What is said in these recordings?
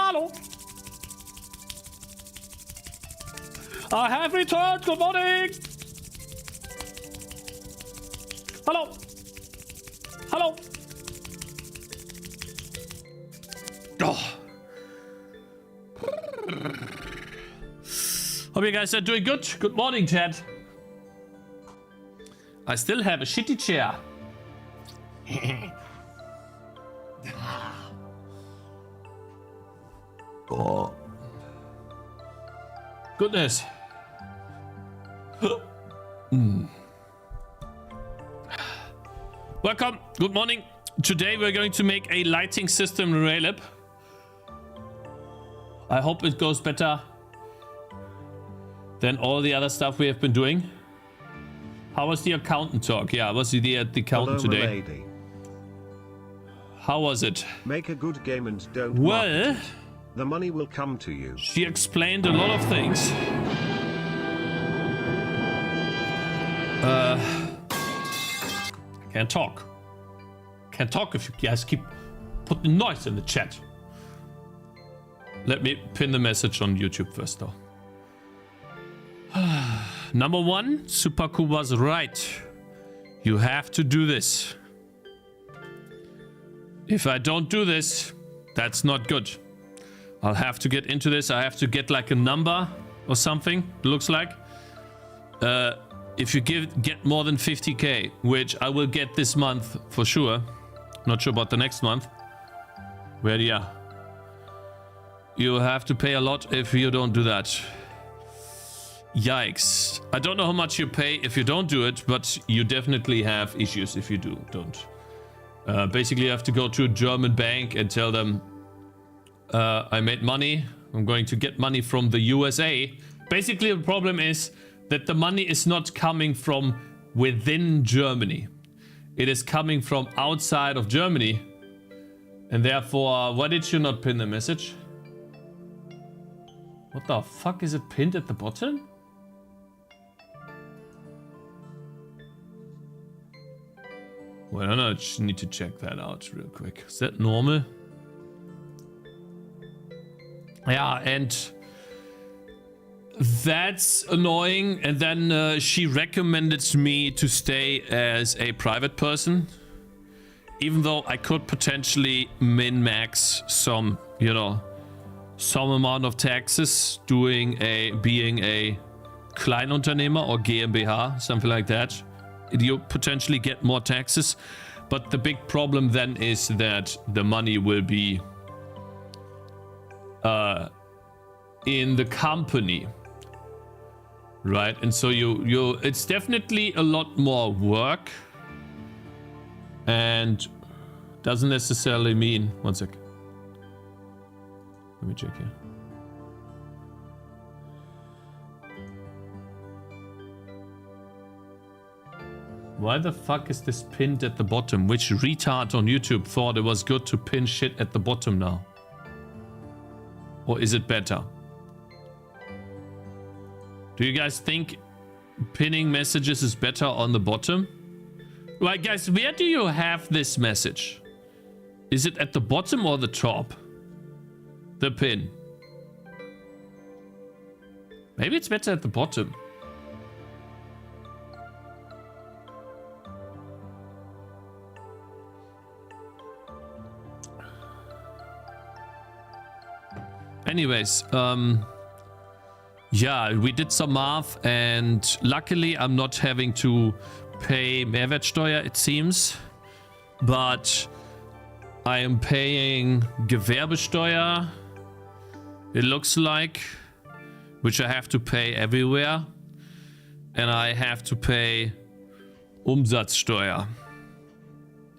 Hello. I have returned. Good morning. Hello. Hello. Oh. Hope you guys are doing good. Good morning, chat. I still have a shitty chair. Oh. Goodness. Welcome. Good morning. Today we're going to make a lighting system in Raylib. I hope it goes better than all the other stuff we have been doing. How was the accountant talk? Yeah, I was the accountant today. Milady. How was it? Make a good game and don't Well, market it. The money will come to you. She explained a lot of things. I can't talk. Can't talk if you guys keep putting noise in the chat. Let me pin the message on YouTube first, though. Number one, Supaku was right. You have to do this. If I don't do this, that's not good. I'll have to get into this. I have to get like a number or something, it looks like. If you get more than 50k, which I will get this month for sure. Not sure about the next month. Well, yeah. You have to pay a lot if you don't do that. Yikes. I don't know how much you pay if you don't do it, but you definitely have issues if you don't. Basically, you have to go to a German bank and tell them, I made money. I'm going to get money from the USA. Basically, the problem is that the money is not coming from within Germany. It is coming from outside of Germany. And therefore, why did you not pin the message? What the fuck is it pinned at the bottom? Well, I don't know, I just need to check that out real quick. Is that normal? Yeah, and that's annoying. And then she recommended me to stay as a private person. Even though I could potentially min-max some, you know, some amount of taxes being a Kleinunternehmer or GmbH, something like that. You potentially get more taxes, but the big problem then is that the money will be in the company, right? And so it's definitely a lot more work, and doesn't necessarily mean, one sec. Let me check here. Why the fuck is this pinned at the bottom? Which retard on YouTube thought it was good to pin shit at the bottom now? Or is it better? Do you guys think pinning messages is better on the bottom? Right, guys, where do you have this message? Is it at the bottom or the top? The pin. Maybe it's better at the bottom. Anyways, yeah, we did some math, and luckily I'm not having to pay Mehrwertsteuer, it seems, but I am paying Gewerbesteuer, it looks like, which I have to pay everywhere, and I have to pay Umsatzsteuer.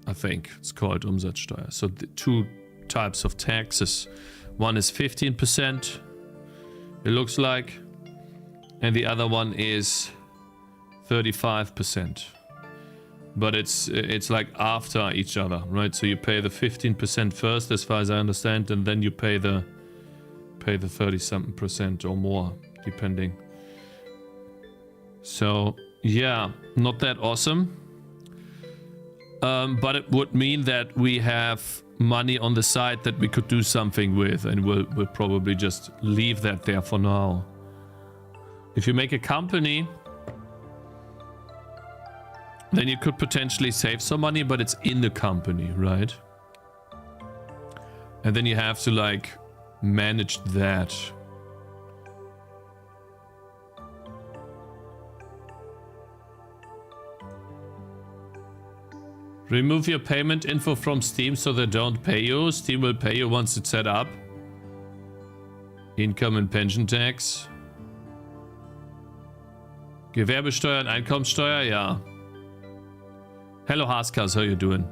I think it's called Umsatzsteuer. So the two types of taxes. One is 15%, it looks like, and the other one is 35%. But it's like after each other, right? So you pay the 15% first, as far as I understand, and then you pay the 30-something% or more, depending. So yeah, not that awesome. But it would mean that we have money on the side that we could do something with, and we'll probably just leave that there for now. If you make a company, then you could potentially save some money, but it's in the company, right? And then you have to like manage that. Remove your payment info from Steam so they don't pay you. Steam will pay you once it's set up. Income and pension tax. Gewerbesteuer und Einkommensteuer, ja. Hello Haskas, how you doing?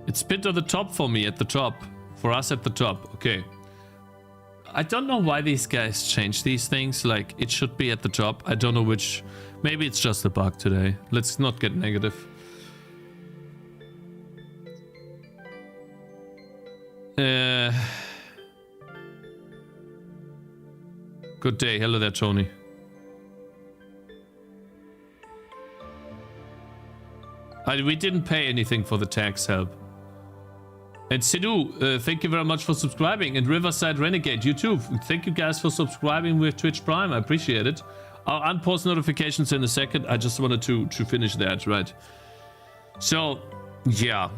It's pinned on the top for me, at the top. For us at the top, okay. I don't know why these guys change these things, like it should be at the top. I don't know which, maybe it's just a bug today. Let's not get negative. Good day. Hello there, Tony. We didn't pay anything for the tax help. And Sidhu, thank you very much for subscribing. And Riverside Renegade, you too. Thank you guys for subscribing with Twitch Prime. I appreciate it. I'll unpause notifications in a second. I just wanted to finish that, right? So, yeah.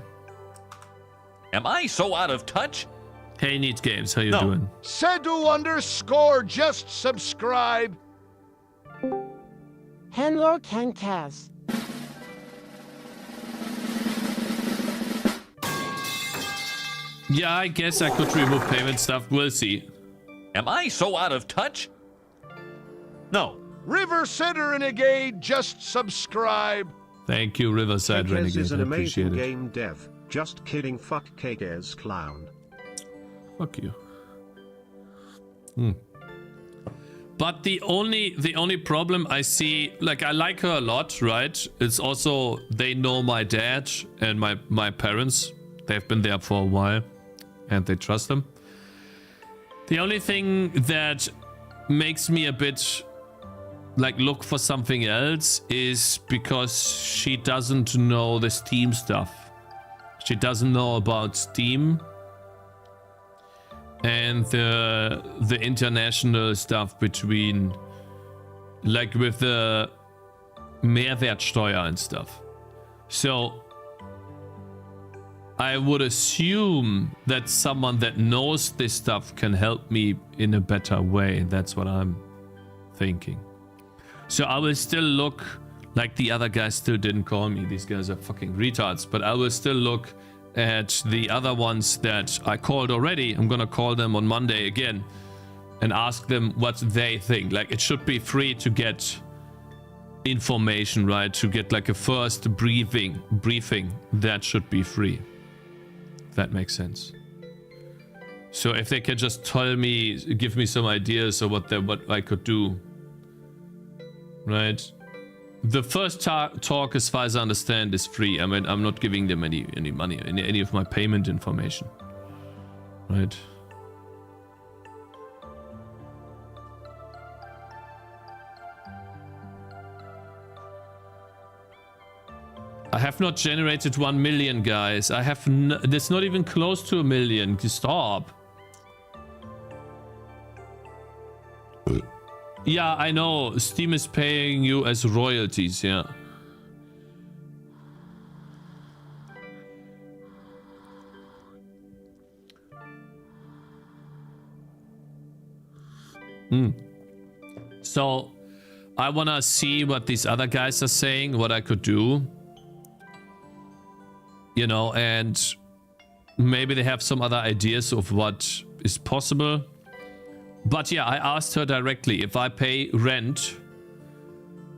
Am I so out of touch? Hey, Neat Games, how you doing? Sedu_ just subscribe. Hello, Cakez. Yeah, I guess I could remove payment stuff. We'll see. Am I so out of touch? No. Riverside Renegade just subscribe. Thank you, Riverside Cakez Renegade. is an I appreciate amazing it. game dev. Just kidding. Fuck Cakez clown. Fuck you. But the only problem I see, like I like her a lot, right? It's also they know my dad and my parents. They've been there for a while and they trust them. The only thing that makes me a bit like look for something else is because she doesn't know the Steam stuff. She doesn't know about Steam and the international stuff between, like with the Mehrwertsteuer and stuff. So I would assume that someone that knows this stuff can help me in a better way. That's what I'm thinking. So I will still look, like the other guys still didn't call me. These guys are fucking retards. But I will still look at the other ones that I called already. I'm gonna call them on Monday again and ask them what they think. Like it should be free to get information, right? To get like a first briefing. That should be free. That makes sense. So if they can just tell me, give me some ideas of what I could do, right? The first talk, as far as I understand, is free. I mean, I'm not giving them any money, any of my payment information, right? I have not generated 1 million, guys. I have that's not even close to 1 million. Stop. Yeah, I know. Steam is paying you as royalties, yeah. So, I wanna see what these other guys are saying, what I could do. You know, and maybe they have some other ideas of what is possible. But yeah, I asked her directly if I pay rent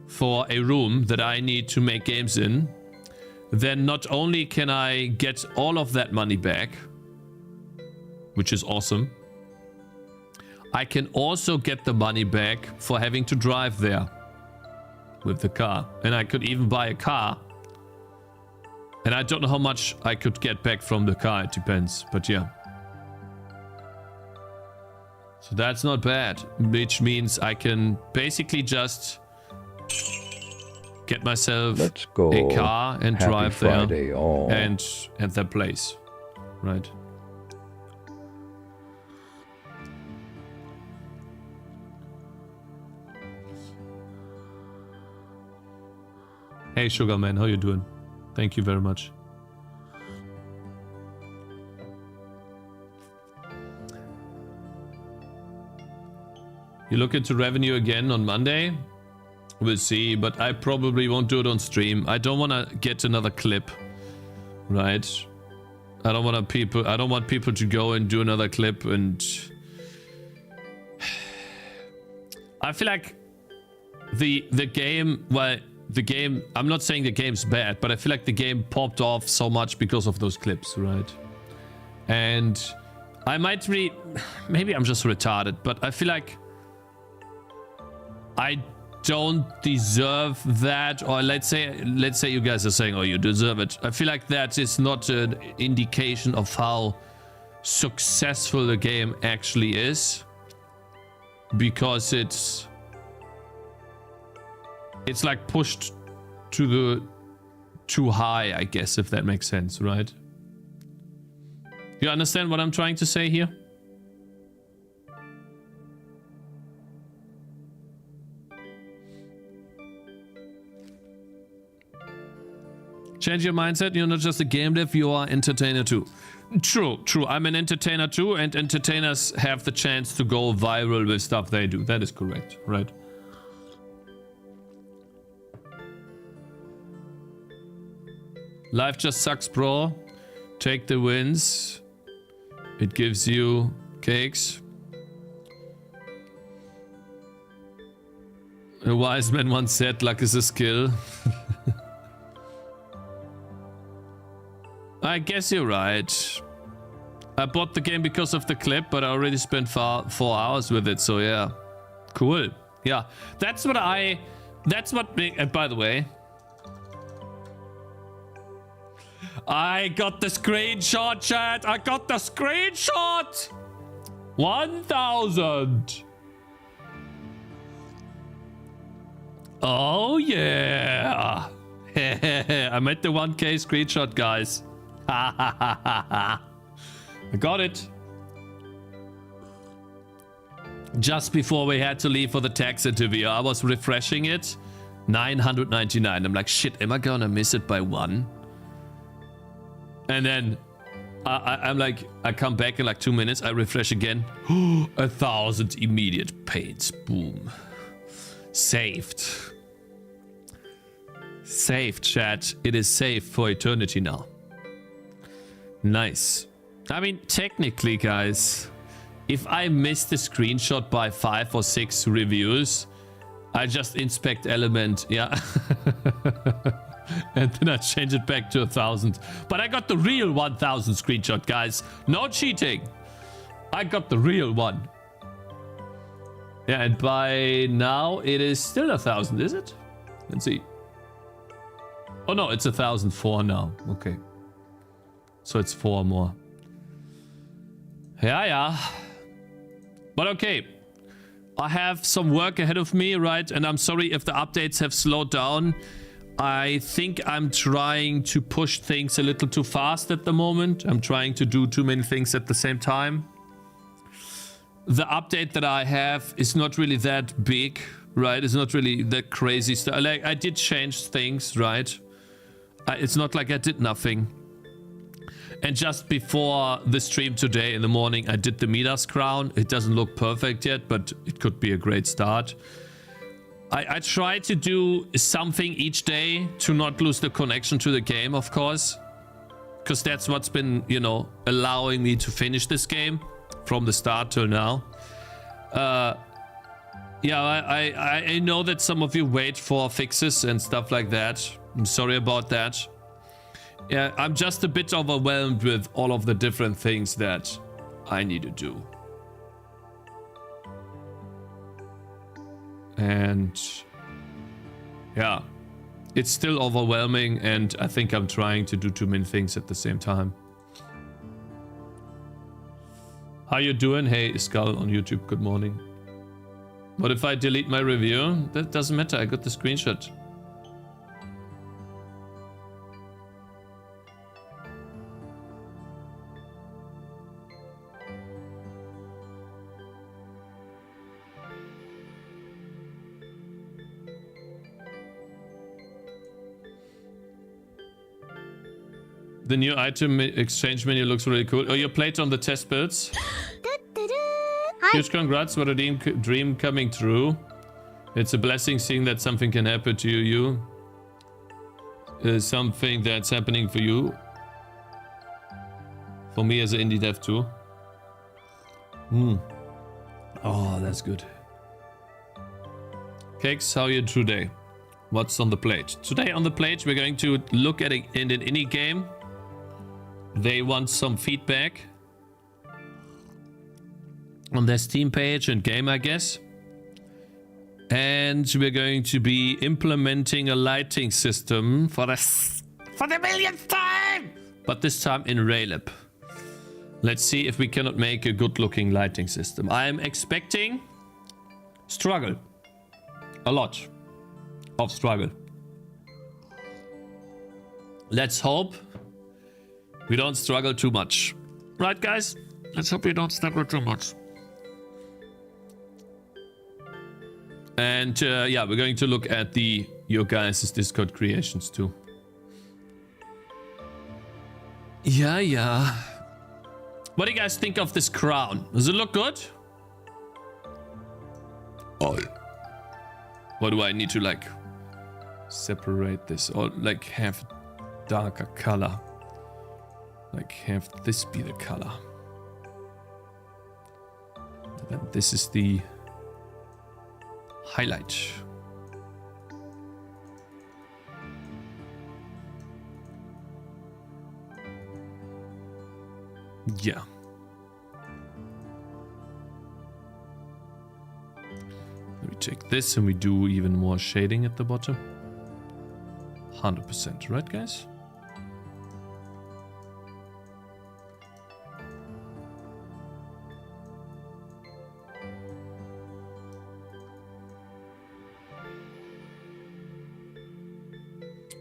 for a room that I need to make games in, then not only can I get all of that money back, which is awesome, I can also get the money back for having to drive there with the car. And I could even buy a car. And I don't know how much I could get back from the car, it depends, but yeah. So that's not bad, which means I can basically just get myself Let's go. a car and Happy drive Friday, there all. and at that place, right? Hey Sugarman, how you doing? Thank you very much. You look into revenue again on Monday? We'll see, but I probably won't do it on stream. I don't want to get another clip, right? I don't want people to go and do another clip, and I feel like the game, well, the game, I'm not saying the game's bad, but I feel like the game popped off so much because of those clips, right? And I might maybe I'm just retarded, but I feel like I don't deserve that, or let's say you guys are saying, oh, you deserve it. I feel like that is not an indication of how successful the game actually is, because it's like pushed to the too high, I guess, if that makes sense, right? You understand what I'm trying to say here? Change your mindset. You're not just a game dev, you are entertainer too. True. I'm an entertainer too, and entertainers have the chance to go viral with stuff they do. That is correct, right? Life just sucks, bro. Take the wins. It gives you cakes. A wise man once said, luck is a skill. I guess you're right. I bought the game because of the clip, but I already spent 4 hours with it, so yeah. Cool. Yeah, that's what and by the way, I got the screenshot, chat. I got the screenshot. 1,000. Oh yeah. I made the 1K screenshot, guys. I got it. Just before we had to leave for the tax interview, I was refreshing it. 999. I'm like, shit, am I gonna miss it by 1? And then I'm like, I come back in like 2 minutes. I refresh again. 1,000 immediate pains. Boom. Saved. Saved, chat. It is saved for eternity now. Nice. I mean, technically, guys, if I miss the screenshot by 5 or 6 reviews, I just inspect element, yeah. And then I change it back to 1,000. But I got the real 1,000 screenshot, guys. No cheating. I got the real one. Yeah, and by now it is still 1,000, is it? Let's see. Oh no, it's 1,004 now. Okay. So it's 4 more. Yeah. But okay. I have some work ahead of me, right? And I'm sorry if the updates have slowed down. I think I'm trying to push things a little too fast at the moment. I'm trying to do too many things at the same time. The update that I have is not really that big, right? It's not really that crazy stuff. Like, I did change things, right? It's not like I did nothing. And just before the stream today in the morning, I did the Midas crown. It doesn't look perfect yet, but it could be a great start. I try to do something each day to not lose the connection to the game, of course. Because that's what's been, you know, allowing me to finish this game from the start till now. Yeah, I know that some of you wait for fixes and stuff like that. I'm sorry about that. Yeah, I'm just a bit overwhelmed with all of the different things that I need to do. And yeah, it's still overwhelming, and I think I'm trying to do too many things at the same time. How you doing? Hey, Skull on YouTube, good morning. What if I delete my review? That doesn't matter, I got the screenshot. The new item exchange menu looks really cool. Oh, you played on the test builds? Huge congrats for the dream coming true. It's a blessing seeing that something can happen to you. Something that's happening for you. For me as an indie dev too. Oh, that's good. Cakez, how are you today? What's on the plate? Today on the plate, we're going to look at it in an indie game. They want some feedback on their Steam page and game, I guess. And we're going to be implementing a lighting system for the millionth time! But this time in Raylib. Let's see if we cannot make a good-looking lighting system. I am expecting struggle. A lot of struggle. Let's hope we don't struggle too much. Right, guys? Let's hope we don't struggle too much. And yeah, we're going to look at your guys' Discord creations too. Yeah. What do you guys think of this crown? Does it look good? Oh. What do I need to like separate this or like have darker color? Like have this be the color. And then this is the highlight. Yeah. We take this and we do even more shading at the bottom. 100%, right, guys?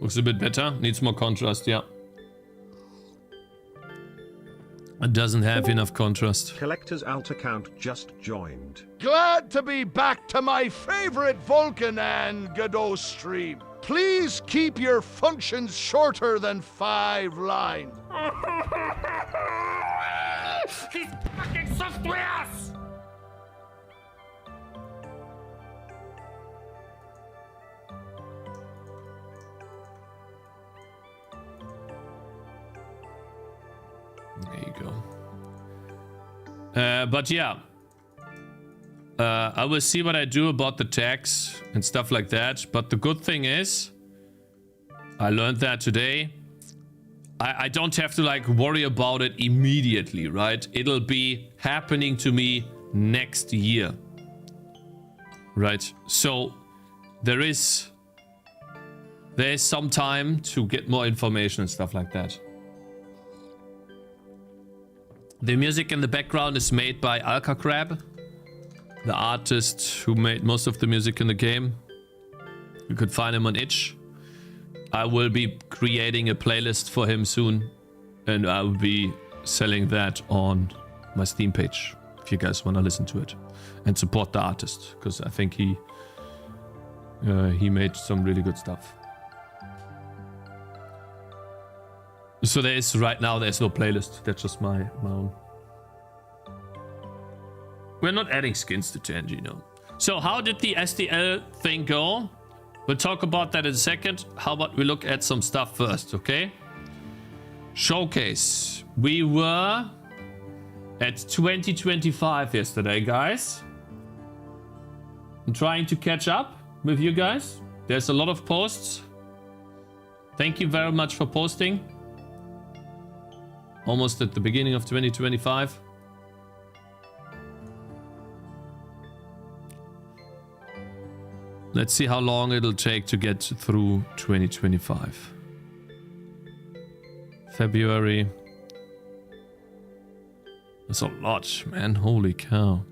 Looks a bit better. Needs more contrast, yeah. It doesn't have enough contrast. Collector's alt account just joined. Glad to be back to my favorite Vulcan and Godot stream. Please keep your functions shorter than 5 lines. These fucking softwares! There you go. But yeah. I will see what I do about the tags and stuff like that. But the good thing is, I learned that today. I don't have to like worry about it immediately, right? It'll be happening to me next year. Right? So there is some time to get more information and stuff like that. The music in the background is made by Alcacrab, the artist who made most of the music in the game. You could find him on Itch. I will be creating a playlist for him soon, and I will be selling that on my Steam page if you guys want to listen to it and support the artist, because I think he made some really good stuff. So there's no playlist. That's just my own. We're not adding skins to Tangy, no. So how did the SDL thing go? We'll talk about that in a second. How about we look at some stuff first, okay? Showcase. We were at 2025 yesterday, guys. I'm trying to catch up with you guys. There's a lot of posts. Thank you very much for posting. Almost at the beginning of 2025. Let's see how long it'll take to get through 2025. February. That's a lot, man. Holy cow.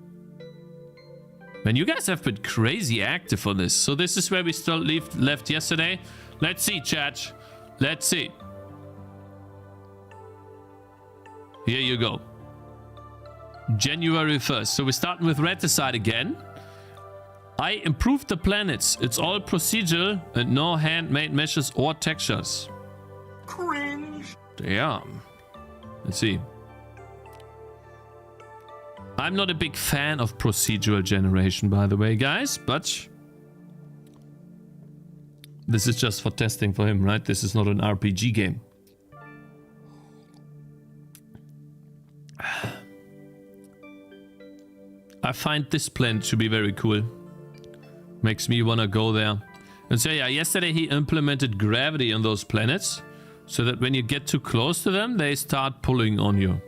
Man, you guys have been crazy active on this. So this is where we still left yesterday. Let's see, chat. Let's see. Here you go. January 1st. So we're starting with Reticide again. I improved the planets. It's all procedural and no handmade meshes or textures. Cringe. Damn. Let's see. I'm not a big fan of procedural generation, by the way, guys, but this is just for testing for him, right? This is not an RPG game. I find this planet to be very cool. Makes me want to go there. And so yeah, yesterday he implemented gravity on those planets so that when you get too close to them, they start pulling on you.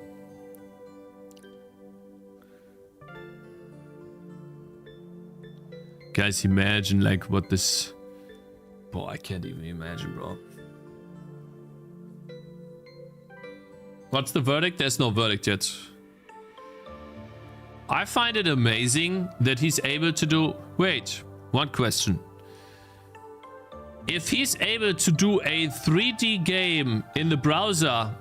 Guys, imagine like what this... Boy, I can't even imagine, bro. What's the verdict? There's no verdict yet. I find it amazing that he's able to do... Wait, one question. If he's able to do a 3D game in the browser,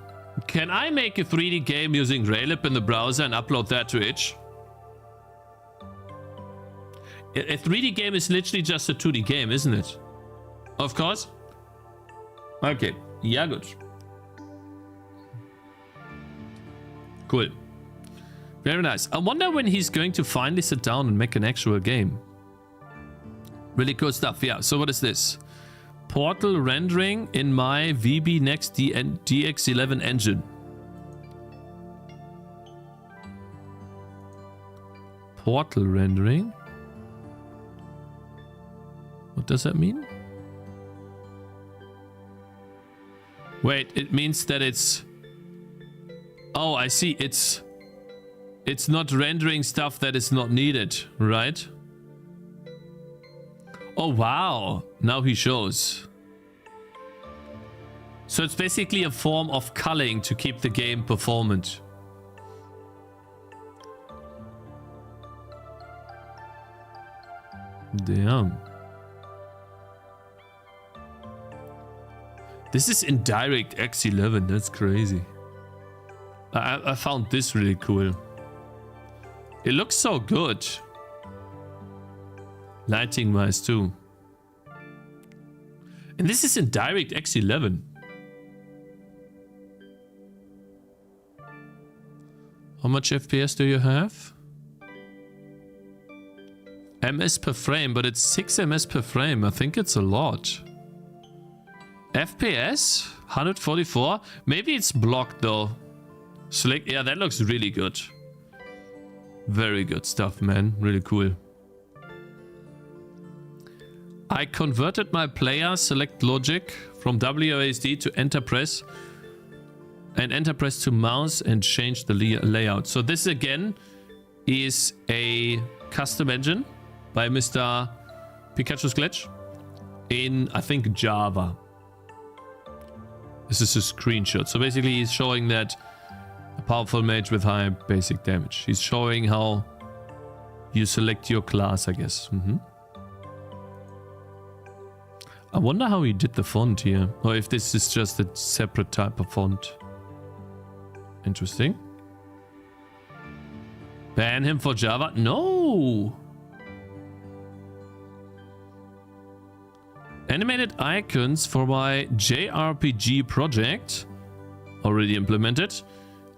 can I make a 3D game using Raylib in the browser and upload that to itch? A 3D game is literally just a 2D game, isn't it? Of course. Okay. Yeah, good. Cool. Very nice. I wonder when he's going to finally sit down and make an actual game. Really cool stuff. Yeah. So what is this? Portal rendering in my VB Next DX11 engine. Portal rendering? What does that mean? Wait, it means that it's... Oh, I see. It's not rendering stuff that is not needed, right? Oh, wow. Now he shows. So it's basically a form of culling to keep the game performant. Damn. This is in DirectX 11. That's crazy. I found this really cool. It looks so good. Lighting wise too. And this is in DirectX 11. How much FPS do you have? MS per frame, but it's 6 MS per frame. I think it's a lot. FPS 144. Maybe it's blocked though. Slick. Yeah, that looks really good. Very good stuff, man. Really cool. I converted my player select logic from WASD to enter press and enter press to mouse and change the layout. So this again is a custom engine by Mr. Pikachu's Glitch in, I think, Java. This is a screenshot. So basically he's showing that a powerful mage with high basic damage. He's showing how you select your class, I guess. I wonder how he did the font here. Or if this is just a separate type of font. Interesting. Ban him for Java? No! Animated icons for my JRPG project. Already implemented.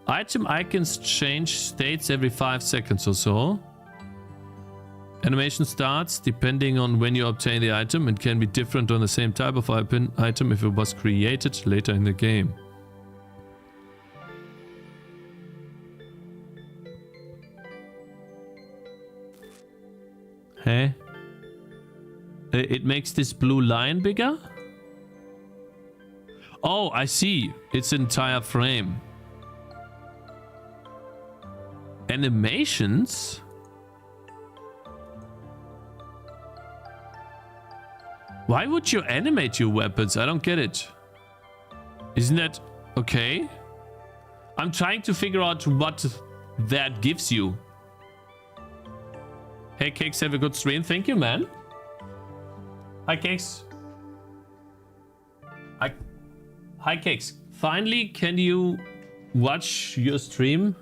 Item icons change states every 5 seconds or so. Animation starts depending on when you obtain the item and can be different on the same type of item if it was created later in the game. Hey? It makes this blue line bigger? Oh, I see. It's entire frame. Animations? Why would you animate your weapons? I don't get it. Isn't that okay? I'm trying to figure out what that gives you. Hey, Cakez, have a good stream. Thank you, man. Hi, Cakez. Hi, Cakez. Finally, can you watch your stream?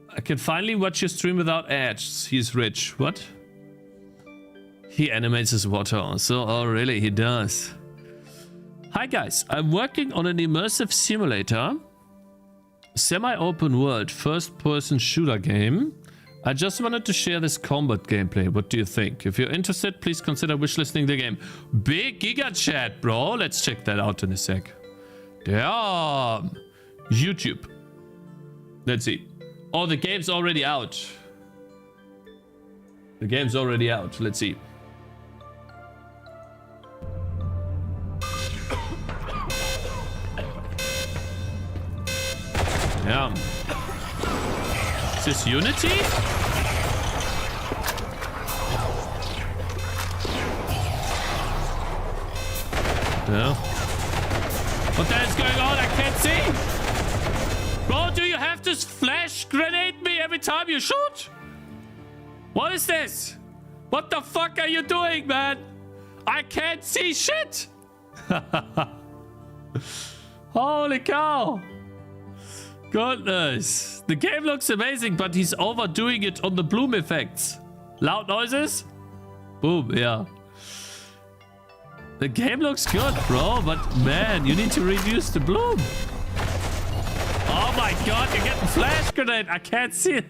I can finally watch your stream without ads. He's rich. What? He animates his water also. Oh, really? He does. Hi guys, I'm working on an immersive simulator, semi-open world, first-person shooter game. I just wanted to share this combat gameplay. What do you think? If you're interested, please consider wishlisting the game. Big giga chat, bro. Let's check that out in a sec. Damn. YouTube. Let's see. Oh, the game's already out. The game's already out. Let's see. Yeah. Is this Unity? No. What the hell is going on? I can't see. Bro, do you have to flash grenade me every time you shoot? What is this? What the fuck are you doing, man? I can't see shit. Holy cow. Goodness. The game looks amazing, but he's overdoing it on the bloom effects. Loud noises? Boom, yeah. The game looks good, bro, but man, you need to reduce the bloom. Oh my god, you're getting flash grenade. I can't see it.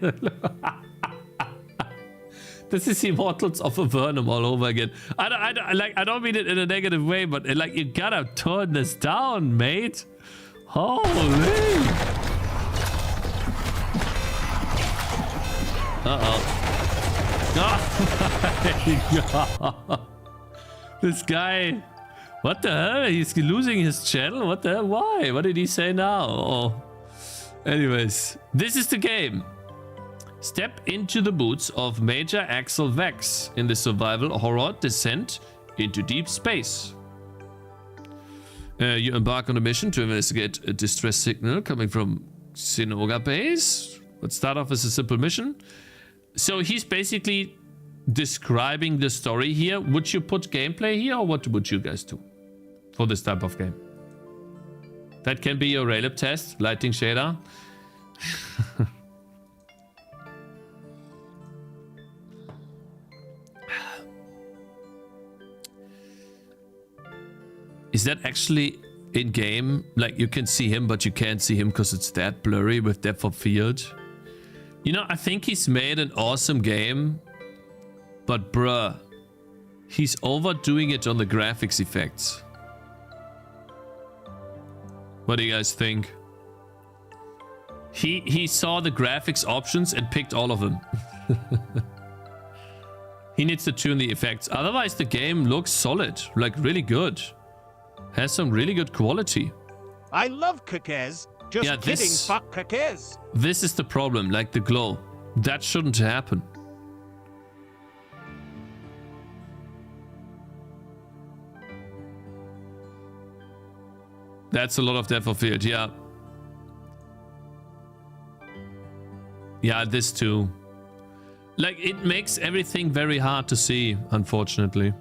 This is Immortals of Avernum all over again. I don't mean it in a negative way, but like, you gotta turn this down, mate. Holy. Oh. This guy. What the hell? He's losing his channel? What the hell? Why? What did he say now? Oh. Anyways, this is the game. Step into the boots of Major Axel Vex in the survival horror descent into deep space. You embark on a mission to investigate a distress signal coming from Sinoga base. Let's start off as a simple mission. So he's basically describing the story here. Would you put gameplay here, or what would you guys do for this type of game? That can be your Raylib test, lighting shader. Is that actually in game? Like, you can see him, but you can't see him because it's that blurry with depth of field. You know, I think he's made an awesome game, but bruh, he's overdoing it on the graphics effects. What do you guys think? He saw the graphics options and picked all of them. He needs to tune the effects. Otherwise, the game looks solid, like really good. Has some really good quality. I love Cakez. Just kidding, fuck Cakez. This is the problem, like the glow. That shouldn't happen. That's a lot of depth of field, yeah. Yeah, this too. Like, it makes everything very hard to see, unfortunately.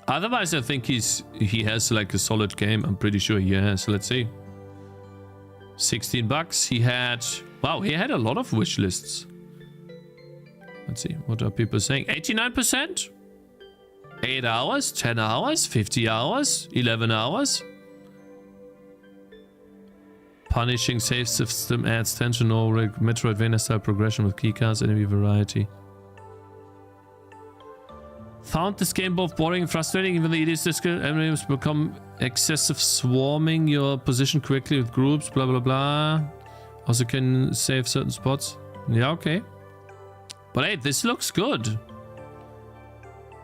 Otherwise, I think he has like a solid game. I'm pretty sure he has. Let's see. 16 bucks. He had... Wow, he had a lot of wish lists. Let's see. What are people saying? 89%? 8 hours? 10 hours? 50 hours? 11 hours? Punishing save system adds tension or Metroidvania style progression with keycards, enemy variety. Found this game both boring and frustrating, even though it is difficult. Enemies become excessive swarming your position quickly with groups, blah blah blah. Also can save certain spots. Yeah, okay. But hey, this looks good.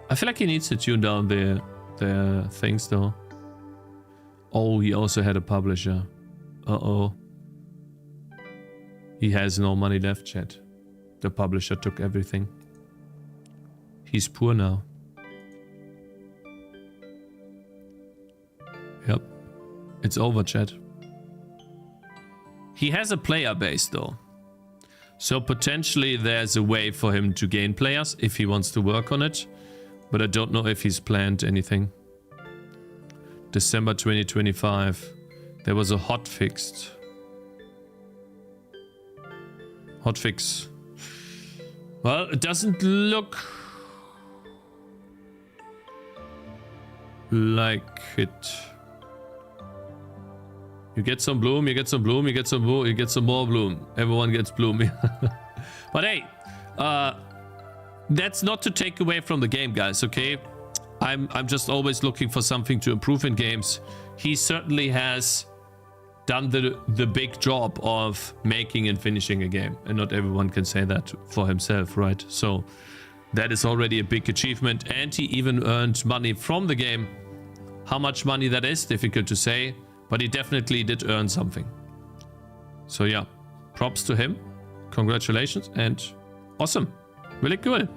I feel like he needs to tune down the things though. Oh, he also had a publisher. Uh-oh. He has no money left, chat. The publisher took everything. He's poor now. Yep. It's over, chat. He has a player base though. So potentially there's a way for him to gain players if he wants to work on it. But I don't know if he's planned anything. December 2025. There was a hotfix. Hotfix. Well, it doesn't look... like it. You get some bloom, you get some bloom, you get some bloom, you get some more bloom. Everyone gets bloom. But hey, that's not to take away from the game, guys, okay? I'm just always looking for something to improve in games. He certainly has done the big job of making and finishing a game, and not everyone can say that for himself, right? So that is already a big achievement, and he even earned money from the game. How much money that is, difficult to say, but he definitely did earn something. So yeah, props to him, congratulations, and awesome, really cool.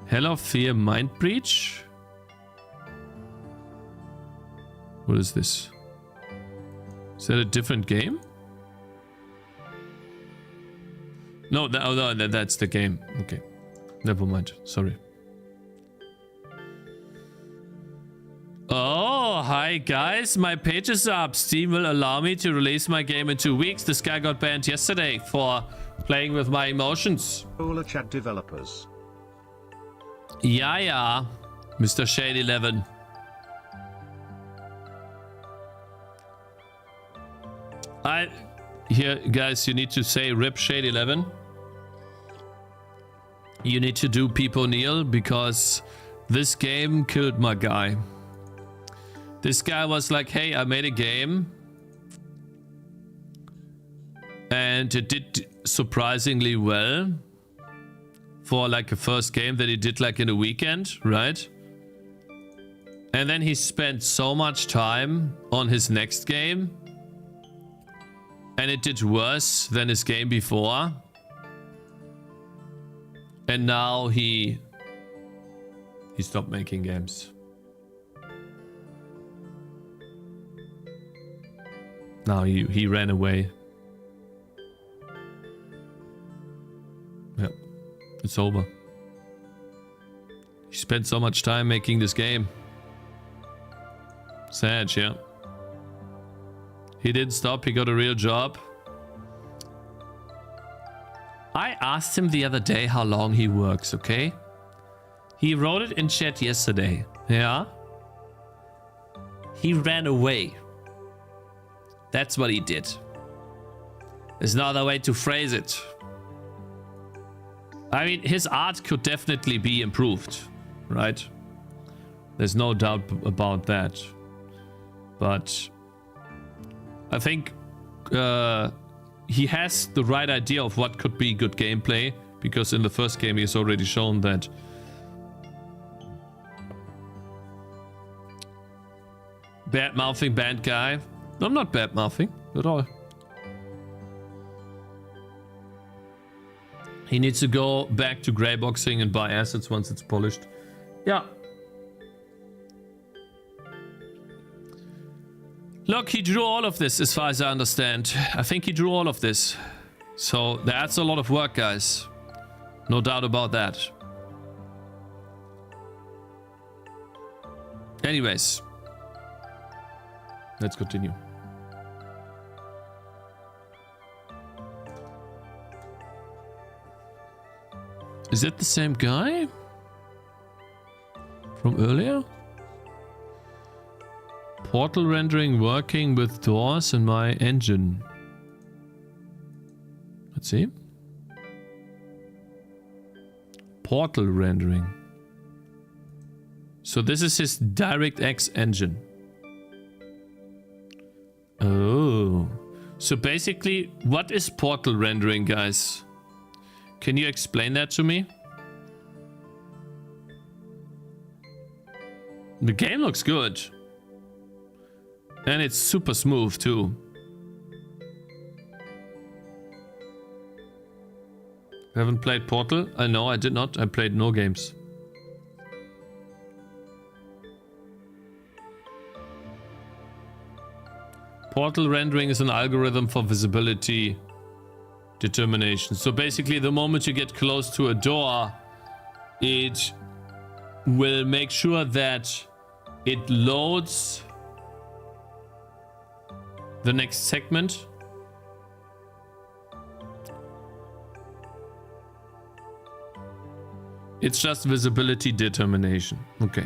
Hell of Fear Mind Breach. What is this? Is that a different game? No, that's the game. Okay, never mind. Sorry. Oh, hi guys. My page is up. Steam will allow me to release my game in 2 weeks. This guy got banned yesterday for playing with my emotions. All chat developers. Yeah, Mr. Shade 11. Here, guys, you need to say RIP Shade 11. You need to do Peep O'Neill because this game killed my guy. This guy was like, hey, I made a game. And it did surprisingly well. For like a first game that he did like in a weekend, right? And then he spent so much time on his next game. And it did worse than his game before. And now he stopped making games. Now he ran away. Yep. It's over. He spent so much time making this game. Sad, yeah. He didn't stop, he got a real job. I asked him the other day how long he works, okay? He wrote it in chat yesterday, yeah? He ran away. That's what he did. There's no other way to phrase it. I mean, his art could definitely be improved, right? There's no doubt about that. But I think he has the right idea of what could be good gameplay, because in the first game he's already shown that bad-mouthing band guy. I'm not bad-mouthing at all. He needs to go back to greyboxing and buy assets once it's polished. Yeah. Look, he drew all of this as far as I understand. I think he drew all of this. So that's a lot of work, guys. No doubt about that. Anyways. Let's continue. Is that the same guy from earlier? Portal rendering working with doors in my engine. Let's see. Portal rendering. So this is his DirectX engine. Oh. So basically, what is portal rendering, guys? Can you explain that to me? The game looks good. And it's super smooth too. Haven't played Portal? No, I did not. I played no games. Portal rendering is an algorithm for visibility determination. So basically, the moment you get close to a door, it will make sure that it loads the next segment. It's just visibility determination. Okay.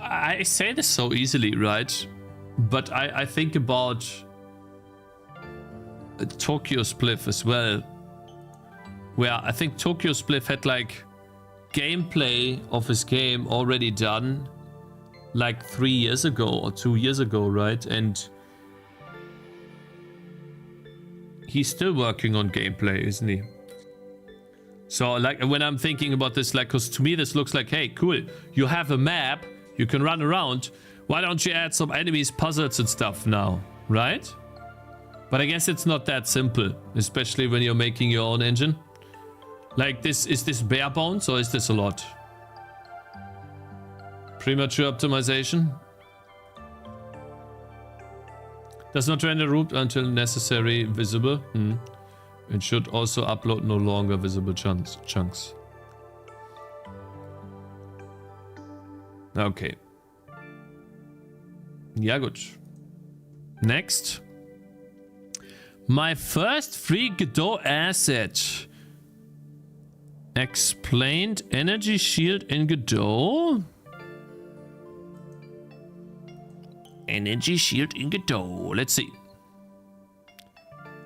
I say this so easily, right? But I think about Tokyo Spliff as well, where I think Tokyo Spliff had like gameplay of his game already done like 3 years ago or 2 years ago, right? And he's still working on gameplay, isn't he? So like when I'm thinking about this, like, because to me this looks like, hey, cool, you have a map, you can run around, why don't you add some enemies, puzzles and stuff now, right? But I guess it's not that simple, especially when you're making your own engine. Like this, is this bare bones or is this a lot? Premature optimization. Does not render root until necessary visible. It should also upload no longer visible chunks. Okay. Ja, gut. Next. My first free Godot asset. Explained energy shield in Godot. Energy shield in Godot. Let's see.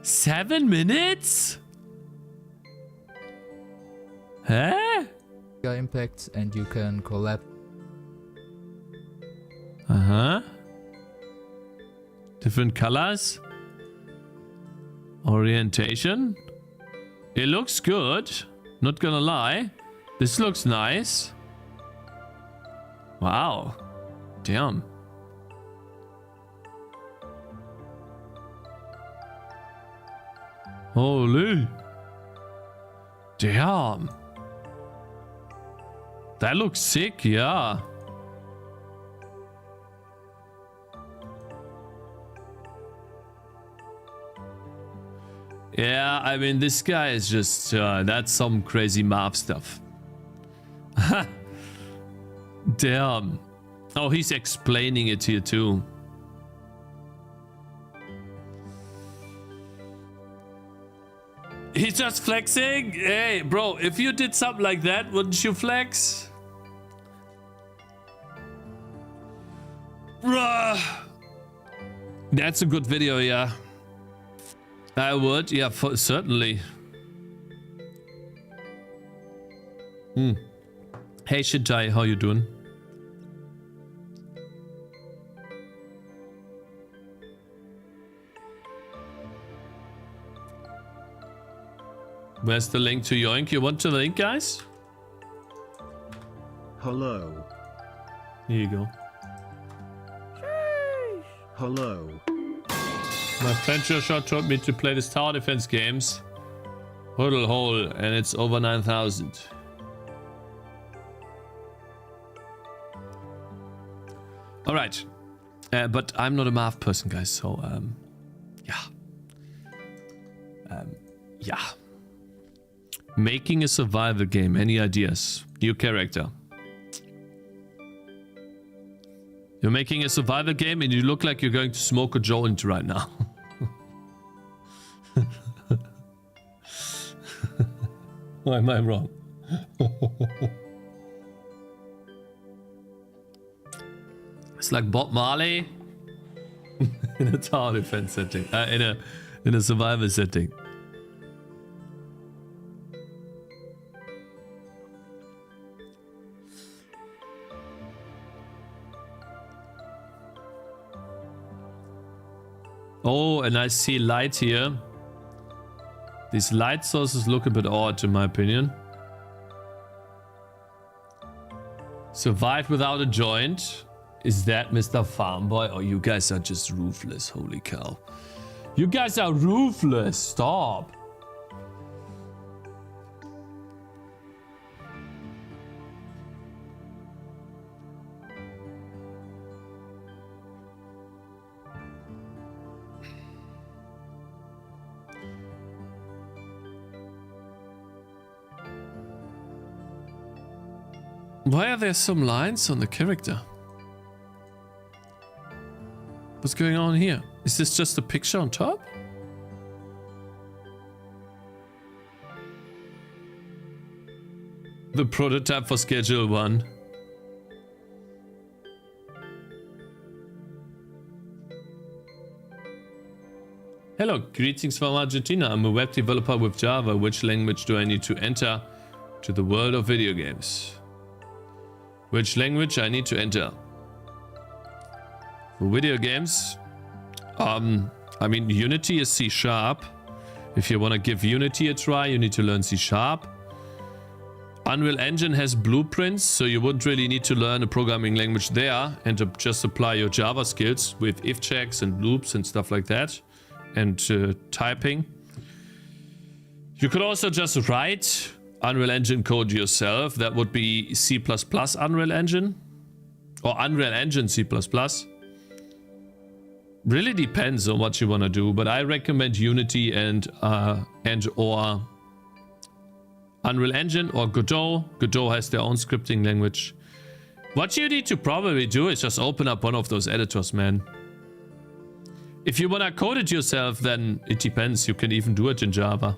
7 minutes? Huh? Impacts and you can collapse. Different colors. Orientation. It looks good. Not gonna lie. This looks nice. Wow. Damn. Holy. Damn. That looks sick, yeah. Yeah, I mean, this guy is just, that's some crazy math stuff. Damn. Oh, he's explaining it here too. He's just flexing? Hey, bro, if you did something like that, wouldn't you flex? Bruh. That's a good video, yeah. I would, yeah, certainly. Hey, Shintai, how you doing? Where's the link to Yoink? You want the link, guys? Hello. Here you go. Hello. My friend Joshua told me to play this tower defense games. Huddle hole, and it's over 9,000. All right, but I'm not a math person, guys. So yeah, yeah. Making a survival game. Any ideas? New character. You're making a survival game, and you look like you're going to smoke a joint right now. Why am I wrong? It's like Bob Marley in a tower defense setting, in a survival setting. Oh, and I see light here. These light sources look a bit odd, in my opinion. Survive without a joint. Is that Mr. Farmboy? Oh, you guys are just ruthless. Holy cow. You guys are ruthless. Stop. Why are there some lines on the character? What's going on here? Is this just a picture on top? The prototype for Schedule 1. Hello, greetings from Argentina. I'm a web developer with Java. Which language do I need to enter to the world of video games? Which language I need to enter? For video games, I mean, Unity is C#. If you want to give Unity a try, you need to learn C#. Unreal Engine has blueprints, so you wouldn't really need to learn a programming language there and to just apply your Java skills with if checks and loops and stuff like that, and typing. You could also just write Unreal Engine code yourself. That would be C++ Unreal Engine or Unreal Engine C++. Really depends on what you want to do, but I recommend Unity and or Unreal Engine or Godot. Godot has their own scripting language. What you need to probably do is just open up one of those editors, man. If you want to code it yourself, then it depends. You can even do it in Java.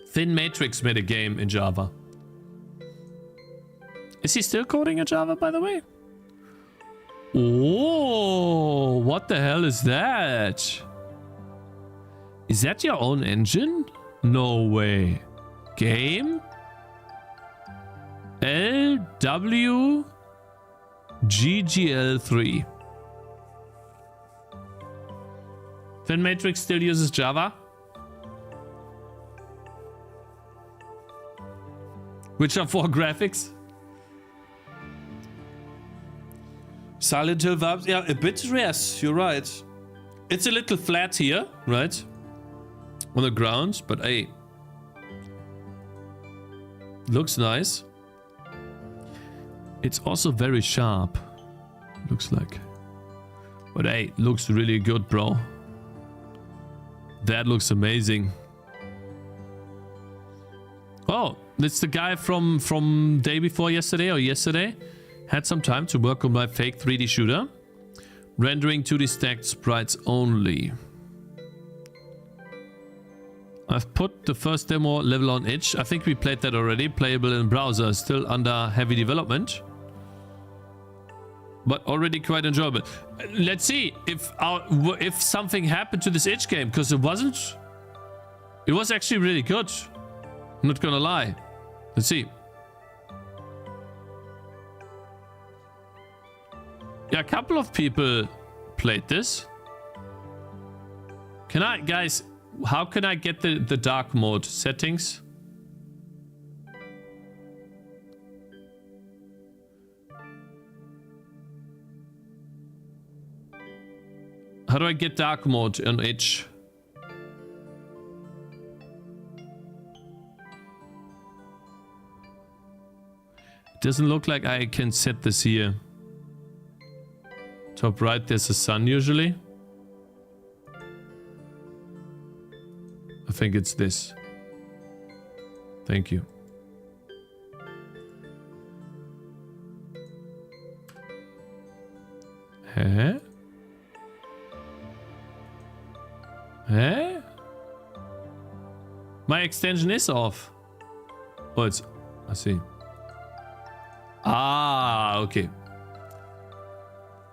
Thin Matrix made a game in Java. Is he still coding in Java, by the way? Oh, what the hell is that? Is that your own engine? No way. Game LWGGL3. Thin Matrix still uses Java. Witcher 4 graphics. Silent Hill vibes. Yeah, a bit, yes, you're right. It's a little flat here, right? On the ground, but hey. Looks nice. It's also very sharp. Looks like. But hey, looks really good, bro. That looks amazing. Oh, it's the guy from day before yesterday or yesterday. Had some time to work on my fake 3D shooter. Rendering 2D stacked sprites only. I've put the first demo level on itch. I think we played that already. Playable in browser. Still under heavy development. But already quite enjoyable. Let's see if something happened to this itch game. Because it wasn't... It was actually really good. I'm not gonna lie. Let's see. Yeah, a couple of people played this. Can I... Guys... How can I get the dark mode settings? How do I get dark mode on itch? It doesn't look like I can set this here. Top right, there's a sun usually. I think it's this. Thank you. Huh? Huh? My extension is off. Oh, it's... I see. Ah, okay.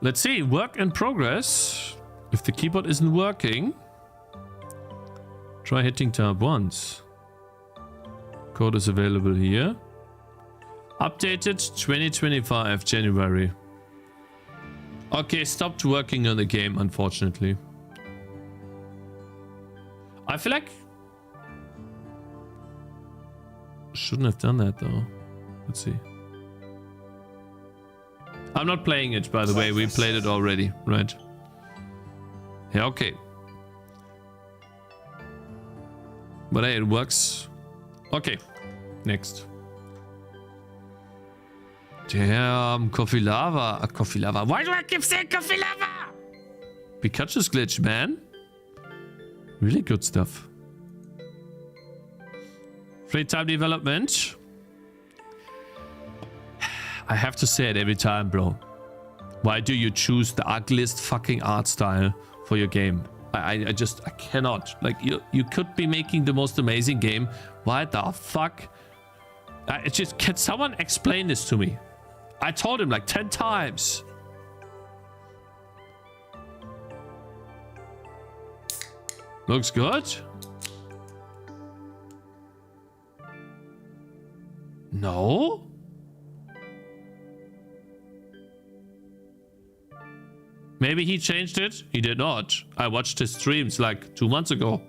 Let's see. Work in progress. If the keyboard isn't working... Try hitting tab once. Code is available here. Updated 2025 January. Okay, stopped working on the game, unfortunately. I feel like... Shouldn't have done that though. Let's see. I'm not playing it, by the way. We played it already, right? Yeah, okay. But hey, it works. Okay, next. Damn, Coffee Lava. Coffee Lava. Why do I keep saying Coffee Lava? Pikachu's glitch, man. Really good stuff. Free time development. I have to say it every time, bro. Why do you choose the ugliest fucking art style for your game. I cannot. Like, you could be making the most amazing game. Why the fuck? It's just, can someone explain this to me? I told him like 10 times. Looks good. No? Maybe he changed it? He did not. I watched his streams like 2 months ago.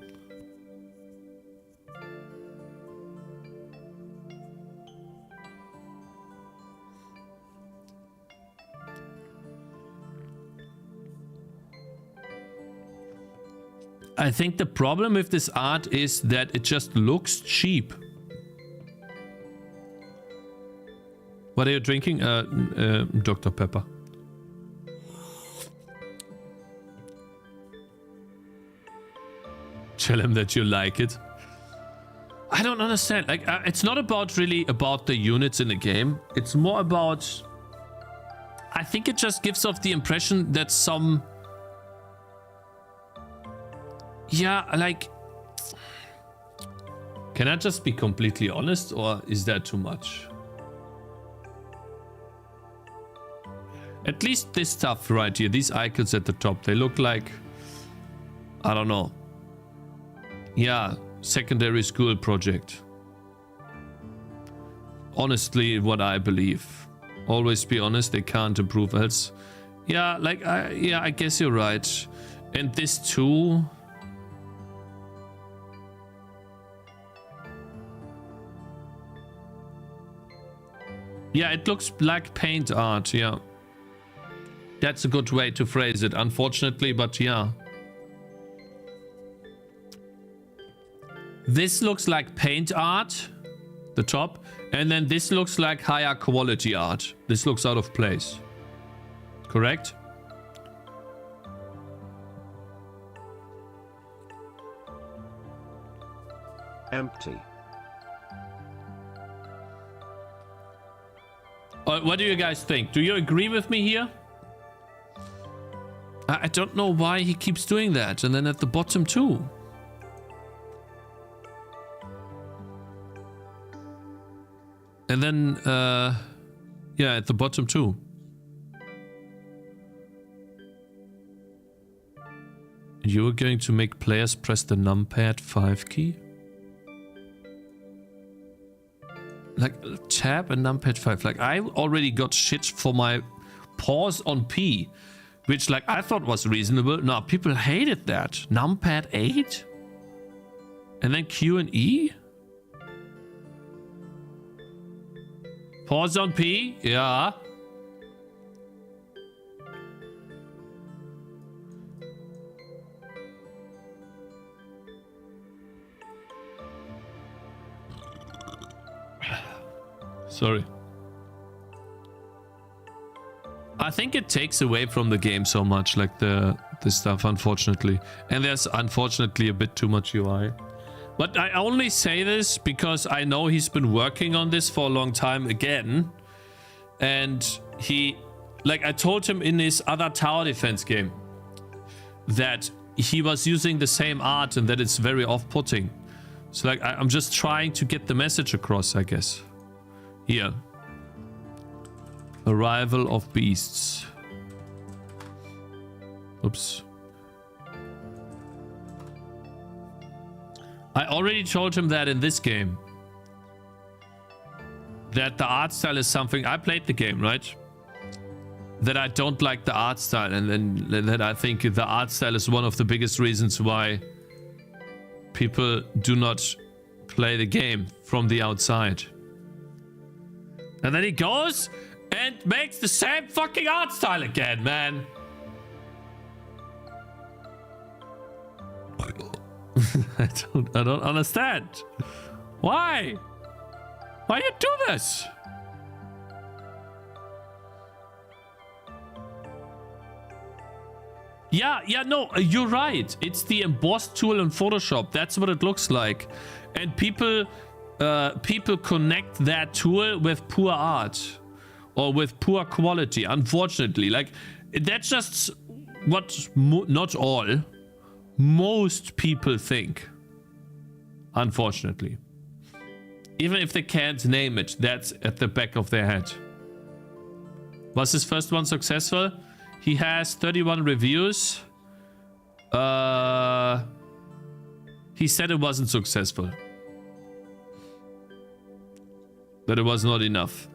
I think the problem with this art is that it just looks cheap. What are you drinking? Dr. Pepper. Tell him that you like it. I don't understand. Like, it's not about really about the units in the game. It's more about... I think it just gives off the impression that some... Yeah, like... Can I just be completely honest, or is that too much? At least this stuff right here, these icons at the top, they look like... I don't know. Yeah, secondary school project. Honestly, what I believe. Always be honest, they can't improve else. Yeah, like, yeah, I guess you're right. And this too... Yeah, it looks like paint art, yeah. That's a good way to phrase it, unfortunately, but yeah. This looks like paint art, the top, and then this looks like higher quality art. This looks out of place. Correct? Empty. What do you guys think? Do you agree with me here? I don't know why he keeps doing that. And then at the bottom too. And then, yeah, at the bottom too. You are going to make players press the numpad 5 key? Like, tab and numpad 5. Like, I already got shit for my pause on P, which, like, I thought was reasonable. No, people hated that. Numpad 8? And then Q and E? Pause on P? Yeah. Sorry. I think it takes away from the game so much, like the stuff, unfortunately. And there's unfortunately a bit too much UI. But I only say this because I know he's been working on this for a long time again. And he, like I told him in his other tower defense game, that he was using the same art and that it's very off-putting. So like I'm just trying to get the message across, I guess. Here. Arrival of beasts. Oops. I already told him that in this game. That the art style is something... I played the game, right? That I don't like the art style. And then that I think the art style is one of the biggest reasons why people do not play the game from the outside. And then he goes and makes the same fucking art style again, man. I don't understand. Why? Why you do this? Yeah, no, you're right. It's the emboss tool in Photoshop. That's what it looks like. And people connect that tool with poor art or with poor quality, unfortunately. Like, that's just what not all, most people think, unfortunately. Even if they can't name it, that's at the back of their head. Was his first one successful? He has 31 reviews. He said it wasn't successful. That it was not enough.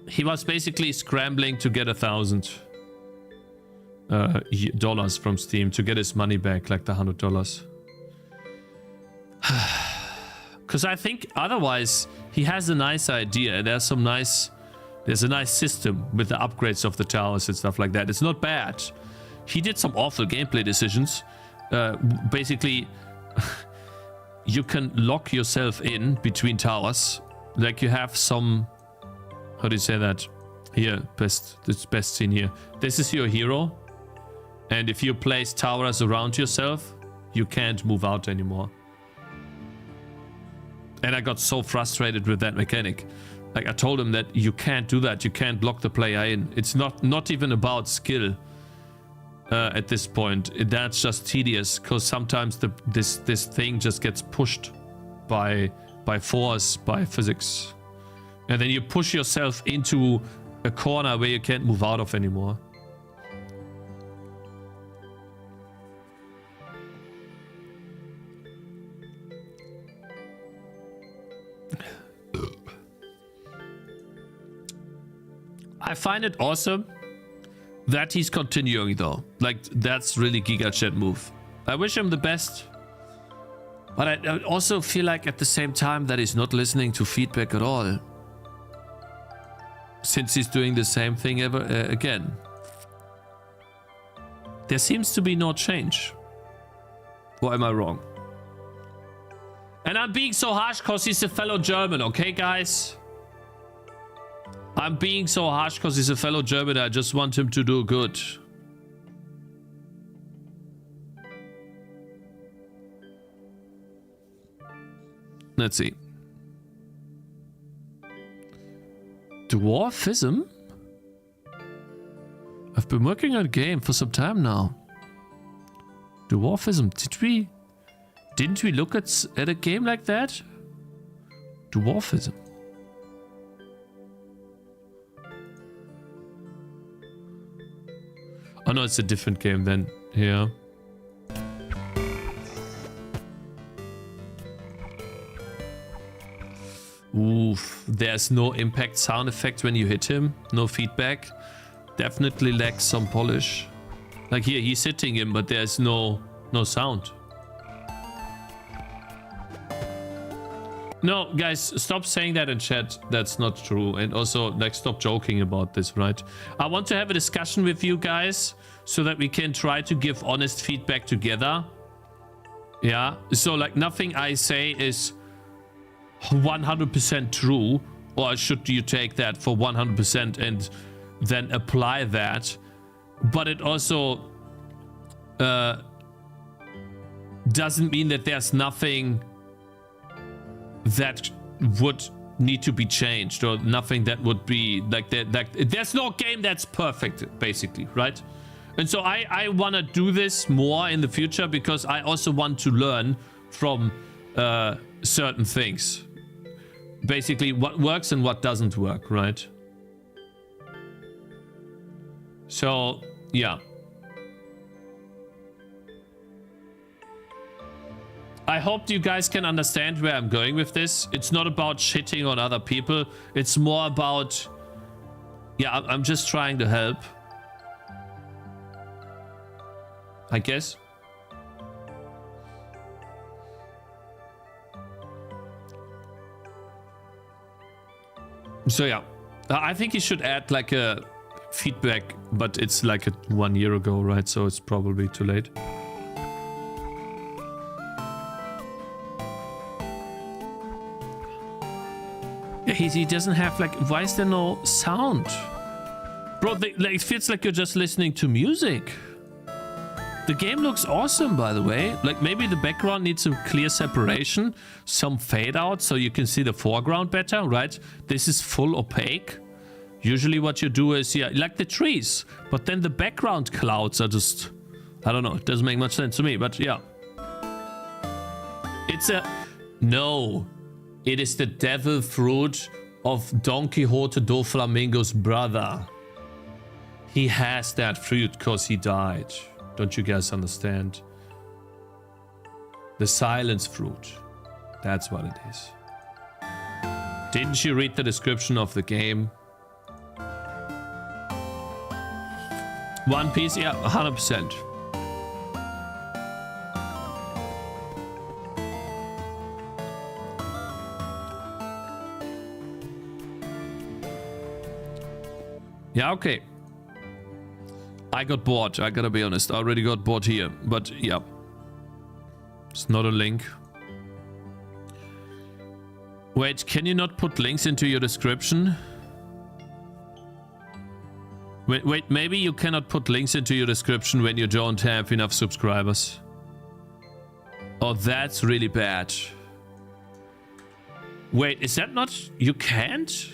He was basically scrambling to get $1,000 from Steam to get his money back, like the $100. Because I think otherwise he has a nice idea. There's a nice system with the upgrades of the towers and stuff like that. It's not bad. He did some awful gameplay decisions. Basically, you can lock yourself in between towers. Like you have some, how do you say that? Here, this best scene here. This is your hero. And if you place towers around yourself, you can't move out anymore. And I got so frustrated with that mechanic. Like I told him that you can't do that. You can't block the player in. It's not even about skill at this point. That's just tedious because sometimes this thing just gets pushed by force, by physics. And then you push yourself into a corner where you can't move out of anymore. I find it awesome that he's continuing though. Like that's really Giga Chat move. I wish him the best. But I also feel like at the same time that he's not listening to feedback at all. Since he's doing the same thing again. There seems to be no change. Or am I wrong? And I'm being so harsh because he's a fellow German, okay guys? I'm being so harsh because he's a fellow German. I just want him to do good. Let's see. Dwarfism? I've been working on a game for some time now. Dwarfism. Didn't we look at a game like that? Dwarfism. Oh no, it's a different game then. Yeah. Oof. There's no impact sound effect when you hit him. No feedback. Definitely lacks some polish. Like here, he's hitting him, but there's no sound. No, guys, stop saying that in chat. That's not true. And also, like, stop joking about this, right? I want to have a discussion with you guys so that we can try to give honest feedback together. Yeah, so, like, nothing I say is 100% true. Or should you take that for 100% and then apply that? But it also doesn't mean that there's nothing that would need to be changed, or nothing that would be like that. There's no game that's perfect, basically, right? And so I want to do this more in the future because I also want to learn from certain things. Basically, what works and what doesn't work, right? So, yeah. I hope you guys can understand where I'm going with this. It's not about shitting on other people. It's more about... Yeah, I'm just trying to help. I guess. So yeah, I think you should add like a feedback, but it's like 1 year ago, right? So it's probably too late. He doesn't have like, why is there no sound? Bro, like, it feels like you're just listening to music. The game looks awesome, by the way. Like maybe the background needs some clear separation, some fade out so you can see the foreground better, right? This is full opaque. Usually what you do is, yeah, like the trees. But then the background clouds are just... I don't know. It doesn't make much sense to me, but yeah. It's a... No. It is the devil fruit of Don Quixote do Flamingo's brother. He has that fruit because he died. Don't you guys understand? The silence fruit. That's what it is. Didn't you read the description of the game? One Piece? Yeah, 100%. Yeah, okay. I got bored, I gotta be honest. I already got bored here, but yeah. It's not a link. Wait, can you not put links into your description? Wait, maybe you cannot put links into your description when you don't have enough subscribers. Oh, that's really bad. Wait, is that not... You can't?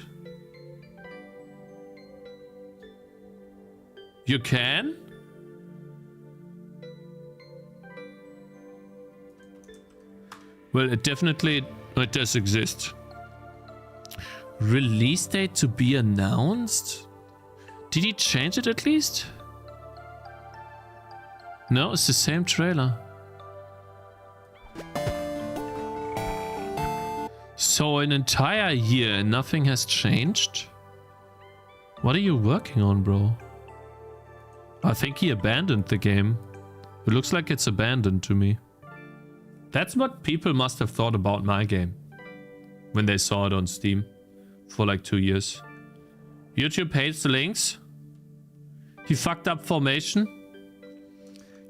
You can? Well, it definitely... It does exist. Release date to be announced? Did he change it at least? No, it's the same trailer. So an entire year and nothing has changed? What are you working on, bro? I think he abandoned the game. It looks like it's abandoned to me. That's what people must have thought about my game when they saw it on Steam for like 2 years. YouTube hates the links. He fucked up formation.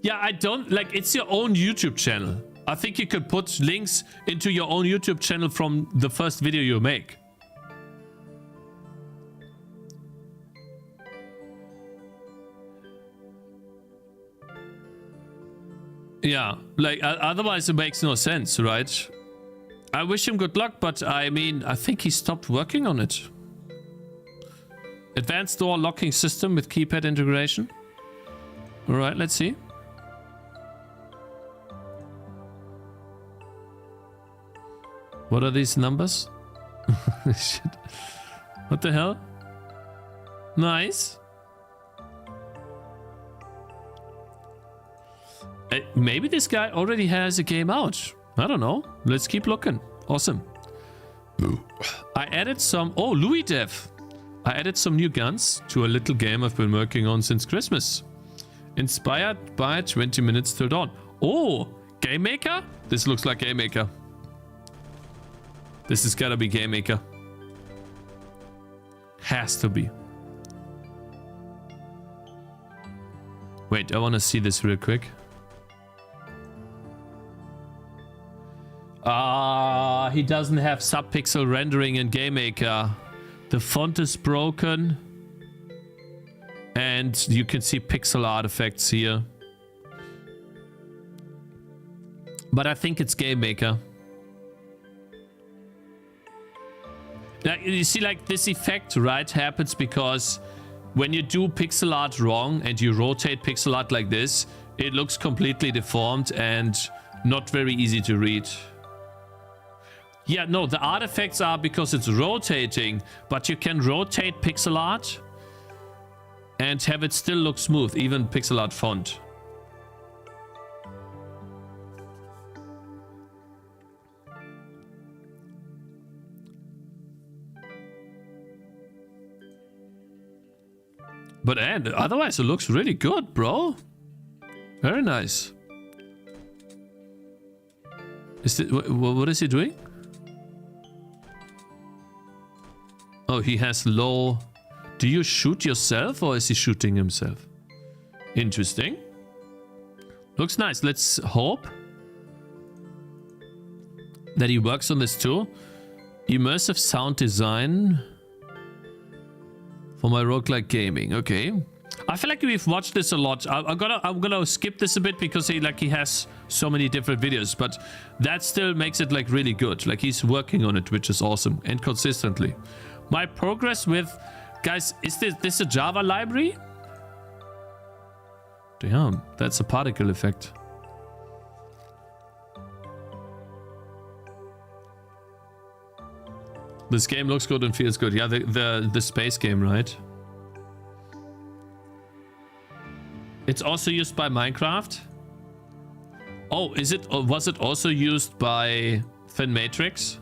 Yeah, I don't... Like, it's your own YouTube channel. I think you could put links into your own YouTube channel from the first video you make. Yeah, like, otherwise it makes no sense, right? I wish him good luck, but I mean, I think he stopped working on it. Advanced door locking system with keypad integration. Alright, let's see. What are these numbers? Shit. What the hell? Nice. Maybe this guy already has a game out. I don't know. Let's keep looking. Awesome. I added some... Oh, Louis Dev. I added some new guns to a little game I've been working on since Christmas. Inspired by 20 minutes till dawn. Oh, Game Maker? This looks like Game Maker. This has gotta be Game Maker. Has to be. Wait, I want to see this real quick. He doesn't have subpixel rendering in Game Maker. The font is broken. And you can see pixel artifacts here. But I think it's Game Maker. Like, you see, like, this effect, right, happens because when you do pixel art wrong and you rotate pixel art like this, it looks completely deformed and not very easy to read. Yeah, no, the artifacts are because it's rotating, but you can rotate pixel art and have it still look smooth, even pixel art font. But and otherwise it looks really good, bro. Very nice. Is it, what is he doing? Oh, he has low... Do you shoot yourself or is he shooting himself? Interesting. Looks nice. Let's hope that he works on this too. Immersive sound design for my roguelike gaming. Okay. I feel like we've watched this a lot. I'm gonna skip this a bit because he has so many different videos, but that still makes it like really good. Like he's working on it, which is awesome and consistently. My progress with Guys, is this a Java library? Damn, that's a particle effect. This game looks good and feels good. Yeah, the space game, right? It's also used by Minecraft. Oh, is it, or was it also used by Thin Matrix?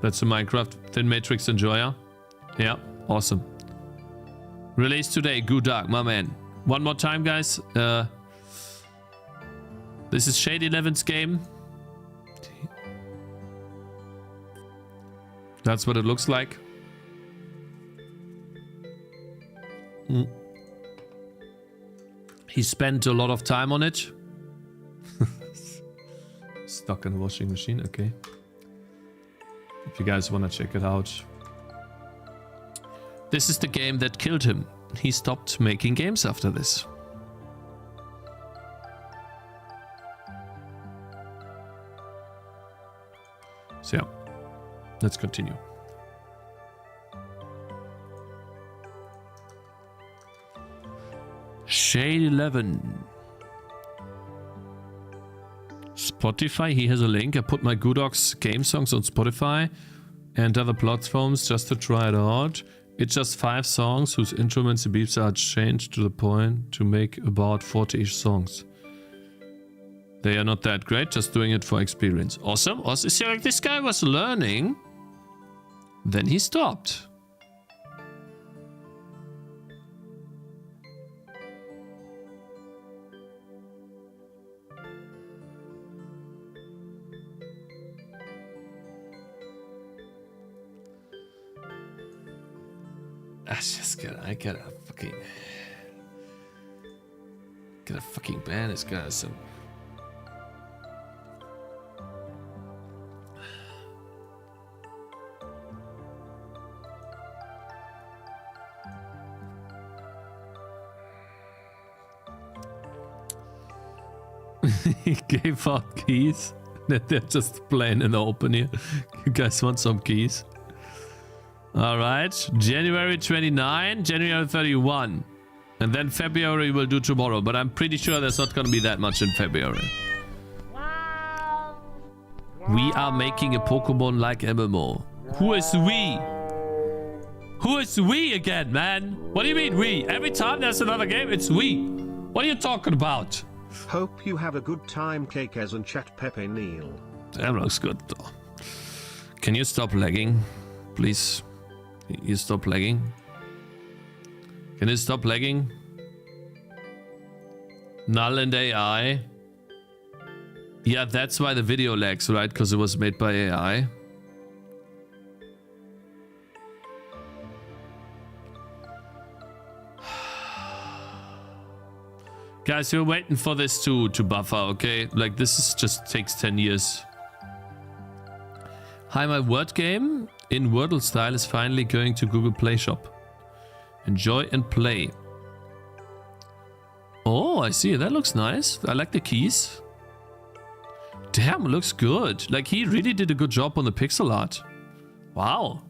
That's a Minecraft Thin Matrix enjoyer. Yeah, awesome. Released today, good luck, my man. One more time, guys. This is Shade 11's game. That's what it looks like. He spent a lot of time on it. Stuck in the washing machine, okay. If you guys want to check it out. This is the game that killed him. He stopped making games after this. So yeah, let's continue. Shade 11. Spotify, he has a link. I put my Goodog's game songs on Spotify and other platforms just to try it out. It's just 5 songs whose instruments and beats are changed to the point to make about 40-ish songs. They are not that great, just doing it for experience. Awesome. Also, see, like this guy was learning, then he stopped. I gotta fucking ban this guy some. He gave out keys. They're just playing in the open here. You guys want some keys? Alright, January 29, January 31. And then February we'll do tomorrow, but I'm pretty sure there's not gonna be that much in February. We are making a Pokemon-like MMO. Who is we? Who is we again, man? What do you mean we? Every time there's another game, it's we. What are you talking about? Hope you have a good time, Cakez and Chat Pepe Neil. That looks good though. Can you stop lagging, please? You stop lagging? Can you stop lagging? Null and AI. Yeah, that's why the video lags, right? Because it was made by AI. Guys, we're waiting for this to buffer, okay? Like, this is just takes 10 years. Hi, my word game in Wordle style is finally going to Google Play Shop. Enjoy and play. Oh, I see. That looks nice. I like the keys. Damn, it looks good. Like, he really did a good job on the pixel art. Wow.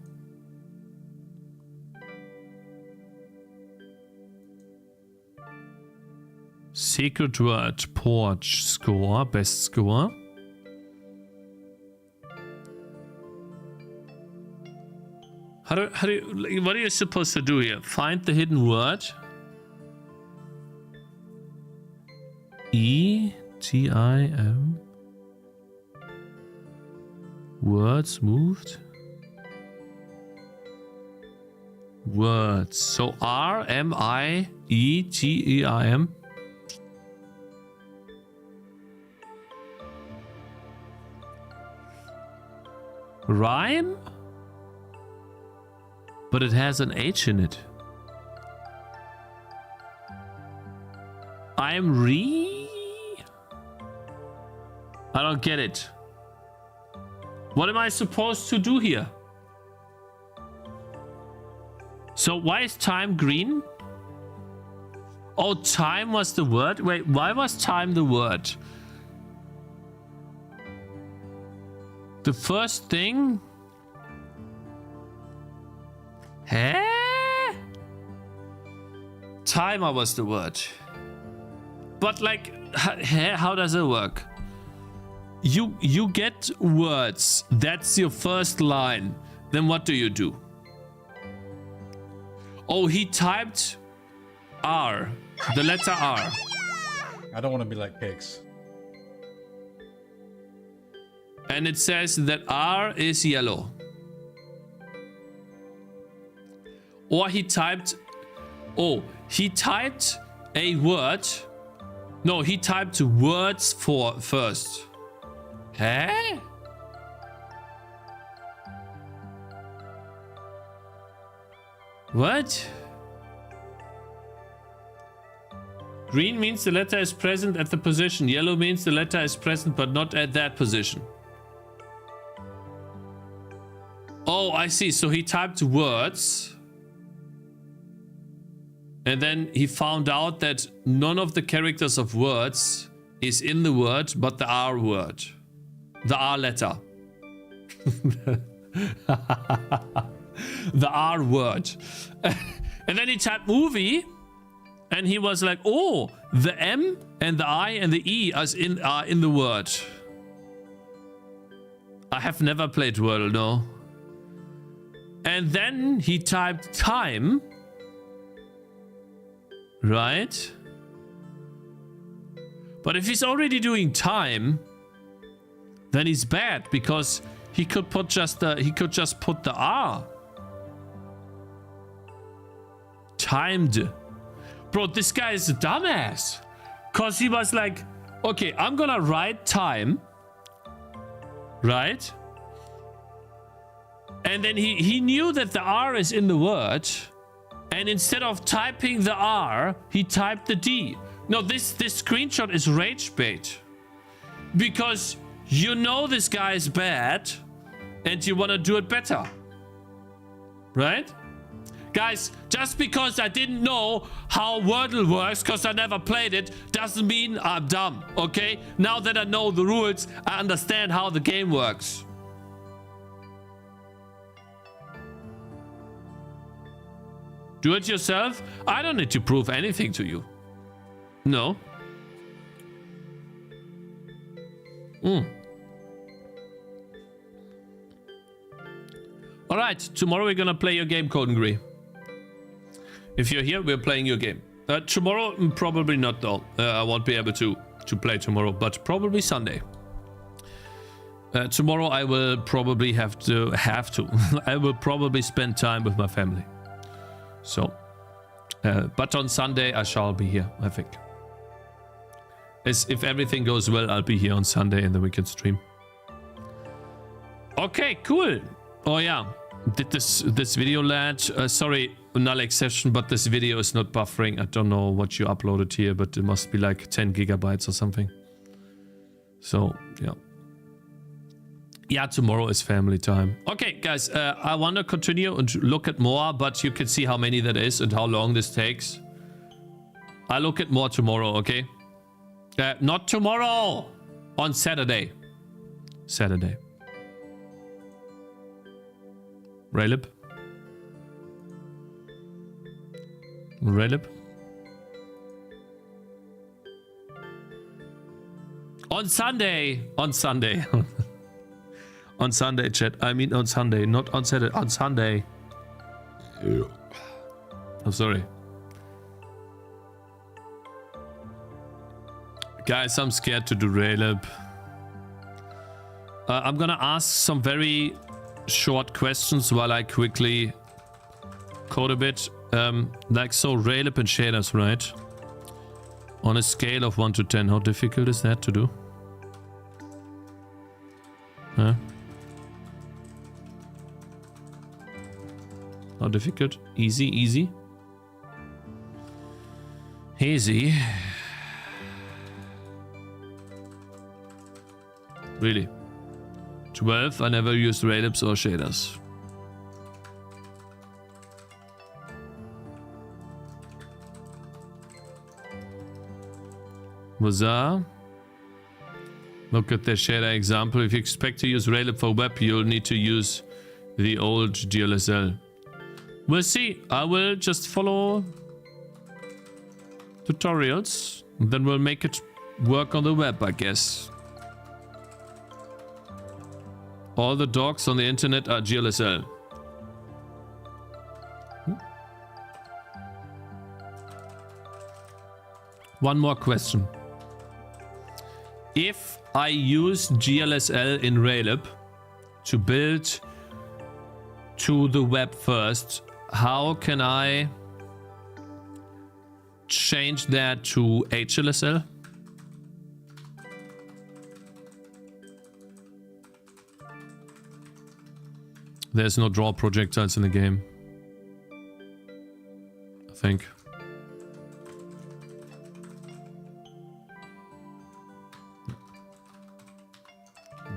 Secret word, porch, score, best score. How do you, what are you supposed to do here? Find the hidden word. E-T-I-M. Words moved. Words. So R-M-I-E-T-E-I-M. Rhyme? But it has an H in it. I don't get it. What am I supposed to do here? So why is time green? Oh, time was the word? Wait, why was time the word? The first thing Huh? Timer was the word. But like, how does it work? You get words. That's your first line. Then what do? Oh, he typed R. The letter R. I don't want to be like Cakez. And it says that R is yellow. Or he typed... Oh, he typed a word. No, he typed words first. Huh? What? Green means the letter is present at the position. Yellow means the letter is present but not at that position. Oh, I see. So he typed words. And then he found out that none of the characters of words is in the word, but the R word. The R letter. The R word. And then he typed movie. And he was like, oh, the M and the I and the E are in the word. I have never played Wordle, no. And then he typed time. Right? But if he's already doing time, then he's bad because he could put just put the R. Timed. Bro, this guy is a dumbass. Cause he was like, okay, I'm gonna write time. Right? And then he knew that the R is in the word. And instead of typing the R, he typed the D. No, this screenshot is rage bait. Because you know this guy is bad and you want to do it better. Right? Guys, just because I didn't know how Wordle works because I never played it doesn't mean I'm dumb, okay? Now that I know the rules, I understand how the game works. Do it yourself? I don't need to prove anything to you. No. Alright, tomorrow we're gonna play your game, Codengry. If you're here, we're playing your game. Tomorrow, probably not though. I won't be able to play tomorrow, but probably Sunday. Tomorrow I will probably have to. I will probably spend time with my family. So, but on Sunday I shall be here, I think. If everything goes well, I'll be here on Sunday and then we can stream. Okay, cool. Oh yeah, did this video land? Sorry, null exception, but this video is not buffering. I don't know what you uploaded here, but it must be like 10 gigabytes or something. So, yeah. Yeah, tomorrow is family time. Okay, guys, I want to continue and look at more, but you can see how many that is and how long this takes. I'll look at more tomorrow, okay? Not tomorrow! On Saturday. Saturday. Raylib? Raylib? On Sunday! On Sunday. On Sunday, chat. I mean on Sunday, not on Saturday. On Sunday. I'm sorry. Guys, I'm scared to do Raylib. I'm gonna ask some very short questions while I quickly code a bit. Like so, Raylib and shaders, right? On a scale of 1 to 10, how difficult is that to do? Huh? How difficult? Easy, easy. Easy. Really? 12, I never used Raylibs or shaders. Wazar. Look at the shader example. If you expect to use Raylib for web, you'll need to use the old DLSL. We'll see. I will just follow tutorials. And then we'll make it work on the web, I guess. All the dogs on the internet are GLSL. One more question. If I use GLSL in Raylib to build to the web first, how can I change that to HLSL? There's no draw projectiles in the game, I think.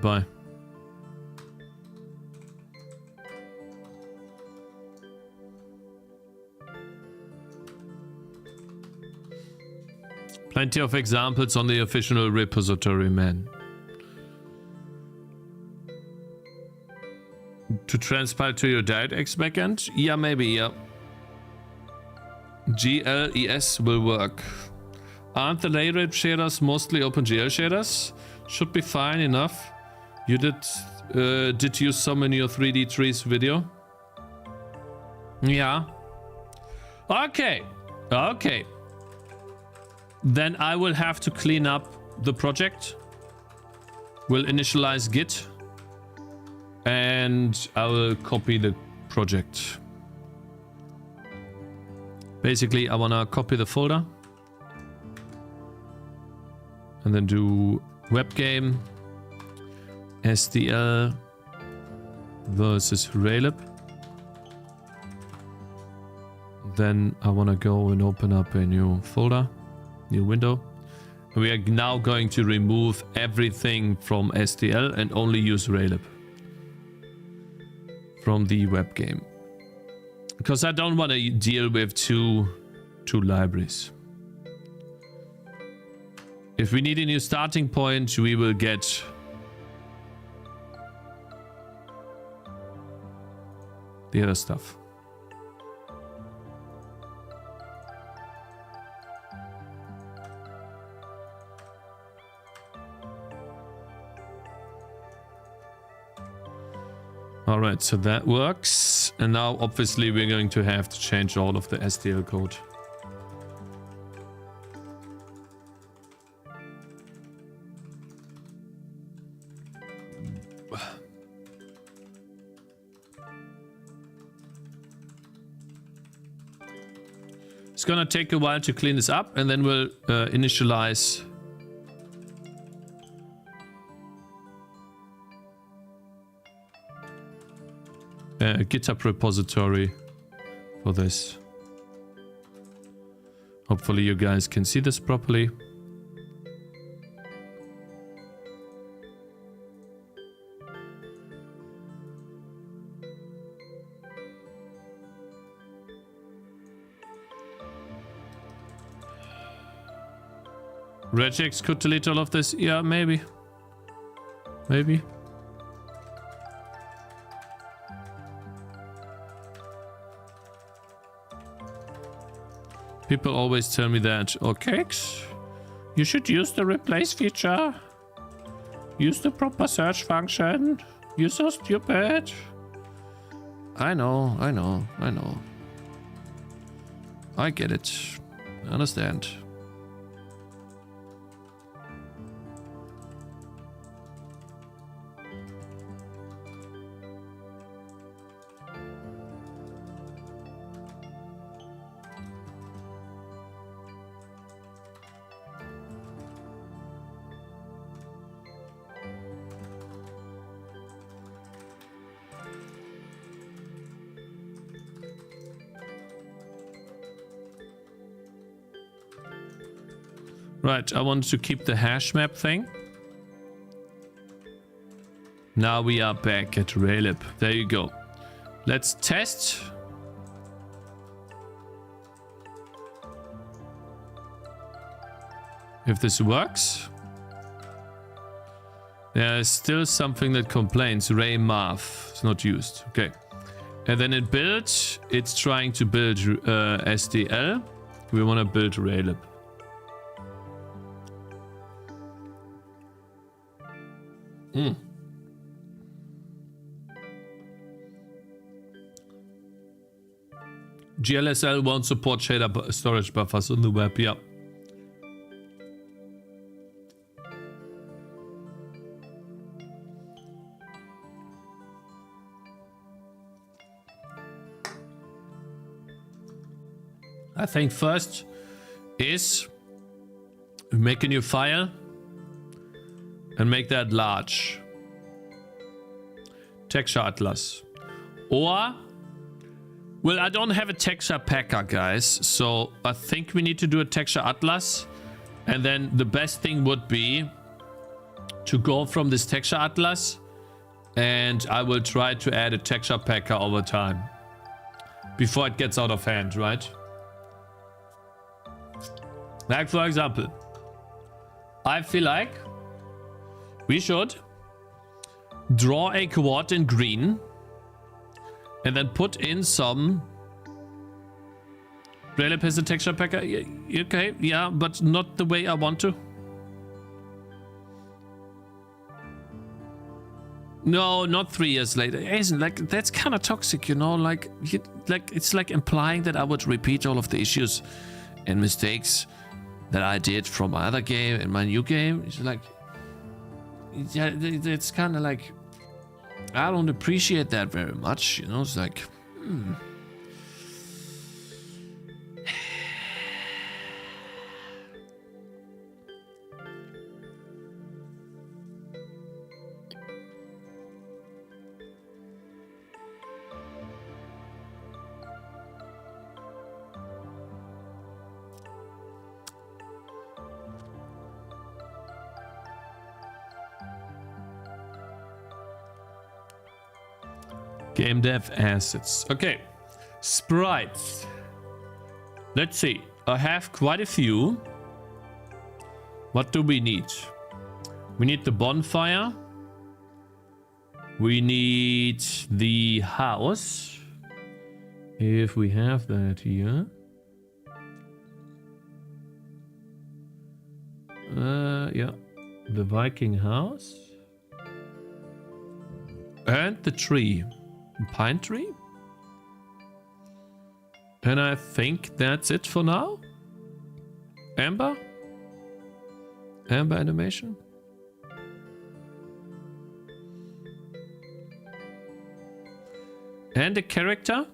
Bye. Plenty of examples on the official repository, man. To transpile to your DirectX backend? Yeah, maybe, yeah. GLES will work. Aren't the Raylib shaders mostly OpenGL shaders? Should be fine enough. You did use some in your 3D trees video? Yeah. Okay. Okay. Then I will have to clean up the project. We'll initialize Git. And I will copy the project. Basically, I want to copy the folder. And then do webgame SDL versus Raylib. Then I want to go and open up a new folder, new window. And we are now going to remove everything from SDL and only use Raylib from the web game, because I don't want to deal with two libraries. If we need a new starting point, we will get the other stuff. All right, so that works. And now obviously we're going to have to change all of the SDL code. It's gonna take a while to clean this up, and then we'll initialize a GitHub repository for this. Hopefully you guys can see this properly. Regex could delete all of this? Yeah, maybe. Maybe. People always tell me that, oh, Cakez, you should use the replace feature. Use the proper search function. You're so stupid. I know. I get it. I understand. Right, I wanted to keep the hash map thing. Now we are back at Raylib. There you go. Let's test. If this works. There is still something that complains. Ray Math is not used. Okay. And then it builds. It's trying to build SDL. We want to build Raylib. GLSL won't support shader storage buffers on the web, yeah. I think first is make a new file and make that large. Texture atlas. Or, well, I don't have a texture packer, guys. So I think we need to do a texture atlas. And then the best thing would be to go from this texture atlas. And I will try to add a texture packer over time. Before it gets out of hand, right? Like, for example, I feel like we should draw a quad in green and then put in some Raylib has a texture packer. Okay, yeah, but not the way I want to. No, not 3 years later. It isn't like that's kind of toxic, you know. Like it's like implying that I would repeat all of the issues and mistakes that I did from my other game and my new game. It's like, yeah, it's kind of like, I don't appreciate that very much, you know. It's like, Gamedev assets. Okay, sprites. Let's see. I have quite a few. What do we need? We need the bonfire. We need the house. If we have that here. Yeah. The Viking house. And the tree. Pine tree. And I think that's it for now. Amber animation. And a character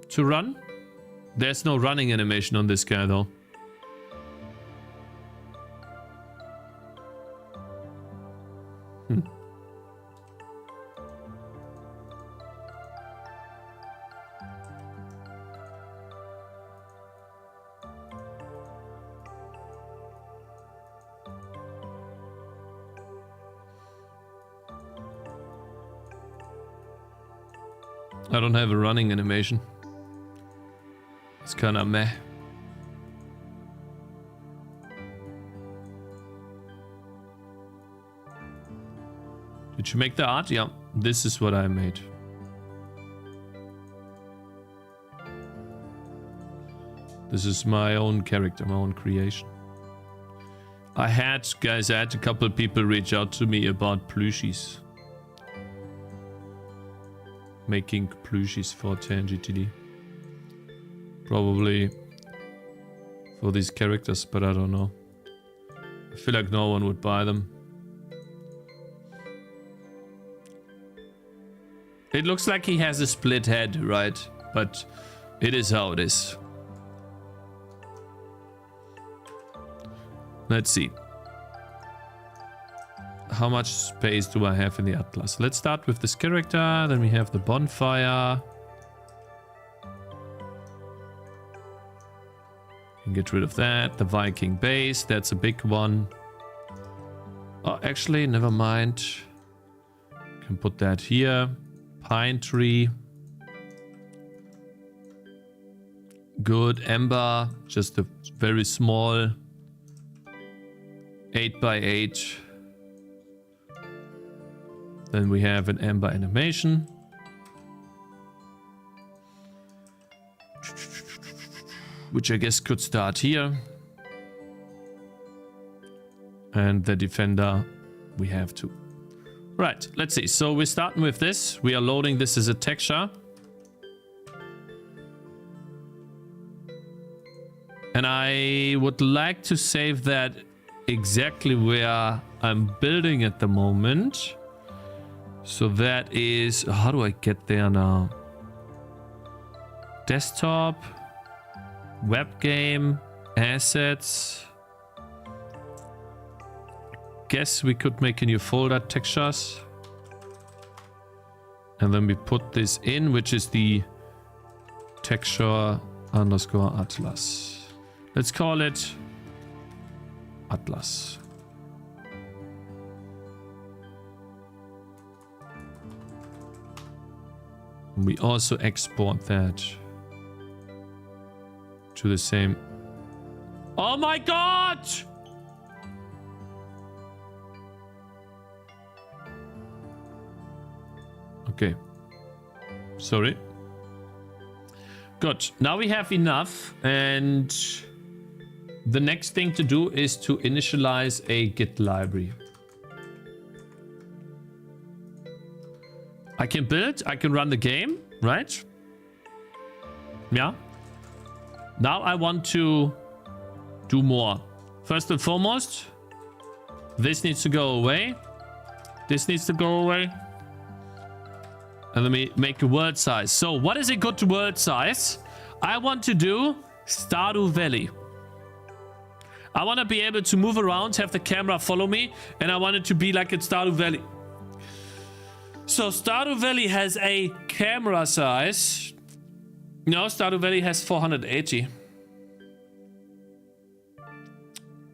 to run. There's no running animation on this guy though. I don't have a running animation. It's kind of meh. Did you make the art? Yeah, this is what I made. This is my own character, my own creation. I had a couple of people reach out to me about plushies. Making plushies for Tangy TD. Probably for these characters, but I don't know. I feel like no one would buy them. It looks like he has a split head, right? But it is how it is. Let's see. How much space do I have in the atlas? Let's start with this character. Then we have the bonfire. Can get rid of that. The Viking base. That's a big one. Oh, actually, never mind. Can put that here. Pine tree. Good. Ember. Just a very small 8x8. Then we have an amber animation. Which I guess could start here. And the defender we have to. Right, let's see. So we're starting with this. We are loading this as a texture. And I would like to save that exactly where I'm building at the moment. So that is... How do I get there now? Desktop. Web game. Assets. Guess we could make a new folder, textures. And then we put this in, which is the texture underscore atlas. Let's call it Atlas. We also export that to the same. Oh my god! Okay. Sorry. Good. Now we have enough, and the next thing to do is to initialize a Git library. I can build, I can run the game, right? Yeah. Now I want to do more. First and foremost, this needs to go away. This needs to go away. And let me make a world size. So what is a good world size? I want to do Stardew Valley. I want to be able to move around, have the camera follow me, and I want it to be like in Stardew Valley. So Stardew Valley has a camera size. No, Stardew Valley has 480.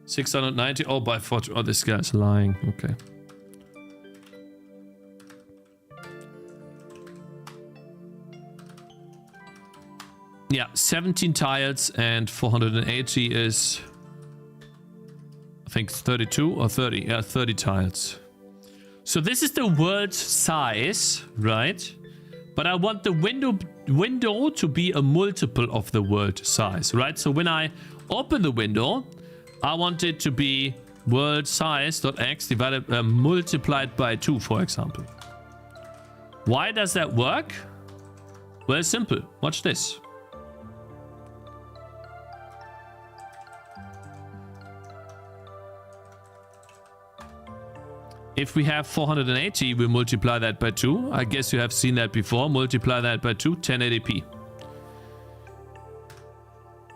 690. Oh, by 40. Oh, this guy's lying. Okay. Yeah, 17 tiles and 480 is, I think, 32 or 30. Yeah, 30 tiles. So this is the world size, right? But I want the window to be a multiple of the world size, right? So when I open the window, I want it to be world size.x divided multiplied by 2, for example. Why does that work? Well, simple. Watch this. If we have 480, we multiply that by 2. I guess you have seen that before. Multiply that by 2, 1080p.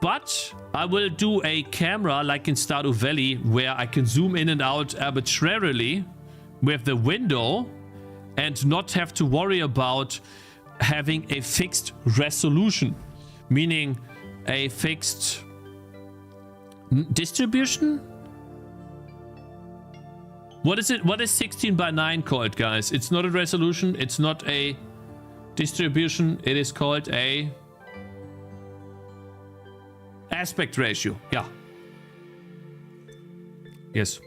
But I will do a camera like in Stardew Valley where I can zoom in and out arbitrarily with the window and not have to worry about having a fixed resolution, meaning a fixed distribution. What is it? What is 16 by 9 called, guys? It's not a resolution. It's not a distribution. It is called a aspect ratio. Yeah. Yes.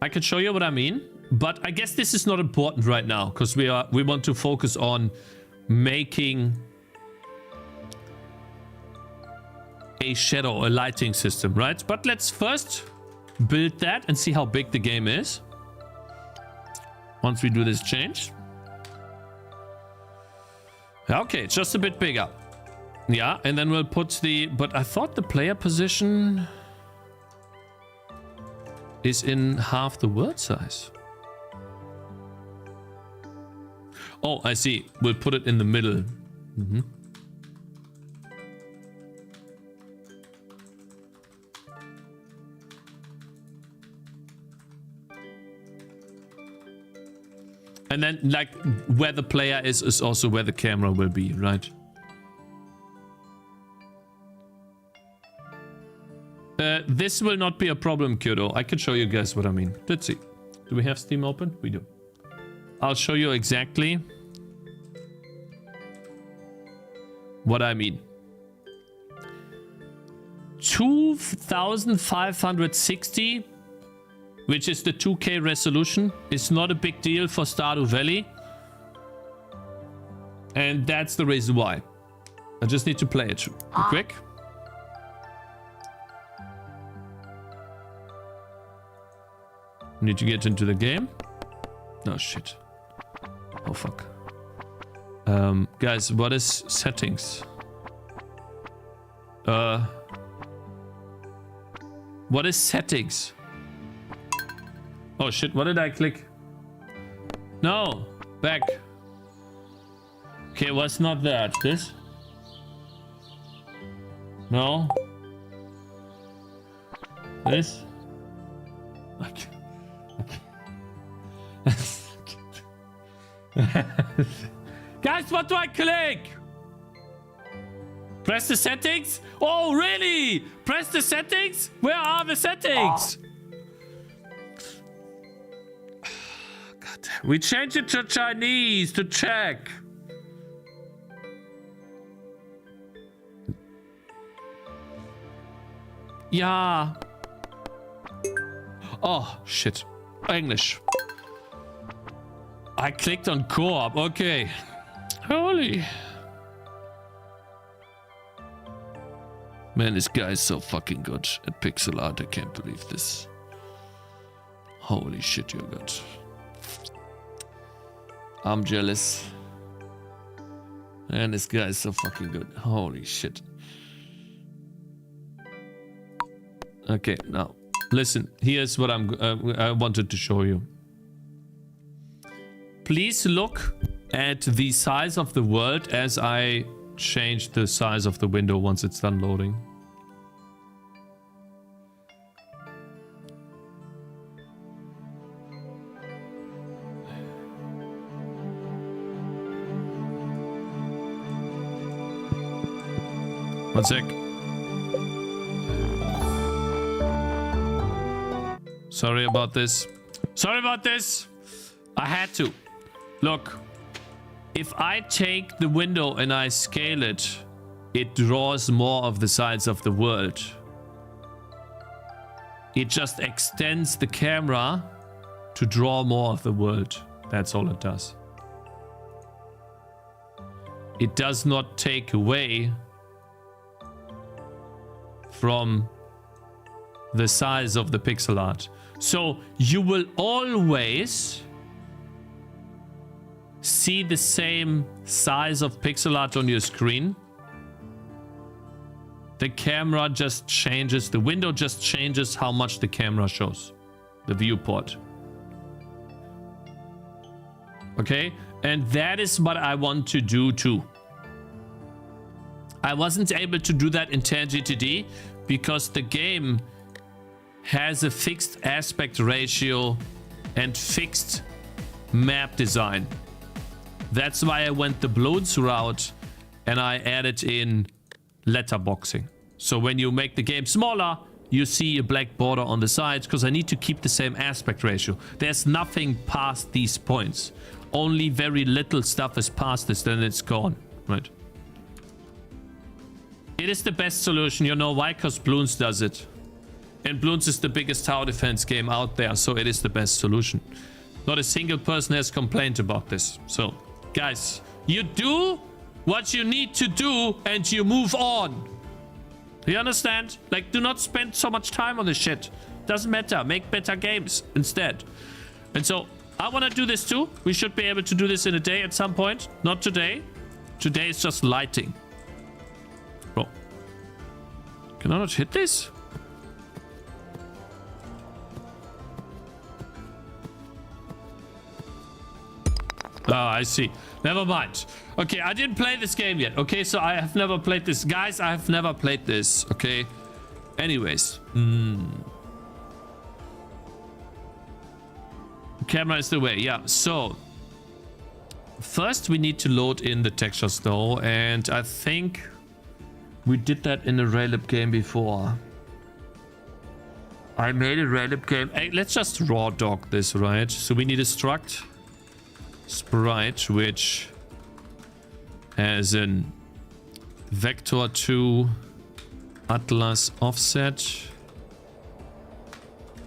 I can show you what I mean, but I guess this is not important right now because we want to focus on making a shadow, a lighting system, right? But let's first build that and see how big the game is once we do this change. Okay, just a bit bigger. Yeah, and then we'll put the... But I thought the player position is in half the world size. Oh, I see. We'll put it in the middle. Mm-hmm. And then, like, where the player is also where the camera will be, right? This will not be a problem, Kyoto. I can show you guys what I mean. Let's see. Do we have Steam open? We do. I'll show you exactly what I mean. 2560 which is the 2K resolution. It's not a big deal for Stardew Valley. And that's the reason why. I just need to play it quick. Need to get into the game. Oh shit. Oh fuck. Guys, what is settings? What is settings? Oh shit, what did I click? No, back. Okay, what's not that? This? No. This? Okay. Guys, what do I click? Press the settings? Oh, really? Press the settings? Where are the settings? God damn. We changed it to Chinese to check. Yeah. Oh, shit. English. I clicked on co-op. Okay. Holy. Man, this guy is so fucking good at pixel art. I can't believe this. Holy shit, you're good. I'm jealous. Man, this guy is so fucking good. Holy shit. Okay, now listen. Here's what I wanted to show you. Please look at the size of the world as I change the size of the window once it's done loading. One sec. Sorry about this. Sorry about this. I had to. Look. If I take the window and I scale it, it draws more of the size of the world. It just extends the camera to draw more of the world. That's all it does. It does not take away from the size of the pixel art. So you will always see the same size of pixel art on your screen. The camera just changes, the window just changes how much the camera shows, the viewport. Okay, and that is what I want to do too. I wasn't able to do that in Tangy TD because the game has a fixed aspect ratio and fixed map design. That's why I went the balloons route and I added in letterboxing. So when you make the game smaller, you see a black border on the sides because I need to keep the same aspect ratio. There's nothing past these points. Only very little stuff is past this, then it's gone, right? It is the best solution, you know why? Because Bloons does it. And Bloons is the biggest tower defense game out there, so it is the best solution. Not a single person has complained about this. So, guys, you do what you need to do and you move on. You understand? Like, do not spend so much time on this shit. Doesn't matter. Make better games instead. And so, I want to do this too. We should be able to do this in a day at some point. Not today. Today is just lighting. Bro. Can I not hit this? Oh, I see. Never mind. Okay, I didn't play this game yet. Okay, so I have never played this. Guys, I have never played this. Okay. Anyways. Camera is the way. Yeah, so. First, we need to load in the textures though. And I think we did that in a Raylib game before. I made a Raylib game. Hey, let's just raw dog this, right? So we need a struct. Sprite, which has an vector 2 atlas offset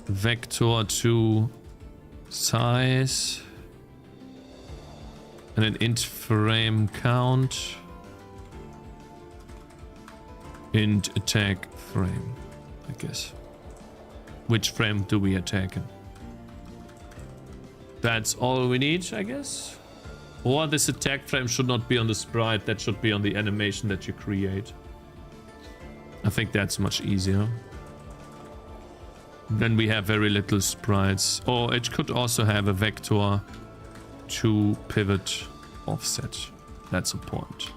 vector to size and an int frame count, int attack frame, I guess. Which frame do we attack in? That's all we need, I guess. Or this attack frame should not be on the sprite, that should be on the animation that you create. I think that's much easier. Then we have very little sprites. Or it could also have a vector to pivot offset. That's important.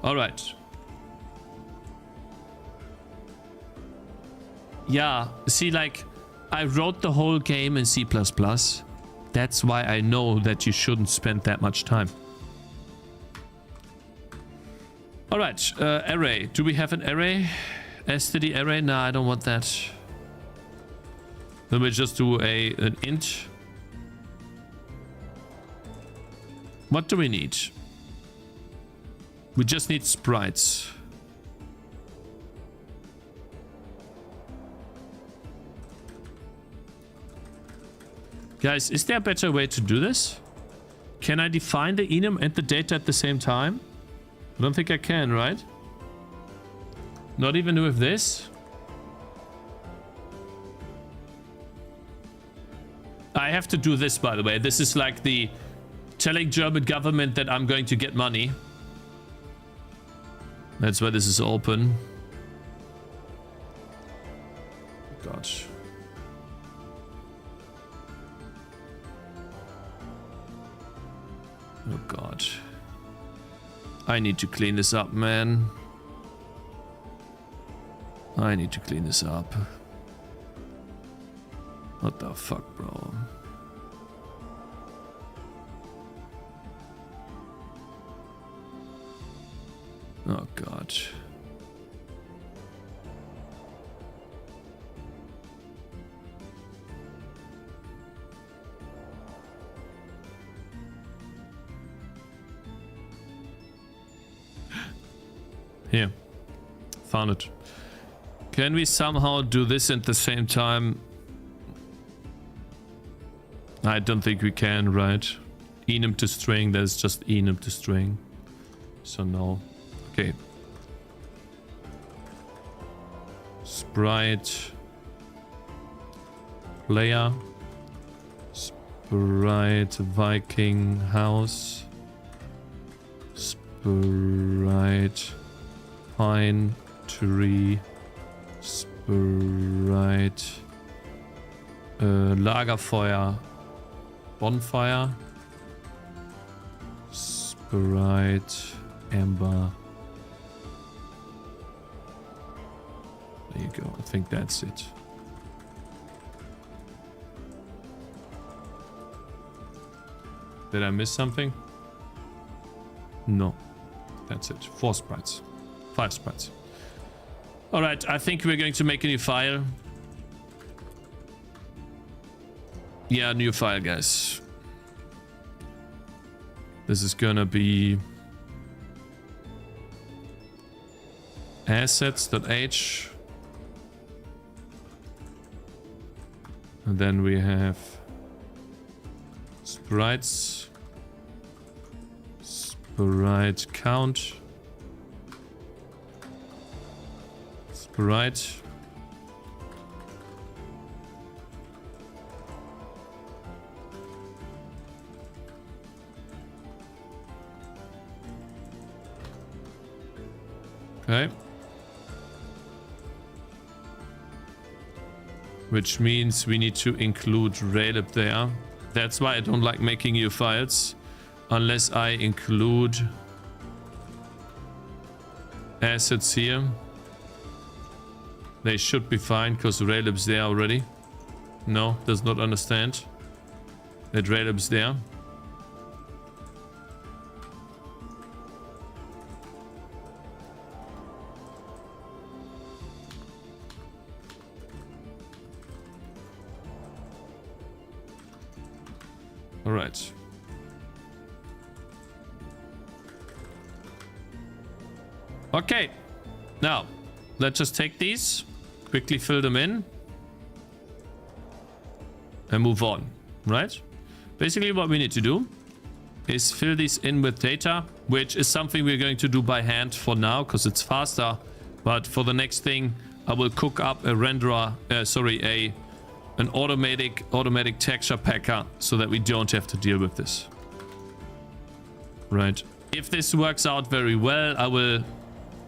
All right. Yeah, see, like, I wrote the whole game in C++. That's why I know that you shouldn't spend that much time. All right, array. Do we have an array? STD array? Nah, I don't want that. Then we just do an int. What do we need? We just need sprites. Guys, is there a better way to do this? Can I define the enum and the data at the same time? I don't think I can, right? Not even with this? I have to do this, by the way. This is like the telling German government that I'm going to get money. That's why this is open. Gosh. Oh god. I need to clean this up, man. I need to clean this up. What the fuck, bro? Oh god. Here. Found it. Can we somehow do this at the same time? I don't think we can, right? Enum to string, there's just enum to string. So no. Okay. Sprite. Player. Sprite Viking house. Sprite pine tree. Sprite. Lagerfeuer. Bonfire. Sprite. Amber. There you go. I think that's it. Did I miss something? No. That's it. 4 sprites. 5 sprites. Alright, I think we're going to make a new file. Yeah, new file, guys. This is gonna be assets.h, and then we have sprites, sprite count, sprite, okay. Which means we need to include Raylib there. That's why I don't like making new files unless I include assets here. They should be fine because Raylib's there already. No, does not understand that Raylib's there. All right. Okay. Now, let's just take these, quickly fill them in. and move on, right? Basically what we need to do is fill these in with data, which is something we're going to do by hand for now because it's faster. But for the next thing, I will cook up a renderer, an automatic texture packer so that we don't have to deal with this. Right. If this works out very well,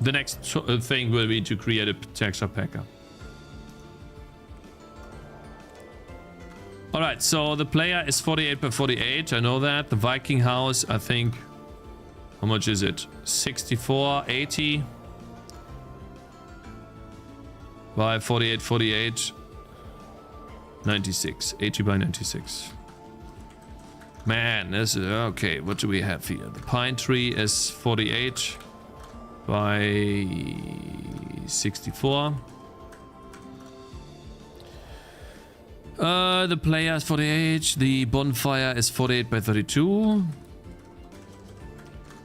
the next thing will be to create a texture packer. All right, so the player is 48 by 48. I know that. The Viking house, I think, how much is it? 64, 80 by 48, 48, 96, 80 by 96. Man, this is okay. What do we have here? The pine tree is 48 by 64. The player is 48. The bonfire is 48 by 32.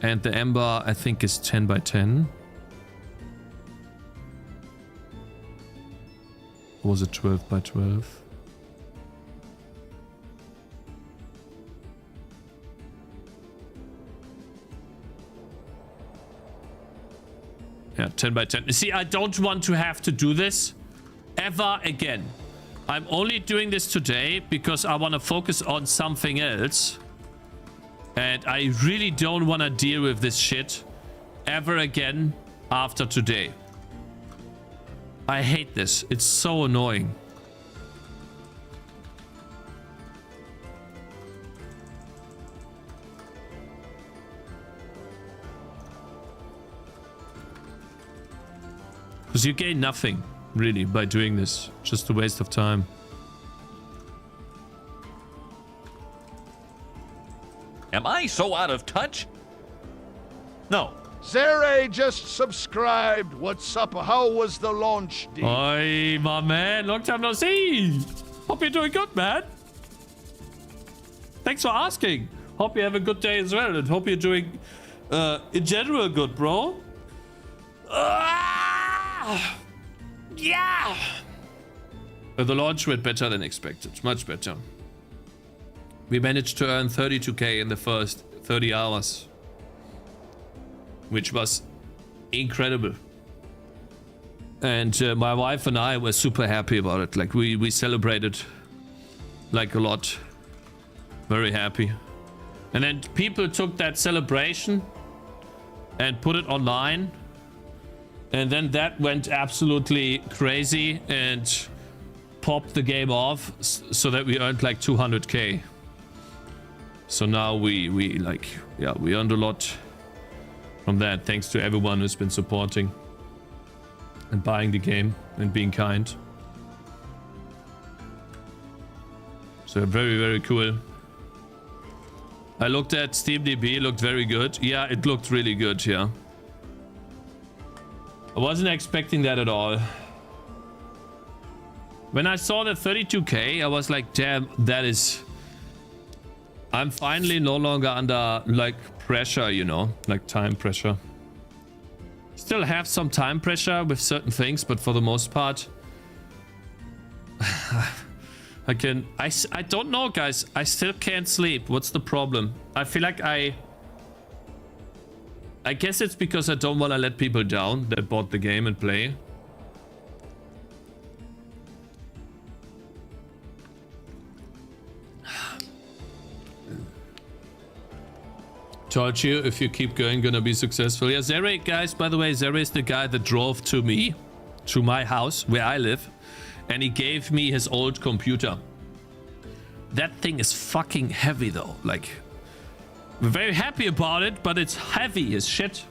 And the ember, I think, is 10 by 10. Or was it 12 by 12? Yeah, 10 by 10. You see, I don't want to have to do this ever again. I'm only doing this today because I want to focus on something else. And I really don't want to deal with this shit ever again after today. I hate this. It's so annoying. Because you gain nothing, really, by doing this. Just a waste of time. Am I so out of touch? No. Zere just subscribed. What's up? How was the launch, D? Oi, my man. Long time no see. Hope you're doing good, man. Thanks for asking. Hope you have a good day as well. And hope you're doing, in general, good, bro. Yeah. The launch went better than expected. Much better. We managed to earn 32k in the first 30 hours. Which was incredible. And my wife and I were super happy about it. Like we celebrated like a lot. Very happy. And then people took that celebration and put it online. And then that went absolutely crazy and popped the game off so that we earned like 200k. So now we earned a lot from that, thanks to everyone who's been supporting and buying the game and being kind. So very, very cool. I looked at SteamDB, looked very good. Yeah, it looked really good, yeah. I wasn't expecting that at all. When I saw the 32k, I was like, damn, that is... I'm finally no longer under, like, pressure, you know? Like, time pressure. Still have some time pressure with certain things, but for the most part... I don't know, guys. I still can't sleep. What's the problem? I feel like I guess it's because I don't want to let people down that bought the game and play. Told you, if you keep going, gonna be successful. Yeah, Zere, guys, by the way, Zere is the guy that drove to me, to my house, where I live, and he gave me his old computer. That thing is fucking heavy, though. Like, we're very happy about it, but it's heavy as shit.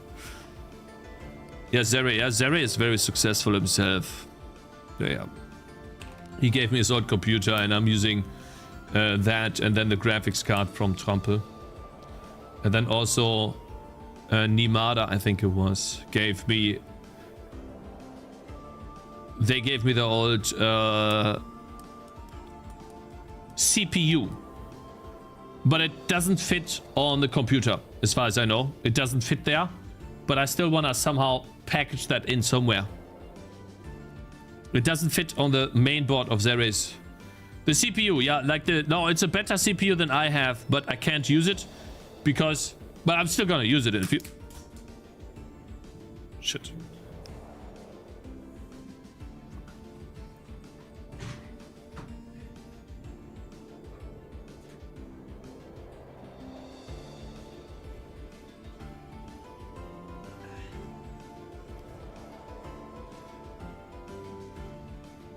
Yeah, Zere is very successful himself. Yeah. He gave me his old computer, and I'm using that, and then the graphics card from Trample. And then also Nimada, I think it was, gave me... They gave me the old CPU. But it doesn't fit on the computer, as far as I know. It doesn't fit there. But I still want to somehow package that in somewhere. It doesn't fit on the main board of Zere's The CPU, yeah, like no, it's a better CPU than I have, but I can't use it because, but I'm still gonna use it in a few. Shit.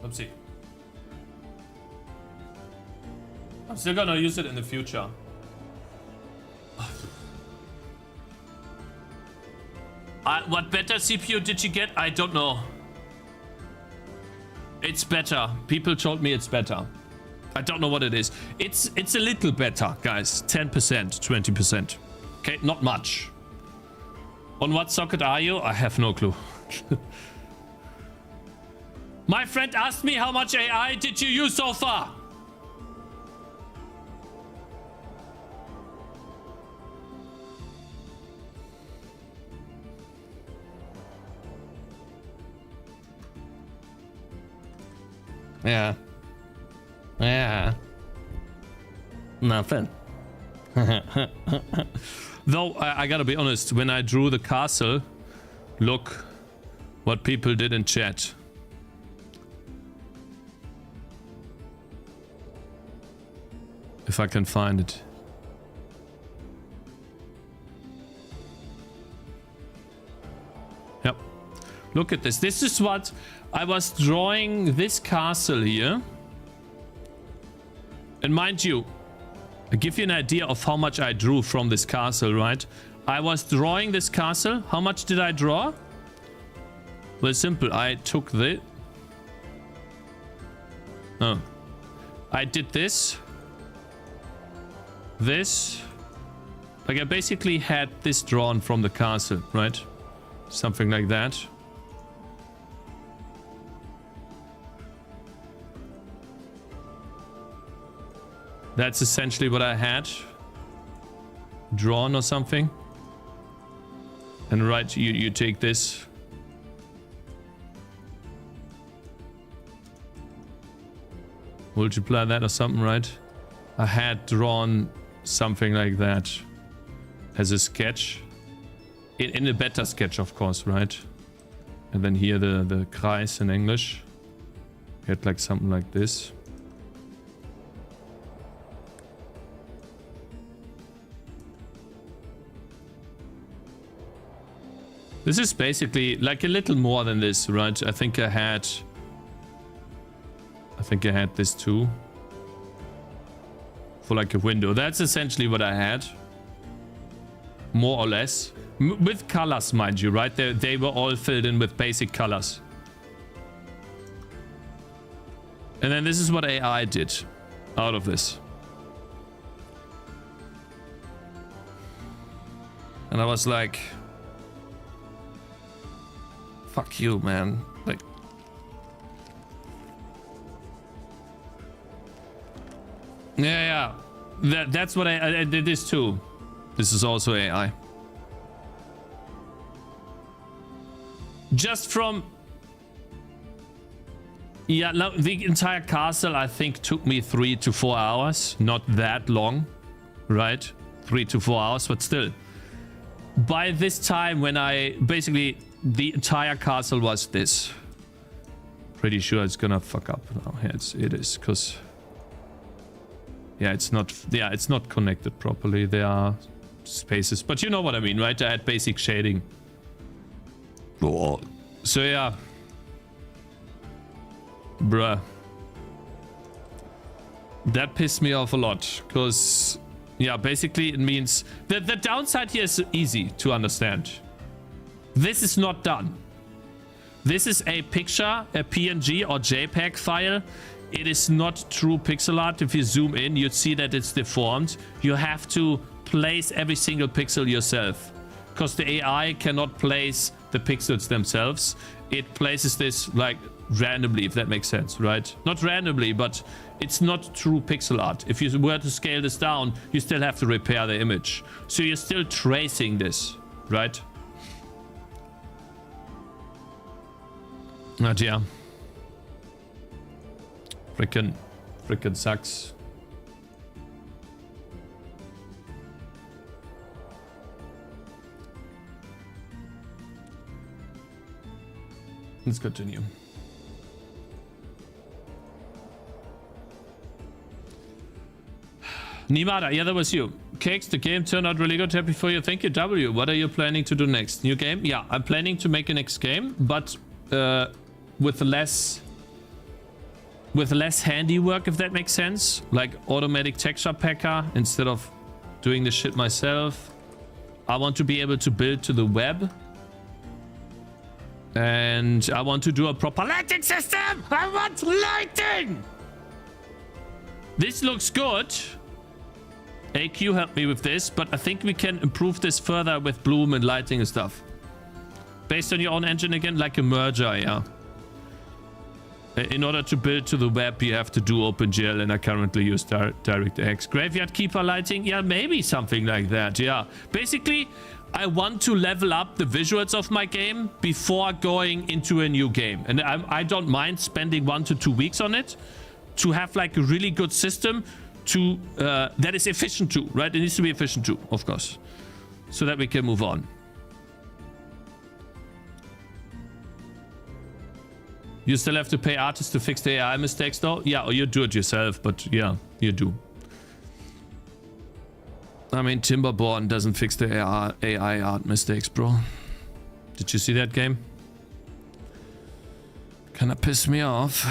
Oopsie. I'm still gonna use it in the future. What better CPU did you get? I don't know. It's better. People told me it's better. I don't know what it is. It's a little better, guys. 10%, 20%. Okay, not much. On what socket are you? I have no clue. My friend asked me how much AI did you use so far? Yeah. Yeah. Nothing. Though, I gotta be honest, when I drew the castle, look what people did in chat. If I can find it. Yep. Look at this. This is what I was drawing, this castle here. And mind you, I give you an idea of how much I drew from this castle, right? I was drawing this castle. How much did I draw? Well, simple. I took the... Oh. I did this. This. Like, I basically had this drawn from the castle, right? Something like that. That's essentially what I had drawn or something. And right, you take this. Multiply that or something, right? I had drawn something like that as a sketch. In a better sketch, of course, right? And then here the Kreis in English. Get like something like this. This is basically like a little more than this, right? I think I had this too. For like a window. That's essentially what I had. More or less. With colors, mind you, right? They were all filled in with basic colors. And then this is what AI did out of this. And I was like... Fuck you, man. Like... Yeah. That's what I did this too. This is also AI. Just from... Yeah, no, the entire castle I think took me 3 to 4 hours. Not that long, right? 3 to 4 hours, but still. By this time when I basically... The entire castle was this. Pretty sure it's gonna fuck up now. Yeah, it is, because... Yeah, it's not connected properly. There are spaces. But you know what I mean, right? I had basic shading. So yeah. Bruh. That pissed me off a lot. Because, yeah, basically it means... The downside here is easy to understand. This is not done. This is a picture, a PNG or JPEG file. It is not true pixel art. If you zoom in, you'd see that it's deformed. You have to place every single pixel yourself. Because the AI cannot place the pixels themselves. It places this like randomly, if that makes sense, right? Not randomly, but it's not true pixel art. If you were to scale this down, you still have to repair the image. So you're still tracing this, right? But yeah. Freaking freaking sucks. Let's continue. Nimada, yeah, that was you. Cakez, the game turned out really good. Happy for you. Thank you, W. What are you planning to do next? New game? Yeah, I'm planning to make a next game, but with less handiwork, if that makes sense. Like automatic texture packer instead of doing the shit myself. I want to be able to build to the web. And I want to do a proper lighting system. I want lighting. This looks good. AQ helped me with this, but I think we can improve this further with bloom and lighting and stuff. Based on your own engine again, like a merger, yeah. In order to build to the web, you have to do OpenGL, and I currently use DirectX. Graveyard Keeper lighting, yeah, maybe something like that, yeah. Basically, I want to level up the visuals of my game before going into a new game. And I don't mind spending 1 to 2 weeks on it to have like a really good system to that is efficient too, right? It needs to be efficient too, of course, so that we can move on. You still have to pay artists to fix the AI mistakes though? Yeah, or you do it yourself, but yeah, you do. I mean, Timberborn doesn't fix the AI art mistakes, bro. Did you see that game? Kinda pissed me off.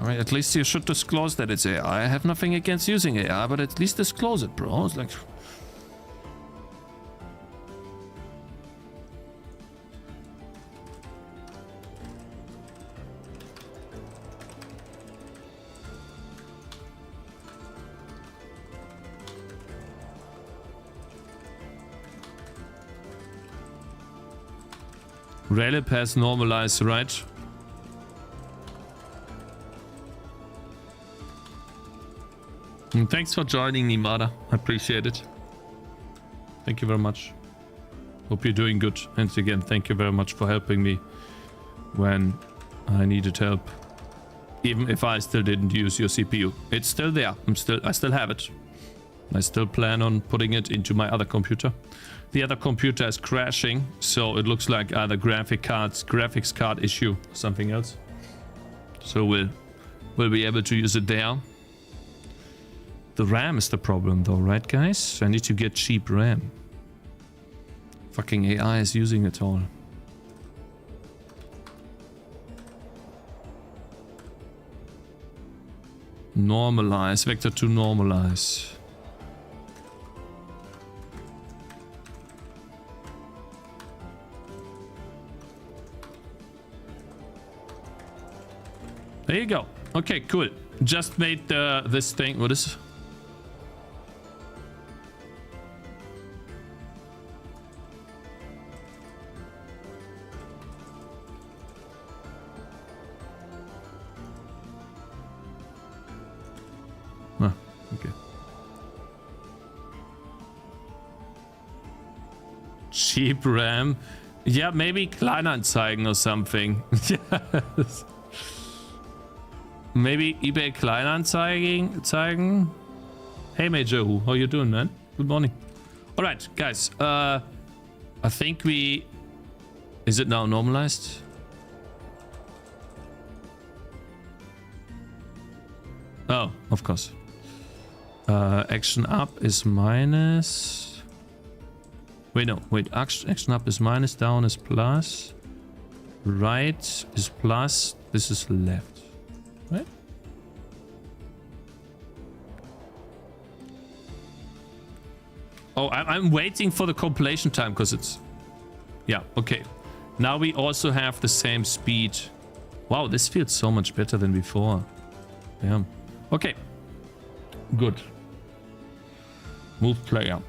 I mean, at least you should disclose that it's AI. I have nothing against using AI, but at least disclose it, bro. It's like... Raylib has normalized, right? And thanks for joining, Nimada. I appreciate it. Thank you very much. Hope you're doing good. And again, thank you very much for helping me when I needed help. Even if I still didn't use your CPU. It's still there. I still have it. I still plan on putting it into my other computer. The other computer is crashing, so it looks like either graphics card issue or something else. So we'll be able to use it there. The RAM is the problem though, right guys? I need to get cheap RAM. Fucking AI is using it all. Normalize, vector to normalize. There you go. Okay, cool. Just made this thing. What is it? Ah, okay. Cheap RAM. Yeah, maybe Kleinanzeigen or something. Yes. Maybe eBay Kleinanzeigen. Hey Major Who, how you doing, man? Good morning. All right, guys. I think we... Is it now normalized? Oh, of course. Action up is minus... Wait, no. Wait, action up is minus, down is plus. Right is plus. This is left. Right? Oh, I'm waiting for the compilation time because it's... Yeah, okay. Now we also have the same speed. Wow, this feels so much better than before. Yeah. Okay. Good. Move player.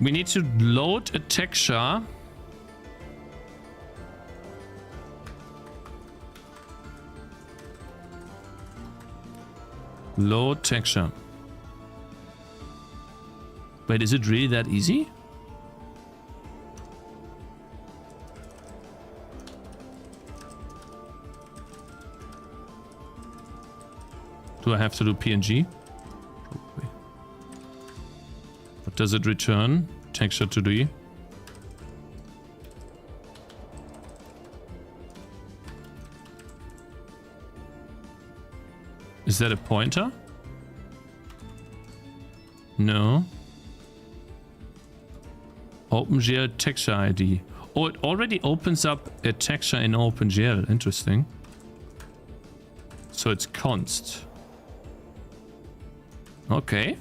We need to load a texture. Load texture. Wait, is it really that easy? Do I have to do PNG? Probably. What does it return? Texture 2D. Is that a pointer? No. OpenGL texture ID. Oh, it already opens up a texture in OpenGL. Interesting. So it's const. Okay.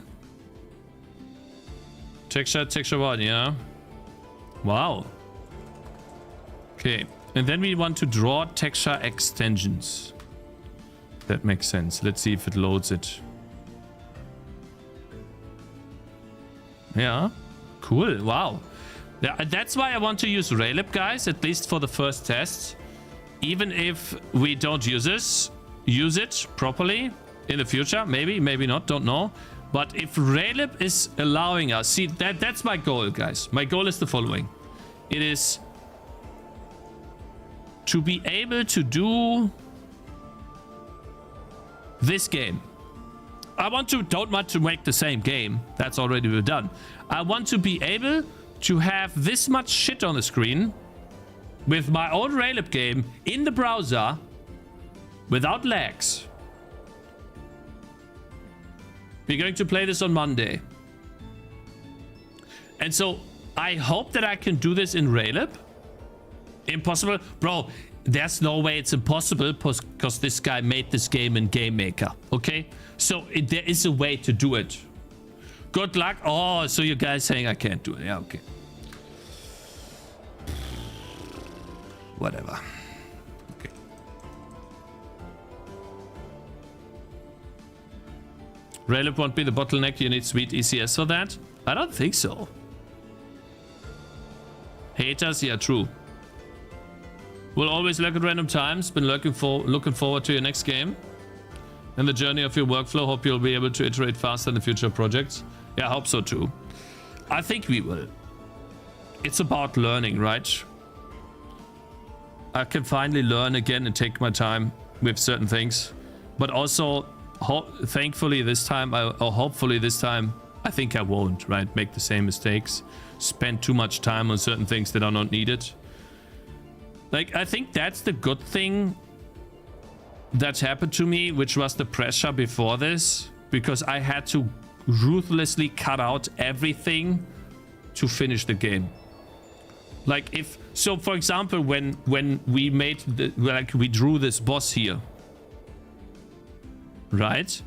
Texture 1, yeah. Wow. Okay. And then we want to draw texture extensions. That makes sense. Let's see if it loads it. Yeah. Cool. Wow. Yeah, that's why I want to use Raylib, guys, at least for the first test. Even if we don't use it properly in the future. Maybe, maybe not. Don't know. But if Raylib is allowing us... See, that's my goal, guys. My goal is the following. It is to be able to do this game. Don't want to make the same game. That's already been done. I want to be able to have this much shit on the screen with my own Raylib game in the browser without lags. We're going to play this on Monday. And so I hope that I can do this in Raylib. Impossible? Bro, there's no way it's impossible because this guy made this game in Game Maker. Okay? So there is a way to do it. Good luck. Oh, so you guys saying I can't do it. Yeah, okay. Whatever. Okay. Raylib won't be the bottleneck. You need sweet ECS for that? I don't think so. Haters? Yeah, true. We'll always lurk at random times. Been looking forward to your next game. And the journey of your workflow. Hope you'll be able to iterate faster in the future projects. Yeah, I hope so too. I think we will. It's about learning, right? I can finally learn again and take my time with certain things. But also, thankfully this time, or hopefully this time, I think I won't, right? Make the same mistakes. Spend too much time on certain things that are not needed. Like, I think that's the good thing that happened to me, which was the pressure before this. Because I had to ruthlessly cut out everything to finish the game. Like if so, for example, when we made we drew this boss here, right?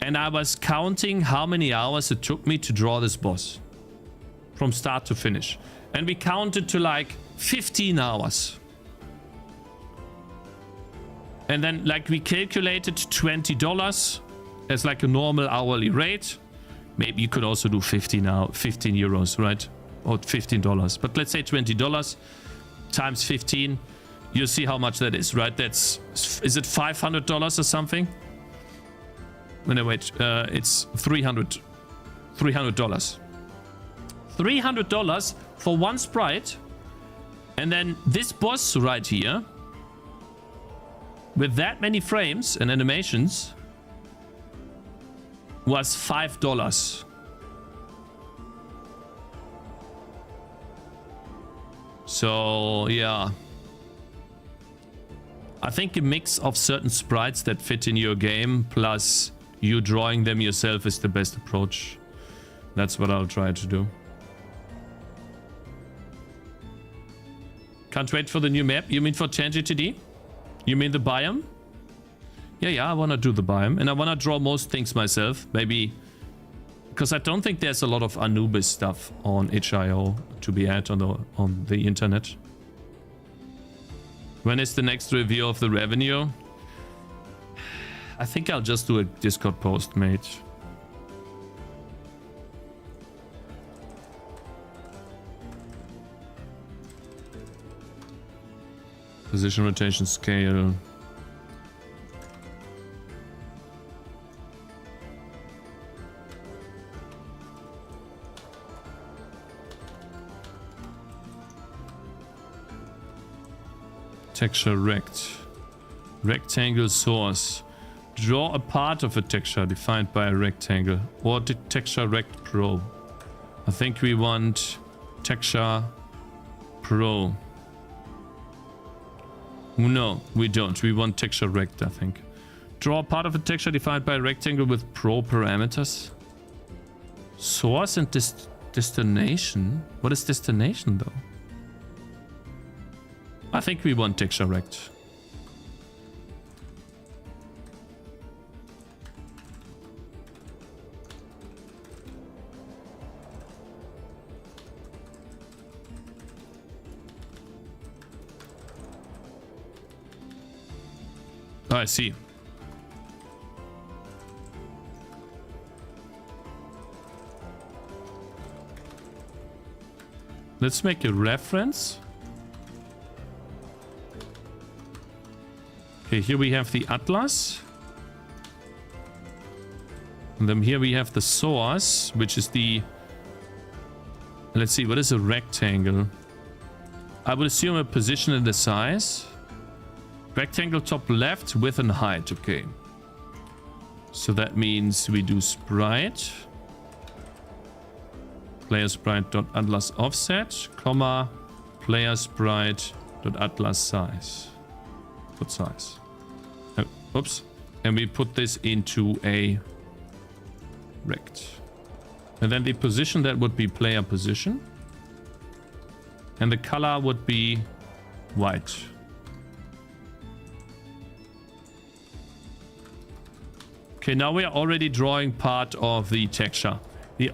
And I was counting how many hours it took me to draw this boss from start to finish, and we counted to like 15 hours. And then like we calculated $20 as like a normal hourly rate. Maybe you could also do 15 euros, right? Or $15. But let's say $20 times 15. You see how much that is, right? Is it $500 or something? No, wait, it's $300. $300 for one sprite. And then this boss right here, with that many frames and animations, was $5. So yeah, I think a mix of certain sprites that fit in your game plus you drawing them yourself is the best approach. That's what I'll try to do. Can't wait for the new map. You mean for Tangy TD? You mean the biome? Yeah, I want to do the biome. And I want to draw most things myself. Maybe... Because I don't think there's a lot of Anubis stuff on itch.io to be had on the internet. When is the next review of the revenue? I think I'll just do a Discord post, mate. Position rotation scale. Texture rectangle source. Draw a part of a texture defined by a rectangle. Or the texture rect pro. I think we want texture pro. No, we don't. We want texture rect, I think. Draw a part of a texture defined by a rectangle with pro parameters. Source and destination. What is destination though? I think we want texture rect. Oh, I see. Let's make a reference. Okay, here we have the atlas. And then here we have the source, which is the... Let's see, what is a rectangle? I would assume a position and a size. Rectangle top left, width and height. Okay. So that means we do sprite. Player sprite dot atlas offset, comma, player sprite dot atlas size. What size? Oh, oops. And we put this into a rect. And then the position, that would be player position. And the color would be white. Okay, now we are already drawing part of the texture. The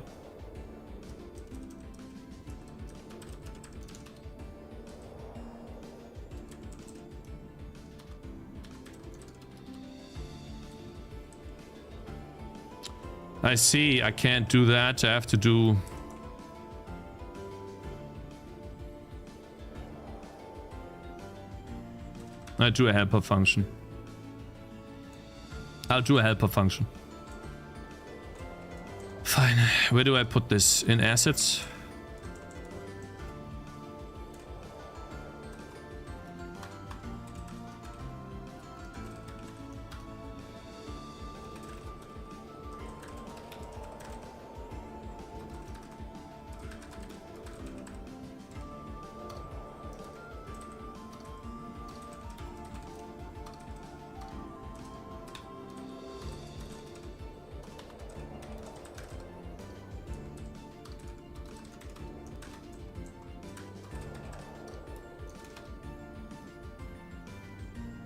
I see, I can't do that. I have to do... I do a helper function. I'll do a helper function. Fine. Where do I put this? In assets?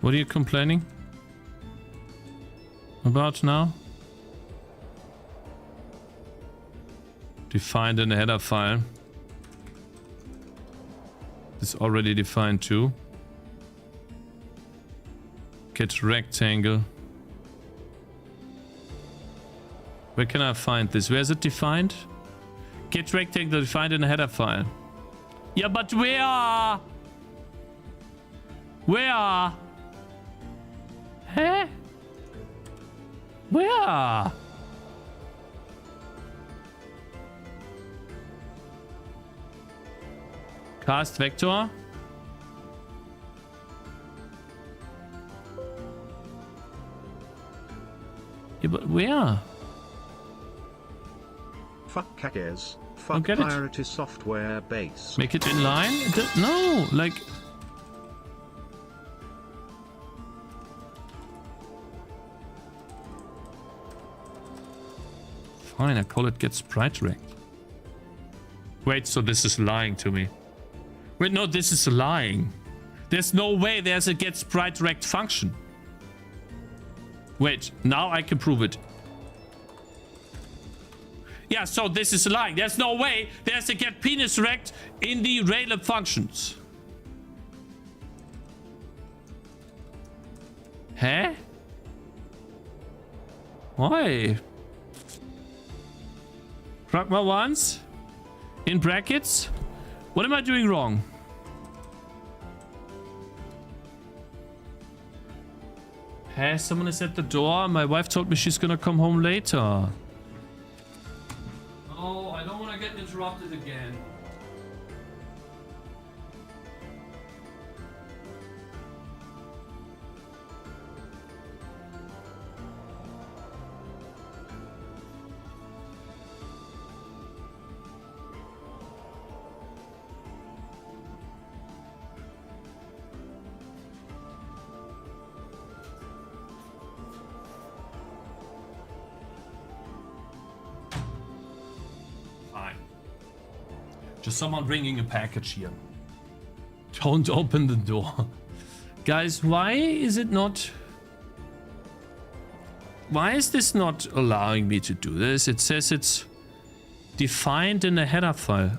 What are you complaining about now? Defined in a header file. It's already defined too. Get rectangle. Where can I find this? Where is it defined? Get rectangle defined in a header file. Yeah, but where? Where? Huh? Where? Cast vector. Yeah, but where? Fuck Cakez. Fuck Pirate software base. Make it in line? No, like... Fine, I call it get sprite rect. Wait, so this is lying to me. Wait, no, this is lying. There's no way there's a get sprite rect function. Wait, now I can prove it. Yeah, so this is lying. There's no way there's a get penis rect in the Raylib functions. Huh? Why? Pragma once? In brackets? What am I doing wrong? Hey, someone is at the door. My wife told me she's gonna come home later. Oh, I don't want to get interrupted again. Just someone bringing a package here. Don't open the door. Guys, why is it not... Why is this not allowing me to do this? It says it's defined in the header file.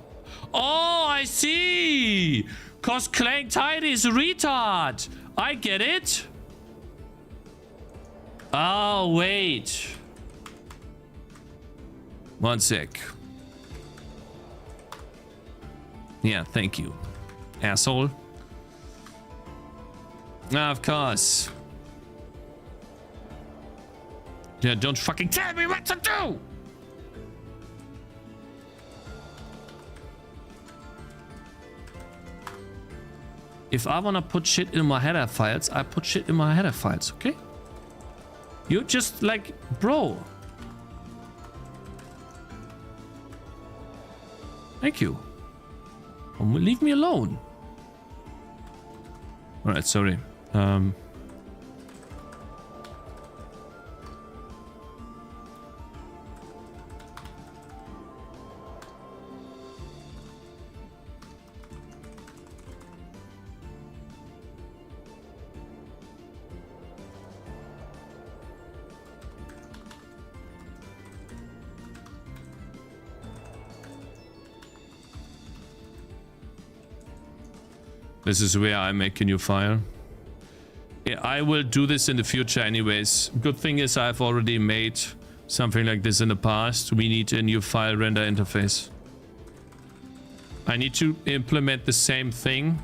Oh, I see! Cause Game Tangy is a retard. I get it. Oh, wait. One sec. Yeah, thank you, asshole. Of course. Yeah, don't fucking tell me what to do! If I wanna put shit in my header files, I put shit in my header files, okay? You're just like, bro. Thank you. Leave me alone. Alright, sorry. This is where I make a new file. Yeah, I will do this in the future anyways. Good thing is I've already made something like this in the past. We need a new file render interface. I need to implement the same thing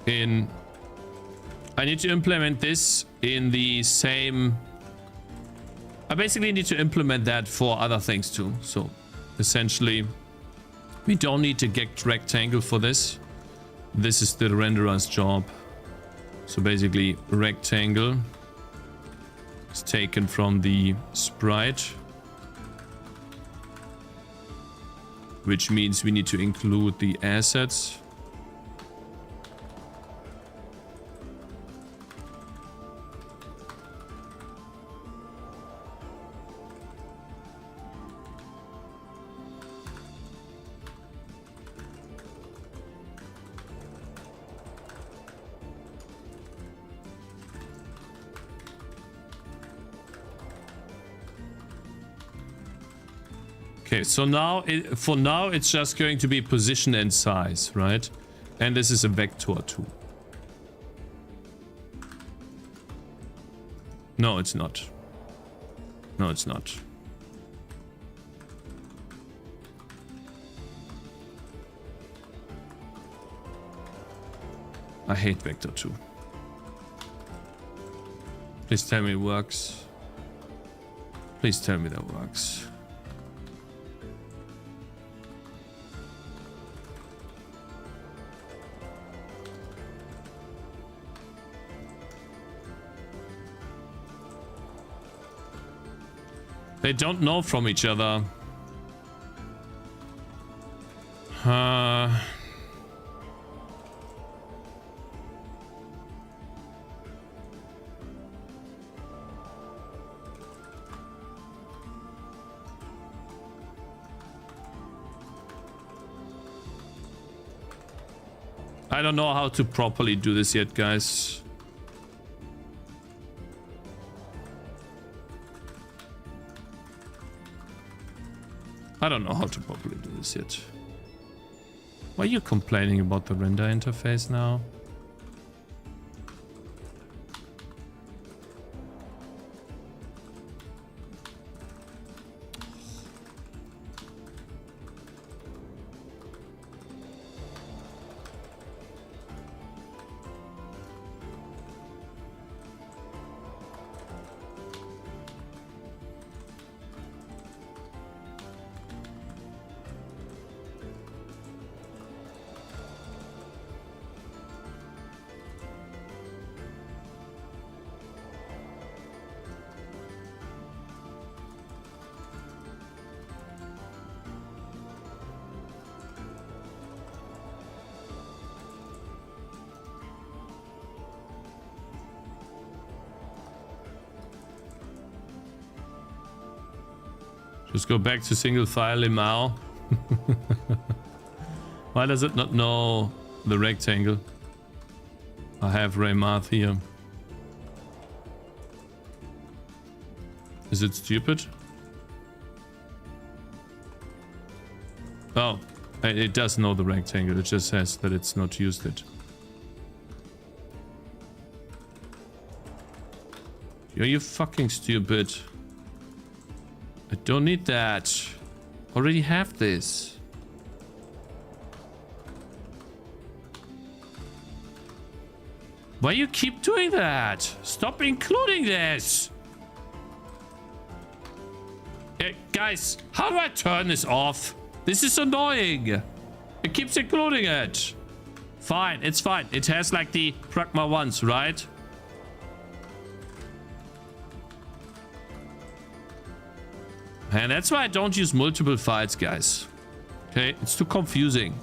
in... I need to implement this in the same... I basically need to implement that for other things too. So essentially... We don't need to get rectangle for this. This is the renderer's job. So basically, rectangle is taken from the sprite, which means we need to include the assets. Okay, so now, for now, it's just going to be position and size, right? And this is a vector too. No, it's not. No, it's not. I hate vector 2. Please tell me it works. Please tell me that works. They don't know from each other. I don't know how to properly do this yet, guys. I don't know how to properly do this yet. Why are you complaining about the render interface now? Just go back to single file limau. Why does it not know the rectangle? I have Raymath here. Is it stupid? Oh, it does know the rectangle. It just says that it's not used it. Are you fucking stupid? I don't need that. Already have this. Why you keep doing that? Stop including this. Guys, how do I turn this off? This is annoying. It keeps including it. Fine, it's fine. It has like the pragma ones, right? And that's why I don't use multiple files, guys. Okay, it's too confusing.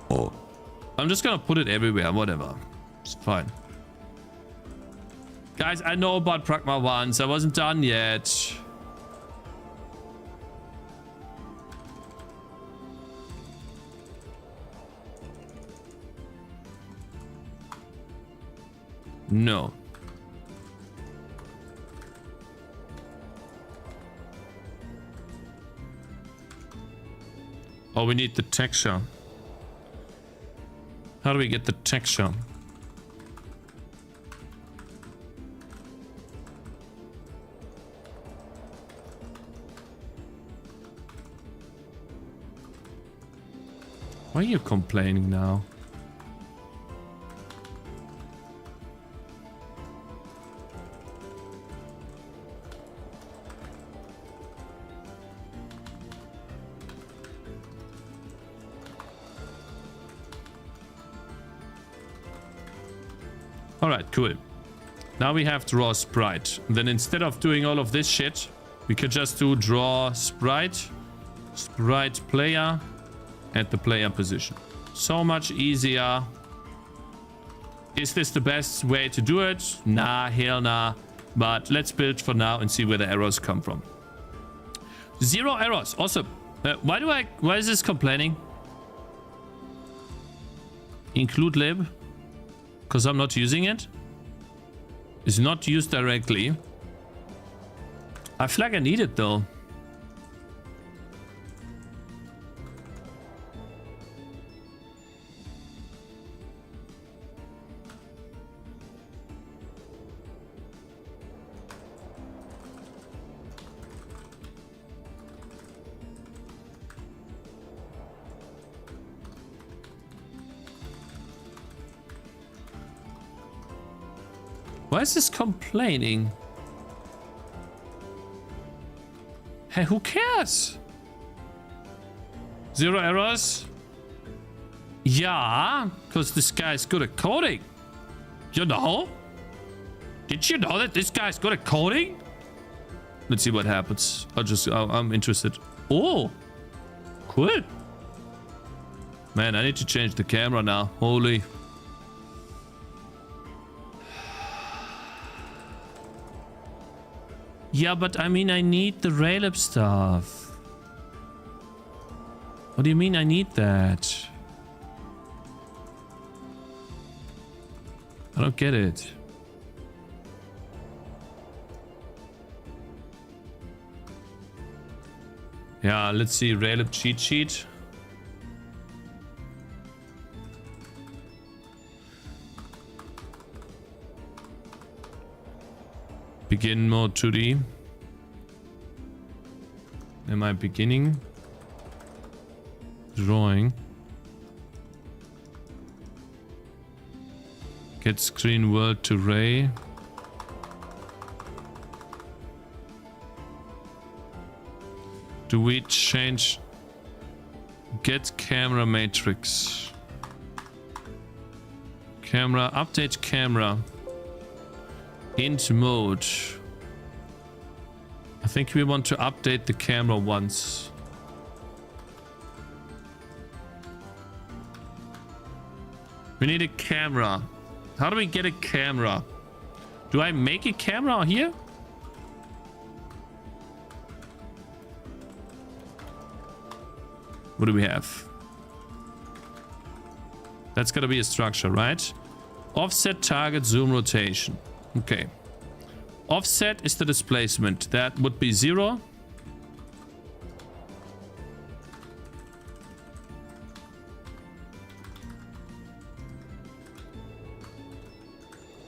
Oh. I'm just gonna put it everywhere, whatever. It's fine. Guys, I know about pragma ones. I wasn't done yet. No. Oh, we need the texture. How do we get the texture? Why are you complaining now? Alright, cool. Now we have draw sprite. Then instead of doing all of this shit, we could just do draw sprite, sprite player, at the player position. So much easier. Is this the best way to do it? Nah, hell nah. But let's build for now and see where the errors come from. 0 errors. Awesome. Why is this complaining? Include lib. Because I'm not using it. It's not used directly. I feel like I need it though. Why is this complaining? Hey, who cares? 0 errors? Yeah, because this guy's good at coding. You know? Did you know that this guy's good at coding? Let's see what happens. I'm interested. Oh, cool. Man, I need to change the camera now. Holy. Yeah, but I mean, I need the Raylib stuff. What do you mean I need that? I don't get it. Yeah, let's see. Raylib cheat sheet. Begin mode 2D. Am I beginning? Drawing. Get screen world to Ray. Do we change? Get camera matrix. Camera, update camera. Int mode. I think we want to update the camera once. We need a camera. How do we get a camera? Do I make a camera here? What do we have? That's gotta be a structure, right? Offset, target, zoom, rotation. Okay. Offset is the displacement. That would be 0.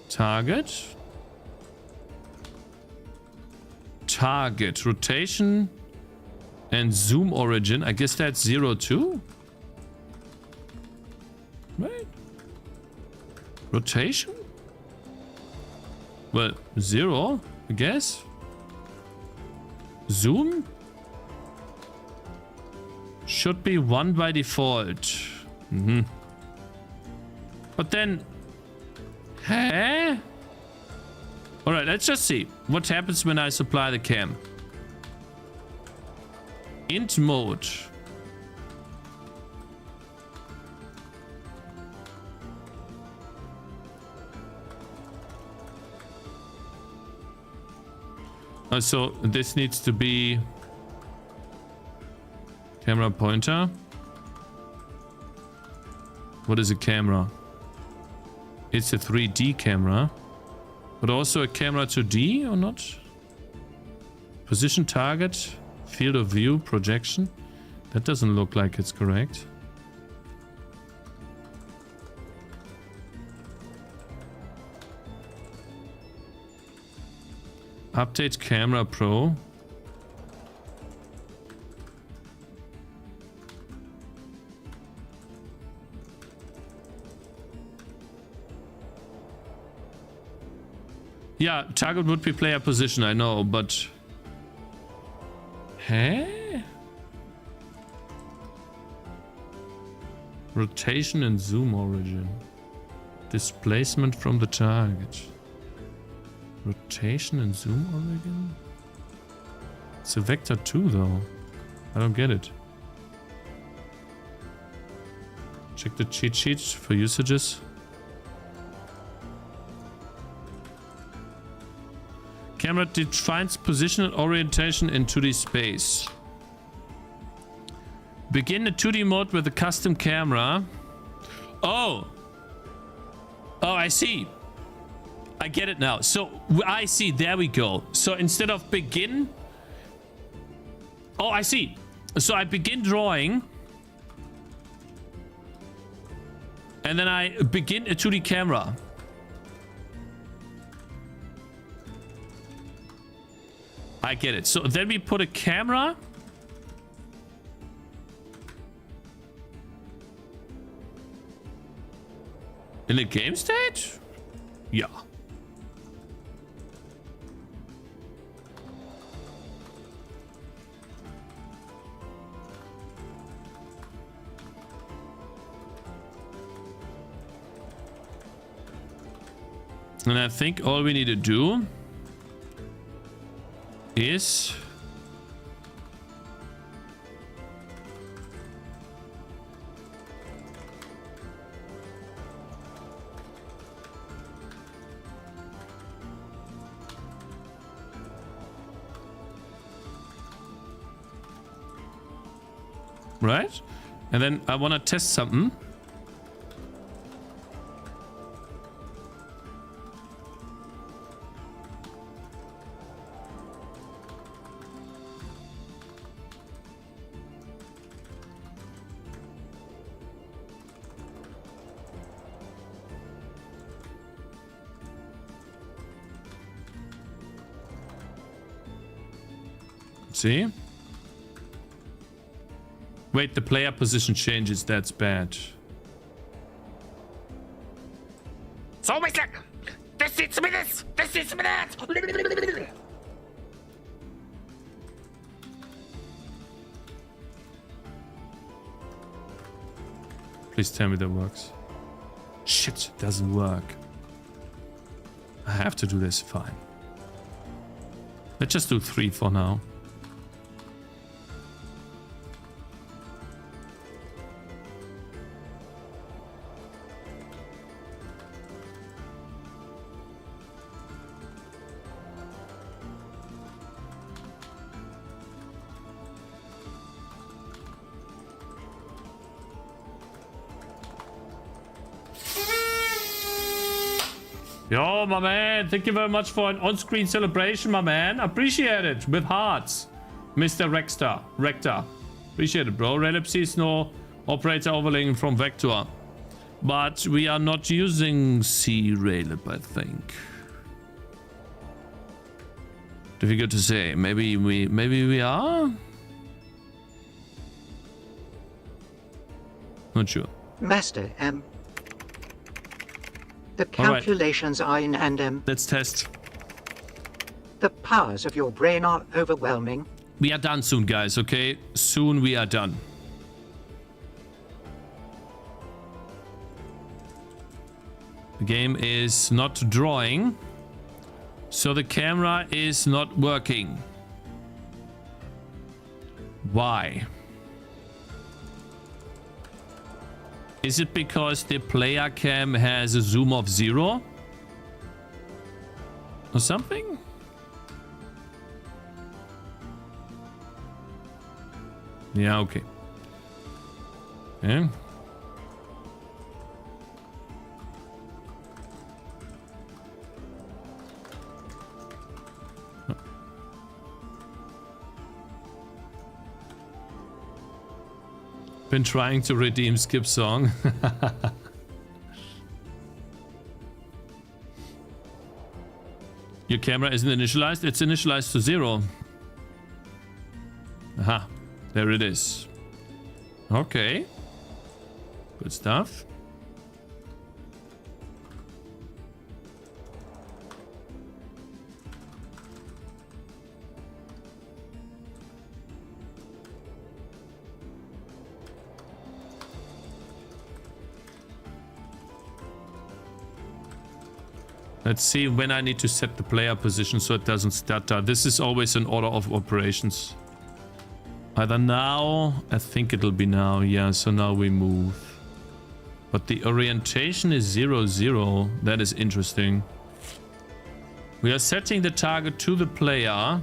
Target. Target. Rotation and zoom origin. I guess that's 0 too. Right? Rotation? Well, 0, I guess. Zoom? Should be 1 by default. But then... Huh? Alright, let's just see what happens when I supply the cam. Int mode. So this needs to be camera pointer. What is a camera? It's a 3D camera, but also a camera 2D or not? Position, target, field of view, projection. That doesn't look like it's correct. Update camera pro. Yeah, target would be player position, I know, but... Huh? Rotation and zoom origin. Displacement from the target. Rotation and zoom origin? It's a vector 2 though. I don't get it. Check the cheat sheet for usages. Camera defines position and orientation in 2D space. Begin the 2D mode with a custom camera. Oh! Oh, I see. I get it now. So, I see. There we go. So, instead of begin... Oh, I see. So, I begin drawing. And then I begin a 2D camera. I get it. So then we put a camera. In the game state? Yeah. And I think all we need to do is right, and then I want to test something. See? Wait, the player position changes. That's bad. So Mr. Das sieht's mir das! Das sieht's mir das! Please tell me that works. Shit, it doesn't work. I have to do this. Fine. Let's just do 3 for now. Yo, my man. Thank you very much for an on-screen celebration, my man. Appreciate it. With hearts. Mr. Rector. Appreciate it, bro. Raylib sees no operator overlaying from Vector. But we are not using C Raylib, I think. Difficult to say. Maybe we are? Not sure. Master, the calculations are in Let's test. the powers of your brain are overwhelming. We are done soon, guys, okay? Soon we are done. The game is not drawing, so the camera is not working. Why? Is it because the player cam has a zoom of 0? Or something? Yeah, okay. Okay. Been trying to redeem skip song. Your camera isn't initialized. It's initialized to 0. Aha, there it is. Okay, good stuff. Let's see when I need to set the player position so it doesn't stutter. This is always an order of operations. Either now, I think it'll be now. Yeah, so now we move. But the orientation is 0, 0. That is interesting. We are setting the target to the player.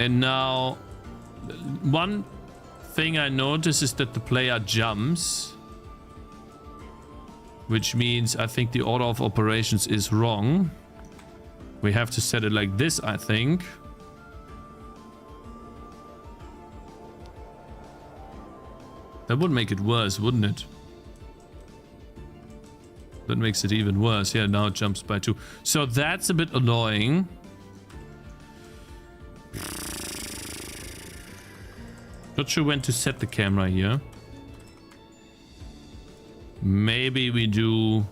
And now, one thing I notice is that the player jumps. Which means I think the order of operations is wrong. We have to set it like this, I think. That would make it worse, wouldn't it? That makes it even worse. Yeah, now it jumps by 2. So that's a bit annoying. Not sure when to set the camera here. Maybe we do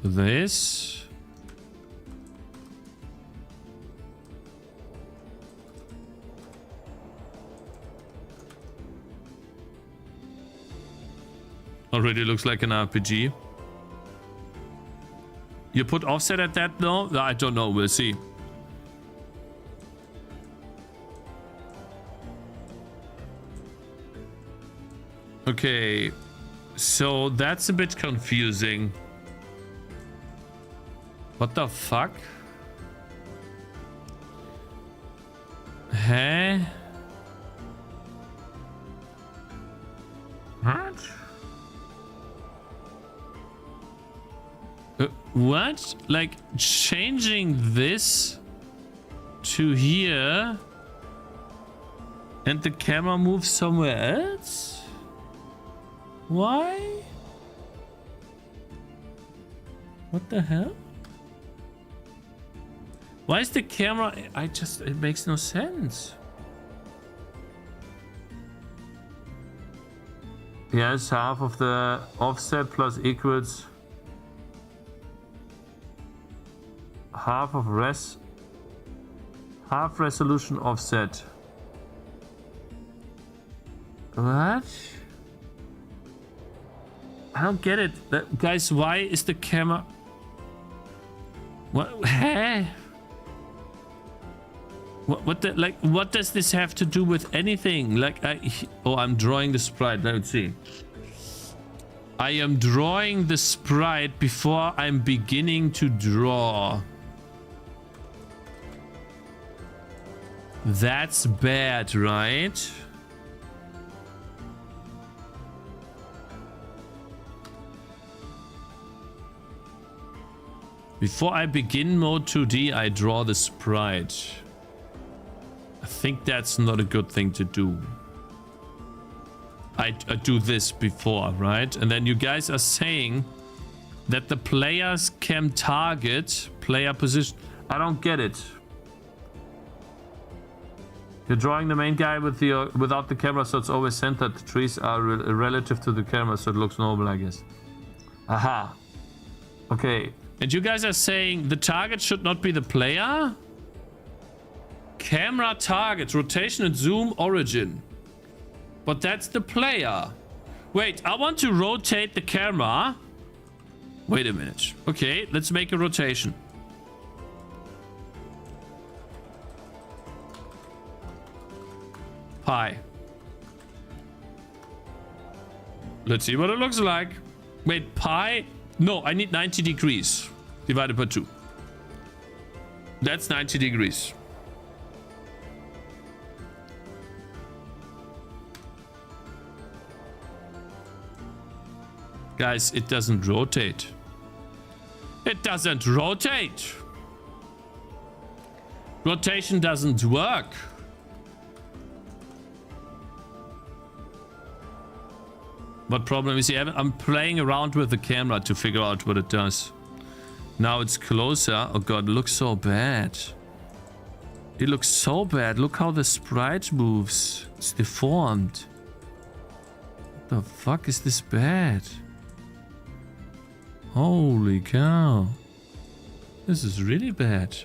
this. Already looks like an RPG. You put offset at that? No, I don't know. We'll see. Okay, so that's a bit confusing. What the fuck? Huh? What? What? Like changing this to here and the camera moves somewhere else? Why? What the hell? Why is the camera... it makes no sense. Yes, half of the offset plus equals half resolution offset. What? I don't get it. Guys, why is the camera... What? Hey? What the... Like, what does this have to do with anything? Like, I'm drawing the sprite. Let's see. I am drawing the sprite before I'm beginning to draw. That's bad, right? Before I begin mode 2D, I draw the sprite. I think that's not a good thing to do. I do this before, right? And then you guys are saying that the players can target player position. I don't get it. You're drawing the main guy with without the camera, so it's always centered. The trees are relative to the camera, so it looks normal, I guess. Aha. Okay. And you guys are saying the target should not be the player? Camera target, rotation and zoom, origin. But that's the player. Wait, I want to rotate the camera. Wait a minute. Okay, let's make a rotation. Pi. Let's see what it looks like. Wait, pi? No, I need 90 degrees divided by 2. That's 90 degrees. Guys, it doesn't rotate. It doesn't rotate. Rotation doesn't work. What problem is here? I'm playing around with the camera to figure out what it does. Now it's closer. Oh god, it looks so bad. It looks so bad. Look how the sprite moves. It's deformed. What the fuck is this bad? Holy cow. This is really bad.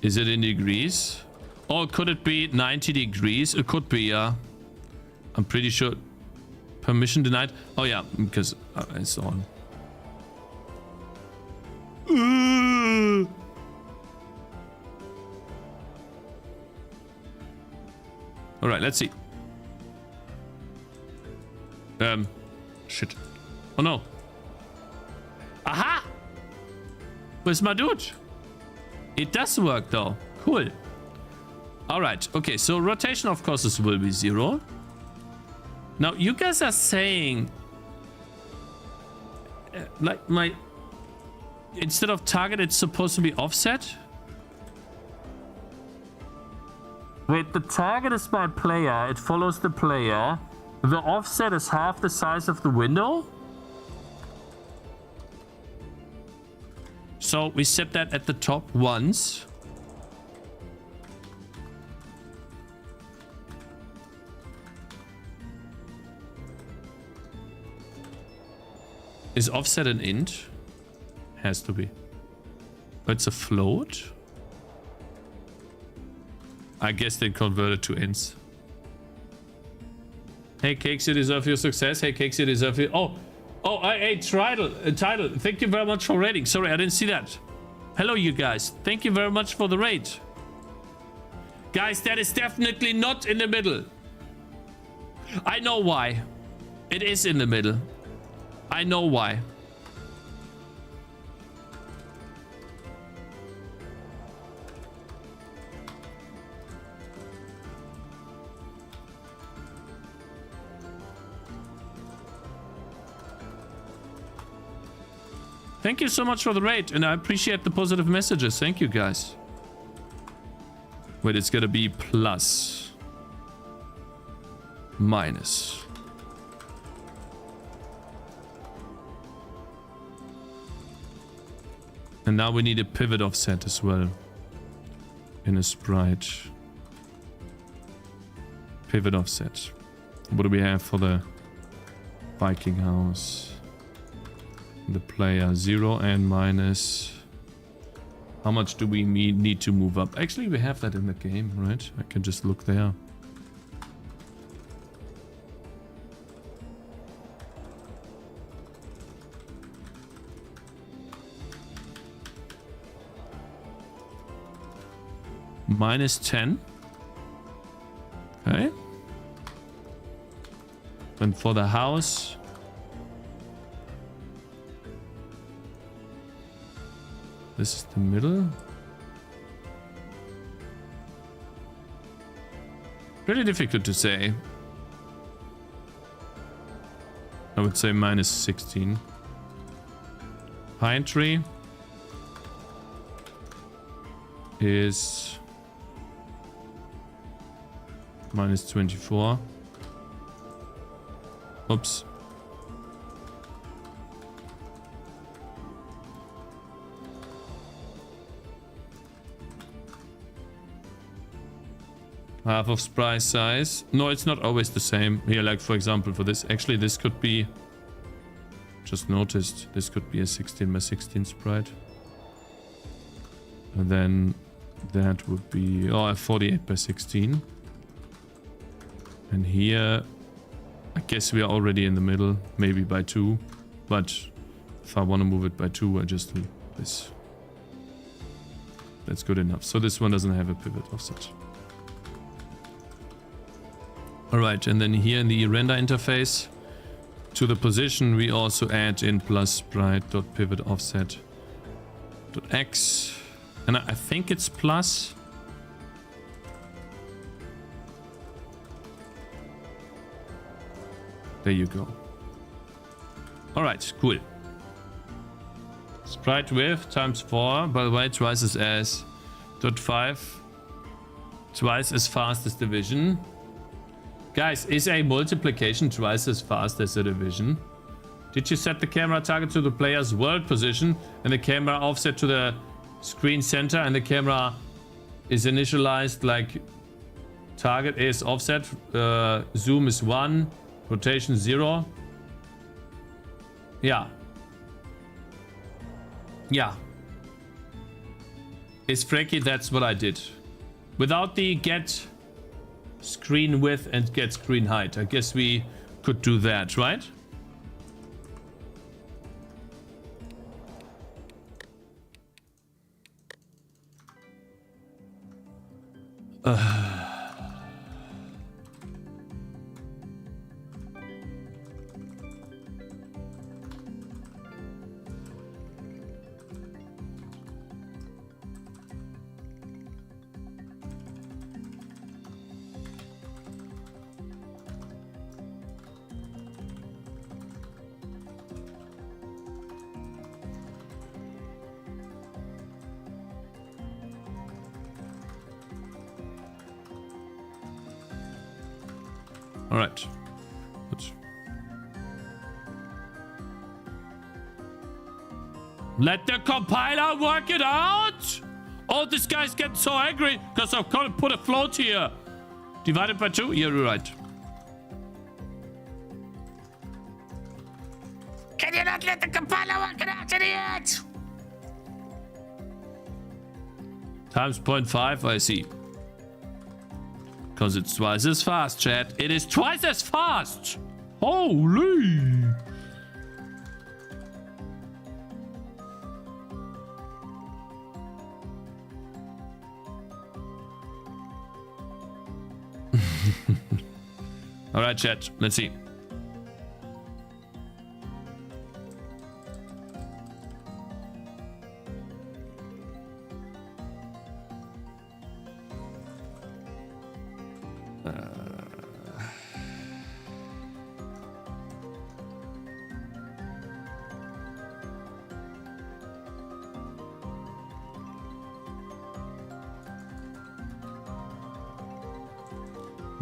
Is it in degrees? Or could it be 90 degrees? It could be, yeah. I'm pretty sure. Permission denied. Oh yeah, because it's on. All right, let's see. Shit. Oh no. Aha! Where's my dude? It does work though. Cool. All right. Okay, so rotation of course will be 0. Now you guys are saying like my instead of target it's supposed to be offset. Wait, the target is my player. It follows the player. The offset is half the size of the window. So we set that at the top once. Is offset an int? Has to be. But it's a float? I guess they converted to ints. Hey Cakez, you deserve your success. Hey Cakez, you deserve your... Hey, Title. Thank you very much for raiding. Sorry, I didn't see that. Hello, you guys. Thank you very much for the raid. Guys, that is definitely not in the middle. I know why. It is in the middle. I know why. Thank you so much for the raid, and I appreciate the positive messages. Thank you, guys. Wait, it's gonna be plus. Minus. And now we need a pivot offset as well. In a sprite. Pivot offset. What do we have for the Viking house? The player 0 and minus. How much do we need to move up? Actually, we have that in the game, right? I can just look there. Minus 10. Okay. And for the house, this is the middle. Really difficult to say. I would say minus 16. Pine tree is minus 24. Oops. Half of sprite size. No, it's not always the same. Here, like for example, for this, actually this could be, just noticed, this could be a 16 by 16 sprite. And then that would be, a 48 by 16. And here, I guess we are already in the middle, maybe by 2. But if I want to move it by 2, I just do this. That's good enough. So this one doesn't have a pivot offset. Alright, and then here in the render interface, to the position we also add in plus sprite.pivot offset.x. And I think it's plus. There you go. Alright, cool. Sprite width times 4, by the way, twice as .5. Twice as fast as division. Guys, is a multiplication twice as fast as a division? Did you set the camera target to the player's world position and the camera offset to the screen center and the camera is initialized like target is offset, zoom is 1, rotation 0? Yeah. Yeah. It's freaky, that's what I did. Without the get screen width and get screen height. I guess we could do that, right? All right. Good. Let the compiler work it out. Oh, this guy's getting so angry because I've got to put a float here. Divided by 2? You're right. Can you not let the compiler work it out, idiot? Times 0.5, I see. Because it's twice as fast, chat. It is twice as fast. Holy. All right, chat. Let's see.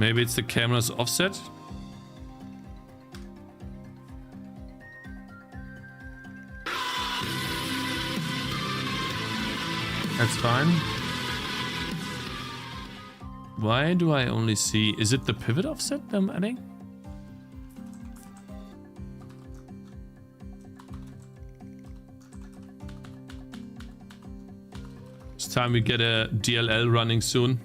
Maybe it's the camera's offset. That's fine. Why do I only see... Is it the pivot offset I'm adding? It's time we get a DLL running soon.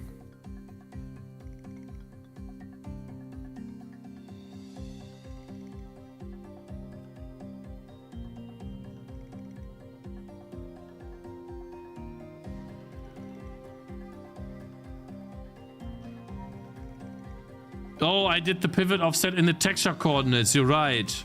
Oh, I did the pivot offset in the texture coordinates. You're right.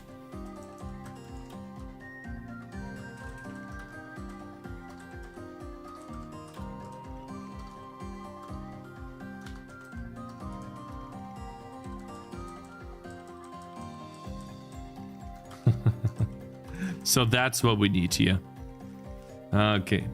So that's what we need here. Okay.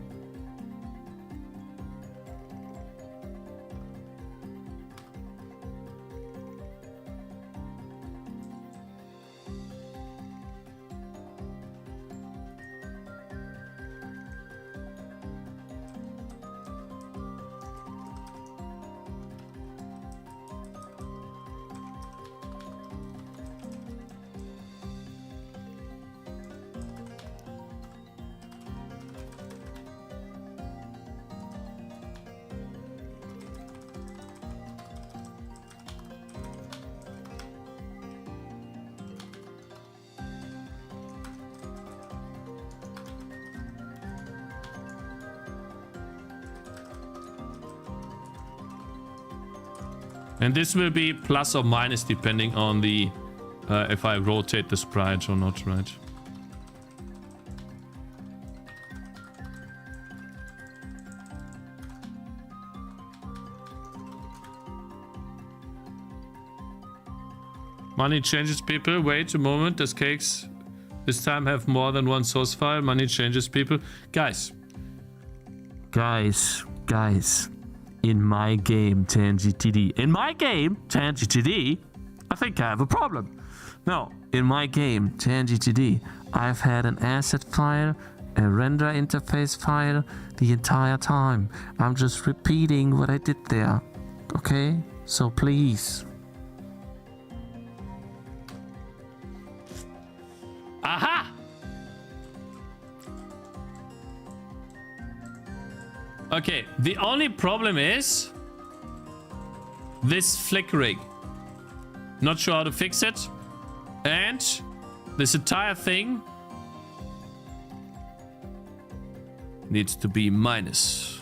And this will be plus or minus depending on the if I rotate the sprite or not, right? Money changes people. Wait a moment. Does Cakez this time have more than one source file? Money changes people. Guys. In my game, Tangy TD. In my game, Tangy TD, I think I have a problem. No, in my game, Tangy TD, I've had an asset file, a render interface file the entire time. I'm just repeating what I did there. Okay? So please. Aha! Okay, the only problem is this flickering. Not sure how to fix it. And this entire thing needs to be minus.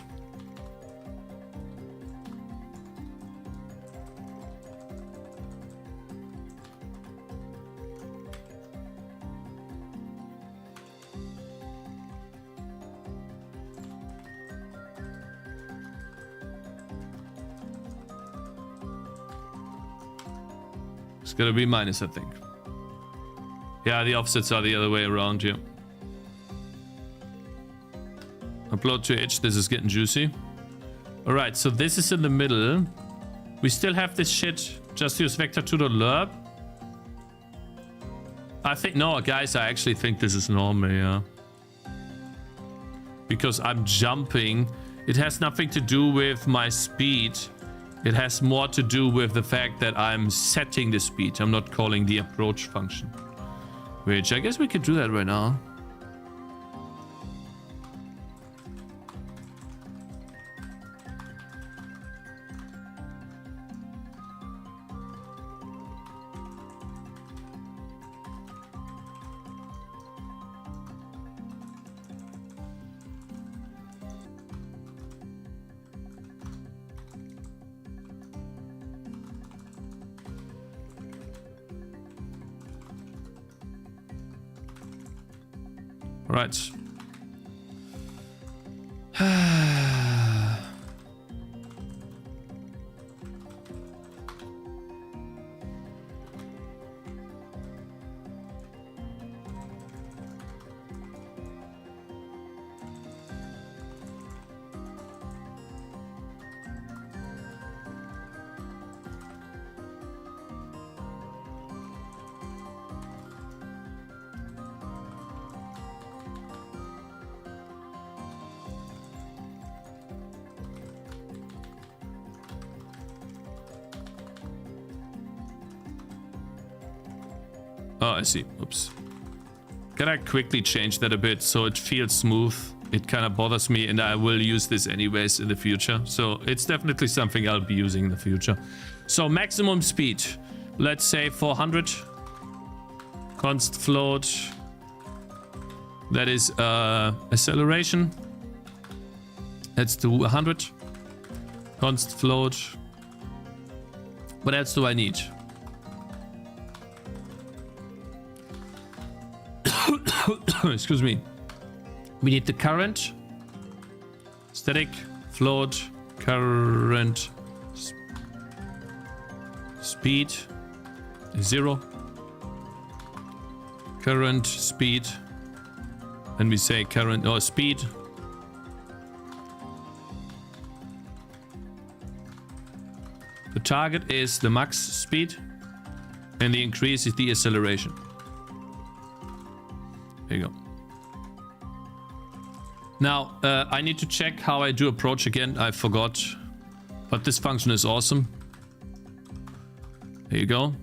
It's gonna be minus, I think. Yeah, the offsets are the other way around here. Upload to edge. This is getting juicy. Alright, so this is in the middle. We still have this shit. Just use vector2.lerb. I think... No, guys, I actually think this is normal, yeah. Because I'm jumping. It has nothing to do with my speed. It has more to do with the fact that I'm setting the speed. I'm not calling the approach function. Which I guess we could do that right now. Right. Oh, I see. Oops. Can I quickly change that a bit so it feels smooth? It kind of bothers me, and I will use this anyways in the future. So it's definitely something I'll be using in the future. So maximum speed. Let's say 400. Const float. That is acceleration. Let's do 100. Const float. What else do I need? Excuse me. We need the current, static, float, current, speed, 0, current, speed, Then we say current or speed. The target is the max speed, and the increase is the acceleration. There you go. Now, I need to check how I do approach again. I forgot. But this function is awesome. There you go.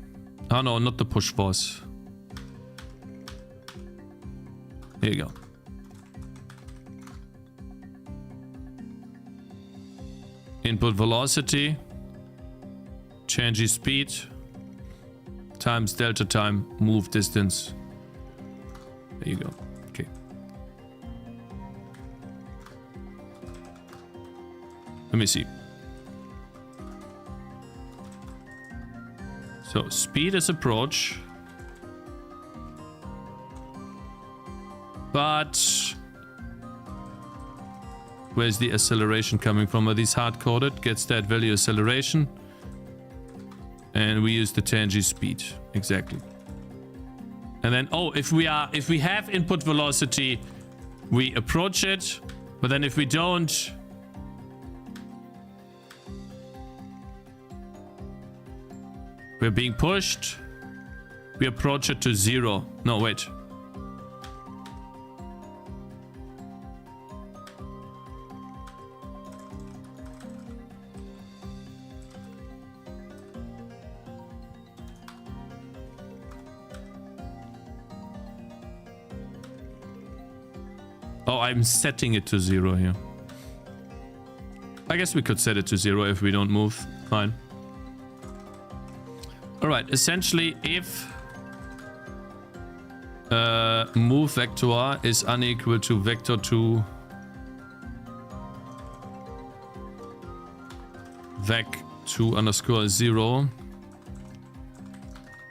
Oh no, not the push force. There you go. Input velocity. Change speed. Times delta time. Move distance. There you go. Okay. Let me see. So speed is approach. But where's the acceleration coming from? Are these hard-coded? Gets that value acceleration. And we use the tangent speed. Exactly. And then, oh, if we have input velocity, we approach it. But then if we don't, we're being pushed. We approach it to 0. No, wait. Oh, I'm setting it to 0 here. I guess we could set it to 0 if we don't move. Fine. Alright, essentially if move vector is unequal to vector 2 vec2 underscore 0,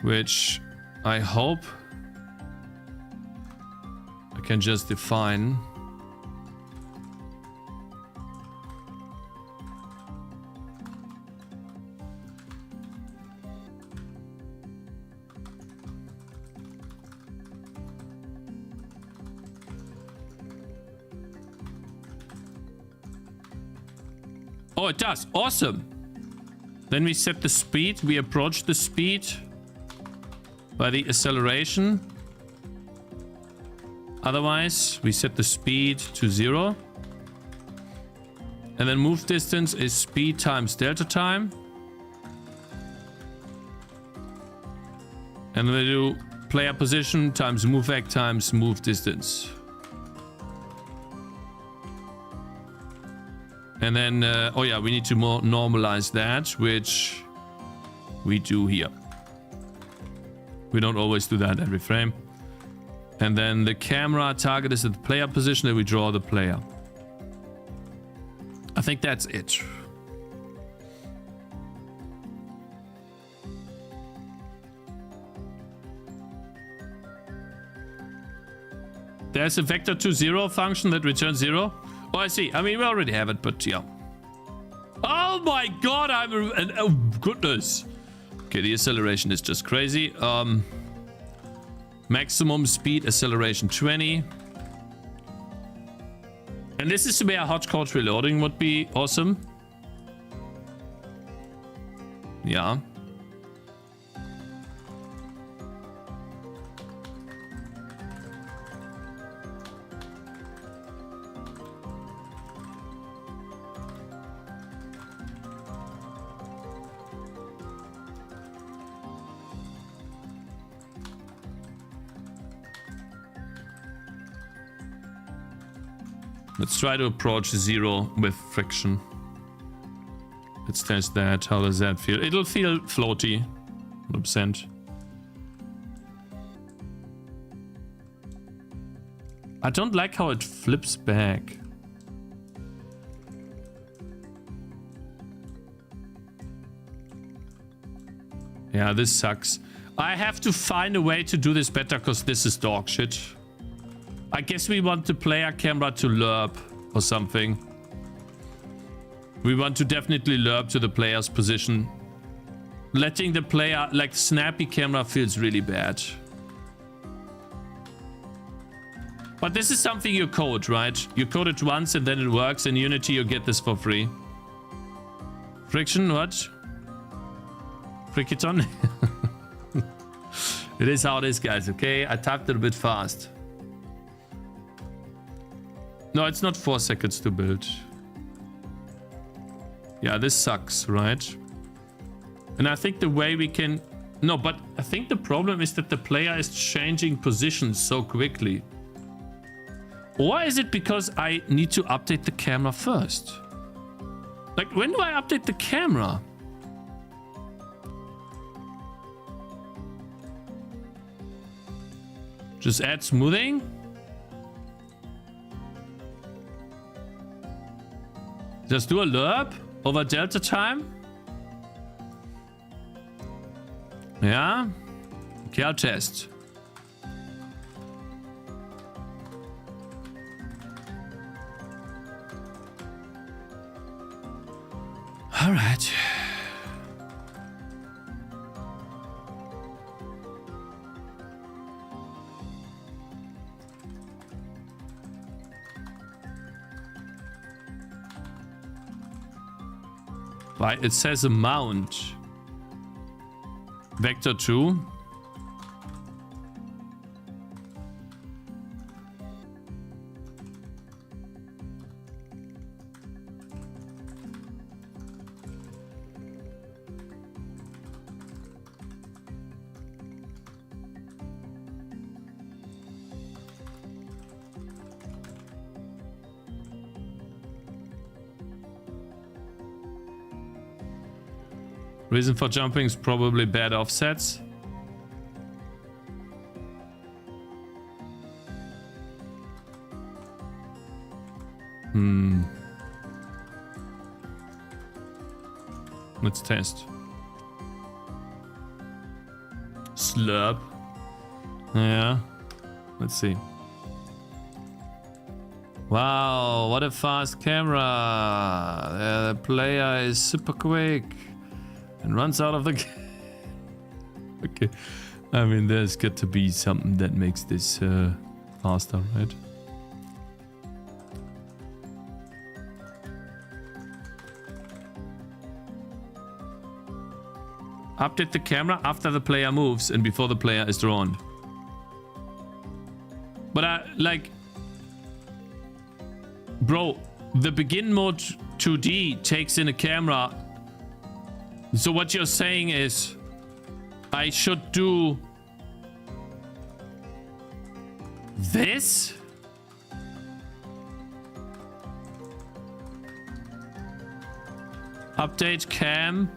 which I hope I can just define. Oh, it does. Awesome. Then we set the speed. We approach the speed by the acceleration. Otherwise, we set the speed to 0. And then move distance is speed times delta time. And then we do player position times move vec times move distance. And then, oh yeah, we need to more normalize that, which we do here. We don't always do that every frame. And then the camera target is at the player position, and we draw the player. I think that's it. There's a vector to 0 function that returns 0. Oh, I see. I mean, we already have it, but yeah. Oh my god, oh goodness. Okay, the acceleration is just crazy. Maximum speed acceleration 20. And this is where hotcode reloading would be awesome. Yeah. Let's try to approach 0 with friction. Let's test that. How does that feel? It'll feel floaty. 100%. I don't like how it flips back. Yeah, this sucks. I have to find a way to do this better because this is dog shit. I guess we want the player camera to lerp or something. We want to definitely lerp to the player's position. Letting the player, like snappy camera, feels really bad. But this is something you code, right? You code it once and then it works. In Unity, you get this for free. Friction, what? Frickiton? It is how it is, guys, okay? I typed it a bit fast. No, it's not 4 seconds to build. Yeah, this sucks, right? And I think the way we can... No, but I think the problem is that the player is changing positions so quickly. Or is it because I need to update the camera first? Like, when do I update the camera? Just add smoothing? Just do a lerp over delta time? Yeah? Okay, I'll test. All right. Right, it says amount. Vector 2. Reason for jumping is probably bad offsets. Let's test. Slurp. Yeah. Let's see. Wow, what a fast camera. The player is super quick. And runs out of the okay. I mean, there's got to be something that makes this faster, right? Update the camera after the player moves and before the player is drawn. But like... Bro, the begin mode 2D takes in a camera... So what you're saying is I should do this? Update cam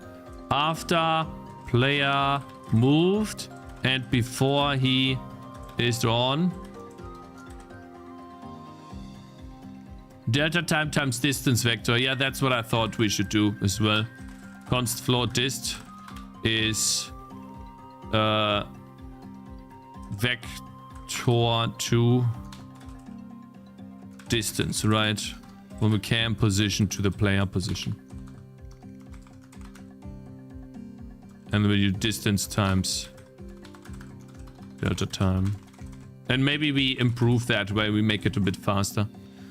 after player moved and before he is drawn. Delta time times distance vector. Yeah, that's what I thought we should do as well. Const floor dist is vector 2 distance, right? From the cam position to the player position. And then we do distance times delta time. And maybe we improve that way, we make it a bit faster.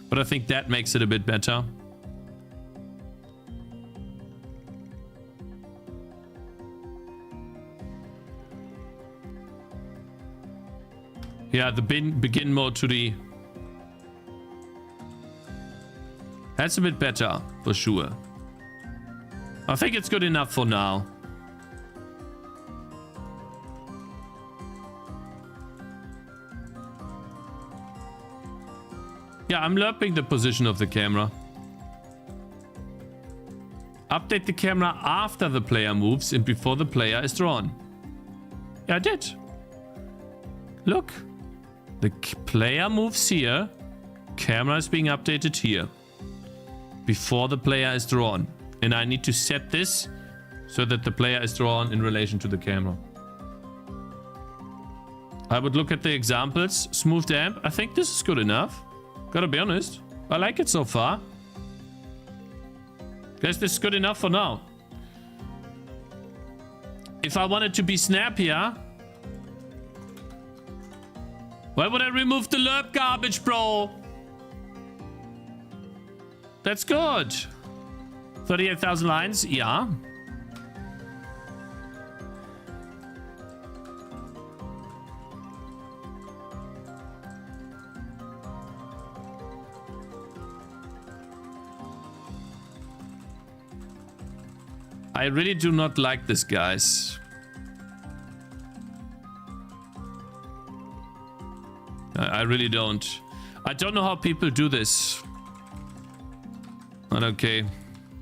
But I think that makes it a bit better. Yeah, the begin mode to the... That's a bit better, for sure. I think it's good enough for now. Yeah, I'm lerping the position of the camera. Update the camera after the player moves and before the player is drawn. Yeah, I did. Look. The player moves here. Camera is being updated here. Before the player is drawn. And I need to set this so that the player is drawn in relation to the camera. I would look at the examples. Smooth damp. I think this is good enough. Gotta be honest. I like it so far. Guess this is good enough for now. If I wanted to be snappier... Why would I remove the lerp garbage, bro? That's good. 38,000 lines, yeah. I really do not like this, guys. I really don't. I don't know how people do this. But okay.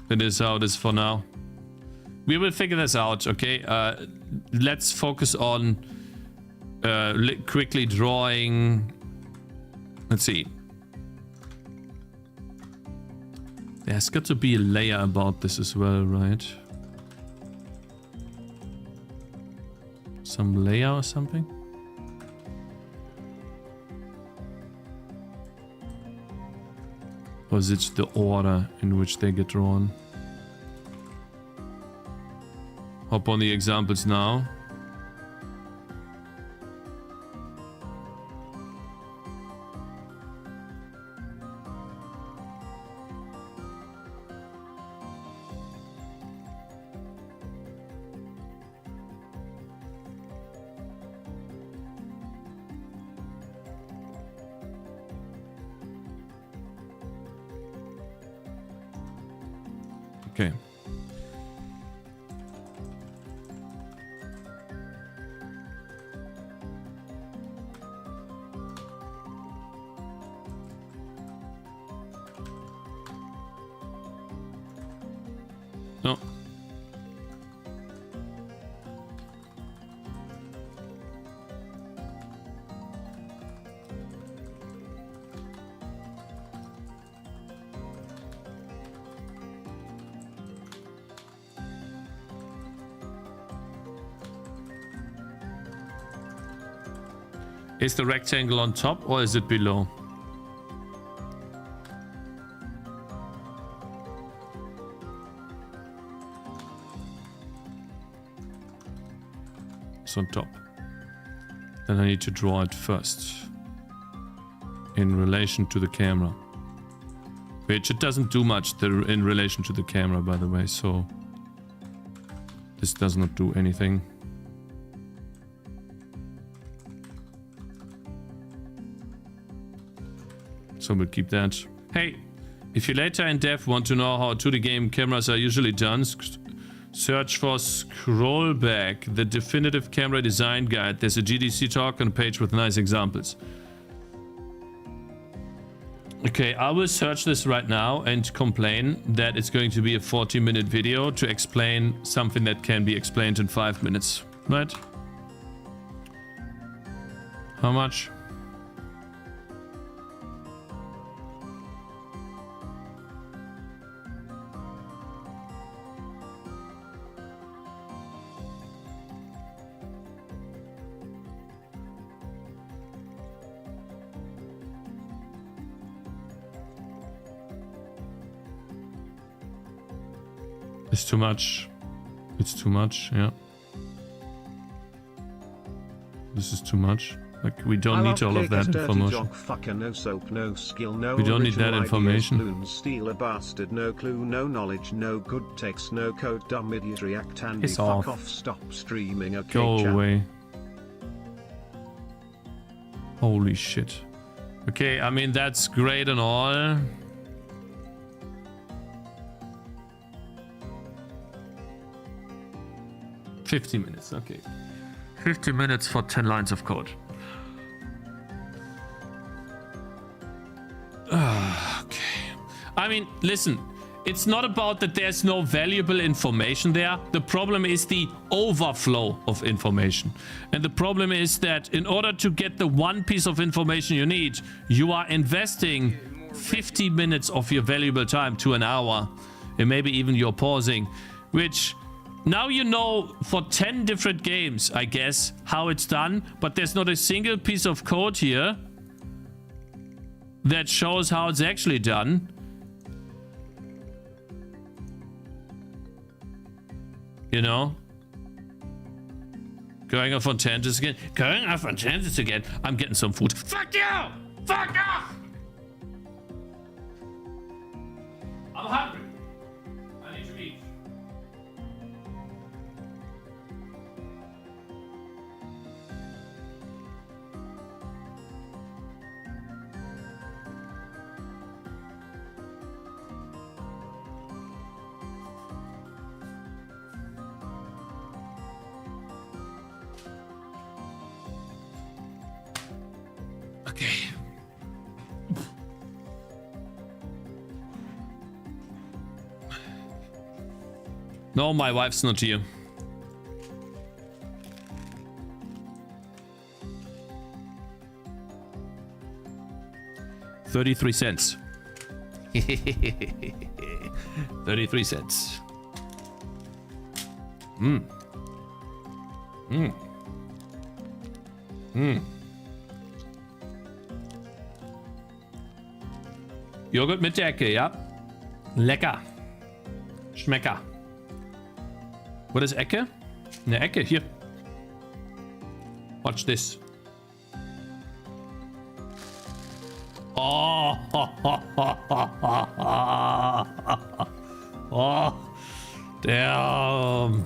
It is how it is for now. We will figure this out, okay? Let's focus on quickly drawing. Let's see. There's got to be a layer about this as well, right? Some layer or something? Or is it the order in which they get drawn? Hop on the examples now. Okay. No. Is the rectangle on top or is it below? It's on top. Then I need to draw it first. In relation to the camera. Which it doesn't do much in relation to the camera, by the way, so this does not do anything. So we'll keep that. Hey, if you later in dev want to know how 2D game cameras are usually done, search for Scrollback, the definitive camera design guide. There's a GDC talk on a page with nice examples. Okay, I will search this right now and complain that it's going to be a 40-minute video to explain something that can be explained in 5 minutes, right? How much? It's too much. It's too much, yeah. This is too much. Like, we don't need all of that information. Fucker, no soap, no skill, no we don't need that information. Steal a bastard, no clue, no knowledge, no good text, no code, dumb idiot, react, handy, Piss fuck off. off, stop streaming, okay, Go chat. away. Holy shit. Okay, I mean, that's great and all. $50 minutes, okay. 50 minutes for 10 lines of code. Okay. I mean, listen, it's not about that there's no valuable information there. The problem is the overflow of information. And the problem is that in order to get the one piece of information you need, you are investing 50 minutes of your valuable time to an hour. And maybe even you're pausing, which... Now you know for 10 different games, I guess, how it's done, but there's not a single piece of code here that shows how it's actually done. You know? Going off on tangents again. Going off on tangents again. I'm getting some food. Fuck you! Fuck off! I'm hungry. I need to eat. Okay. No, my wife's not here. $0.33. 33 cents. Joghurt mit der Ecke, ja? Lecker. Schmecker. What is Ecke? Eine Ecke, hier. Watch this. Oh, oh, damn.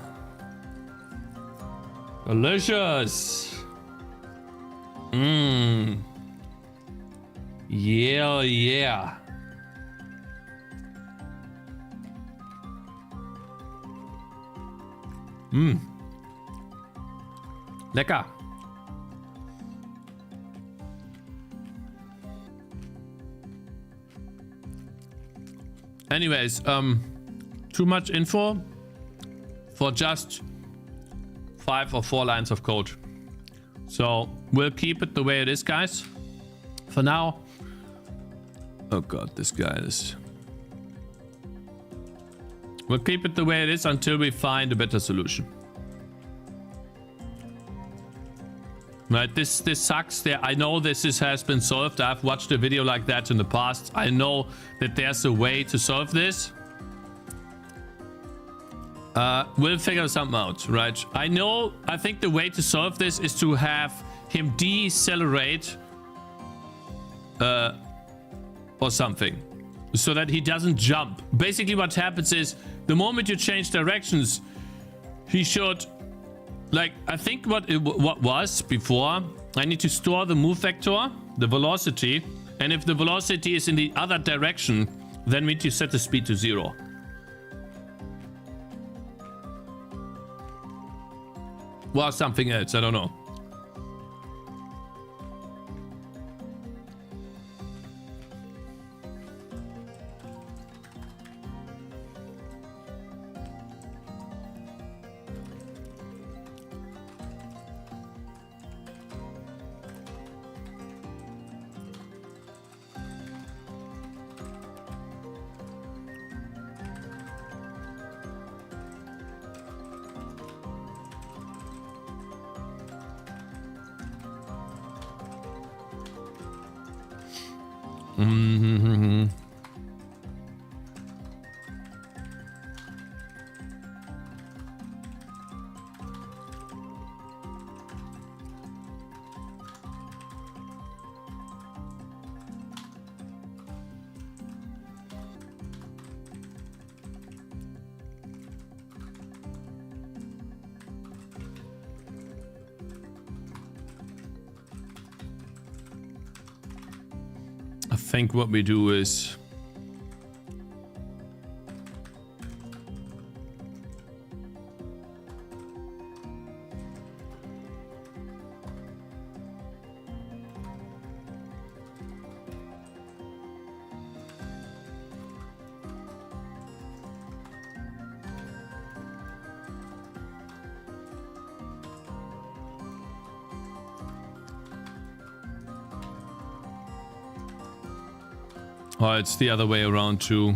Delicious. Yeah, yeah. Lecker. Anyways, too much info for just 5 or 4 lines of code. So we'll keep it the way it is, guys. For now. Oh god, this guy is... We'll keep it the way it is until we find a better solution. Right, this sucks. I know this has been solved. I've watched a video like that in the past. I know that there's a way to solve this. We'll figure something out, right? I think the way to solve this is to have him decelerate or something, so that he doesn't jump. Basically what happens is, the moment you change directions, he should, like, I think what was before, I need to store the move vector, the velocity, and if the velocity is in the other direction, then we need to set the speed to 0. Well, something else, I don't know. I think what we do is oh, it's the other way around too.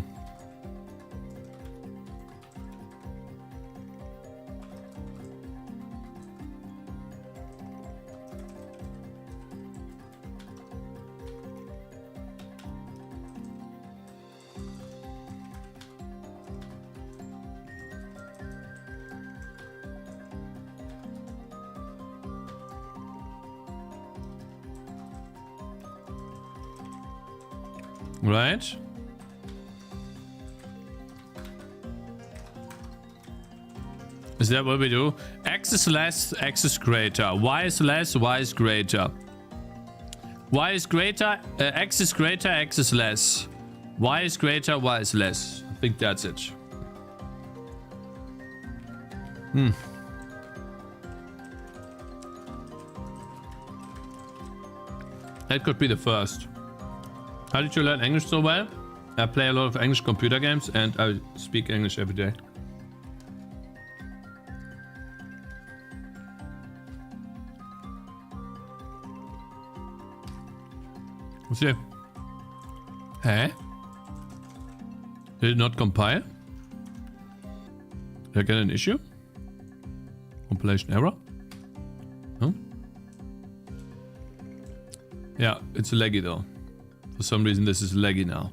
Right? Is that what we do? X is less, X is greater. Y is less, Y is greater. Y is greater, X is greater, X is less. Y is greater, Y is less. I think that's it. That could be the first. How did you learn English so well? I play a lot of English computer games and I speak English every day. What's here? Hey? Did it not compile? Did I get an issue? Compilation error? No? Yeah, it's laggy though. For some reason this is laggy now.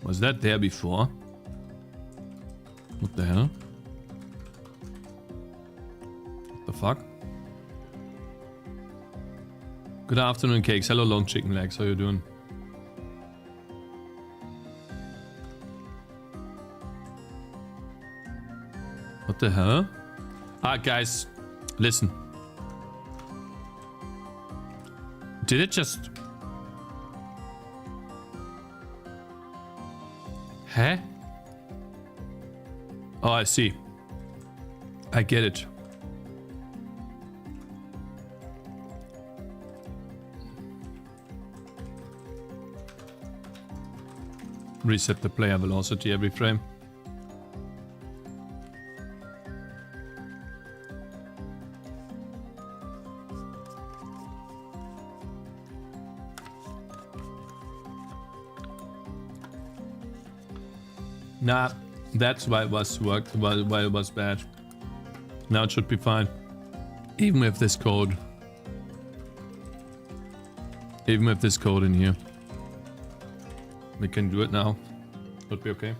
Was that there before? What the hell? What the fuck? Good afternoon, Cakez. Hello, long chicken legs. How you doing? What the hell? Ah, guys, listen. Did it just... Huh? Oh, I see. I get it. Reset the player velocity every frame. Nah, that's why it was worked, why it was bad. Now it should be fine. Even with this code. Even with this code in here. We can do it now. Should be okay.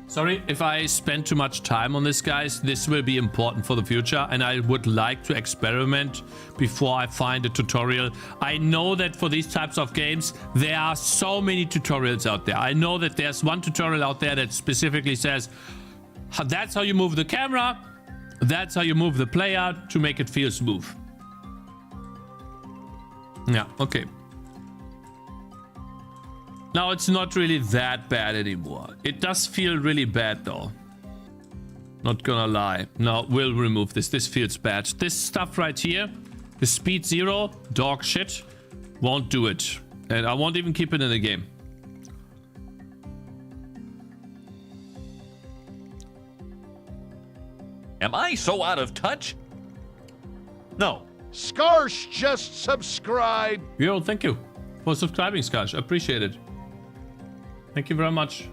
Sorry if I spend too much time on this, guys. This will be important for the future and I would like to experiment before I find a tutorial. I know that for these types of games, there are so many tutorials out there. I know that there's one tutorial out there that specifically says, that's how you move the camera. That's how you move the player to make it feel smooth. Yeah, okay. Now it's not really that bad anymore. It does feel really bad though. Not gonna lie. No, we'll remove this. This feels bad. This stuff right here, the speed 0, dog shit, won't do it. And I won't even keep it in the game. Am I so out of touch? No. Skarsh just subscribed. Yo, thank you for subscribing, Skarsh. Appreciate it. Thank you very much.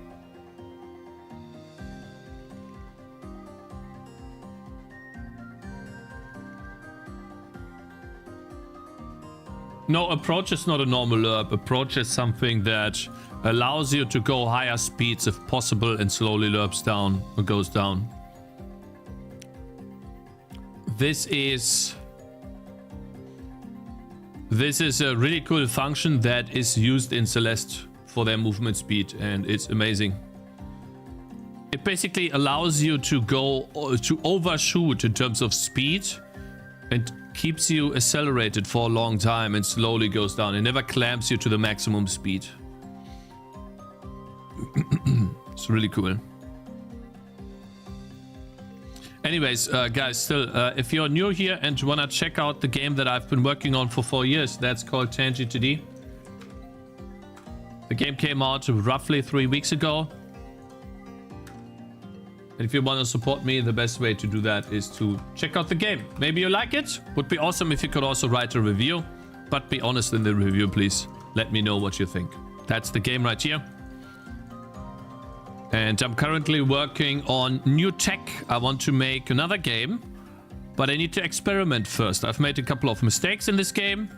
No, approach is not a normal lerp. Approach is something that allows you to go higher speeds if possible and slowly lerps down or goes down. This is a really cool function that is used in Celeste for their movement speed, and it's amazing. It basically allows you to go to overshoot in terms of speed and keeps you accelerated for a long time and slowly goes down. It never clamps you to the maximum speed. It's really cool. Anyways, guys, still, if you're new here and wanna check out the game that I've been working on for 4 years, that's called Tangy TD. The game came out roughly 3 weeks ago. And if you want to support me, the best way to do that is to check out the game. Maybe you like it. Would be awesome if you could also write a review. But be honest in the review, please. Let me know what you think. That's the game right here. And I'm currently working on new tech. I want to make another game. But I need to experiment first. I've made a couple of mistakes in this game.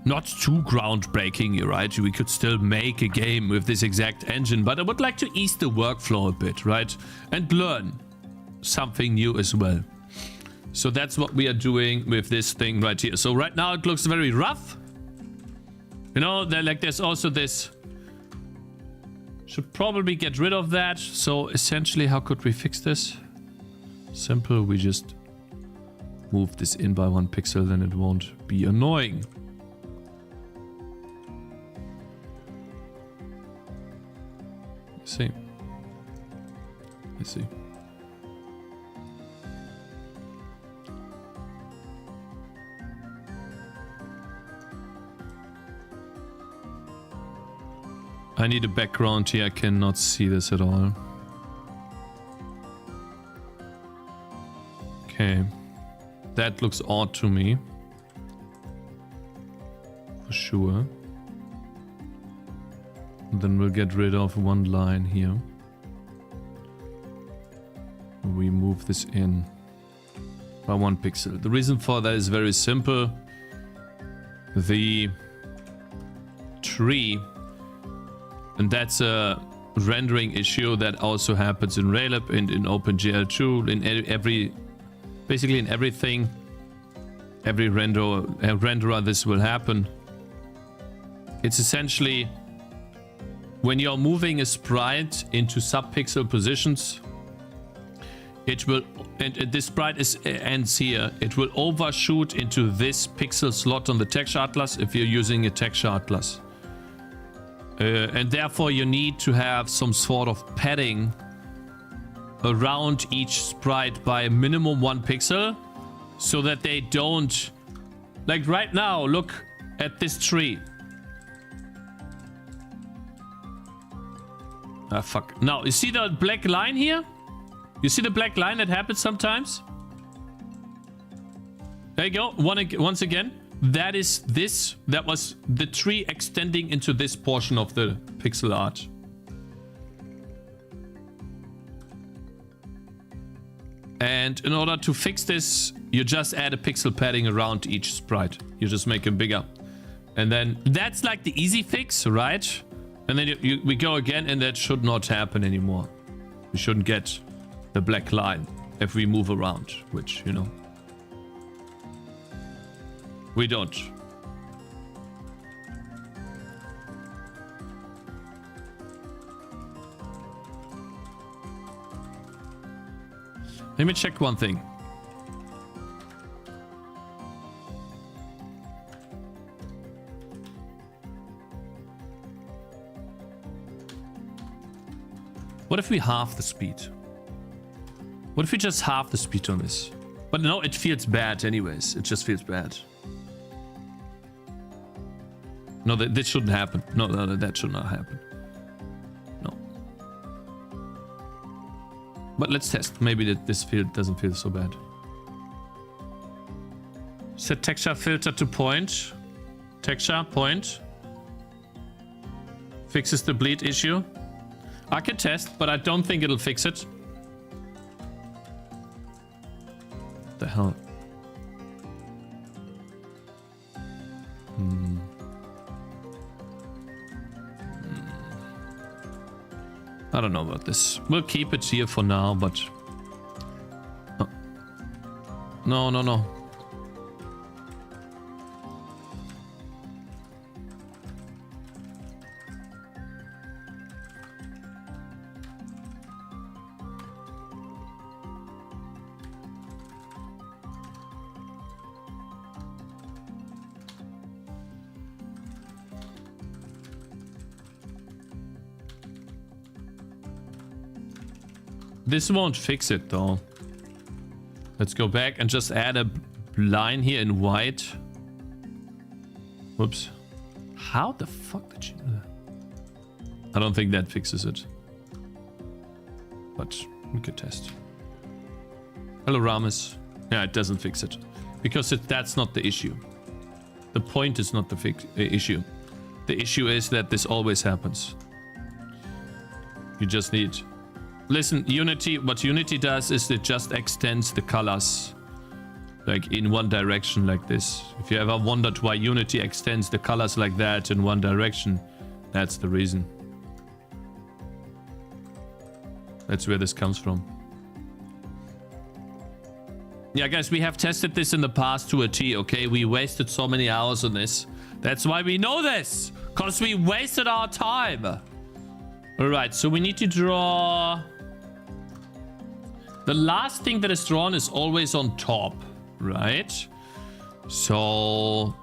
Not too groundbreaking, you're right? We could still make a game with this exact engine, but I would like to ease the workflow a bit, right? And learn something new as well. So that's what we are doing with this thing right here. So right now it looks very rough. You know, like there's also this. Should probably get rid of that. So essentially, how could we fix this? Simple, we just move this in by 1 pixel, then it won't be annoying. See. I see. I need a background here. I cannot see this at all. Okay. That looks odd to me. For sure. And then we'll get rid of 1 line here. We move this in by 1 pixel. The reason for that is very simple. The tree, and that's a rendering issue that also happens in Raylib and in OpenGL2, in basically in everything, every renderer this will happen. It's essentially when you're moving a sprite into sub-pixel positions, it will, and this sprite ends here, it will overshoot into this pixel slot on the texture atlas if you're using a texture atlas. And therefore you need to have some sort of padding around each sprite by a minimum 1 pixel so that they don't, like right now, look at this tree. Ah, fuck. Now, you see the black line here? You see the black line that happens sometimes? There you go. Once again. That is this. That was the tree extending into this portion of the pixel art. And in order to fix this, you just add a pixel padding around each sprite. You just make them bigger. And then that's like the easy fix, right? And then we go again, and that should not happen anymore. We shouldn't get the black line if we move around, which, you know, we don't. Let me check one thing. What if we halve the speed? What if we just halve the speed on this? But no, it feels bad anyways. It just feels bad. No, this shouldn't happen. No, that should not happen. No. But let's test. Maybe this field doesn't feel so bad. Set texture filter to point. Texture, point. Fixes the bleed issue. I can test, but I don't think it'll fix it. What the hell? I don't know about this. We'll keep it here for now, but... No, no, no. This won't fix it though. Let's go back and just add a line here in white. Whoops. How the fuck did you do that? I don't think that fixes it. But we could test. Hello, Ramis. Yeah, it doesn't fix it. Because that's not the issue. The point is not the issue. The issue is that this always happens. You just need... Listen, Unity, what Unity does is it just extends the colors like in one direction like this. If you ever wondered why Unity extends the colors like that in one direction, that's the reason. That's where this comes from. Yeah, guys, we have tested this in the past to a T, okay? We wasted so many hours on this. That's why we know this. Because we wasted our time. All right, so we need to draw... The last thing that is drawn is always on top, right? So...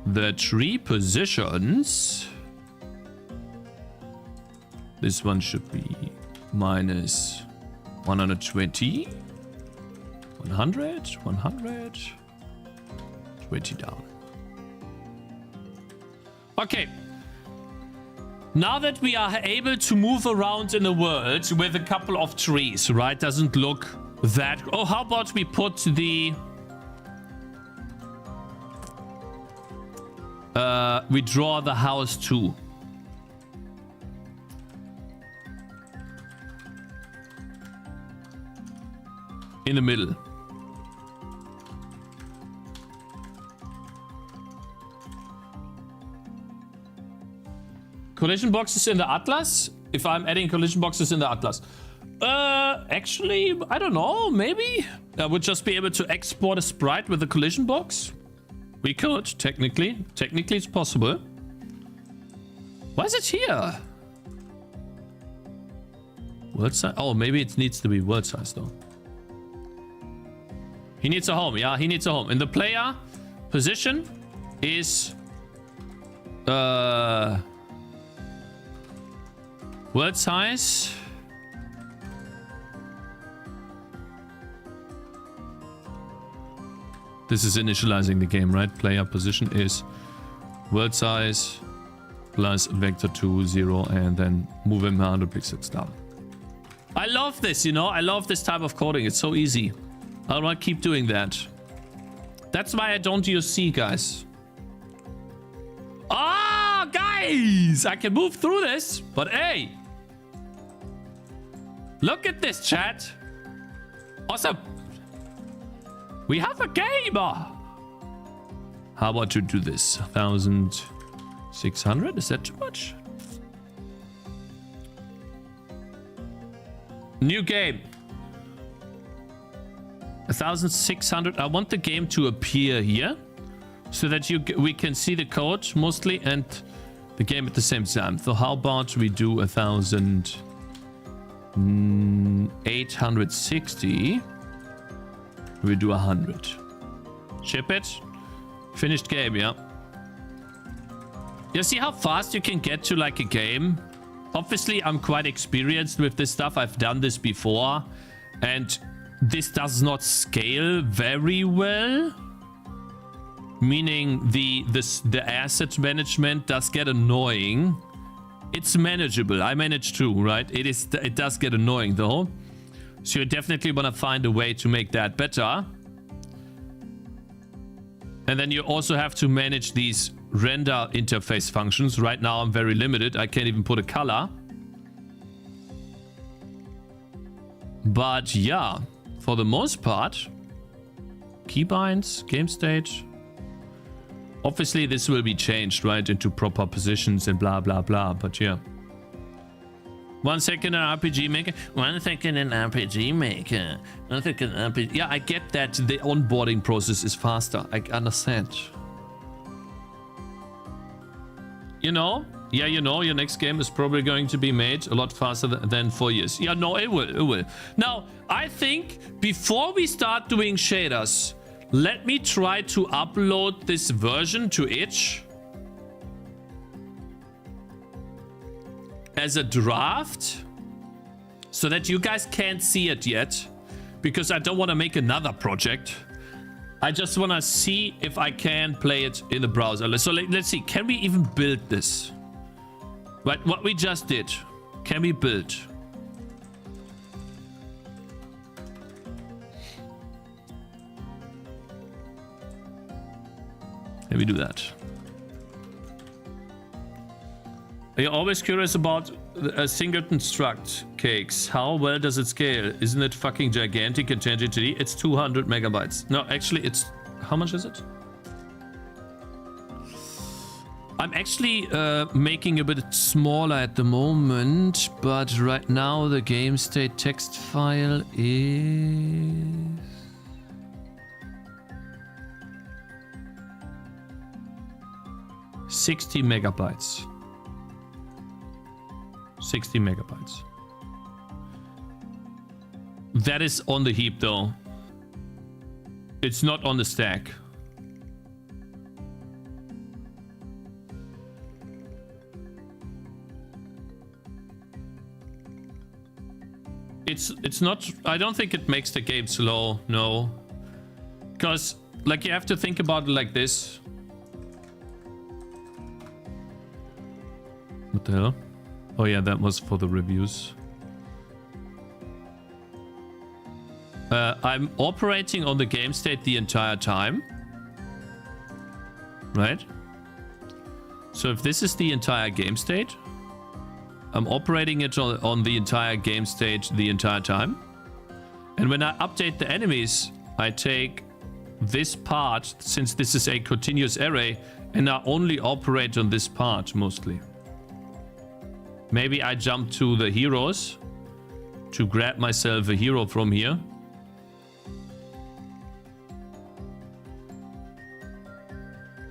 The tree positions... This one should be minus 120. 100, 100. 20 down. Okay. Now that we are able to move around in the world with a couple of trees, right? Doesn't look that... Oh, how about we put the... we draw the house too. In the middle. Collision boxes in the Atlas? If I'm adding collision boxes in the Atlas. Actually, I don't know. Maybe I would just be able to export a sprite with a collision box. We could, technically. Technically, it's possible. Why is it here? World size? Oh, maybe it needs to be world size, though. He needs a home. Yeah, he needs a home. And the player position is... world size. This is initializing the game, right? Player position is world size plus vector 2, 0, and then move him 100 pixels down. I love this, you know? I love this type of coding. It's so easy. I want to keep doing that. That's why I don't use C, guys. Ah, guys! I can move through this, but hey! Look at this, chat. Awesome. We have a gamer. How about you do this? 1,600? Is that too much? New game. 1,600. I want the game to appear here so that we can see the code mostly and the game at the same time. So how about we do 1,860? We do 100. Ship it. Finished game, yeah. You see how fast you can get to like a game? Obviously, I'm quite experienced with this stuff. I've done this before. And this does not scale very well. Meaning the asset management does get annoying. It's manageable. I manage too, right? It does get annoying though. So you definitely want to find a way to make that better. And then you also have to manage these render interface functions. Right now I'm very limited. I can't even put a color. But yeah, for the most part, keybinds, game state. Obviously this will be changed, right, into proper positions and blah, blah, blah. But yeah. 1 second in RPG Maker. 1 second in RPG Maker. 1 second in RPG. Yeah, I get that the onboarding process is faster. I understand. You know? Yeah, you know, your next game is probably going to be made a lot faster than 4 years. Yeah, no, it will. It will. Now, I think before we start doing shaders, let me try to upload this version to itch. As a draft so that you guys can't see it yet because I don't want to make another project. I just want to see if I can play it in the browser. So let's see, can we even build this? Right, what we just did, can we build? Can we do that? Are you always curious about a singleton struct, Cakez? How well does it scale? Isn't it fucking gigantic in Tangy TD? It's 200 megabytes. No, actually it's... How much is it? I'm actually making a bit smaller at the moment, but right now the game state text file is... 60 megabytes. 60 megabytes. That is on the heap though. It's not on the stack. It's not, I don't think it makes the game slow, no. Because, like, you have to think about it like this. What the hell? Oh yeah, that was for the reviews. I'm operating on the game state the entire time. Right? So if this is the entire game state, I'm operating it on the entire game state the entire time. And when I update the enemies, I take this part, since this is a continuous array, and I only operate on this part mostly. Maybe I jump to the heroes to grab myself a hero from here.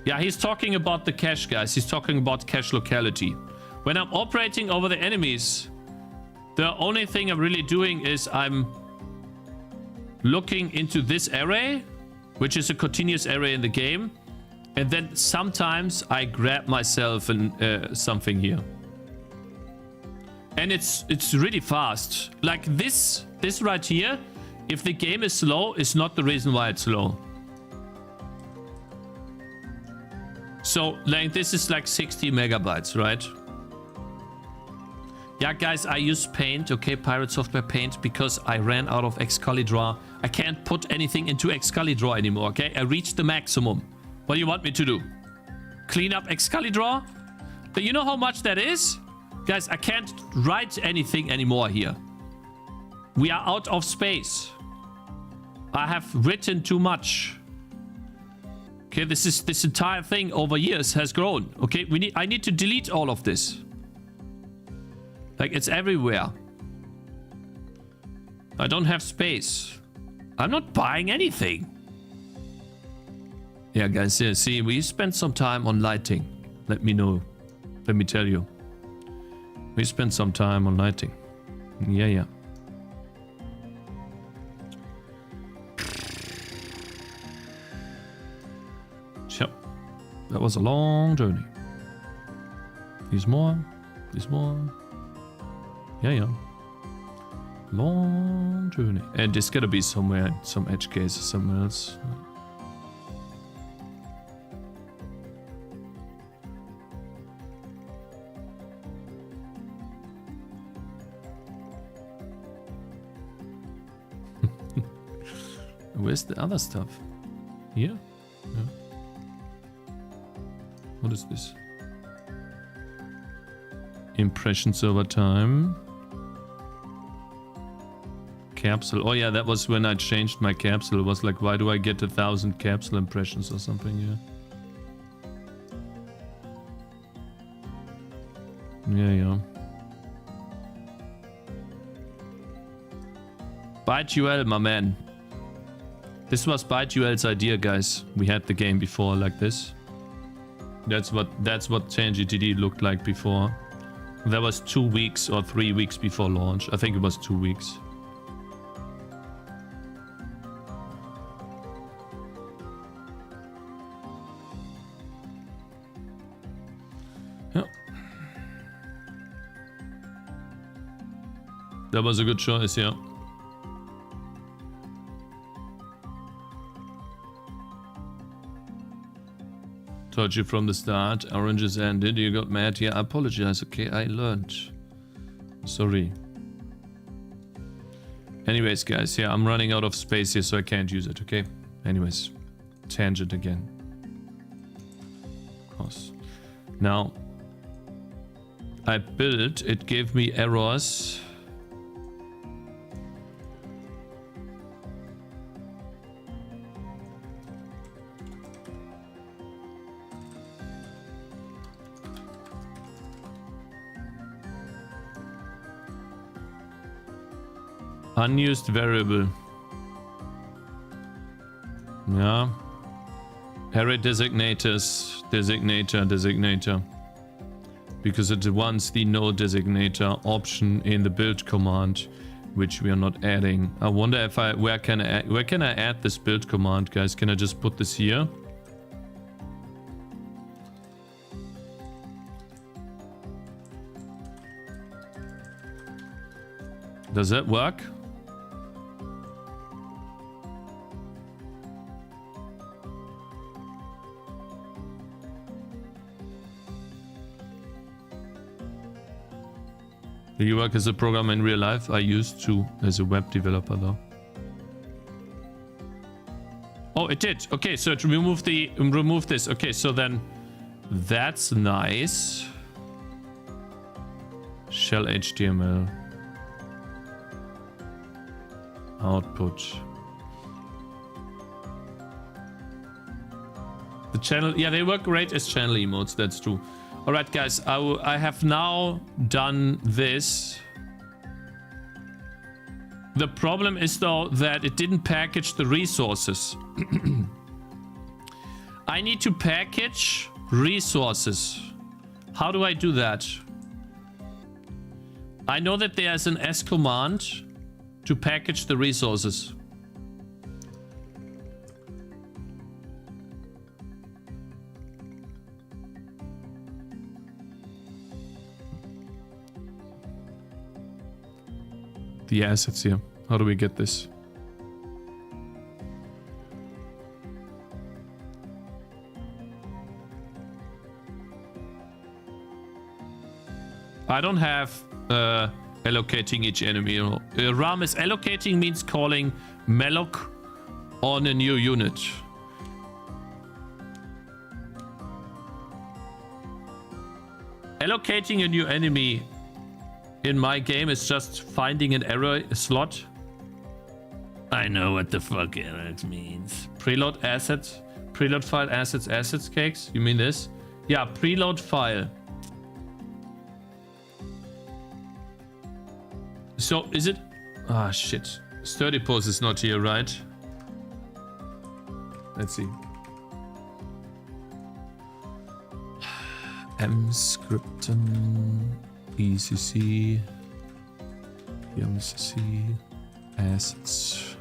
Yeah, he's talking about the cache, guys. He's talking about cache locality. When I'm operating over the enemies, the only thing I'm really doing is I'm looking into this array, which is a continuous array in the game. And then sometimes I grab myself something here. And it's really fast. Like this right here, if the game is slow, it's not the reason why it's slow. So like this is like 60 megabytes, right? Yeah, guys, I use Paint, okay, Pirate Software Paint, because I ran out of Excalidraw. I can't put anything into Excalidraw anymore, okay? I reached the maximum. What do you want me to do? Clean up Excalidraw? But you know how much that is? Guys, I can't write anything anymore here. We are out of space. I have written too much. Okay, this entire thing over years has grown. Okay, I need to delete all of this. Like, it's everywhere. I don't have space. I'm not buying anything. Yeah, guys, yeah, see, we spent some time on lighting. Let me know. Let me tell you. We spent some time on lighting. Yeah, yeah. Yep. That was a long journey. There's more. There's more. Yeah, yeah. Long journey. And it's gotta be somewhere, some edge case or somewhere else. Where's the other stuff? Here? Yeah. What is this? Impressions over time. Capsule. Oh yeah, that was when I changed my capsule. It was like, why do I get 1,000 capsule impressions or something? Yeah. Yeah, yeah. ByteUL, my man. This was ByteUL's idea, guys. We had the game before like this. That's what Tangy TD looked like before. That was 2 weeks or 3 weeks before launch. I think it was 2 weeks. Yeah. That was a good choice, yeah. Told you from the start, oranges ended, you got mad. Yeah, I apologize, okay, I learned. Sorry. Anyways, guys, yeah, I'm running out of space here, so I can't use it, okay? Anyways, tangent again. Of course. Now, I built, it gave me errors. Unused variable. Yeah. Array designators, designator. Because it wants the no designator option in the build command, which we are not adding. I wonder if where can I add this build command, guys? Can I just put this here? Does that work? Do you work as a programmer in real life? I used to as a web developer though. Oh, it did. Okay, so it removed this. Okay, so then that's nice. Shell HTML. Output. The channel, yeah, they work great as channel emotes, that's true. All right, guys, I have now done this. The problem is, though, that it didn't package the resources. I need to package resources. How do I do that? I know that there's an S command to package the resources. The assets here. How do we get this? I don't have allocating each enemy. RAM is allocating means calling malloc on a new unit. Allocating a new enemy in my game is just finding an error slot. I know what the fuck error means. Preload assets, preload file assets, Cakez. You mean this? Yeah, preload file. So is it? Ah, shit. Sturdy pose is not here, right? Let's see. mscripten ECC MCC assets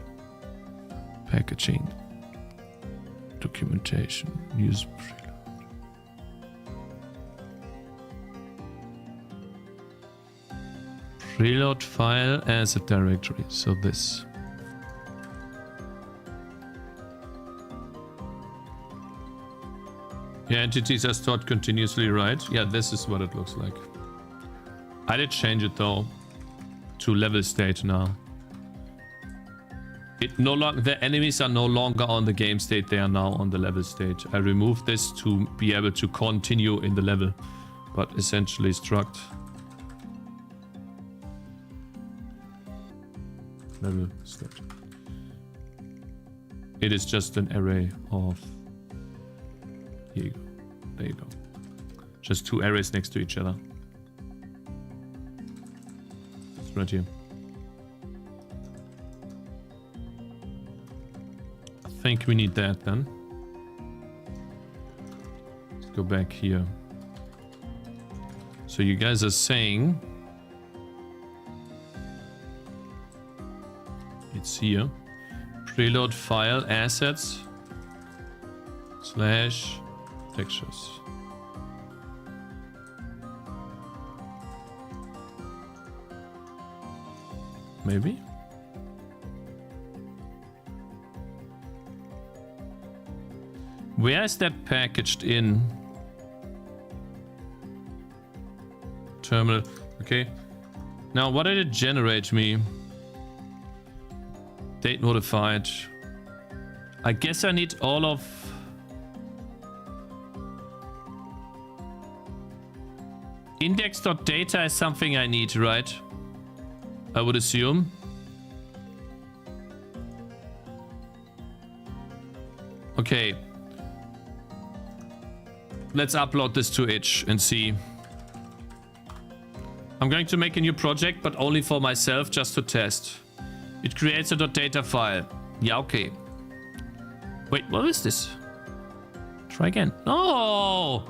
packaging documentation use preload. Preload file as a directory, so this. Yeah, entities are stored continuously, right? Yeah, this is what it looks like. I did change it though to level state now. It no longer, the enemies are no longer on the game state, they are now on the level state. I removed this to be able to continue in the level, but essentially struct level state. It is just an array of, here you go, there you go. Just two arrays next to each other. It's right here. I think we need that then. Let's go back here. So you guys are saying it's here. Preload file assets slash textures. Maybe? Where is that packaged in? Terminal. Okay. Now, what did it generate me? Date notified. I guess I need all of... Index.data is something I need, right? I would assume. Okay. Let's upload this to itch and see. I'm going to make a new project, but only for myself, just to test. It creates a .data file. Yeah, okay. Wait, what is this? Try again. No!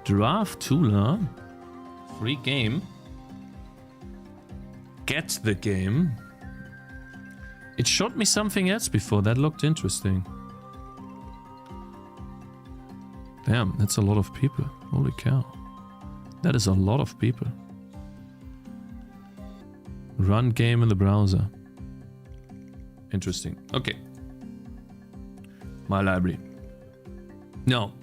Draft Tooler. Free game. Get the game. It showed me something else before. That looked interesting. Damn, that's a lot of people. Holy cow. That is a lot of people. Run game in the browser. Interesting. Okay. My library. No,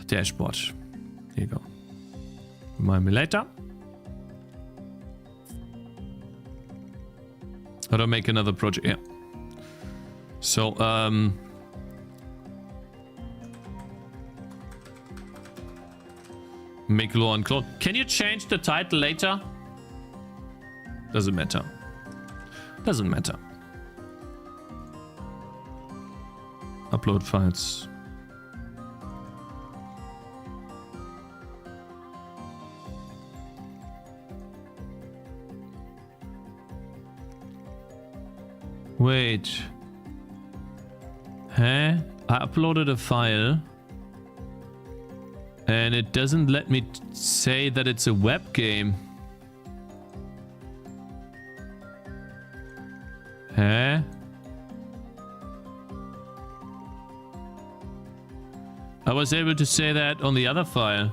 dashboard. Here you go. Remind me later. How do I make another project? Yeah. So, make law and clone. Can you change the title later? Doesn't matter. Doesn't matter. Upload files. Wait. Huh? I uploaded a file. And it doesn't let me say that it's a web game. Huh? I was able to say that on the other file.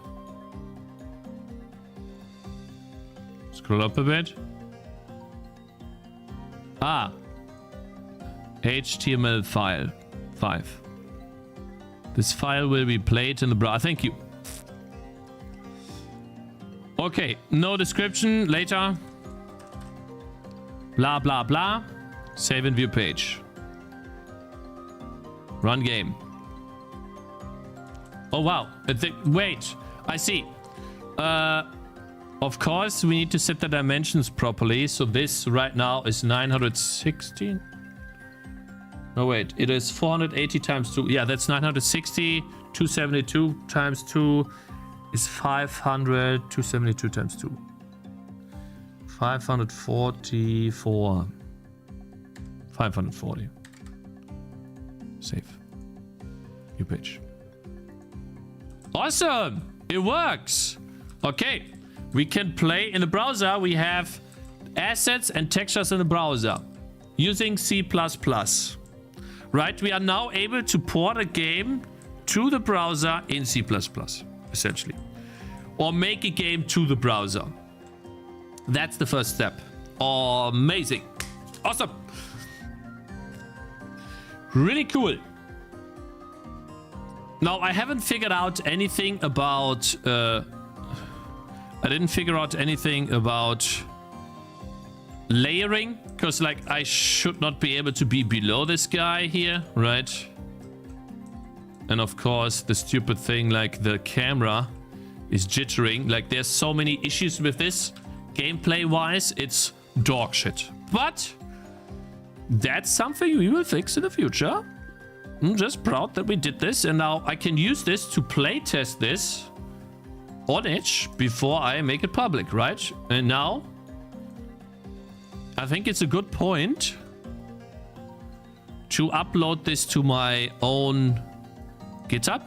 Scroll up a bit. Ah. HTML file 5. This file will be played in the browser. Thank you. Okay, no description later. Blah blah blah. Save and view page. Run game. Oh wow. Wait, I see. Of course we need to set the dimensions properly. So this right now is 916. No wait, it is 480 times 2. Yeah, that's 960. 272 times 2 is 500. 272 times 2. 544. 540. Save. New page. Awesome! It works! Okay, we can play in the browser. We have assets and textures in the browser using C++. Right, we are now able to port a game to the browser in C++, essentially. Or make a game to the browser. That's the first step. Amazing. Awesome. Really cool. Now, I haven't figured out anything about... I didn't figure out anything about layering, because like I should not be able to be below this guy here, right? And of course, the stupid thing like the camera is jittering. Like there's so many issues with this. Gameplay-wise, it's dog shit. But that's something we will fix in the future. I'm just proud that we did this, and now I can use this to play test this on Edge before I make it public, right? And now I think it's a good point to upload this to my own GitHub.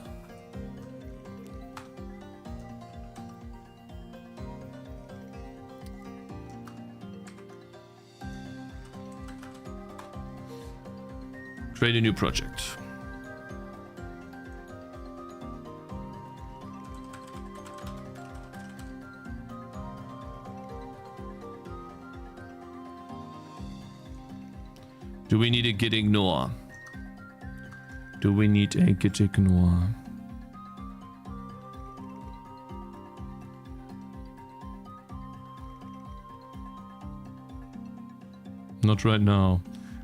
Create a new project. Do we need a git ignore? Do we need a git ignore? Not right now.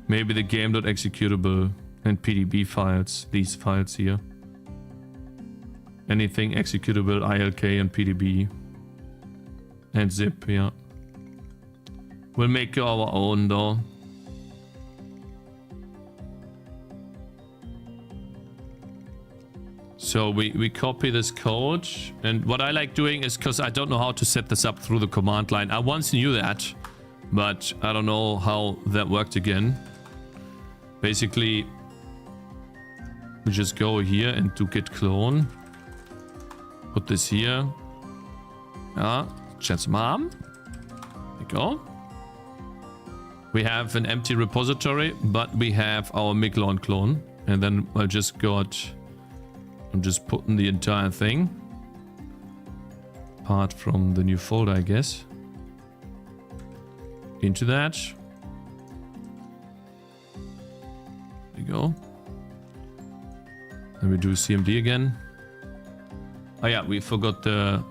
Maybe the game.executable and PDB files, these files here. Anything executable, ILK and PDB. And zip, yeah. We'll make our own though. So we copy this code, and what I like doing is, because I don't know how to set this up through the command line. I once knew that, but I don't know how that worked again. Basically, we just go here and do git clone. Put this here. Yeah, change mom. There we go. We have an empty repository, but we have our Miglon clone. And then I'm just putting the entire thing. Apart from the new folder, I guess. Into that. There we go. Then we do CMD again. Oh yeah, we forgot the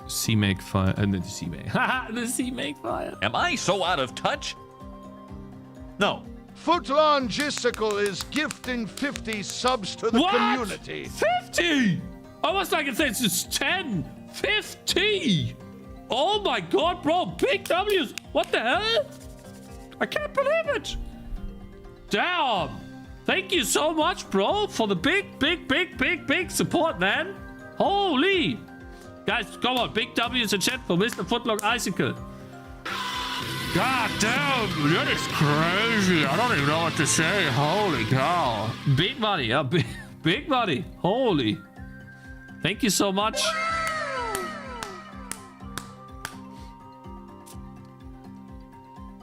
CMake file. And the CMake. Haha, the CMake file. Am I so out of touch? No. Footlongistical is gifting 50 subs to the community. 50? I was like, it's just 10. 50. Oh my god, bro. Big W's. What the hell? I can't believe it. Damn. Thank you so much, bro, for the big support, man. Holy. Guys, come on. Big W's in chat for Mr. Footlong Icicle. God damn, that is crazy. I don't even know what to say. Holy cow. Big money. Yeah, big money. Holy. Thank you so much.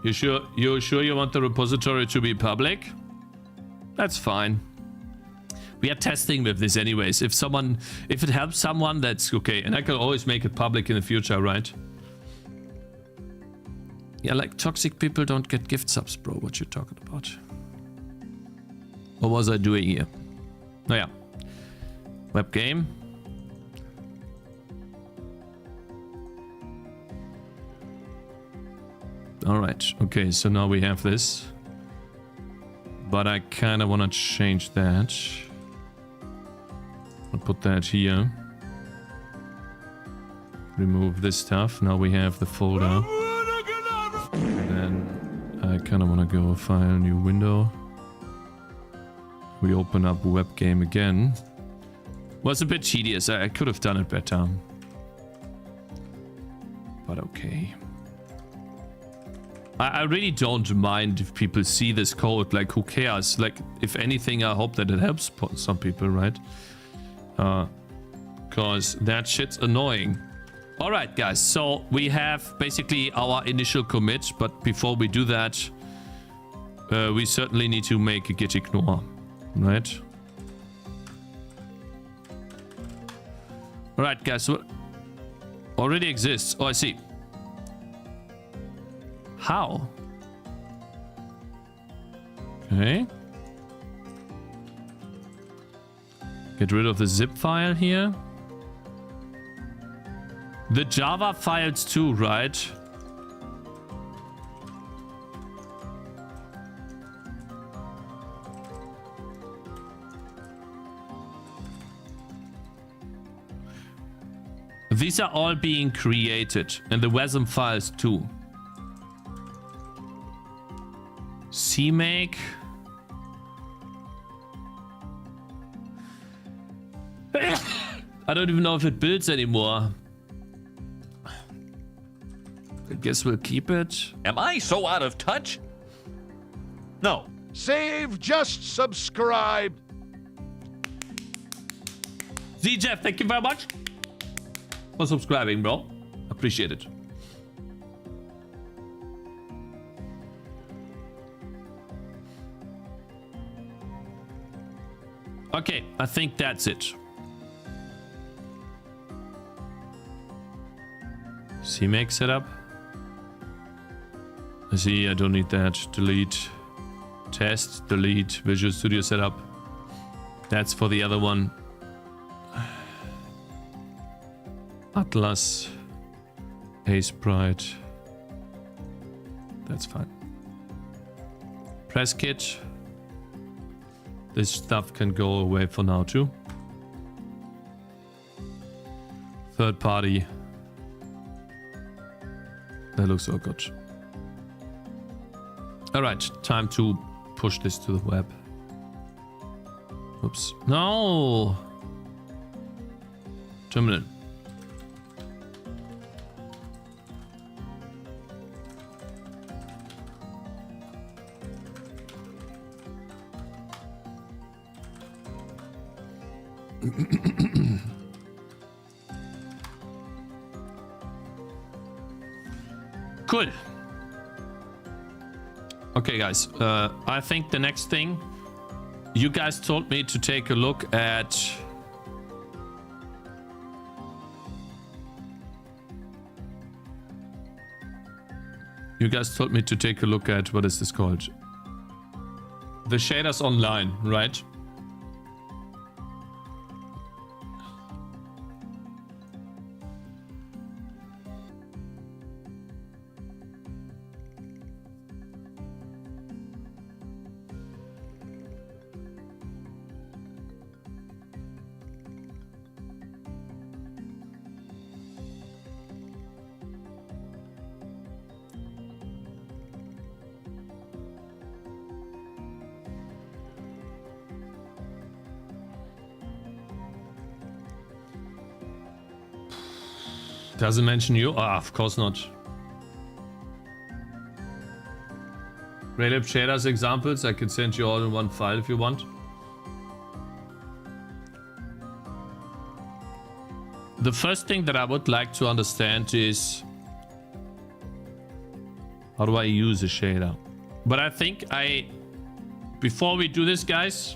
You sure you want the repository to be public? That's fine. We are testing with this anyways. If it helps someone, that's okay. And I can always make it public in the future, right? Yeah, like toxic people don't get gift subs, bro. What you talking about? What was I doing here? Oh yeah. Web game. All right. Okay, so now we have this. But I kind of want to change that. I'll put that here. Remove this stuff. Now we have the folder. And then I kind of want to go file new window. We open up webgame again. Was a bit tedious. I could have done it better. But okay. I really don't mind if people see this code. Like, who cares? Like, if anything, I hope that it helps some people, right? Because that shit's annoying. Alright, guys. So we have basically our initial commit. But before we do that, we certainly need to make a git ignore. Right? Alright, guys. So already exists. Oh, I see. How? Okay. Get rid of the zip file here. The Java files too, right? These are all being created, and the WASM files too. CMake. I don't even know if it builds anymore. I guess we'll keep it. Am I so out of touch? No. Save, just subscribe. Z Jeff, thank you very much for subscribing, bro. Appreciate it. Okay, I think that's it. CMake setup. I see, I don't need that. Delete. Test, delete. Visual Studio setup. That's for the other one. Atlas. Sprite. That's fine. Press kit. This stuff can go away for now too. Third party. That looks all good. Alright, time to push this to the web. Oops. No! Terminal. Cool. Okay, guys. I think the next thing, you guys told me to take a look at... You guys told me to take a look at, what is this called? The shaders online, right? Doesn't mention you? Ah, of course not. Raylib shaders examples, I can send you all in one file if you want. The first thing that I would like to understand is how do I use a shader? But I think before we do this, guys,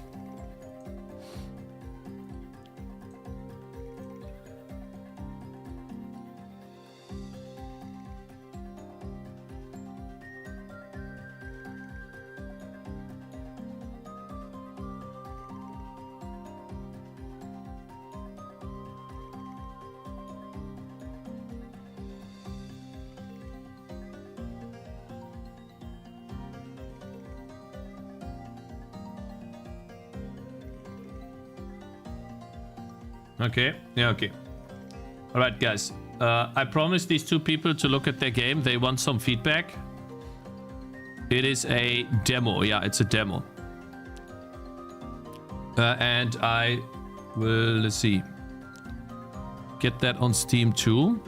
okay, yeah, okay. All right, guys. I promised these two people to look at their game. They want some feedback. It is a demo. Yeah, it's a demo. And I will, let's see, get that on Steam too.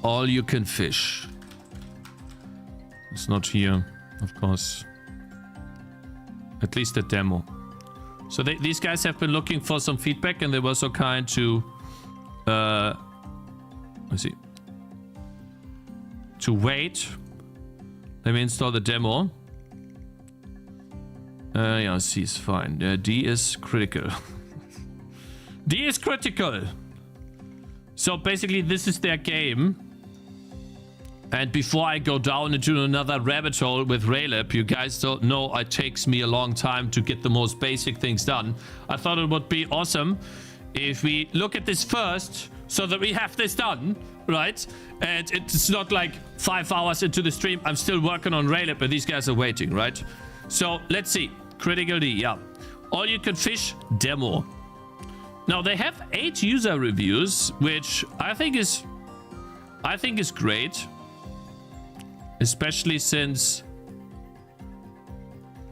All you can fish. It's not here, of course. At least a demo. So these guys have been looking for some feedback, and they were so kind to, let's see, to wait. Let me install the demo. Yeah, C is fine. D is critical. D is critical. So basically, this is their game. And before I go down into another rabbit hole with Raylib, you guys don't know it takes me a long time to get the most basic things done. I thought it would be awesome if we look at this first so that we have this done, right? And it's not like 5 hours into the stream, I'm still working on Raylib and these guys are waiting, right? So let's see. Critical D, yeah. All you can fish demo. Now they have 8 user reviews, which I think is great. Especially since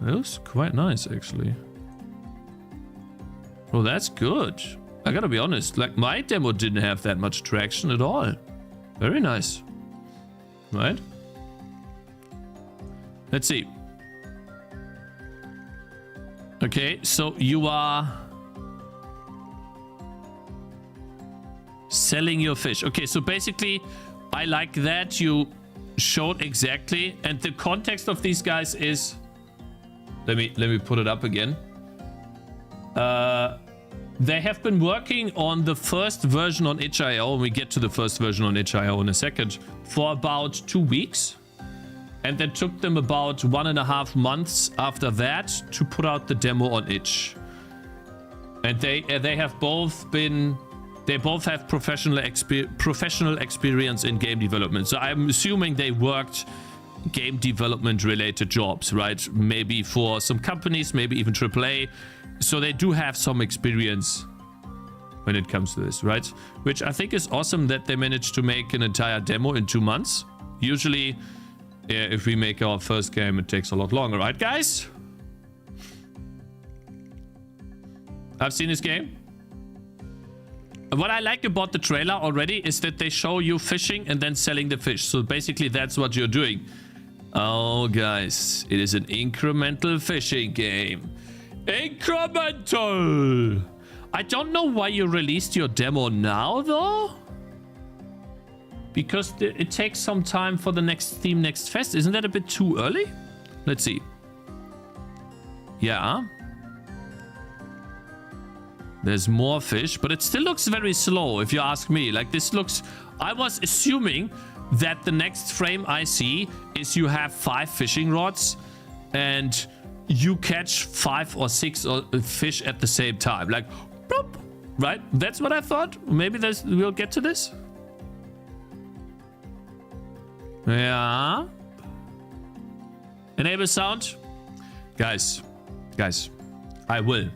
it looks quite nice, actually. Well, that's good. I gotta be honest, like my demo didn't have that much traction at all. Very nice. Right? Let's see. Okay, so you are selling your fish. Okay, so basically, I like that you showed exactly, and the context of these guys is, let me put it up again. They have been working on the first version on itch.io, and we get to the first version on itch.io in a second, for about 2 weeks, and then took them about 1.5 months after that to put out the demo on itch. And they have both been, they both have professional experience in game development. So I'm assuming they worked game development related jobs, right? Maybe for some companies, maybe even AAA. So they do have some experience when it comes to this, right? Which I think is awesome that they managed to make an entire demo in 2 months. Usually, if we make our first game, it takes a lot longer, right, guys? I've seen this game. What I like about the trailer already is that they show you fishing and then selling the fish. So basically that's what you're doing. Oh, guys, it is an incremental fishing game. Incremental. I don't know why you released your demo now, though. Because it takes some time for the next theme, next fest. Isn't that a bit too early? Let's see. Yeah. There's more fish, but it still looks very slow, if you ask me. Like, this looks... I was assuming that the next frame I see is you have 5 fishing rods and you catch 5 or 6 fish at the same time. Like, bloop, right? That's what I thought. Maybe we'll get to this. Yeah. Enable sound. Guys. I will.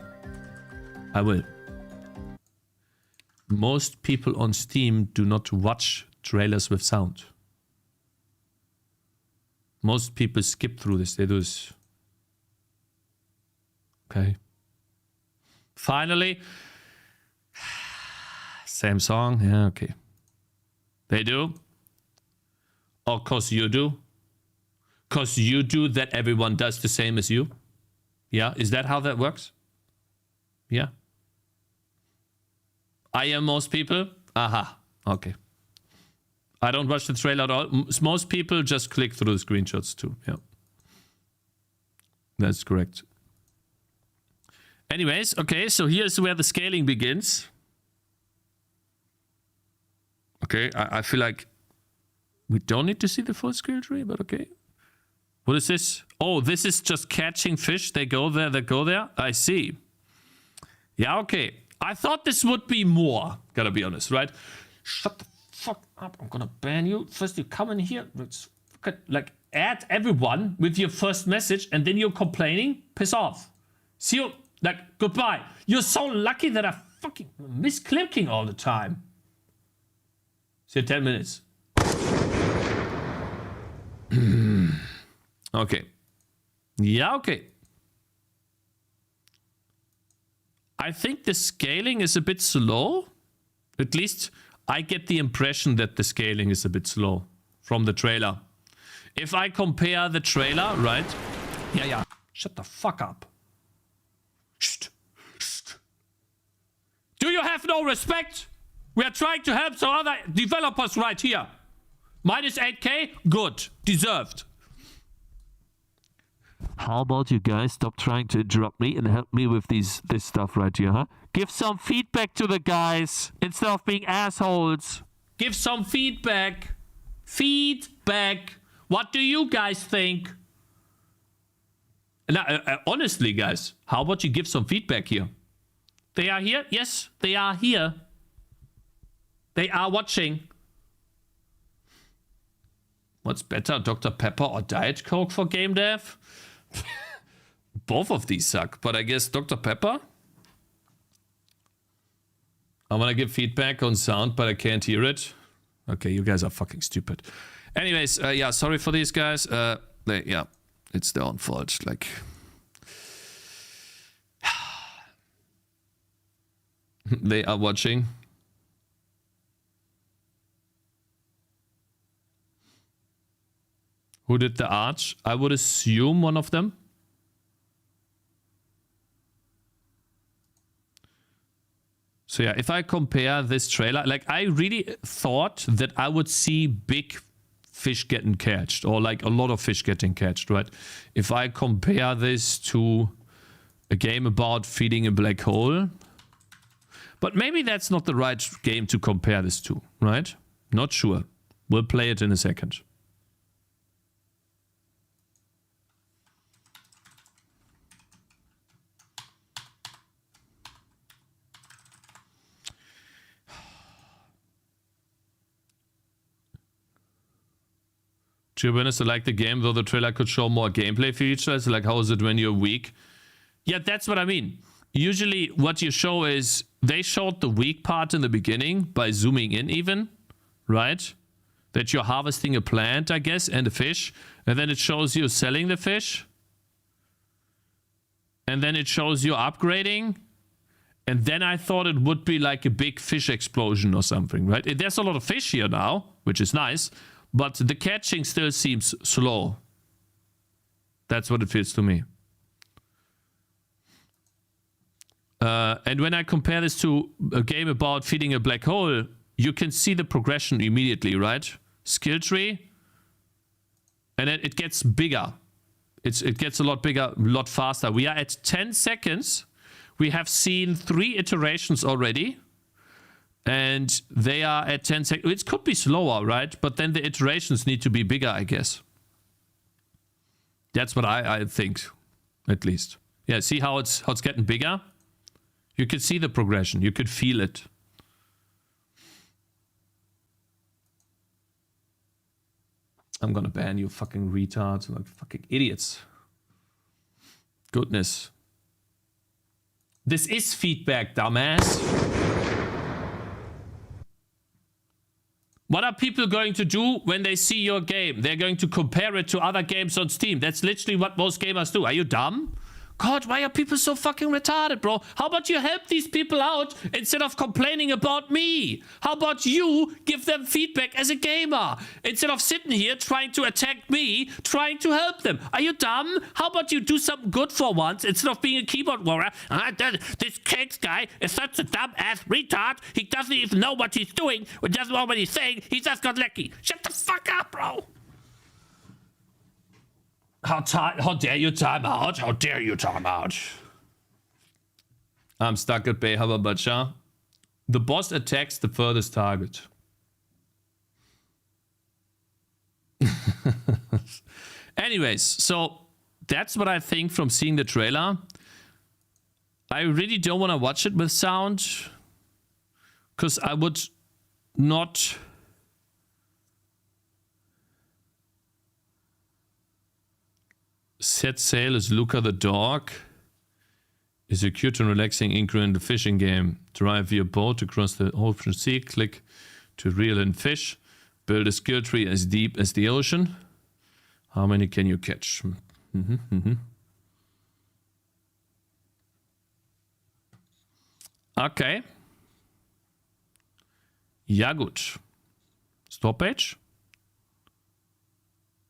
Most people on Steam do not watch trailers with sound. Most people skip through this. They do this. Okay. Finally. Same song. Yeah, okay. They do. Or cause you do. Cause you do that everyone does the same as you. Yeah, is that how that works? Yeah. I am most people? Aha. Okay. I don't watch the trailer at all. Most people just click through the screenshots too. Yeah. That's correct. Anyways, okay, so here's where the scaling begins. Okay, I feel like we don't need to see the full scale tree, but okay. What is this? Oh, this is just catching fish. They go there, they go there. I see. Yeah, okay. I thought this would be more. Gotta be honest, right? Shut the fuck up. I'm gonna ban you. First you come in here. Let's like add everyone with your first message and then you're complaining. Piss off. See you. Like, goodbye. You're so lucky that I fucking misclicking all the time. See you 10 minutes. Okay. Yeah, okay. I think the scaling is a bit slow. At least I get the impression that the scaling is a bit slow from the trailer. If I compare the trailer, right? Yeah. Shut the fuck up. Shh. Do you have no respect? We are trying to help some other developers right here. Minus 8k? Good. Deserved. How about you guys stop trying to interrupt me and help me with this stuff right here, huh? Give some feedback to the guys instead of being assholes. Give some feedback. Feedback. What do you guys think? Now, honestly, guys, how about you give some feedback here? They are here? Yes, they are here. They are watching. What's better, Dr. Pepper or Diet Coke for Gamedev? Both of these suck, but I guess Dr. Pepper? I want to give feedback on sound, but I can't hear it. Okay, you guys are fucking stupid. Anyways, yeah, sorry for these guys. Yeah, it's their own fault. Like, they are watching. Who did the art? I would assume one of them. So yeah, if I compare this trailer, like I really thought that I would see big fish getting catched or like a lot of fish getting catched, right? If I compare this to a game about feeding a black hole. But maybe that's not the right game to compare this to, right? Not sure. We'll play it in a second. To be honest, I like the game, though the trailer could show more gameplay features. Like, how is it when you're weak? Yeah, that's what I mean. Usually what you show is, they showed the weak part in the beginning by zooming in even, right? That you're harvesting a plant, I guess, and a fish. And then it shows you selling the fish. And then it shows you upgrading. And then I thought it would be like a big fish explosion or something, right? There's a lot of fish here now, which is nice. But the catching still seems slow. That's what it feels to me. And when I compare this to a game about feeding a black hole, you can see the progression immediately, right? Skill tree. And then it gets bigger. It gets a lot bigger, a lot faster. We are at 10 seconds. We have seen 3 iterations already. And they are at 10 seconds. It could be slower, right? But then the iterations need to be bigger, I guess. That's what I think, at least. Yeah, see how it's getting bigger? You can see the progression. You could feel it. I'm gonna ban you fucking retards, like fucking idiots. Goodness. This is feedback, dumbass. What are people going to do when they see your game? They're going to compare it to other games on Steam. That's literally what most gamers do. Are you dumb? God, why are people so fucking retarded, bro? How about you help these people out instead of complaining about me? How about you give them feedback as a gamer instead of sitting here trying to attack me, trying to help them? Are you dumb? How about you do something good for once instead of being a keyboard warrior? This Cakez guy is such a dumb-ass retard. He doesn't even know what he's doing. He doesn't know what he's saying. He just got lucky. Shut the fuck up, bro. How dare you time out? How dare you time out? I'm stuck at Bay Hababacha. The boss attacks the furthest target. Anyways, so that's what I think from seeing the trailer. I really don't want to watch it with sound. Because I would not... Set sail as Luca the dog is a cute and relaxing incremental fishing game. Drive your boat across the open sea, click to reel in fish, build a skill tree as deep as the ocean. How many can you catch? Okay. Ja gut. Stop page.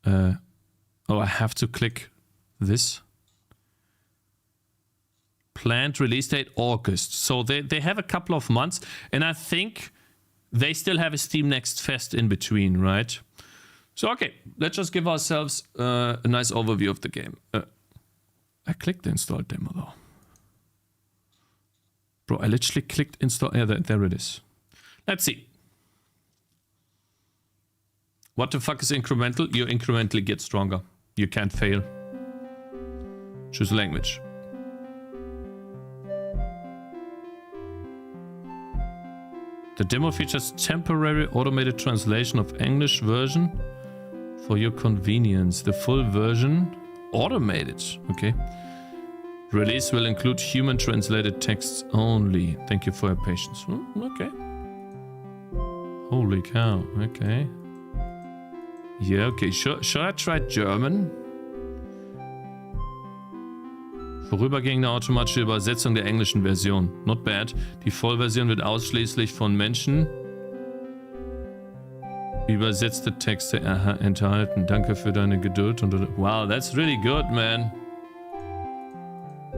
Oh, I have to click this. Planned release date August. So they have a couple of months, and I think they still have a Steam Next Fest in between, right? So okay, let's just give ourselves a nice overview of the game. I clicked the install demo though. Bro, I literally clicked install. Yeah, there it is. Let's see. What the fuck is incremental? You incrementally get stronger. You can't fail. Choose language. The demo features temporary automated translation of English version for your convenience. The full version automated. Okay. Release will include human translated texts only. Thank you for your patience. Okay. Holy cow. Okay. Yeah, okay. Should I try German? Vorübergehende automatische Übersetzung der englischen Version. Not bad. Die Vollversion wird ausschließlich von Menschen übersetzte Texte enthalten. Danke für deine Geduld und... Wow, that's really good, man.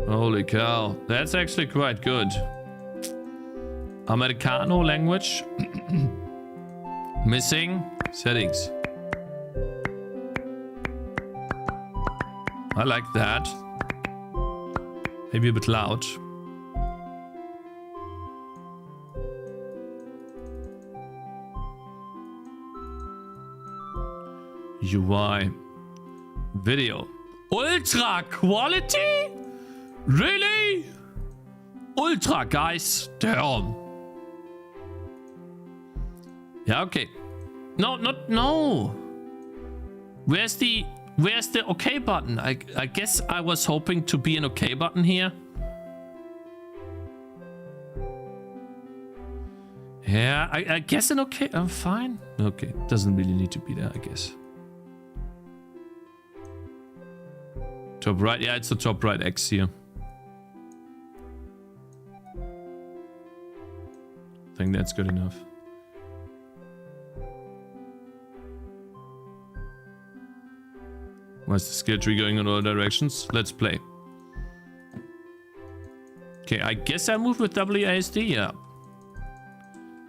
Holy cow. That's actually quite good. Americano language. Missing settings. I like that. Maybe a bit loud. UI. Video. Ultra quality? Really? Ultra, guys. Damn. Yeah, okay. No. Where's the OK button? I guess I was hoping to be an OK button here. Yeah, I guess an OK. I'm fine. Okay, doesn't really need to be there, I guess. Top right. Yeah, it's the top right X here. I think that's good enough. Why is the skill tree going in all directions? Let's play. Okay, I guess I move with WASD, yeah.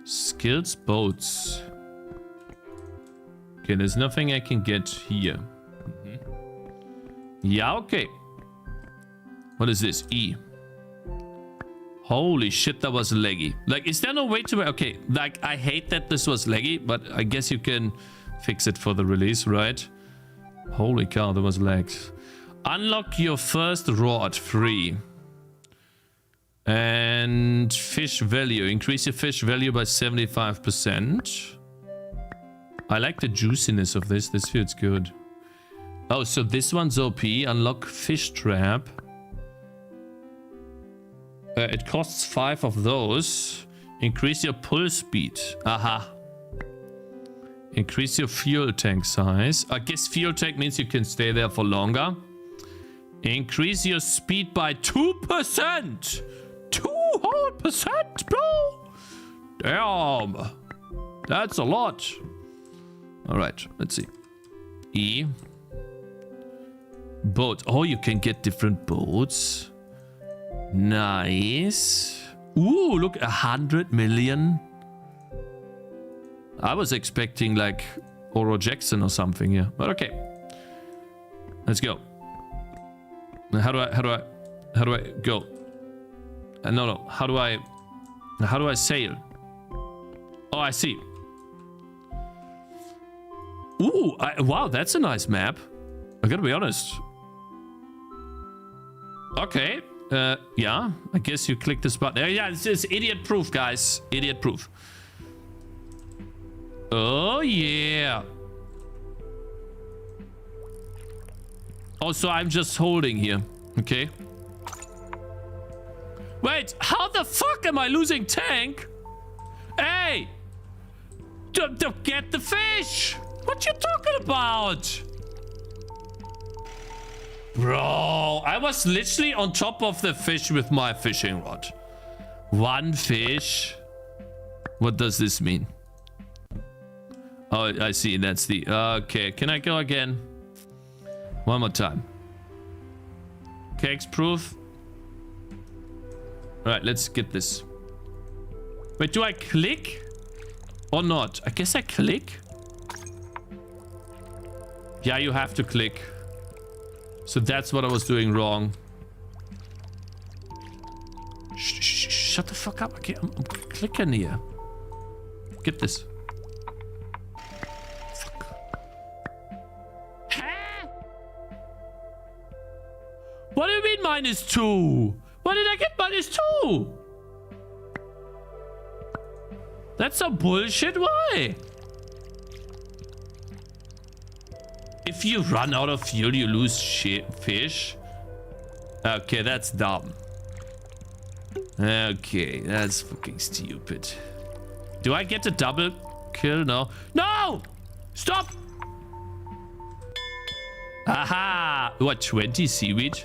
Skills boats. Okay, there's nothing I can get here. Yeah, okay. What is this? E. Holy shit, that was laggy. Like, is there no way to... Okay, like, I hate that this was laggy, but I guess you can fix it for the release, right? Holy cow, that was lags. Unlock your first rod, free. And fish value. Increase your fish value by 75%. I like the juiciness of this. This feels good. Oh, so this one's OP. Unlock fish trap. It costs 5 of those. Increase your pull speed. Aha. Increase your fuel tank size. I guess fuel tank means you can stay there for longer. Increase your speed by 2%. 2%, bro. Damn. That's a lot. All right, let's see. E. Boat. Oh, you can get different boats. Nice. Ooh, look, 100 million. I was expecting like Oro Jackson or something here, but okay. Let's go. How do I go? No. How do I sail? Oh, I see. Ooh, wow, that's a nice map. I gotta be honest. Okay. Yeah, I guess you click this button. Yeah, this is idiot proof, guys. Idiot proof. Oh, yeah. Oh, so I'm just holding here. Okay. Wait, how the fuck am I losing tank? Hey! Get the fish! What you talking about? Bro, I was literally on top of the fish with my fishing rod. One fish. What does this mean? Oh, I see. That's the... Okay, can I go again? One more time. Cakez proof. Alright, let's get this. Wait, do I click? Or not? I guess I click. Yeah, you have to click. So that's what I was doing wrong. Shut the fuck up. Okay, I'm clicking here. Get this. Fuck. Huh? What do you mean -2? Why did I get -2? That's some bullshit. Why? If you run out of fuel, you lose fish. Okay, that's dumb. Okay, that's fucking stupid. Do I get a double kill? No. No! Stop! Aha! What, 20 seaweed?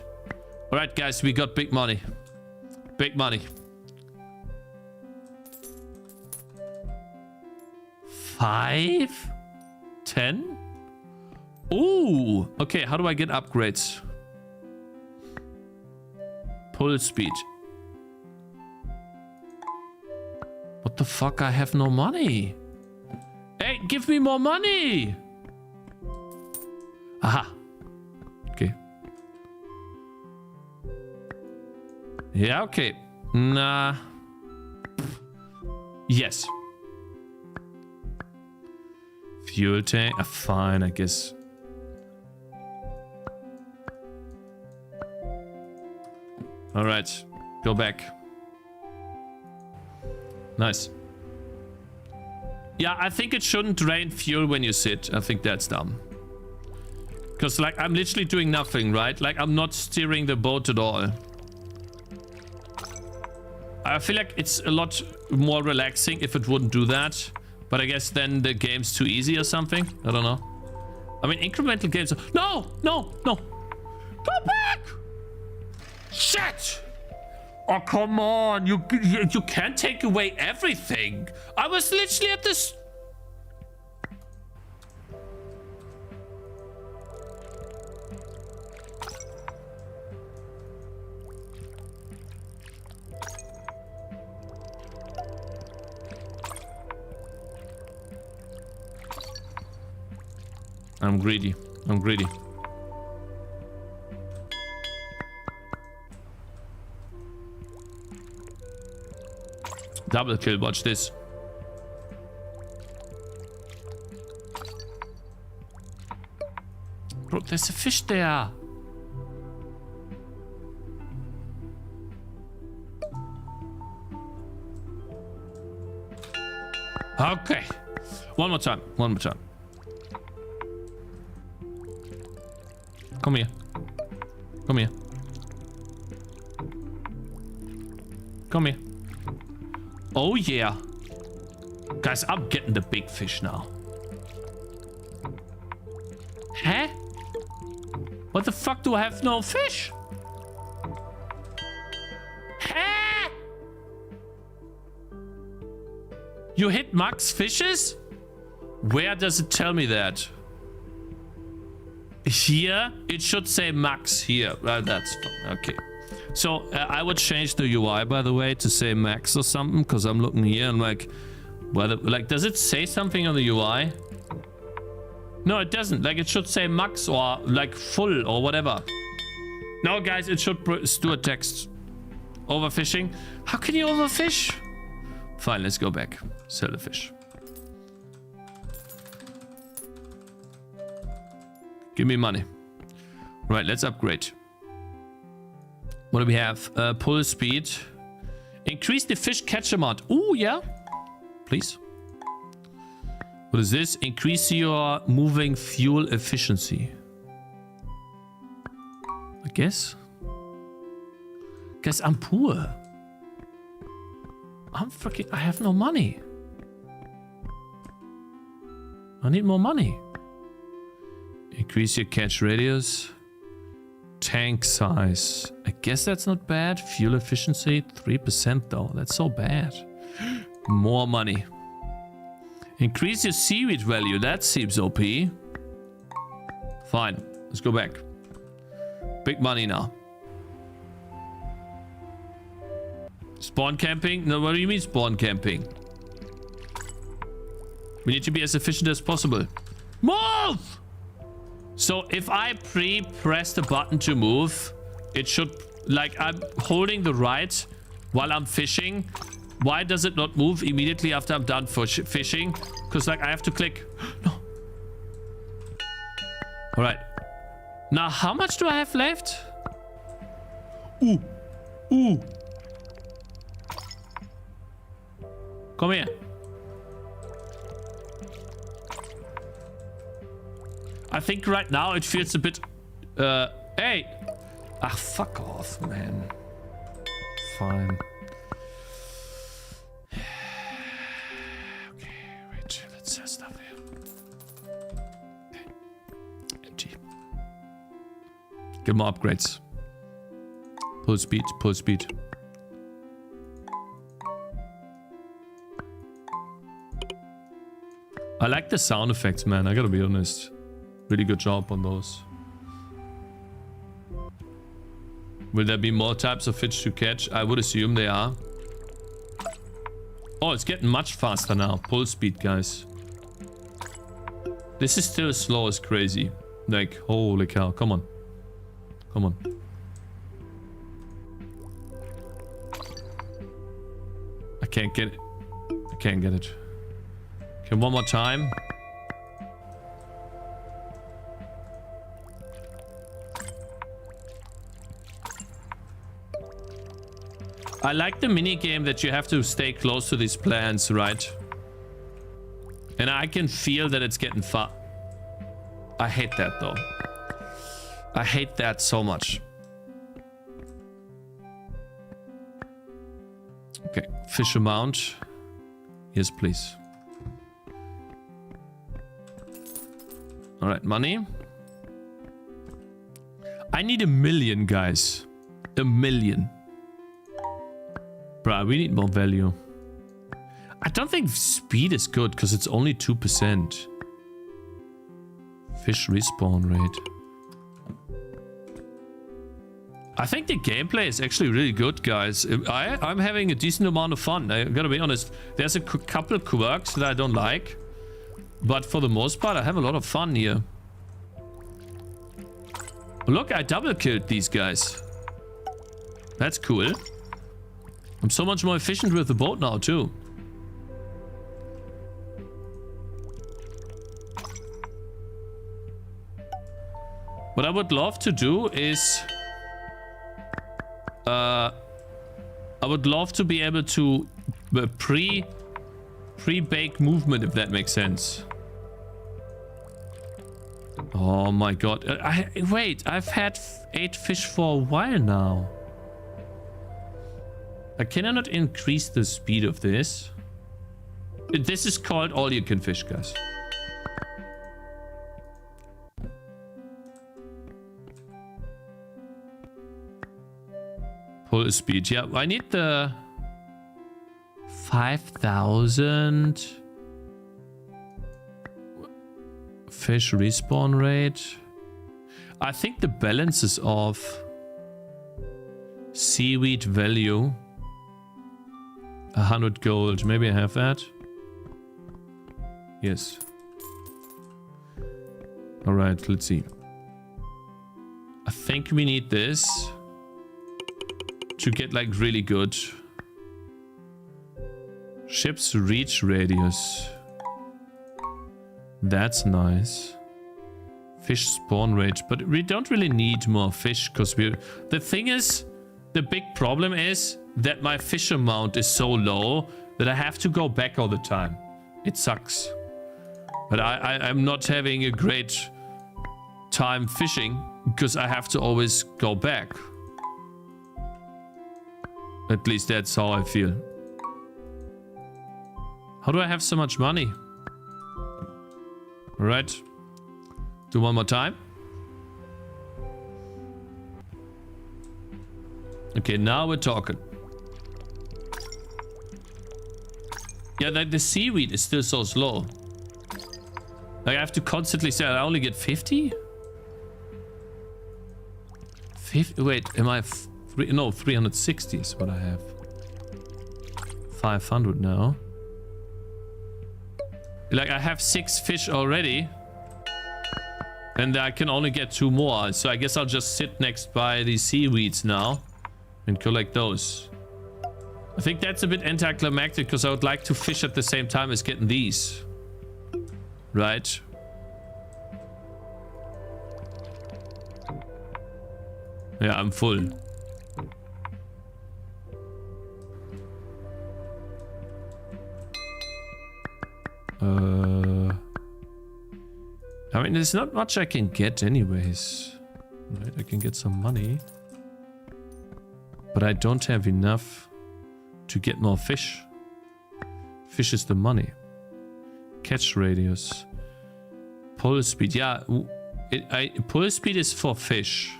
Alright, guys, we got big money. Big money. 5? 10? Ooh! Okay, how do I get upgrades? Pull speed. What the fuck? I have no money. Hey, give me more money! Aha. Okay. Yeah, okay. Nah. Yes. Fuel tank. Fine, I guess. All right. Go back. Nice. Yeah, I think it shouldn't drain fuel when you sit. I think that's dumb. Because, like, I'm literally doing nothing, right? Like, I'm not steering the boat at all. I feel like it's a lot more relaxing if it wouldn't do that. But I guess then the game's too easy or something. I don't know. I mean, incremental games... No! No! No! Go back! Shit! Oh, come on. You can't take away everything. I was literally at this... I'm greedy. I'm greedy. Double kill, watch this. Bro, there's a fish there. Okay. One more time. One more time. Come here. Come here. Come here. Oh yeah. Guys, I'm getting the big fish now. Huh? What the fuck do I have no fish? Huh? You hit max fishes? Where does it tell me that? Here? It should say max here. That's fine. Okay. So I would change the UI, by the way, to say max or something, because I'm looking here and like, well, like, does it say something on the UI? No, it doesn't. Like, it should say max or like full or whatever. No, guys, it should do a text. Overfishing? How can you overfish? Fine, let's go back. Sell the fish. Give me money. Right, let's upgrade. What do we have? Pull speed. Increase the fish catch amount. Oh, yeah. Please. What is this? Increase your moving fuel efficiency. I guess. Guess I'm poor. I have no money. I need more money. Increase your catch radius. Tank size. I guess that's not bad. Fuel efficiency, 3% though. That's so bad. More money. Increase your seaweed value. That seems OP. Fine. Let's go back. Big money now. Spawn camping? No, what do you mean spawn camping? We need to be as efficient as possible. Move! So if I press the button to move, it should, like, I'm holding the right while I'm fishing. Why does it not move immediately after I'm done fishing? Because, like, I have to click. No. All right. Now, how much do I have left? Ooh. Ooh. Come here. I think right now it feels a bit... hey! Ah, fuck off, man. Fine. Okay, wait. Let's sell stuff here. Okay. Empty. Get more upgrades. Pull speed, pull speed. I like the sound effects, man. I gotta be honest. Really good job on those. Will there be more types of fish to catch? I would assume they are. Oh, it's getting much faster now. Pull speed, guys. This is still slow as crazy. Like, holy cow. Come on. Come on. I can't get it. I can't get it. Okay, one more time. I like the mini game that you have to stay close to these plants, right? And I can feel that it's getting far. I hate that though. I hate that so much. Okay, fish amount. Yes, please. All right, money. I need 1 million, guys. 1 million. Bruh, we need more value. I don't think speed is good because it's only 2%. Fish respawn rate. I think the gameplay is actually really good, guys. I'm having a decent amount of fun. I gotta be honest. There's a couple quirks that I don't like. But for the most part, I have a lot of fun here. Look, I double killed these guys. That's cool. I'm so much more efficient with the boat now, too. What I would love to do is... I would love to be able to pre-bake movement, if that makes sense. Oh my god. Wait, I've had 8 fish for a while now. Can I not increase the speed of this? This is called all you can fish, guys. Pull speed. Yeah, I need the 5,000 fish respawn rate. I think the balance is off. Seaweed value 100 gold. Maybe I have that. Yes. All right, let's see. I think we need this to get like really good. Ship's reach radius. That's nice. Fish spawn rate, but we don't really need more fish because we're... The thing is, the big problem is that my fish amount is so low that I have to go back all the time. It sucks. But I'm not having a great time fishing because I have to always go back. At least that's how I feel. How do I have so much money? All right. Do one more time. Okay, now we're talking. Yeah, the seaweed is still so slow. Like I have to constantly say I only get 50? 50? Wait, am I... No, 360 is what I have. 500 now. Like I have 6 fish already. And I can only get 2 more. So I guess I'll just sit next by these seaweeds now. And collect those. I think that's a bit anticlimactic because I would like to fish at the same time as getting these. Right? Yeah, I'm full. I mean, there's not much I can get anyways. Right, I can get some money. But I don't have enough to get more fish. Fish is the money. Catch radius. Pull speed. Yeah, pull speed is for fish.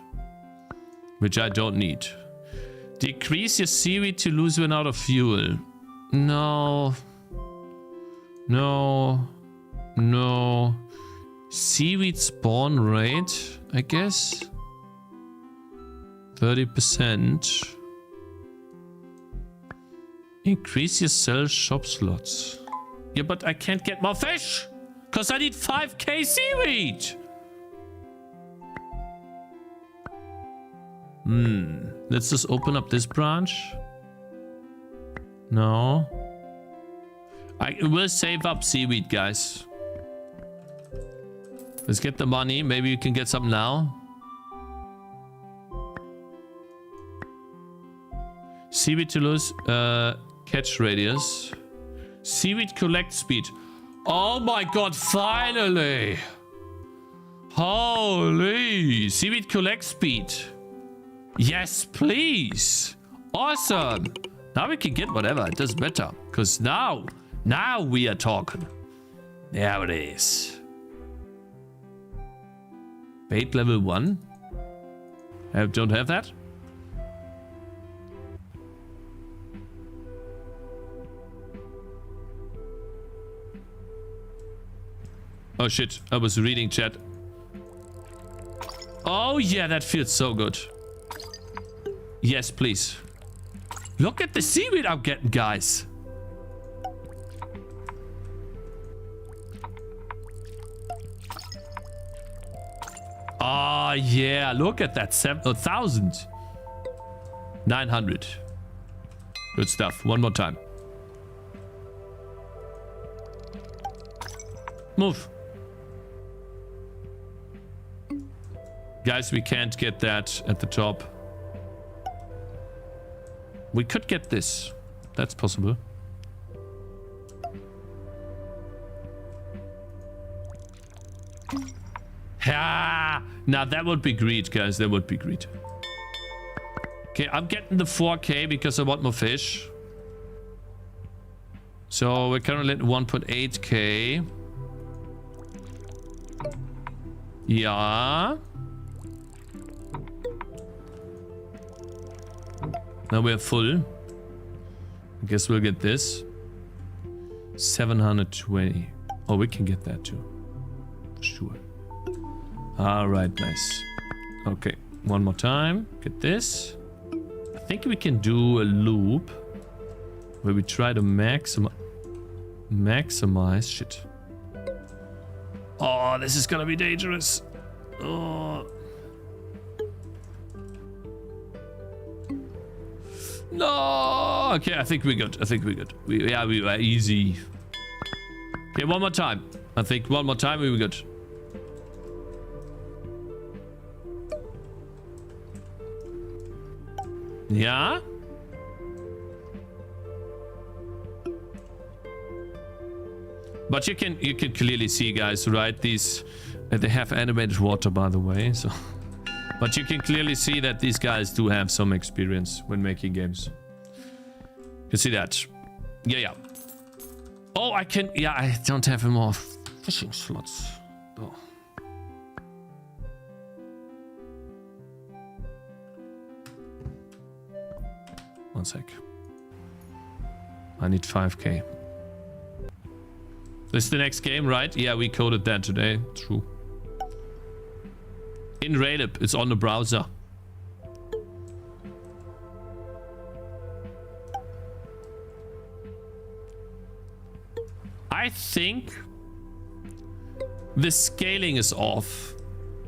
Which I don't need. Decrease your seaweed to lose when out of fuel. No. No. No. Seaweed spawn rate, I guess. 30%. Increase your sell shop slots. Yeah, but I can't get more fish. Because I need 5k seaweed. Let's just open up this branch. No. I will save up seaweed, guys. Let's get the money. Maybe you can get some now. Seaweed to lose. Catch radius. Seaweed collect speed. Oh my god, finally! Holy! Seaweed collect speed. Yes, please! Awesome! Now we can get whatever, it doesn't matter. Because now we are talking. There it is. Bait level 1. Don't have that. Oh shit, I was reading chat. Oh yeah, that feels so good. Yes, please. Look at the seaweed I'm getting, guys. Oh Oh, yeah. Look at that. 1,000. 900. Good stuff. One more time. Move. Guys, we can't get that at the top. We could get this. That's possible. Ha! Now that would be greed, guys. That would be greed. Okay, I'm getting the 4K because I want more fish. So we're currently at 1.8K. Yeah. Now we're full. I guess we'll get this. 720. Oh, we can get that too. For sure. Alright, nice. Okay, one more time. Get this. I think we can do a loop where we try to maximize. Shit. Oh, this is gonna be dangerous. Oh. No. Okay, I think we're good. I think we're good. We were easy. Okay, one more time. I think one more time we were good. Yeah. But you can clearly see, guys, right? These they have animated water, by the way. So, but you can clearly see that these guys do have some experience when making games. You see that? Yeah. Oh, I can. Yeah, I don't have any more fishing slots. Oh. One sec. I need 5K. This is the next game, right? Yeah, we coded that today. True. In Raylib, it's on the browser. I think the scaling is off,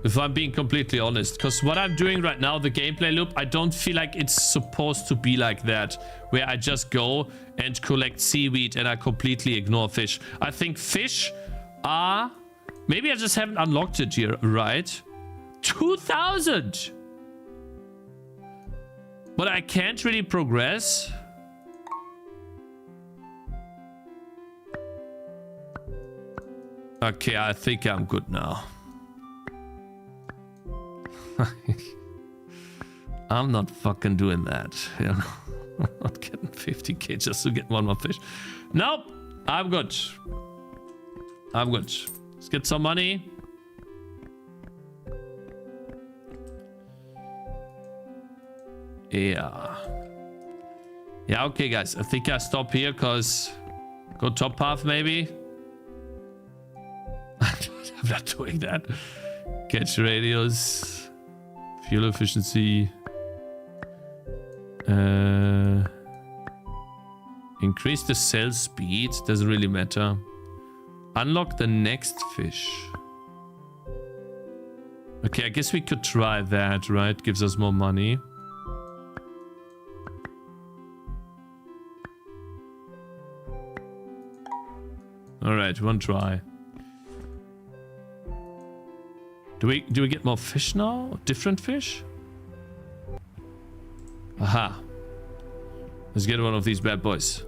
if I'm being completely honest, because what I'm doing right now, the gameplay loop, I don't feel like it's supposed to be like that, where I just go and collect seaweed and I completely ignore fish. I think fish are... Maybe I just haven't unlocked it here, right? 2,000! But I can't really progress. Okay, I think I'm good now. I'm not fucking doing that. You know? I'm not getting 50k just to get one more fish. Nope, I'm good. I'm good. Let's get some money. Yeah. Yeah, okay, guys. I think I stop here because go top path maybe. I'm not doing that. Catch radius, fuel efficiency, increase the cell speed, doesn't really matter. Unlock the next fish. Okay, I guess we could try that, right? Gives us more money. All right, one try. Do we get more fish now? Different fish? Aha. Let's get one of these bad boys.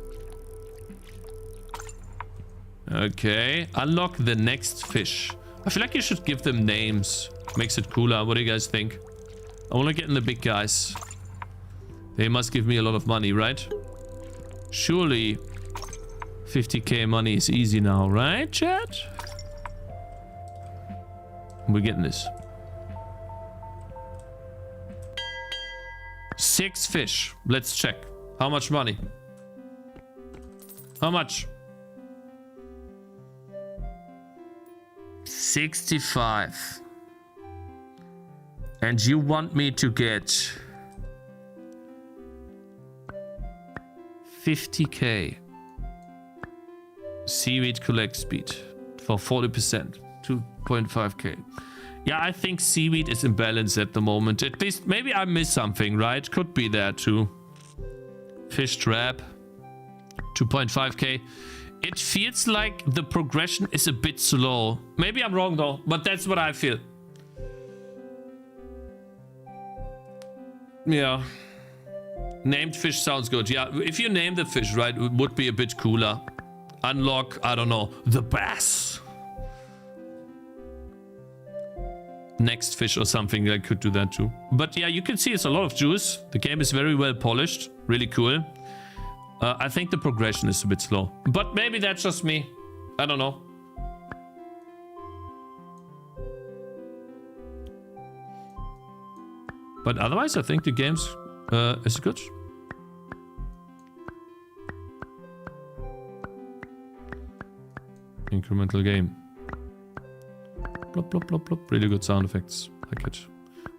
Okay. Unlock the next fish. I feel like you should give them names. Makes it cooler. What do you guys think? I want to get in the big guys. They must give me a lot of money, right? Surely 50k money is easy now, right, chat? We're getting this. 6 fish. Let's check. How much money? How much? 65. And you want me to get 50k. Seaweed collect speed for 40%. 2.5k. Yeah, I think seaweed is imbalanced at the moment. At least, maybe I missed something, right? Could be there too. Fish trap. 2.5k. It feels like the progression is a bit slow. Maybe I'm wrong though, but that's what I feel. Yeah. Named fish sounds good. Yeah, if you name the fish right, it would be a bit cooler. Unlock, I don't know, the bass. Next fish or something, I could do that too. But yeah, you can see it's a lot of juice. The game is very well polished. Really cool. I think the progression is a bit slow. But maybe that's just me. I don't know. But otherwise, I think the game's is good. Incremental game. Plop, plop, plop, plop. Really good sound effects. Like it.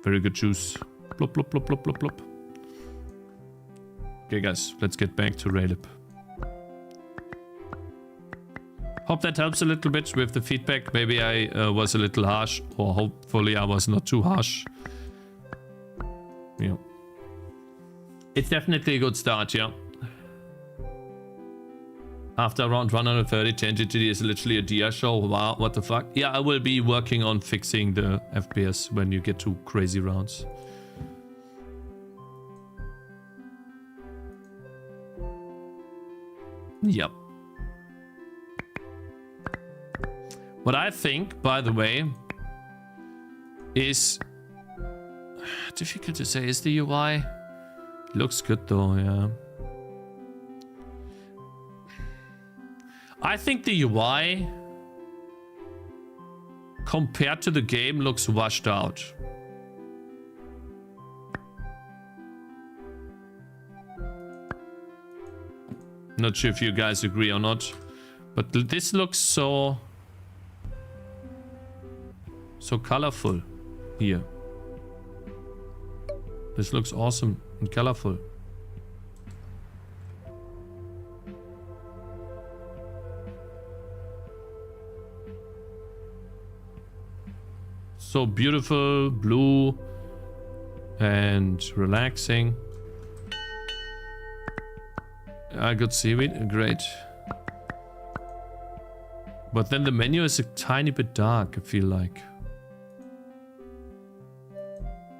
Very good juice. Plop, plop, plop, plop, plop, plop. Okay, guys. Let's get back to Raylib. Hope that helps a little bit with the feedback. Maybe I was a little harsh. Or hopefully I was not too harsh. Yeah. It's definitely a good start, yeah. After around 130, Tangy TD is literally a DR show. Wow, what the fuck? Yeah, I will be working on fixing the FPS when you get to crazy rounds. Yep. What I think, by the way, is difficult to say. Is the UI? Looks good though, yeah. I think the UI compared to the game looks washed out. Not sure if you guys agree or not, but this looks so colorful here. This looks awesome and colorful. So beautiful, blue, and relaxing. I got seaweed, great. But then the menu is a tiny bit dark, I feel like.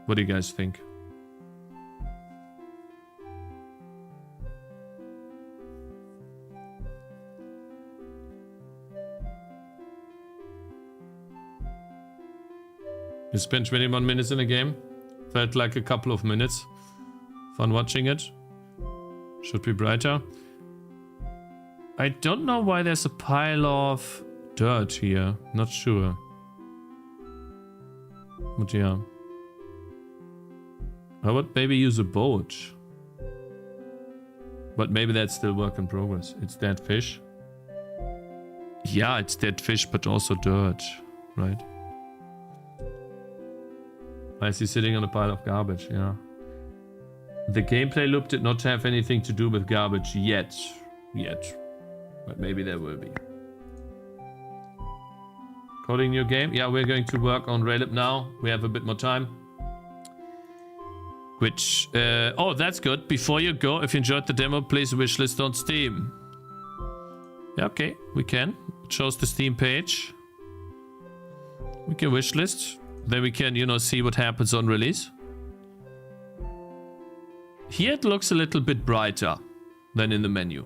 What do you guys think? You spent 21 minutes in a game. Felt like a couple of minutes. Fun watching it. Should be brighter. I don't know why there's a pile of dirt here. Not sure. But yeah. I would maybe use a boat. But maybe that's still work in progress. It's dead fish. Yeah, it's dead fish, but also dirt. Right? Why is he sitting on a pile of garbage? Yeah. The gameplay loop did not have anything to do with garbage yet. But maybe there will be. Coding new game? Yeah, we're going to work on Raylib now. We have a bit more time. Which, oh, that's good. Before you go, if you enjoyed the demo, please wishlist on Steam. Yeah, okay, we can. It shows the Steam page. We can wishlist. Then we can, you know, see what happens on release. Here it looks a little bit brighter than in the menu.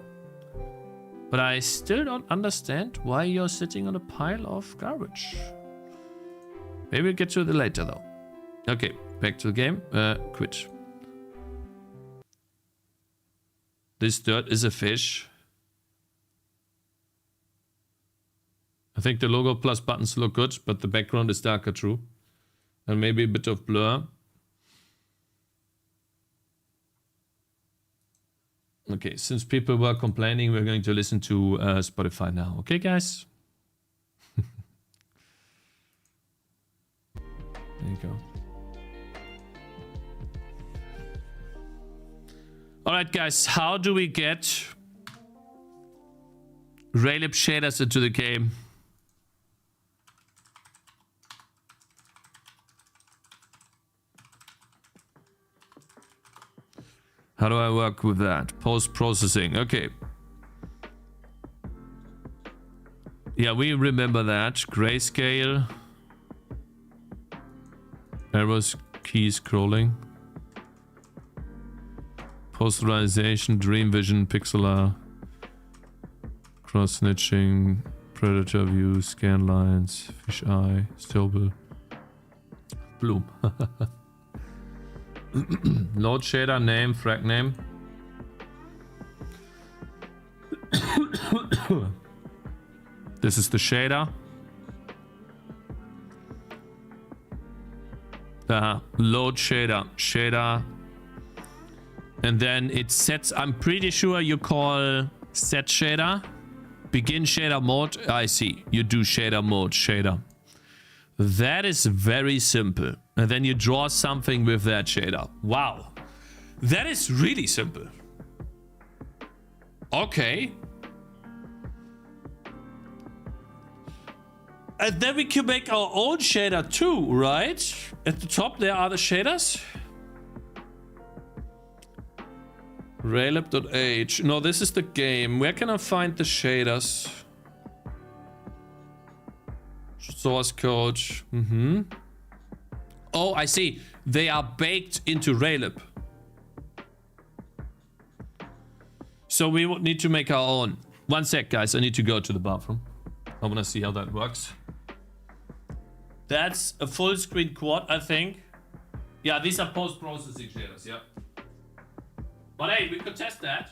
But I still don't understand why you're sitting on a pile of garbage. Maybe we'll get to it later though. Okay, back to the game. Quit. This dirt is a fish. I think the logo plus buttons look good, but the background is darker, true. And maybe a bit of blur. Okay, since people were complaining, we're going to listen to Spotify now. Okay, guys? There you go. Alright, guys, how do we get Raylib shaders into the game? How do I work with that? Post-processing. Okay. Yeah, we remember that. Grayscale. Arrows, key scrolling. Posterization, dream vision, pixelar. Cross-snitching. Predator view, scan lines, fish eye, stable. Bloom. Load shader, name, frag name. This is the shader. Load shader. And then it sets, I'm pretty sure you call set shader. Begin shader mode. I see. You do shader mode, shader. That is very simple. And then you draw something with that shader. Wow. That is really simple. Okay. And then we can make our own shader too, right? At the top there are the shaders. Raylib.h. No, this is the game. Where can I find the shaders? Source code. Oh, I see. They are baked into Raylib. So we would need to make our own. One sec, guys. I need to go to the bathroom. I want to see how that works. That's a full screen quad, I think. Yeah, these are post-processing shaders, yeah. But hey, we could test that.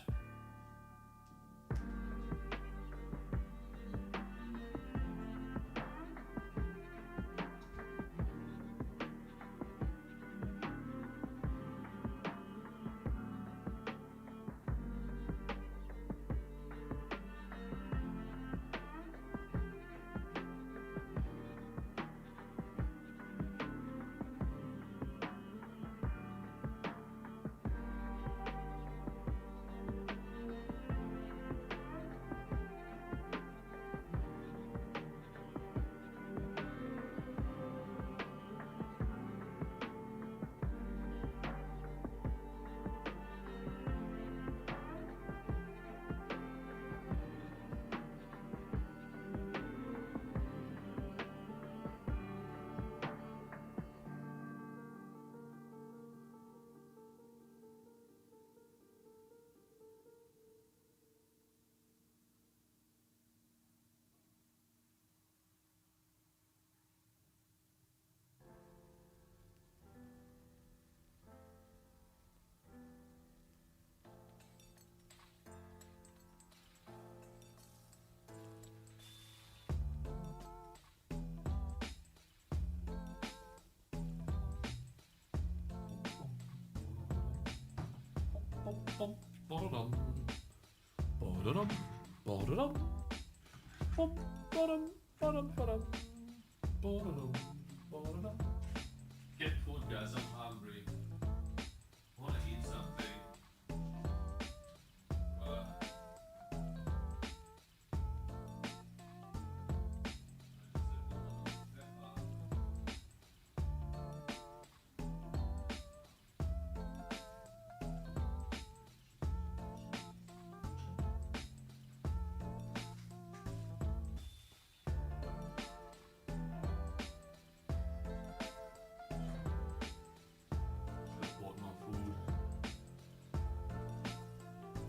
Get food, guys. I'm hungry. I want to eat something.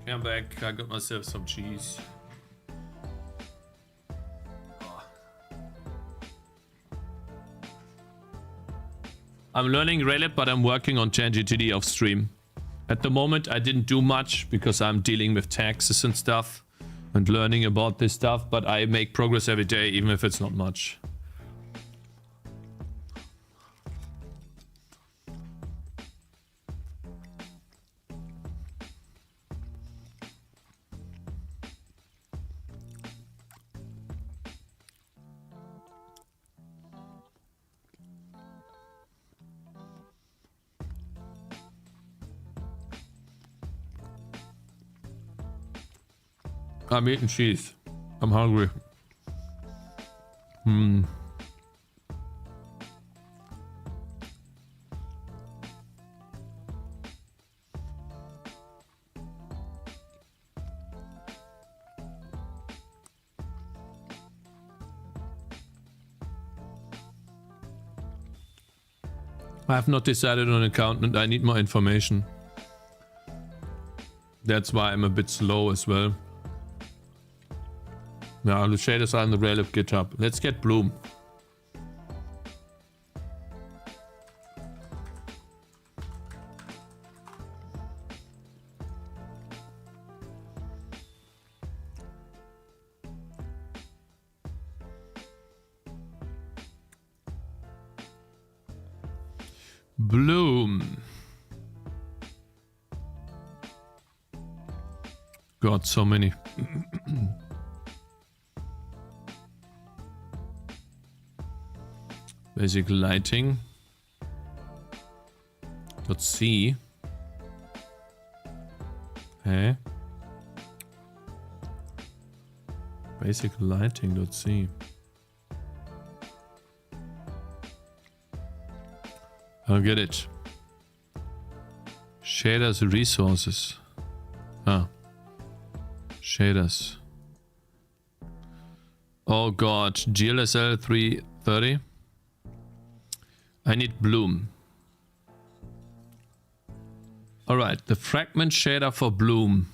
I'm back. I got myself some cheese. I'm learning Raylib, but I'm working on Tangy TD off stream. At the moment, I didn't do much because I'm dealing with taxes and stuff and learning about this stuff, but I make progress every day, even if it's not much. I'm eating cheese. I'm hungry. I have not decided on accountant. I need more information. That's why I'm a bit slow as well. Yeah, the shaders are on the Raylib GitHub. Let's get Bloom. Bloom. God, so many. Basic lighting. .c. Hey. Basic lighting.c. I'll get it. Shaders resources. Ah. Shaders. Oh god. GLSL 330. I need Bloom. Alright. The fragment shader for Bloom.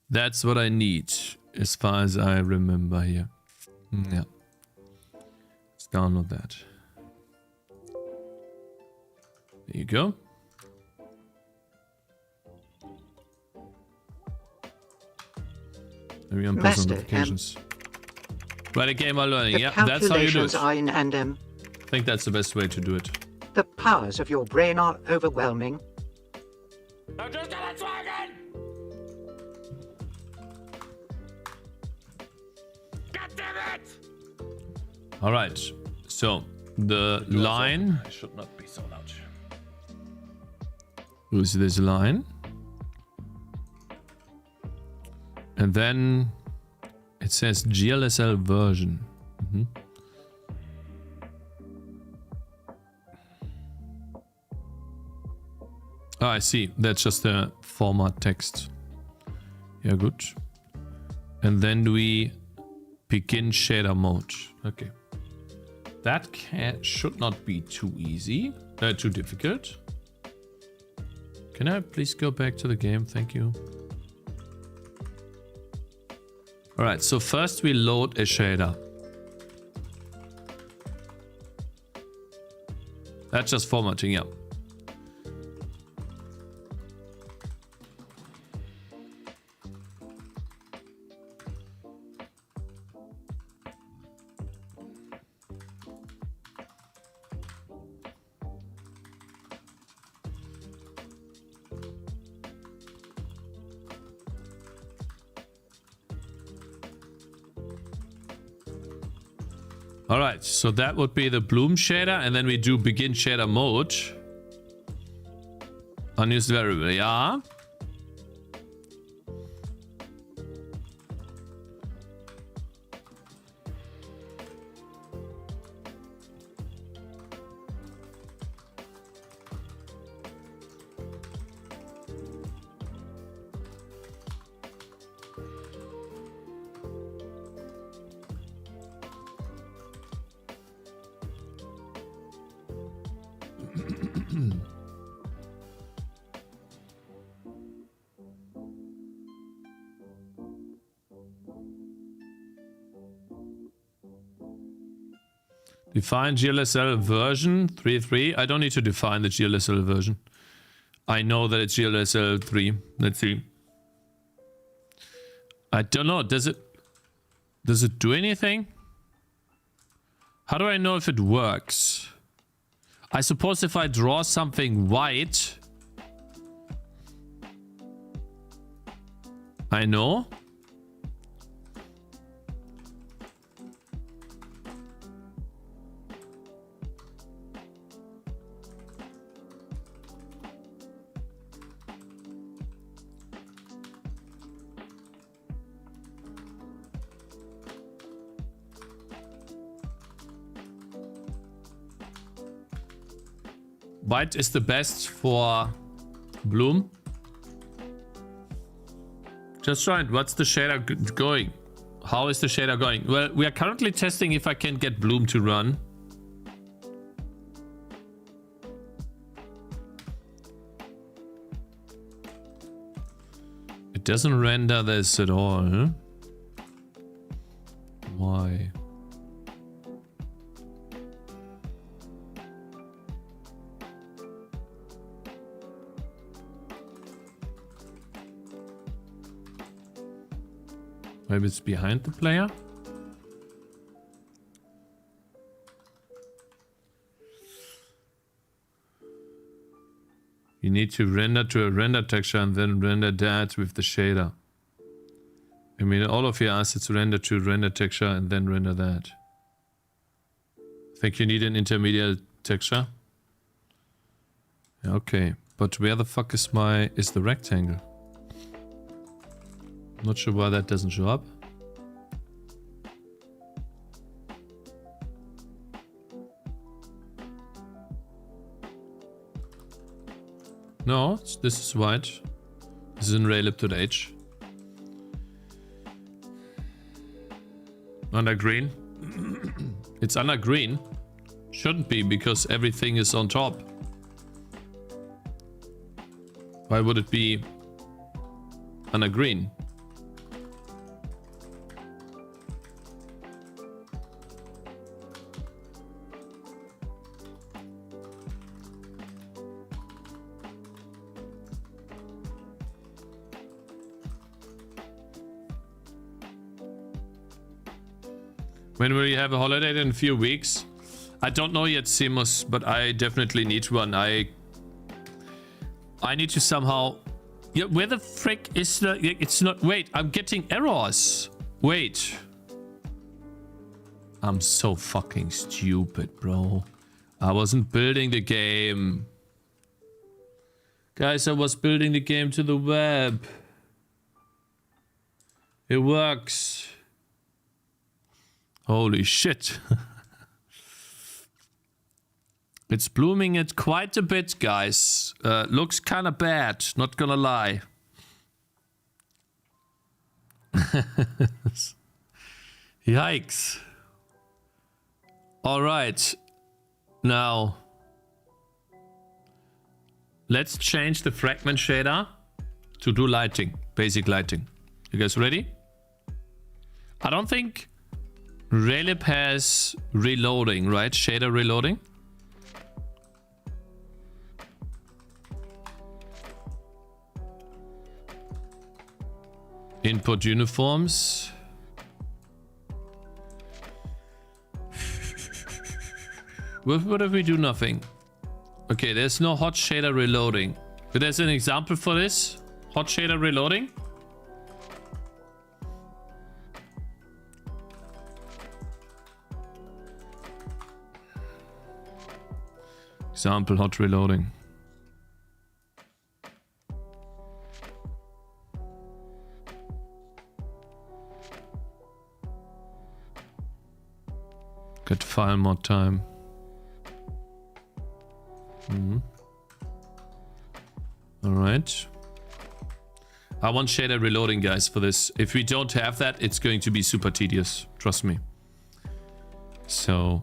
That's what I need. As far as I remember here. Yeah. Let's download that. There you go. Maybe I'm pressing notifications. Right, a game while learning. Yeah, that's how you do it. I think that's the best way to do it. The powers of your brain are overwhelming. Now just get it swaggin'! God damn it! Alright, so the line. I should not be so loud. Who's this line? And then it says GLSL version. Oh, I see. That's just a format text. Yeah, good. And then we begin shader mode. Okay. That should not be too easy. Too difficult. Can I please go back to the game? Thank you. Alright, so first we load a shader. That's just formatting, yeah. Alright, so that would be the Bloom shader, and then we do begin shader mode. Unused variable, yeah. Define GLSL version 3.3. I don't need to define the GLSL version. I know that it's GLSL 3. Let's see. I don't know. Does it do anything? How do I know if it works? I suppose if I draw something white, I know. White is the best for Bloom. Just right. What's the shader going? How is the shader going? Well, we are currently testing if I can get Bloom to run. doesn't render this at all. Why? Maybe it's behind the player? You need to render to a render texture and then render that with the shader. I mean, all of your assets render to render texture and then render that. I think you need an intermediate texture. Okay, but where the fuck is the rectangle? Not sure why that doesn't show up. No, this is white. This is in Raylib.h. Under green. It's under green. Shouldn't be because everything is on top. Why would it be under green? When will you have a holiday in a few weeks? I don't know yet, Simus, but I definitely need one. I need to somehow... Yeah, where the frick is the... It's not... Wait, I'm getting errors. Wait. I'm so fucking stupid, bro. I wasn't building the game. Guys, I was building the game to the web. It works. Holy shit. It's blooming it quite a bit, guys. Looks kind of bad, not gonna lie. Yikes. Alright. Now, let's change the fragment shader to do lighting, basic lighting. You guys ready? I don't think Raylib has reloading, right? Shader reloading. Input uniforms. What if we do nothing? Okay, there's no hot shader reloading. But there's an example for this. Hot shader reloading. Example hot reloading. Get file mod time. Alright. I want shader reloading, guys, for this. If we don't have that, it's going to be super tedious. Trust me. So...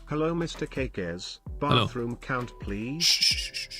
Hello, Mr. Cakez. Bathroom count, please. Shh.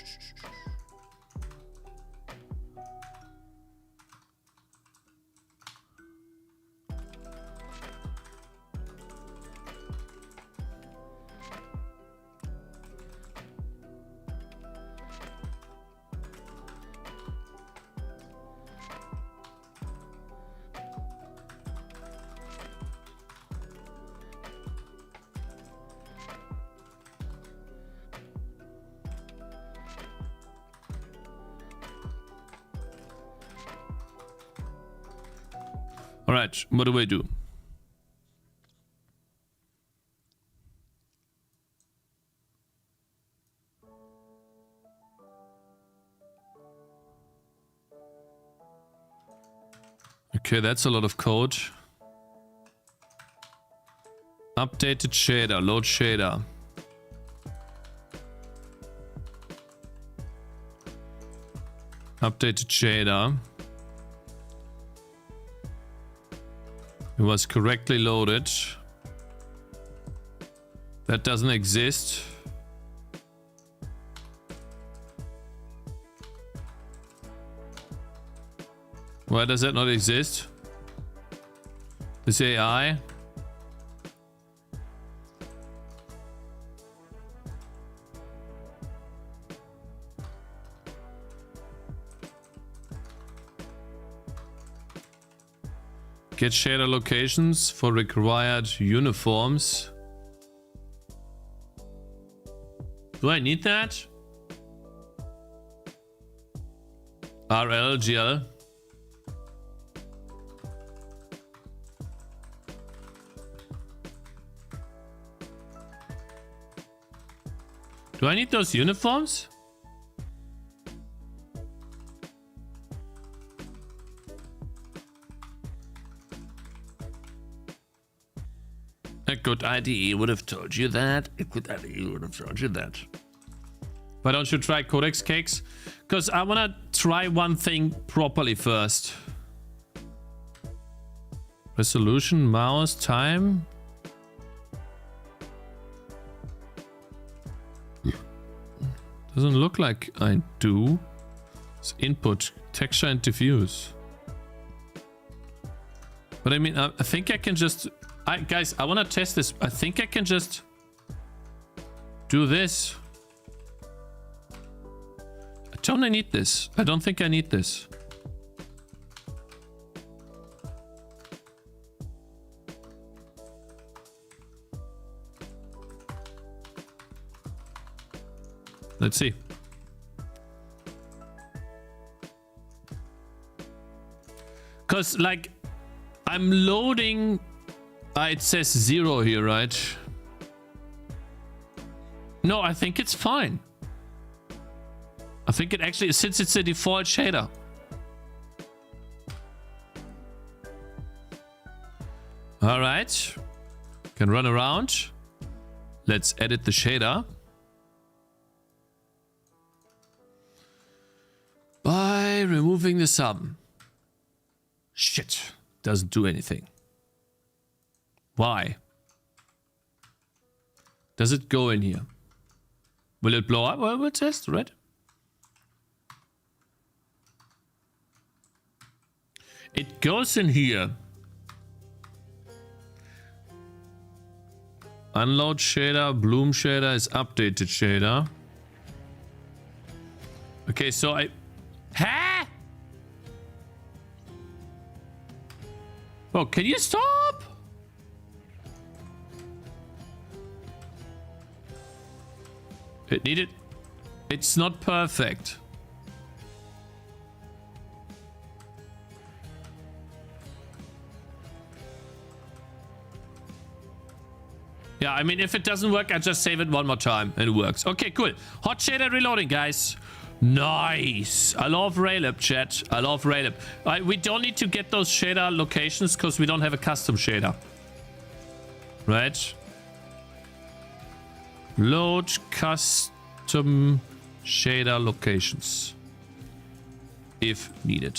Alright, what do I do? Okay, that's a lot of code. Updated shader, load shader. Updated shader. It was correctly loaded. That doesn't exist. Why does that not exist? This AI? Get shader locations for required uniforms. Do I need that? RLGL. Do I need those uniforms? A good IDE would have told you that. A good IDE would have told you that. Why don't you try Codex Cakes? Because I want to try one thing properly first. Resolution, mouse, time. Doesn't look like I do. It's input, texture and diffuse. But I mean, I think I can just... guys, I want to test this. I think I can just do this. Don't I need this? I don't think I need this. Let's see. Because, like, I'm loading... it says 0 here, right? No, I think it's fine. I think it actually, since it's a default shader. All right. Can run around. Let's edit the shader. By removing the sum. Shit. Doesn't do anything. Why? Does it go in here? Will it blow up? Well, we'll test, right? It goes in here. Unload shader, bloom shader is updated shader. Okay, so I... Huh? Oh, can you stop? It needed... It's not perfect. Yeah, I mean, if it doesn't work, I just save it one more time and it works. Okay, cool. Hot shader reloading, guys. Nice. I love Raylib, chat. I love Raylib. We don't need to get those shader locations because we don't have a custom shader. Right? Load custom shader locations. If needed.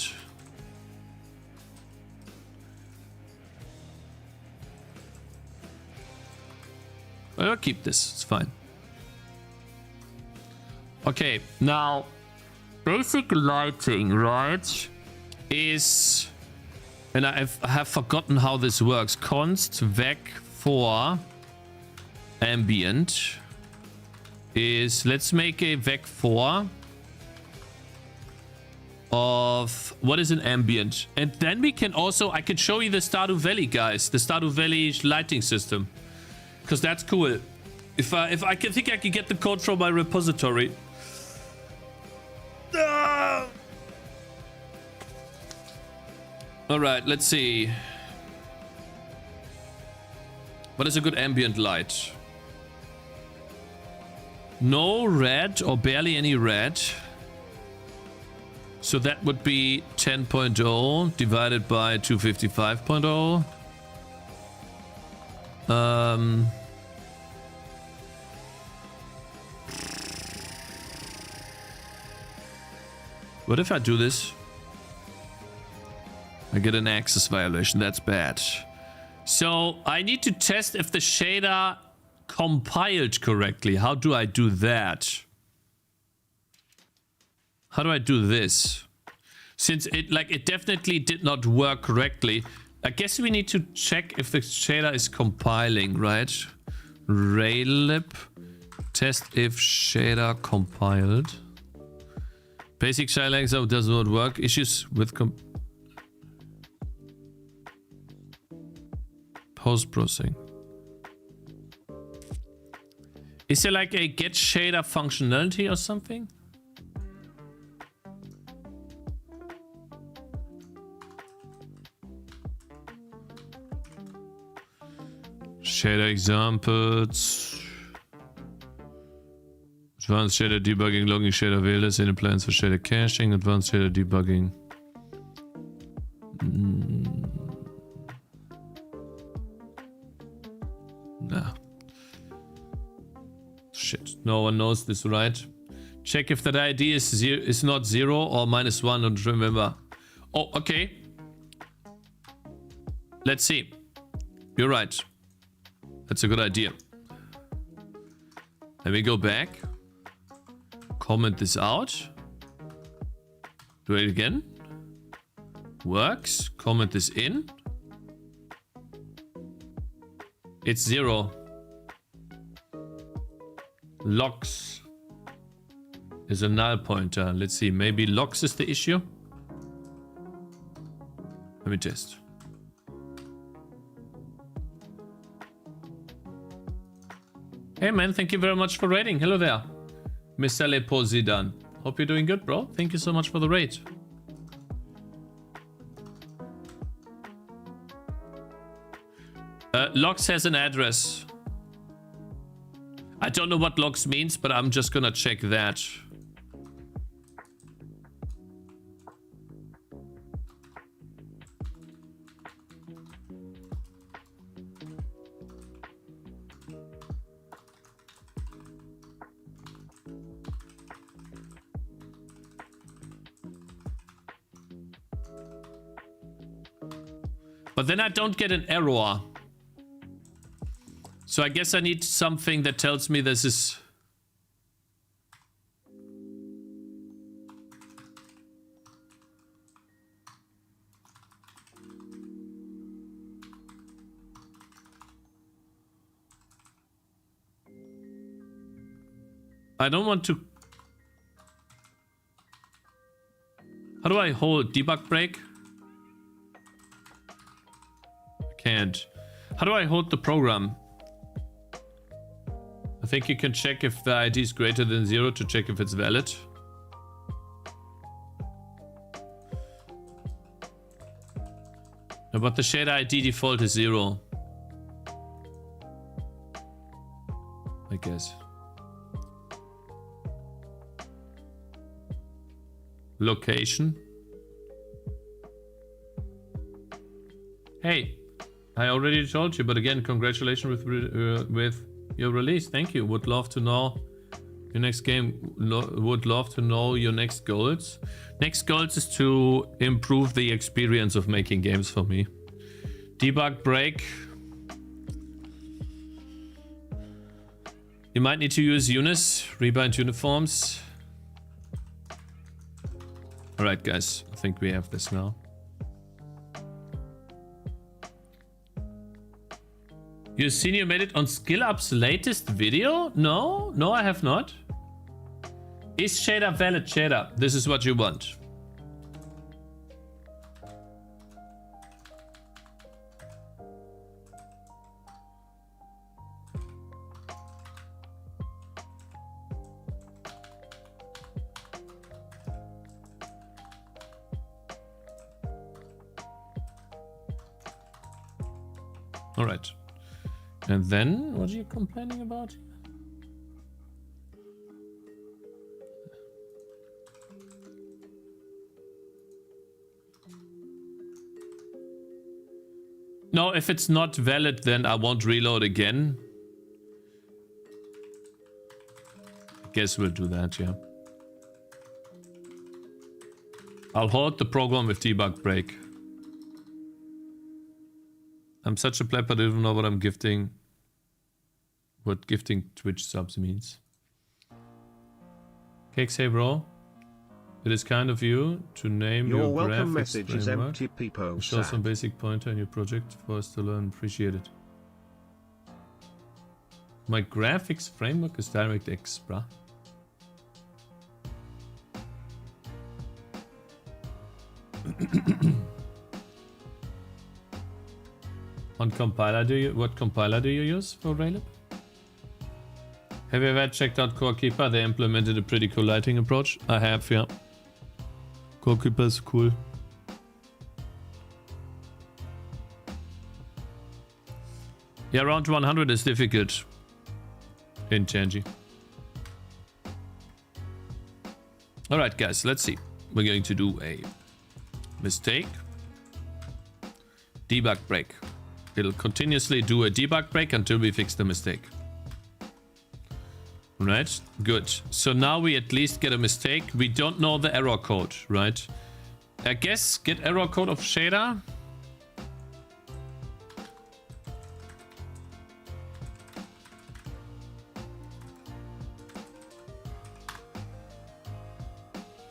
I'll keep this. It's fine. Okay, now basic lighting, right, is, and I have forgotten how this works. Const vec for ambient is, let's make a vec 4 of what is an ambient, and then we can also, I can show you the Stardew Valley, guys, the Stardew Valley lighting system, because that's cool. If I can think I can get the code from my repository. All right, let's see. What is a good ambient light? No red or barely any red. So that would be 10.0 divided by 255.0. What if I do this? I get an access violation. That's bad. So I need to test if the shader compiled correctly. How do I do that? How do I do this? Since it definitely did not work correctly. I guess we need to check if the shader is compiling, right? Raylib. Test if shader compiled. Basic shader does not work. Issues with post-processing. Is there like a get shader functionality or something? Shader examples. Advanced shader debugging, logging shader wheelers, in plans for shader caching, advanced shader debugging. Nah. Shit, no one knows this, right? Check if that ID is not 0 or -1, don't remember. Oh, okay. Let's see. You're right. That's a good idea. Let me go back. Comment this out. Do it again. Works. Comment this in. It's 0. Locks is a null pointer. Let's see. Maybe locks is the issue. Let me test. Hey man, thank you very much for raiding. Hello there. Mr. Leposidan. Hope you're doing good, bro. Thank you so much for the raid. Logs has an address. I don't know what logs means, but I'm just gonna check that. But then I don't get an error. So I guess I need something that tells me this is... I don't want to... How do I hold debug break? I can't. How do I hold the program? I think you can check if the ID is greater than 0 to check if it's valid. No, but the shader ID default is 0. I guess. Location. Hey, I already told you, but again, congratulations with your release. Thank you. Would love to know your next game. Would love to know your next goals. Next goals is to improve the experience of making games for me. Debug break. You might need to use Unis, rebind uniforms. All right, guys. I think we have this now. You've seen you made it on SkillUp's latest video? No, no, I have not. Is shader valid shader? This is what you want. All right. And then, what are you complaining about? No, if it's not valid, then I won't reload again. I guess we'll do that, yeah. I'll hold the program with debug break. I'm such a pleb, I don't know what I'm gifting. What gifting Twitch subs means. Cakez, hey bro. It is kind of you to name your welcome graphics message is framework. empty peepo. Show some basic pointer in your project for us to learn. Appreciate it. My graphics framework is DirectX, bruh. On compiler what compiler do you use for Raylib? Have you ever checked out CoreKeeper? They implemented a pretty cool lighting approach. I have, yeah. CoreKeeper is cool. Yeah, around 100 is difficult in Tangy. Alright guys, let's see. We're going to do a mistake. Debug break. It'll continuously do a debug break until we fix the mistake. Right, good. So now we at least get a mistake. We don't know the error code, right? I guess get error code of shader.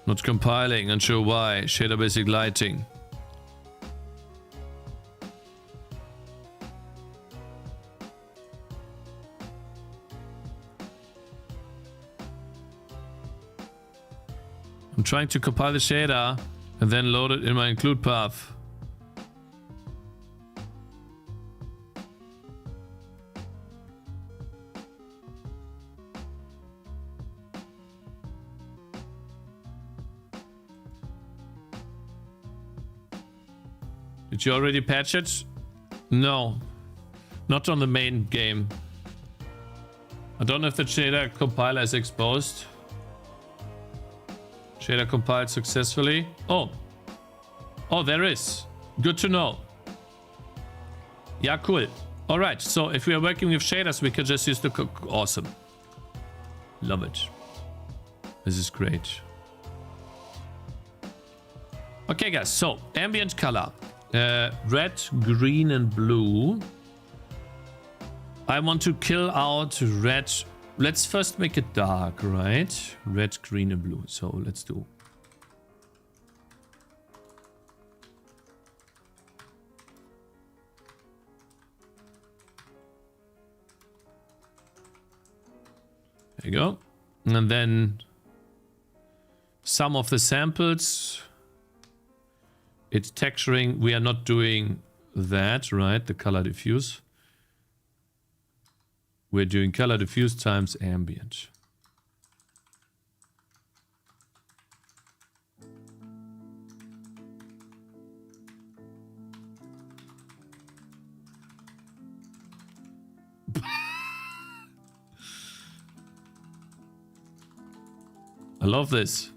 Not compiling, unsure why. Shader basic lighting. I'm trying to compile the shader and then load it in my include path. Did you already patch it? No. Not on the main game. I don't know if the shader compiler is exposed. Shader compiled successfully. Oh. Oh, there is. Good to know. Yeah, cool. Alright, so if we are working with shaders, we can just use the... Awesome. Love it. This is great. Okay, guys. So, ambient color. Red, green, and blue. I want to kill out red... Let's first make it dark, right? Red, green, and blue. So let's do. There you go. And then some of the samples. It's texturing. We are not doing that, right? The color diffuse. We're doing color diffuse times ambient. I love this.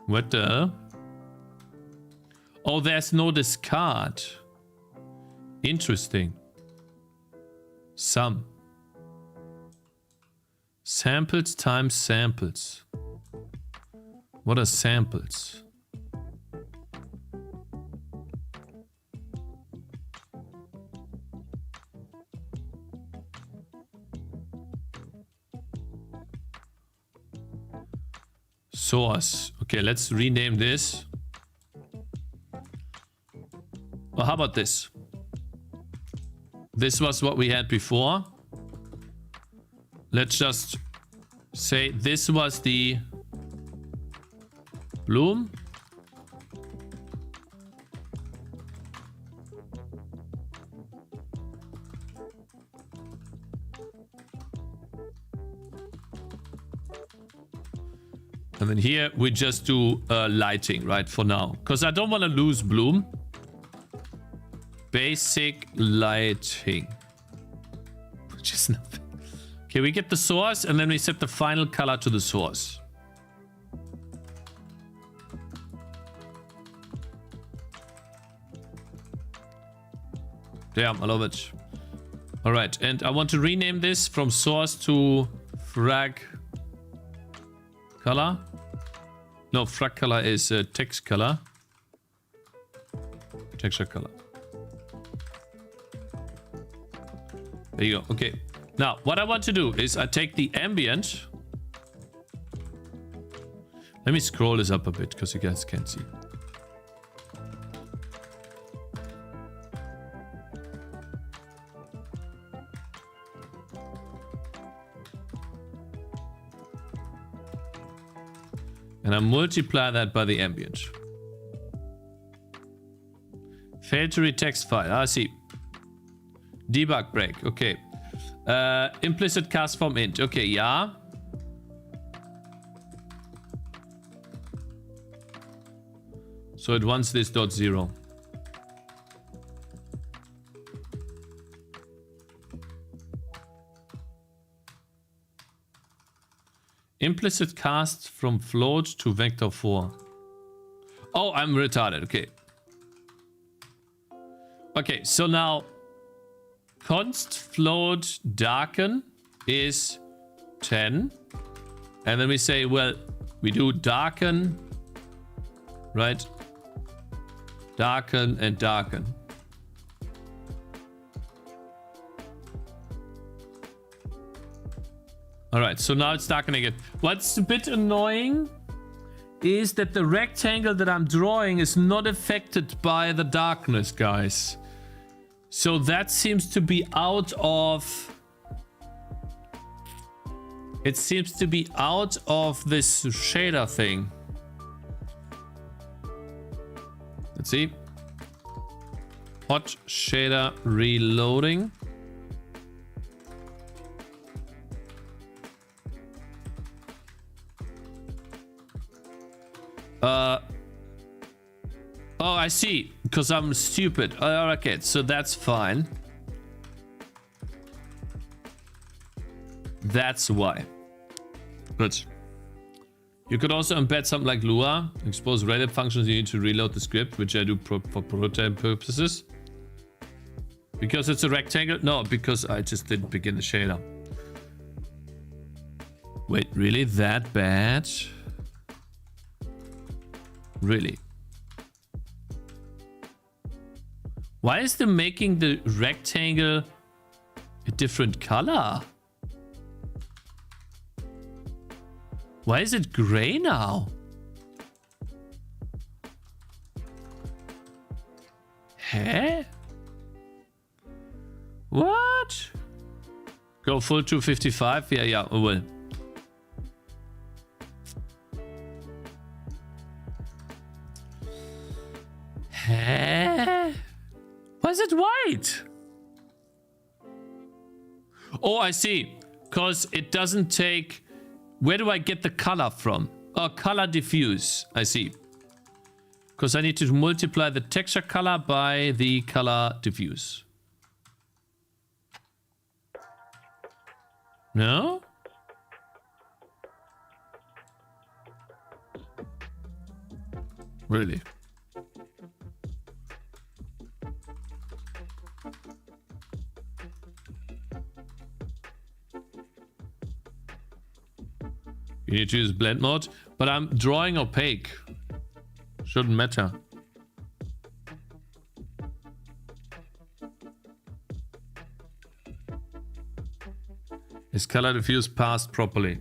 What the? Oh, there's no discard. Interesting. Sum. Samples times samples. What are samples? Source. Okay, let's rename this. Well, how about this? This was what we had before. Let's just say this was the bloom. And then here we just do lighting, right, for now. Because I don't want to lose bloom. Basic lighting. Which is nothing. Okay, we get the source and then we set the final color to the source. Damn, I love it. All right, and I want to rename this from source to frag color. No, frag color is text color. Texture color. There you go. Okay. Now, what I want to do is I take the ambient. Let me scroll this up a bit because you guys can't see. And I multiply that by the ambient. Failed to read text file. I see. Debug break. Okay. Implicit cast from int. Okay, yeah. So it wants this dot zero. Implicit cast from float to vector 4. Oh, I'm retarded. Okay. Okay, so now const float darken is 10. And then we say, well, we do darken, right? Darken and darken. All right, so now it's darkening it. What's a bit annoying is that the rectangle that I'm drawing is not affected by the darkness, guys. So that seems to be out of... It seems to be out of this shader thing. Let's see. Hot shader reloading. Oh, I see. Because I'm stupid. Okay, so that's fine. That's why. Good. You could also embed something like Lua. Expose Raylib functions. You need to reload the script, which I do for prototype purposes. Because it's a rectangle? No, because I just didn't begin the shader. Wait, really? That bad? Really? Why is the making the rectangle a different color? Why is it gray now? Huh? What? Go full 255? Yeah, I will. Huh? Why is it white? Oh, I see. Because it doesn't take... Where do I get the color from? Oh, color diffuse. I see. Because I need to multiply the texture color by the color diffuse. No? Really? You need to use blend mode, but I'm drawing opaque. Shouldn't matter. Is color diffuse passed properly?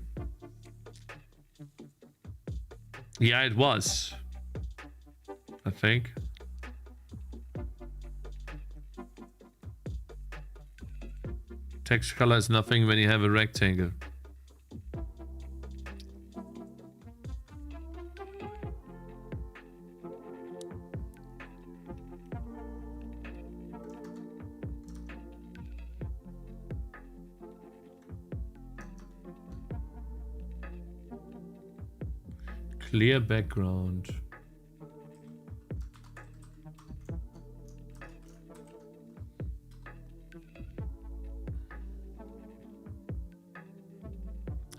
Yeah, it was. I think. Text color is nothing when you have a rectangle. Clear background.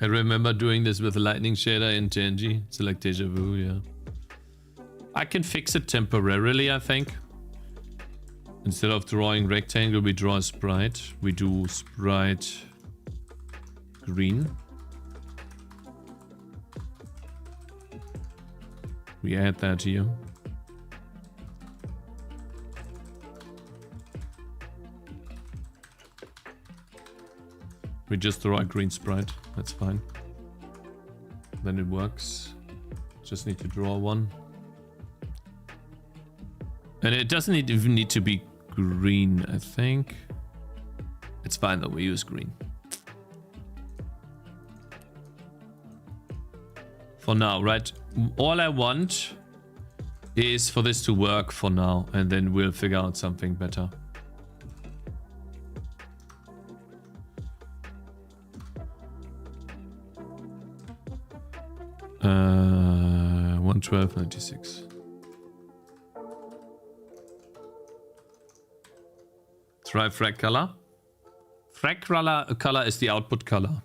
I remember doing this with a lightning shader in Tangy. It's like deja vu, yeah. I can fix it temporarily, I think. Instead of drawing rectangle, we draw a sprite. We do sprite green. We add that here. We just draw a green sprite. That's fine. Then it works. Just need to draw one. And it doesn't even need to be green, I think. It's fine that we use green. For now, right? All I want is for this to work for now, and then we'll figure out something better. Uh, 112.96. Try frag color. Frag color is the output color.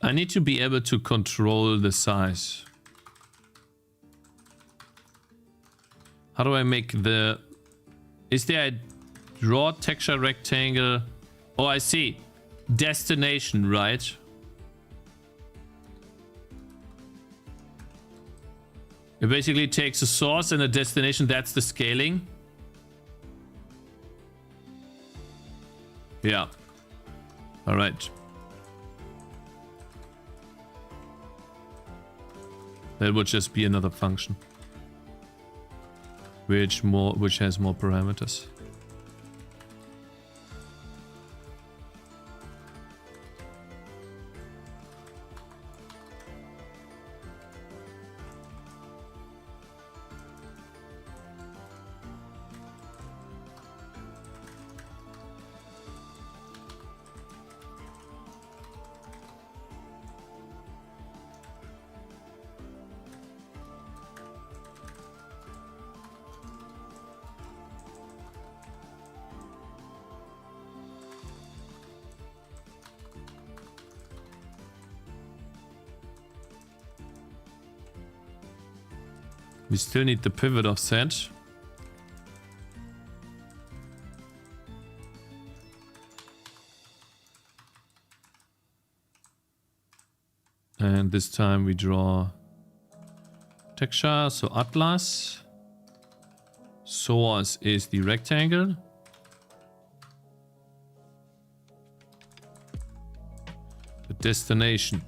I need to be able to control the size. How do I make the... Is there a draw texture rectangle? Oh, I see. Destination, right? It basically takes a source and a destination. That's the scaling. Yeah. All right. That would just be another function, which has more parameters. We still need the pivot offset. And this time we draw texture, so atlas. Source is the rectangle. The destination.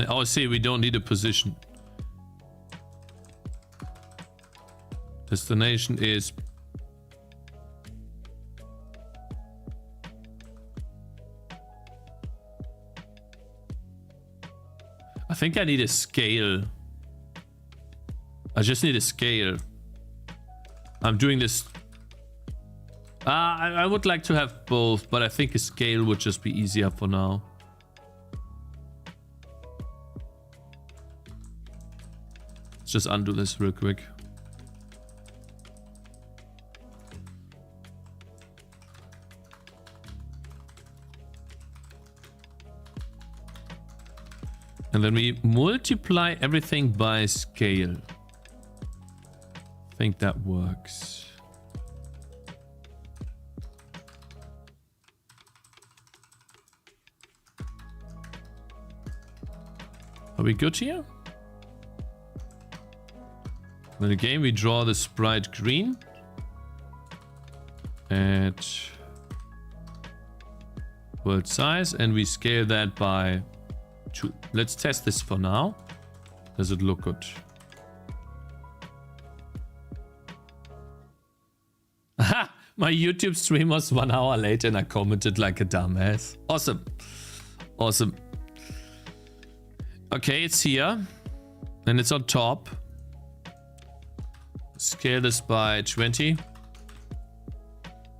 Oh, see, we don't need a position. Destination is... I think I need a scale. I just need a scale. I'm doing this... I would like to have both, but I think a scale would just be easier for now. Let's just undo this real quick. And then we multiply everything by scale. I think that works. Are we good here? Then again, we draw the sprite green. At world size, and we scale that by 2. Let's test this for now. Does it look good? Aha! My YouTube stream was 1 hour late and I commented like a dumbass. Awesome. Awesome. Okay, it's here. And it's on top. Scale this by 20.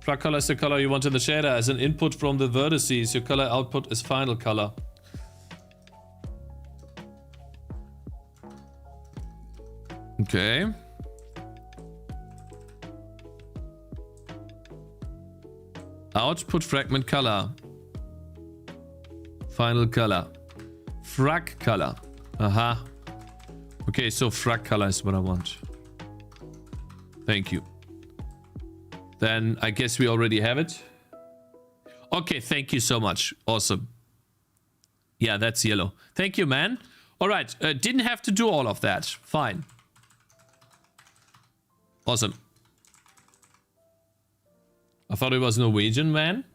Frag color is the color you want in the shader. As an input from the vertices, your color output is final color. Okay. Output fragment color. Final color. Frag color. Aha. Okay, so frag color is what I want. Thank you. Then I guess we already have it. Okay, thank you so much. Awesome. Yeah, that's yellow. Thank you, man. All right, didn't have to do all of that. Fine. Awesome. I thought it was Norwegian, man.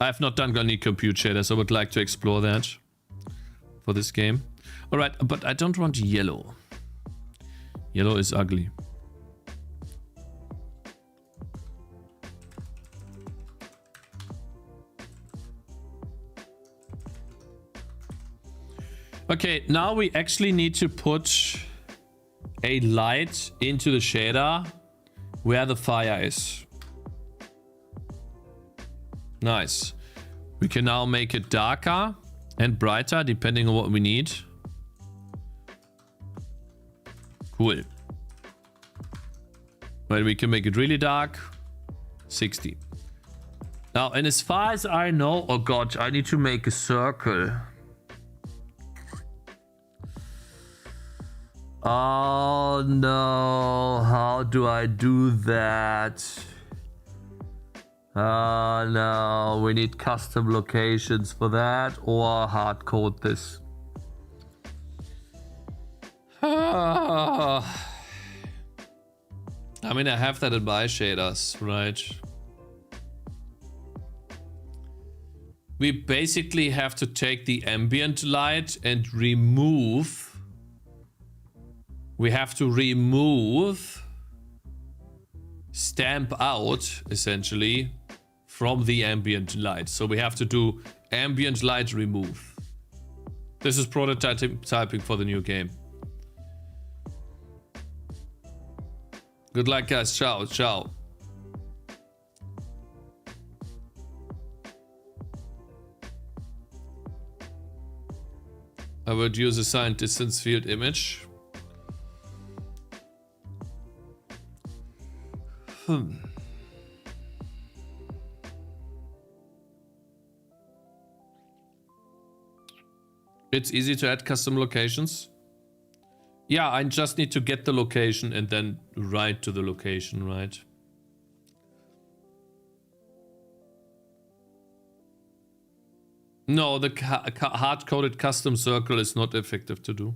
I have not done any compute shaders. I would like to explore that for this game. All right, but I don't want yellow. Yellow is ugly. Okay, now we actually need to put a light into the shader where the fire is. Nice. We can now make it darker and brighter depending on what we need. Cool. Well, we can make it really dark. 60. Now, and as far as I know, oh god, I need to make a circle. Oh no, how do I do that? Oh no, we need custom locations for that or hard code this. I mean, I have that in my shaders, right? We basically have to take the ambient light and remove. We have to remove stamp out, essentially, from the ambient light. So we have to do ambient light remove. This is prototyping for the new game. Good luck, guys. Ciao, ciao. I would use a sign distance field image. It's easy to add custom locations. Yeah, I just need to get the location and then write to the location, right? No, the hard-coded custom circle is not effective to do.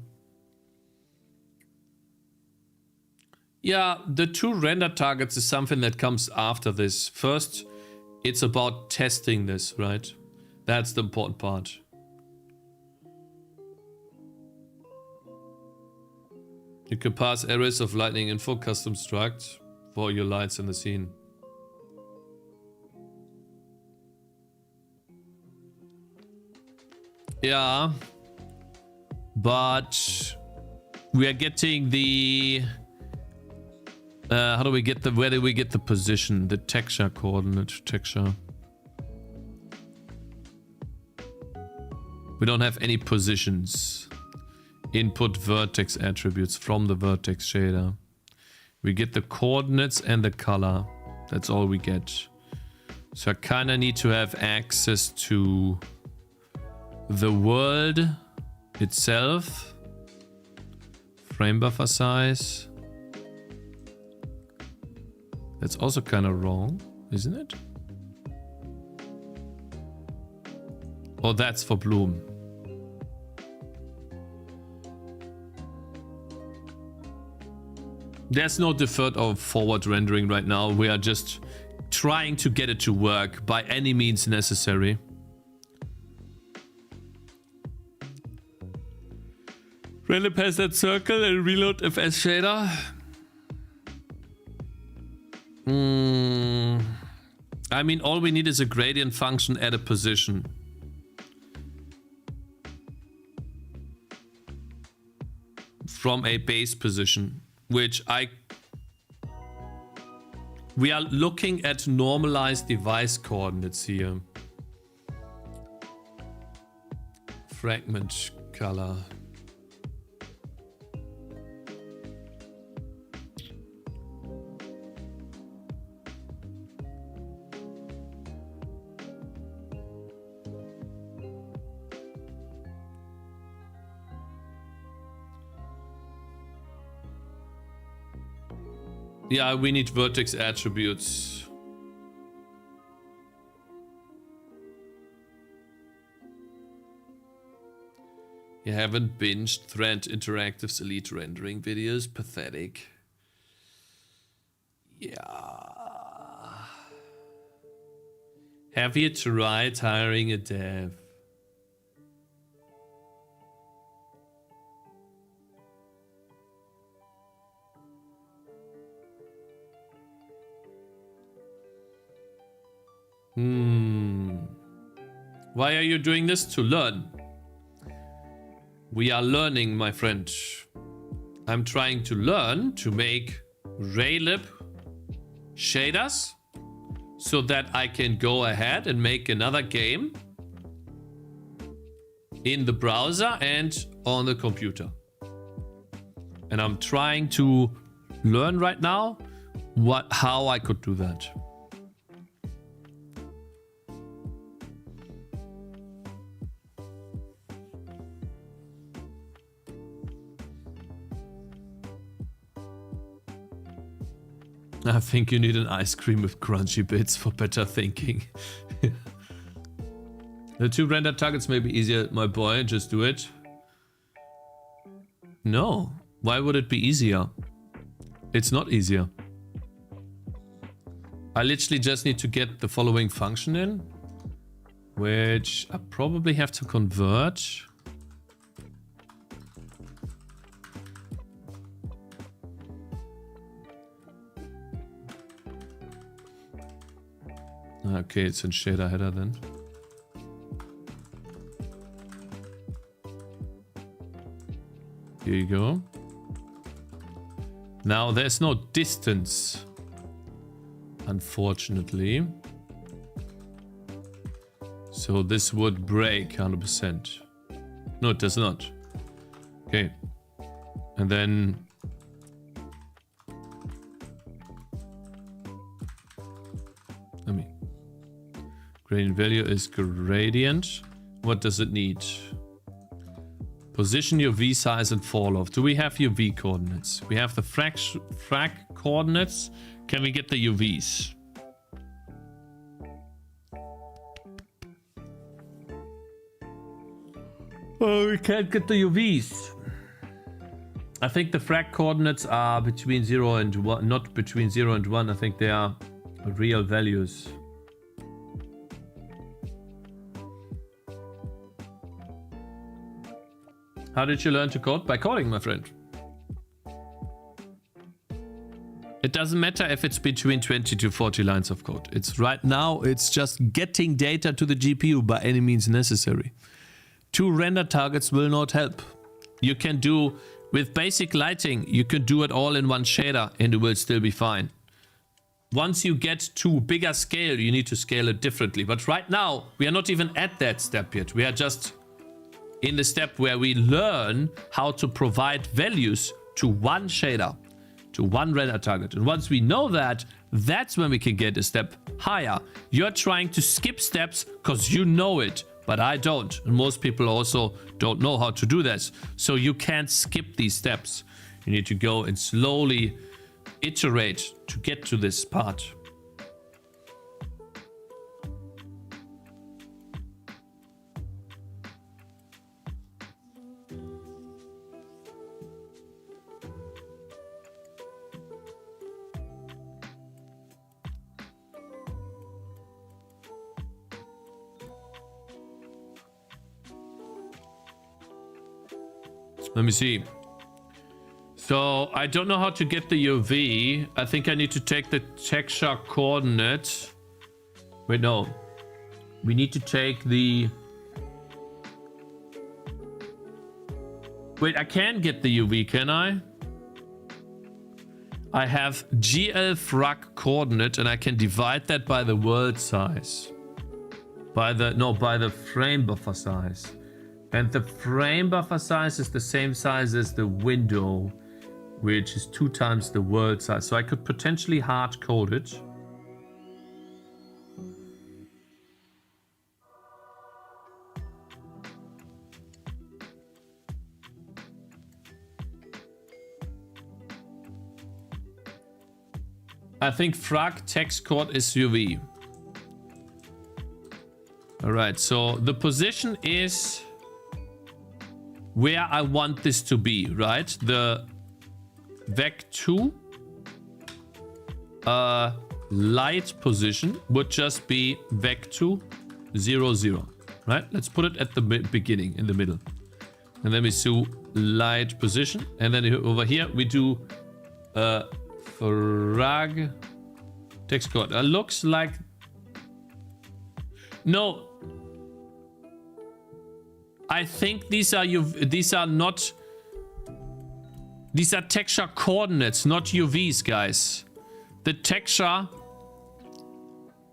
Yeah, the two render targets is something that comes after this. First, it's about testing this, right? That's the important part. You can pass arrays of lightning info custom struct for your lights in the scene. Yeah, but we are getting the how do we get the, where do we get the position, the texture coordinate texture? We don't have any positions. Input vertex attributes from the vertex shader. We get the coordinates and the color. That's all we get. So I kind of need to have access to the world itself. Frame buffer size. That's also kind of wrong, isn't it? Oh, that's for Bloom. There's no deferred or forward rendering right now. We are just trying to get it to work by any means necessary. Raylib has that circle and reload FS shader. I mean, all we need is a gradient function at a position. From a base position, which we are looking at normalized device coordinates here. fragment color. Yeah, we need vertex attributes. You haven't binged Thread Interactive's Elite rendering videos? Pathetic. Yeah. Have you tried hiring a dev? Why are you doing this? To learn. We are learning, my friend. I'm trying to learn to make Raylib shaders so that I can go ahead and make another game in the browser and on the computer. And I'm trying to learn right now how I could do that. I think you need an ice cream with crunchy bits for better thinking. The 2 render targets may be easier, my boy. Just do it. No. Why would it be easier? It's not easier. I literally just need to get the following function in, which I probably have to convert. Okay, it's in shader header then. Here you go. Now there's no distance, unfortunately. So this would break 100%. No, it does not. Okay. And then gradient value is gradient. What does it need? Position your V size and fall off. Do we have your V coordinates? We have the frag coordinates. Can we get the UVs? Oh, we can't get the UVs. I think the frag coordinates are between 0 and 1, not between 0 and 1. I think they are real values. How did you learn to code? By coding, my friend. It doesn't matter if it's between 20 to 40 lines of code. It's right now, it's just getting data to the GPU by any means necessary. 2 render targets will not help. You can do, with basic lighting, you can do it all in one shader and it will still be fine. Once you get to bigger scale, you need to scale it differently. But right now, we are not even at that step yet. We are just in the step where we learn how to provide values to one shader, to one render target. And once we know that, that's when we can get a step higher. You're trying to skip steps because you know it, but I don't. And most people also don't know how to do this. So you can't skip these steps. You need to go and slowly iterate to get to this part. Let me see. So I don't know how to get the UV. I think I need to take the texture coordinate. Wait, no. We need to take the... Wait, I can get the UV, can I? I have GL frag coordinate and I can divide that by the world size. By the frame buffer size. And the frame buffer size is the same size as the window, which is 2 times the world size. So I could potentially hard code it. I think frag text chord is UV. All right, so the position is where I want this to be, right? The vec2 light position would just be vec2 0 0, right? Let's put it at the beginning, in the middle. And then we do light position. And then over here we do frag text chord. Looks like... No. I think these are not... These are texture coordinates, not UVs, guys. The texture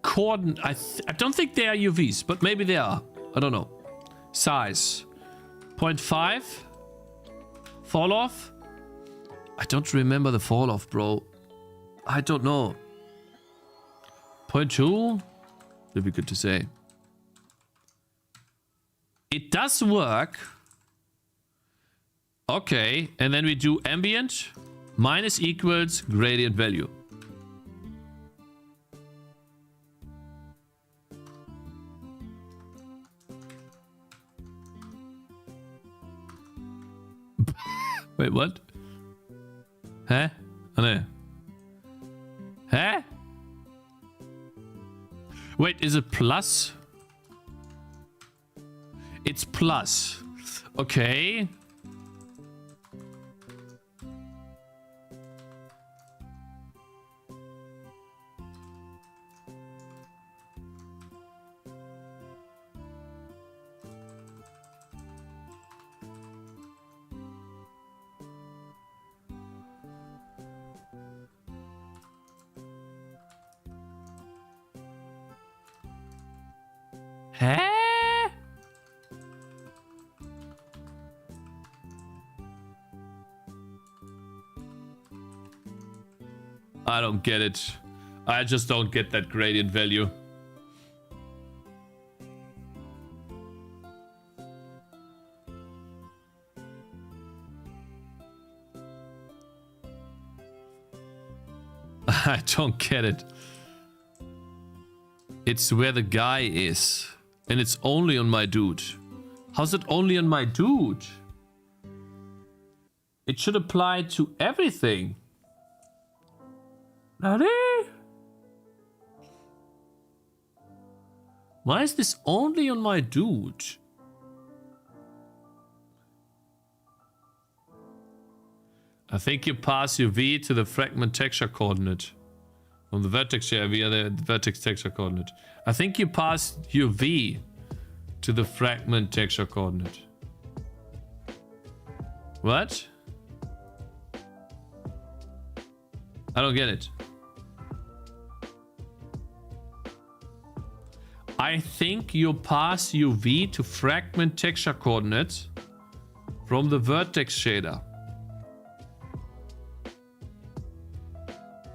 coordinate... I don't think they are UVs, but maybe they are. I don't know. Size. 0.5. Fall off. I don't remember the fall off, bro. I don't know. 0.2. Would be good to say. It does work. Okay, and then we do ambient minus equals gradient value. Wait, what? Huh? Oh, no. Huh? Wait, is it plus? It's plus. Okay. Huh? I don't get it. I just don't get that gradient value. I don't get it. It's where the guy is. And it's only on my dude. How's it only on my dude? It should apply to everything. Ready? Why is this only on my dude? I think you pass your V to the fragment texture coordinate. From the vertex share via the vertex texture coordinate. I think you pass your V to the fragment texture coordinate. What? I don't get it. I think you pass your V to fragment texture coordinates from the vertex shader.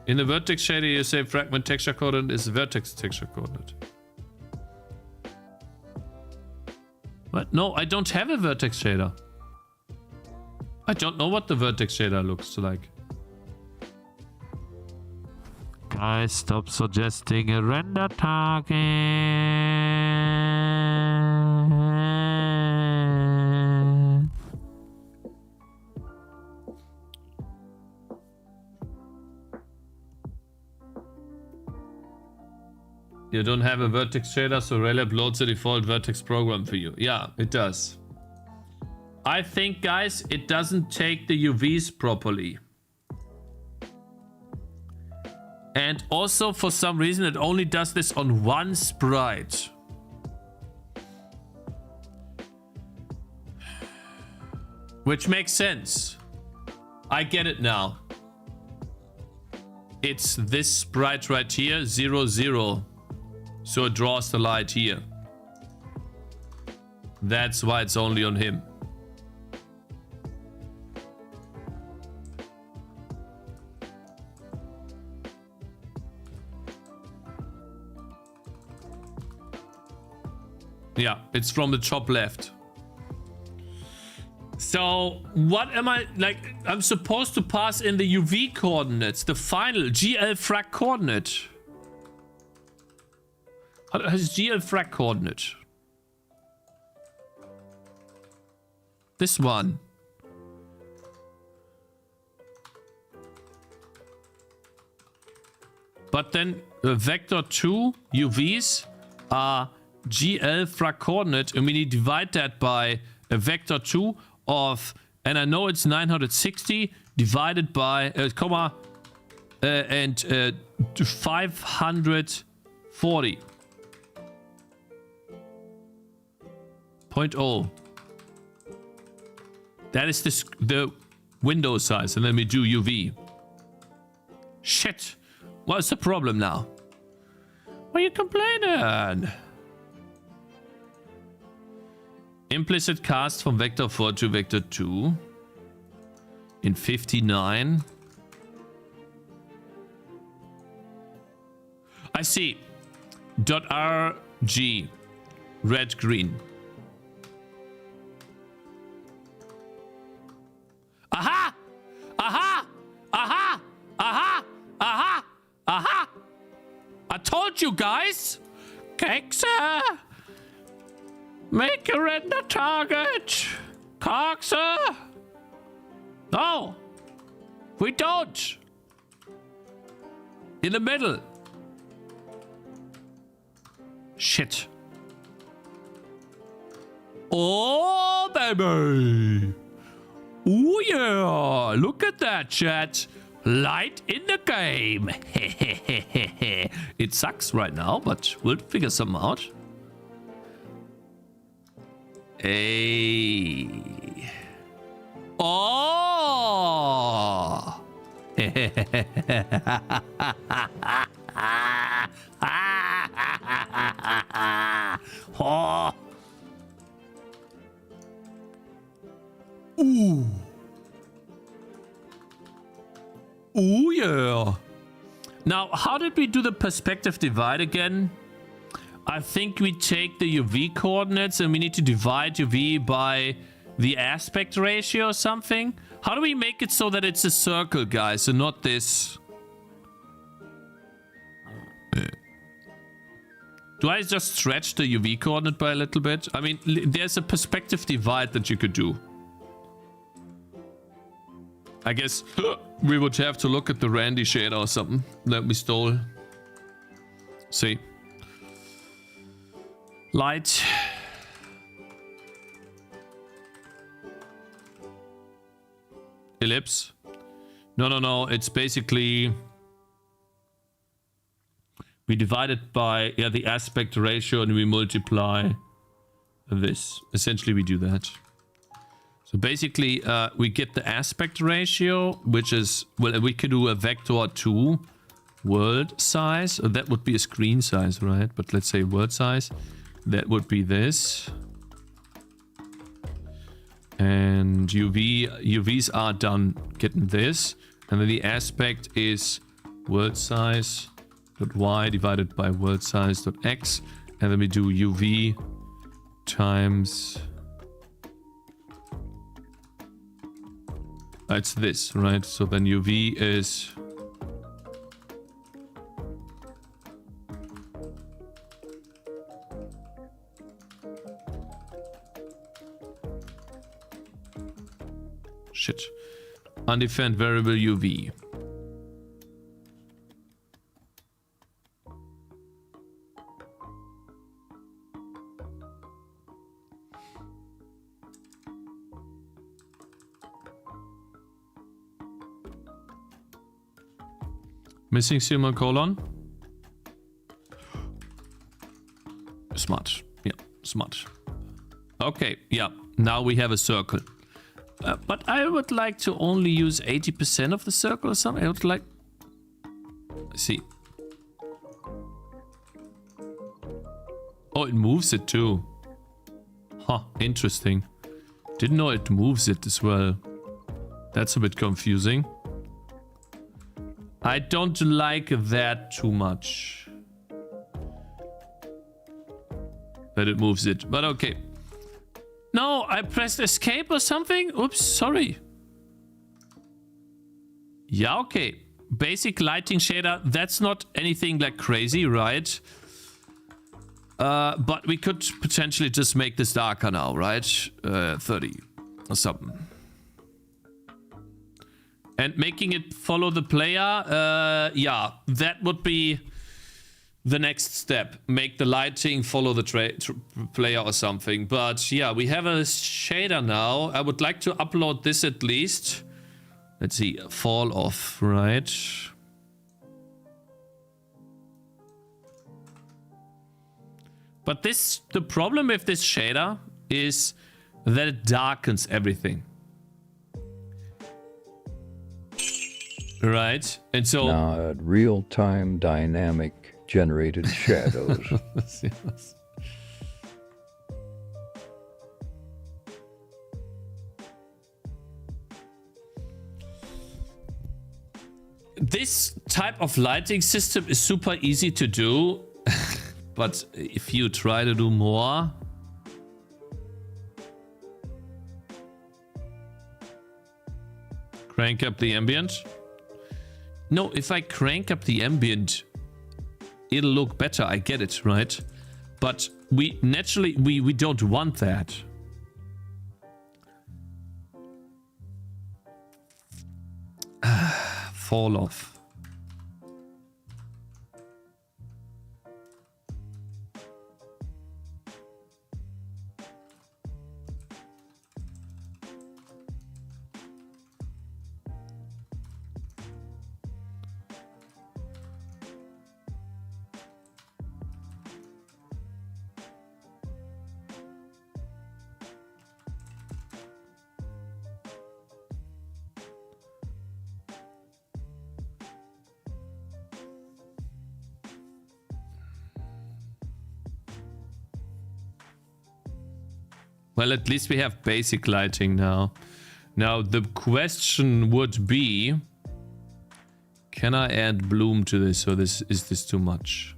In the vertex shader, you say fragment texture coordinate is vertex texture coordinate. What? No, I don't have a vertex shader. I don't know what the vertex shader looks like. Guys, stop suggesting a render target. You don't have a vertex shader, so Raylib loads the default vertex program for you. Yeah, it does. I think, guys, it doesn't take the UVs properly. And also, for some reason, it only does this on one sprite. Which makes sense. I get it now. It's this sprite right here, 0, 0. So it draws the light here. That's why it's only on him. Yeah, it's from the top left. So, what am I, like, I'm supposed to pass in the UV coordinates, the final GL frag coordinate. How is GL frag coordinate? This one. But then vector 2 UVs are GL frag coordinate, and we need to divide that by a vector 2 of, and I know it's 960 divided by, 540. 0.0. That is the window size, and then we do UV. Shit. What's the problem now? Why are you complaining? Implicit cast from vector 4 to vector 2 in 59. I see. .rg red green. Aha! Aha! Aha! Aha! Aha! Aha! I told you guys! Cakez! Make a render target! Cakez! No! We don't! In the middle! Shit. Oh, baby! Oh, yeah! Look at that, chat! Light in the game! It sucks right now, but we'll figure something out. Hey. Oh. Oh. Ooh. Ooh, yeah. Now, how did we do the perspective divide again? I think we take the UV coordinates and we need to divide UV by the aspect ratio or something. How do we make it so that it's a circle, guys, and not this? Do I just stretch the UV coordinate by a little bit? I mean, there's a perspective divide that you could do. I guess we would have to look at the Randy shader or something that we stole. See. Light. Ellipse. No. It's basically... we divide it by the aspect ratio and we multiply this. Essentially, we do that. So basically, we get the aspect ratio, which is... well, we could do a vector 2 world size. That would be a screen size, right? But let's say world size. That would be this. And UVs are done getting this. And then the aspect is world size dot y divided by world size dot x. And then we do UV times... it's this, right? So then UV is... shit. Undefined variable UV. Missing semicolon. Smart. Yeah, smart. Okay, yeah. Now we have a circle. But I would like to only use 80% of the circle or something. I would like... see. Oh, it moves it too. Huh, interesting. Didn't know it moves it as well. That's a bit confusing. I don't like that too much. That it moves it, but okay. No, I pressed escape or something? Oops, sorry. Yeah, okay. Basic lighting shader, that's not anything like crazy, right? But we could potentially just make this darker now, right? 30 or something. And making it follow the player, yeah, that would be the next step. Make the lighting follow the player or something. But yeah, we have a shader now. I would like to upload this at least. Let's see, fall off, right? But this, the problem with this shader is that it darkens everything. Right? And so... Not real-time dynamic generated shadows. Yes. This type of lighting system is super easy to do, but if you try to do more... Crank up the ambient. No, if I crank up the ambient, it'll look better. I get it, right? But we naturally, we don't want that. Fall off. Well, at least we have basic lighting now. Now, the question would be, can I add bloom to this, or is this too much?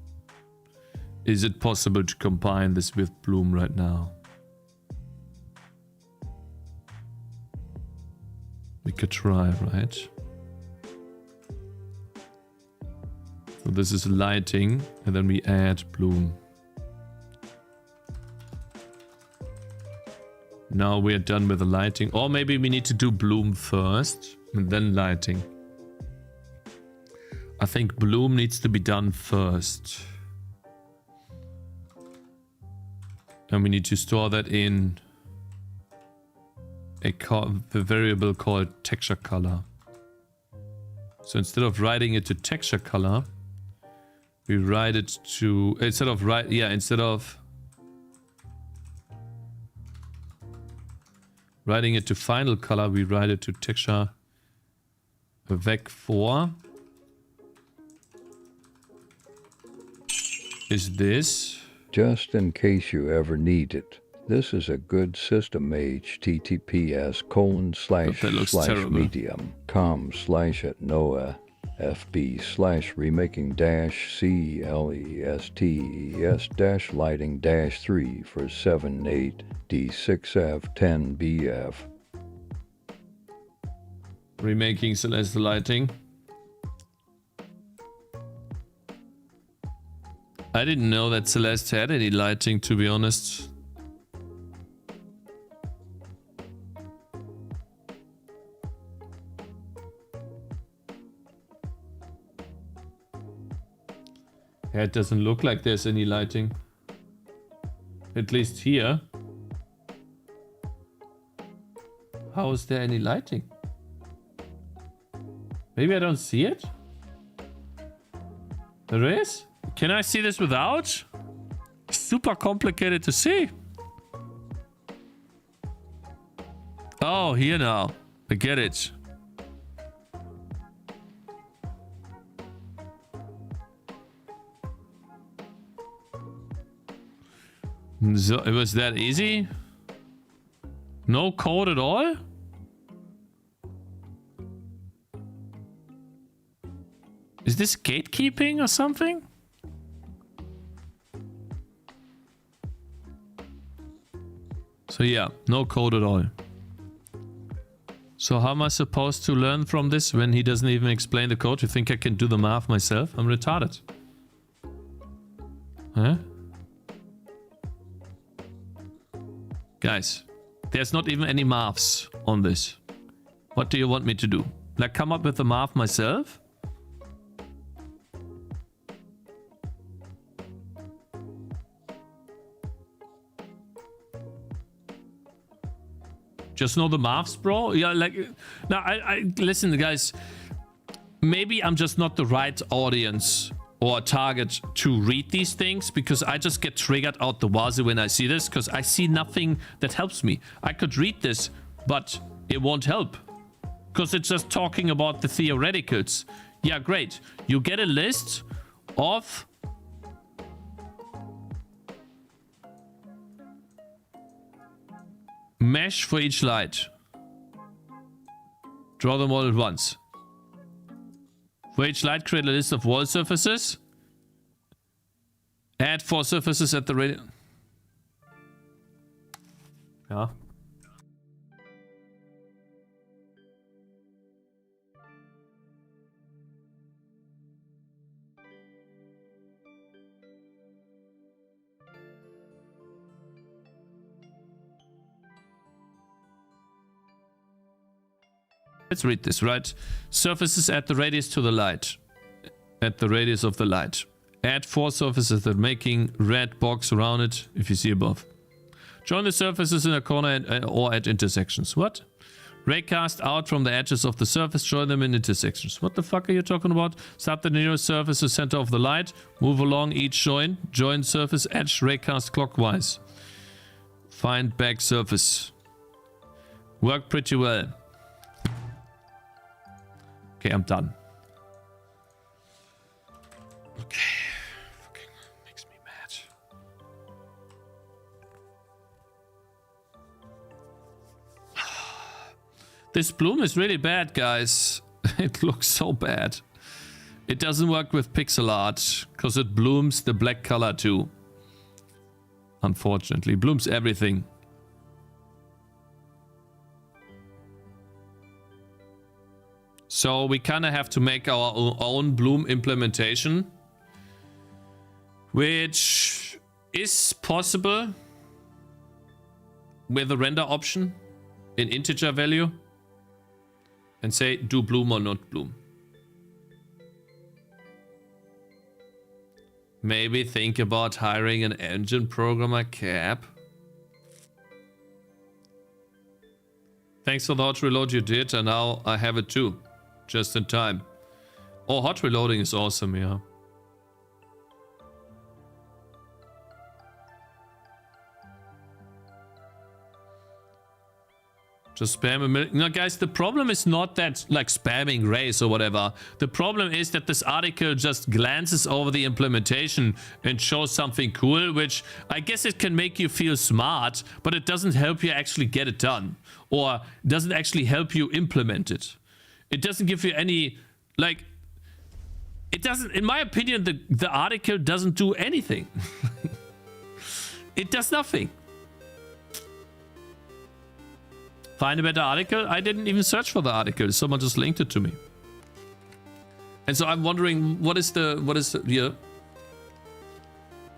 Is it possible to combine this with bloom right now? We could try, right? So this is lighting, and then we add bloom. Now we're done with the lighting. Or maybe we need to do bloom first and then lighting. I think bloom needs to be done first. And we need to store that in a variable called texture color. So instead of writing it to texture color, we write it to, instead of writing it to final color, we write it to texture vec4 is this. Just in case you ever need it, this is a good system https://medium.com/@noah fb/remaking-clestes-lighting-3 for 78D6F10BF. Remaking Celeste lighting. I didn't know that Celeste had any lighting, to be honest. Yeah, it doesn't look like there's any lighting. At least here. How is there any lighting? Maybe I don't see it? There is? Can I see this without? Super complicated to see. Oh, here now. I get it. So it was that easy? No code at all? Is this gatekeeping or something? So yeah, no code at all. So how am I supposed to learn from this when he doesn't even explain the code? You think I can do the math myself? I'm retarded. Huh? Guys, there's not even any maths on this. What do you want me to do? Like come up with the math myself? Just know the maths, bro? Yeah, like... Now, I listen, guys. Maybe I'm just not the right audience or target to read these things, because I just get triggered out the wazoo when I see this, because I see nothing that helps me. I could read this, but it won't help, because it's just talking about the theoreticals. Yeah, great. You get a list of... mesh for each light. Draw them all at once. For each light, create a list of wall surfaces. Add 4 surfaces at the radius. Yeah. Let's read this, right? Surfaces at the radius to the light. At the radius of the light. Add 4 surfaces that making red box around it, if you see above. Join the surfaces in a corner or at intersections. What? Raycast out from the edges of the surface, join them in intersections. What the fuck are you talking about? Start the nearest surface to center of the light. Move along each join. Join surface edge, raycast clockwise. Find back surface. Worked pretty well. Okay, I'm done. Okay. Fucking makes me mad. This bloom is really bad, guys. It looks so bad. It doesn't work with pixel art, because it blooms the black color too. Unfortunately, blooms everything. So we kind of have to make our own bloom implementation, which is possible with a render option in integer value, and say do bloom or not bloom. Maybe think about hiring an engine programmer, Cap. Thanks for the hot reload you did, and now I have it too. Just in time. Oh, hot reloading is awesome, yeah. Just spam a million. No, guys, the problem is not that, like, spamming rays or whatever. The problem is that this article just glances over the implementation and shows something cool, which I guess it can make you feel smart, but it doesn't help you actually get it done. Or doesn't actually help you implement it. It doesn't give you any, like, it doesn't, in my opinion, the article doesn't do anything. It does nothing. Find a better article? I didn't even search for the article. Someone just linked it to me. And so I'm wondering, what is the yeah.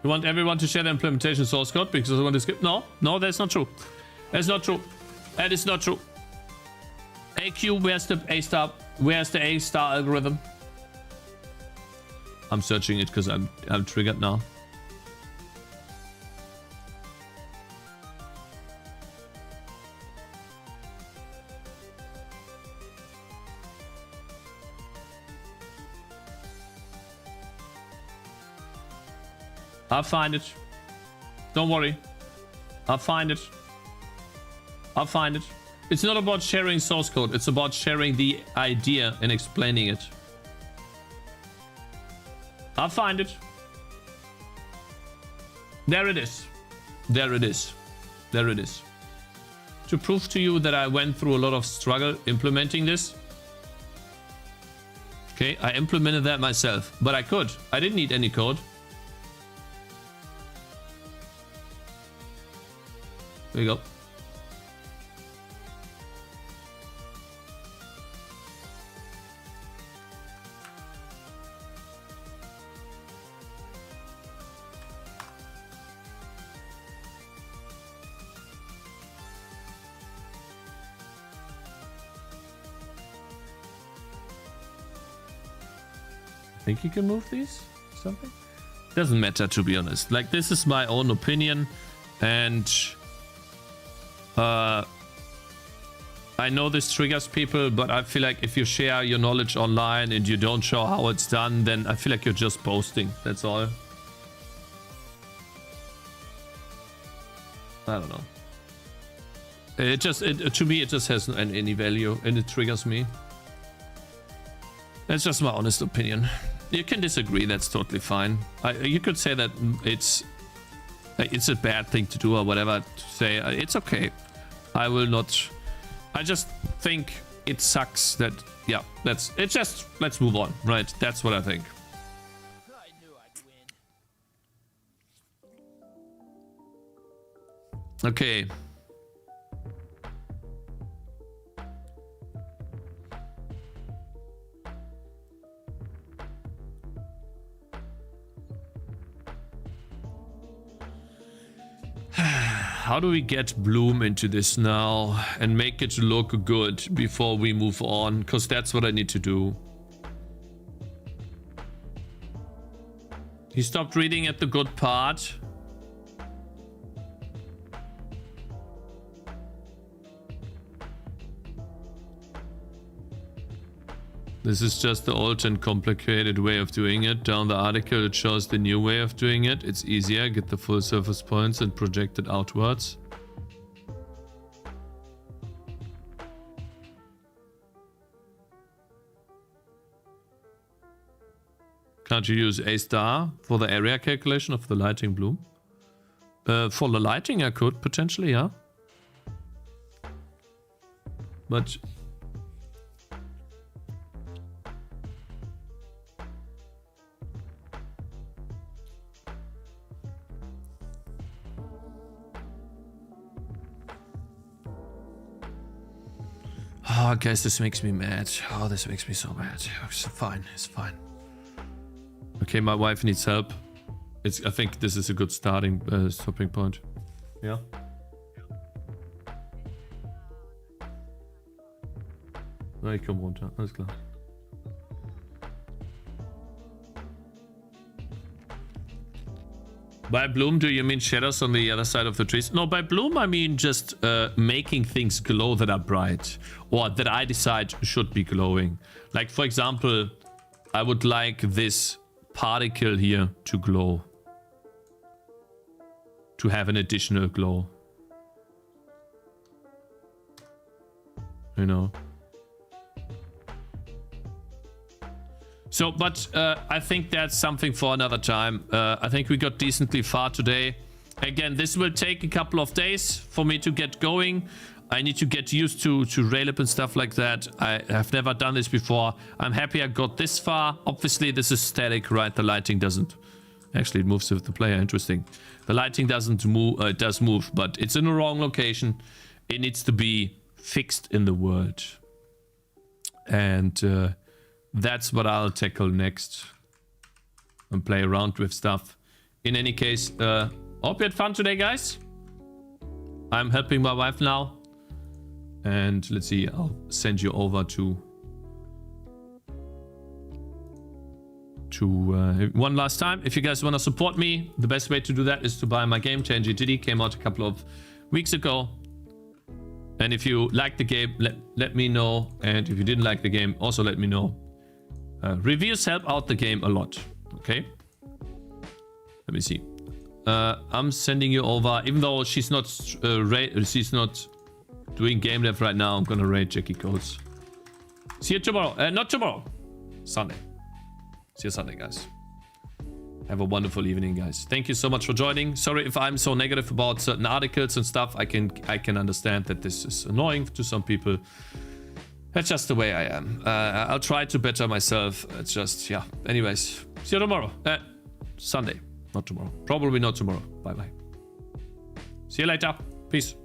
You want everyone to share the implementation source code because I want to skip? No, that's not true. That's not true. That is not true. AQ, where's the A star? Where's the A star algorithm? I'm searching it because I'm triggered now. I'll find it. Don't worry. I'll find it. I'll find it. It's not about sharing source code. It's about sharing the idea and explaining it. I'll find it. There it is. There it is. There it is. to prove to you that I went through a lot of struggle implementing this. Okay, I implemented that myself, but I could. I didn't need any code. There you go. Think you can move these? Something? Doesn't matter, to be honest. Like, this is my own opinion, and I know this triggers people, but I feel like if you share your knowledge online and you don't show how it's done, then I feel like you're just boasting. That's all. I don't know. It just, to me, it just has any value, and it triggers me. That's just my honest opinion. You can disagree, that's totally fine. You could say that it's a bad thing to do or whatever to say. It's okay. I will not. I just think it sucks that, yeah, it's just, let's move on, right? That's what I think. Okay. How do we get Bloom into this now and make it look good before we move on? Because that's what I need to do. He stopped reading at the good part. This is just the old and complicated way of doing it. Down the article, it shows the new way of doing it. It's easier, get the full surface points and project it outwards. Can't you use A star for the area calculation of the lighting bloom? For the lighting I could, potentially, yeah. But... oh, guys, this makes me mad. Oh, this makes me so mad. It's fine. It's fine. Okay, my wife needs help. I think this is a good stopping point. Yeah. Na, ich komm runter. Alles klar. By bloom, do you mean shadows on the other side of the trees? No, by bloom, I mean just making things glow that are bright. Or that I decide should be glowing. Like, for example, I would like this particle here to glow. To have an additional glow. You know. So, but I think that's something for another time. I think we got decently far today. Again, this will take a couple of days for me to get going. I need to get used to Raylib and stuff like that. I have never done this before. I'm happy I got this far. Obviously, this is static, right? The lighting doesn't... Actually, it moves with the player. Interesting. The lighting doesn't move. It does move, but it's in the wrong location. It needs to be fixed in the world. And... that's what I'll tackle next. And play around with stuff. In any case, hope you had fun today, guys. I'm helping my wife now. And let's see, I'll send you over to one last time. If you guys want to support me, the best way to do that is to buy my Game Tangy TD. Came out a couple of weeks ago. And if you like the game, let me know. And if you didn't like the game, also let me know. Reviews help out the game a lot. Okay. Let me see. I'm sending you over. Even though she's not doing Gamedev right now, I'm gonna raid Cakez. See you tomorrow. Not tomorrow. Sunday. See you Sunday, guys. Have a wonderful evening, guys. Thank you so much for joining. Sorry if I'm so negative about certain articles and stuff. I can understand that this is annoying to some people. That's just the way I am. I'll try to better myself. It's just, yeah. Anyways, see you tomorrow. Sunday, not tomorrow. Probably not tomorrow. Bye-bye. See you later. Peace.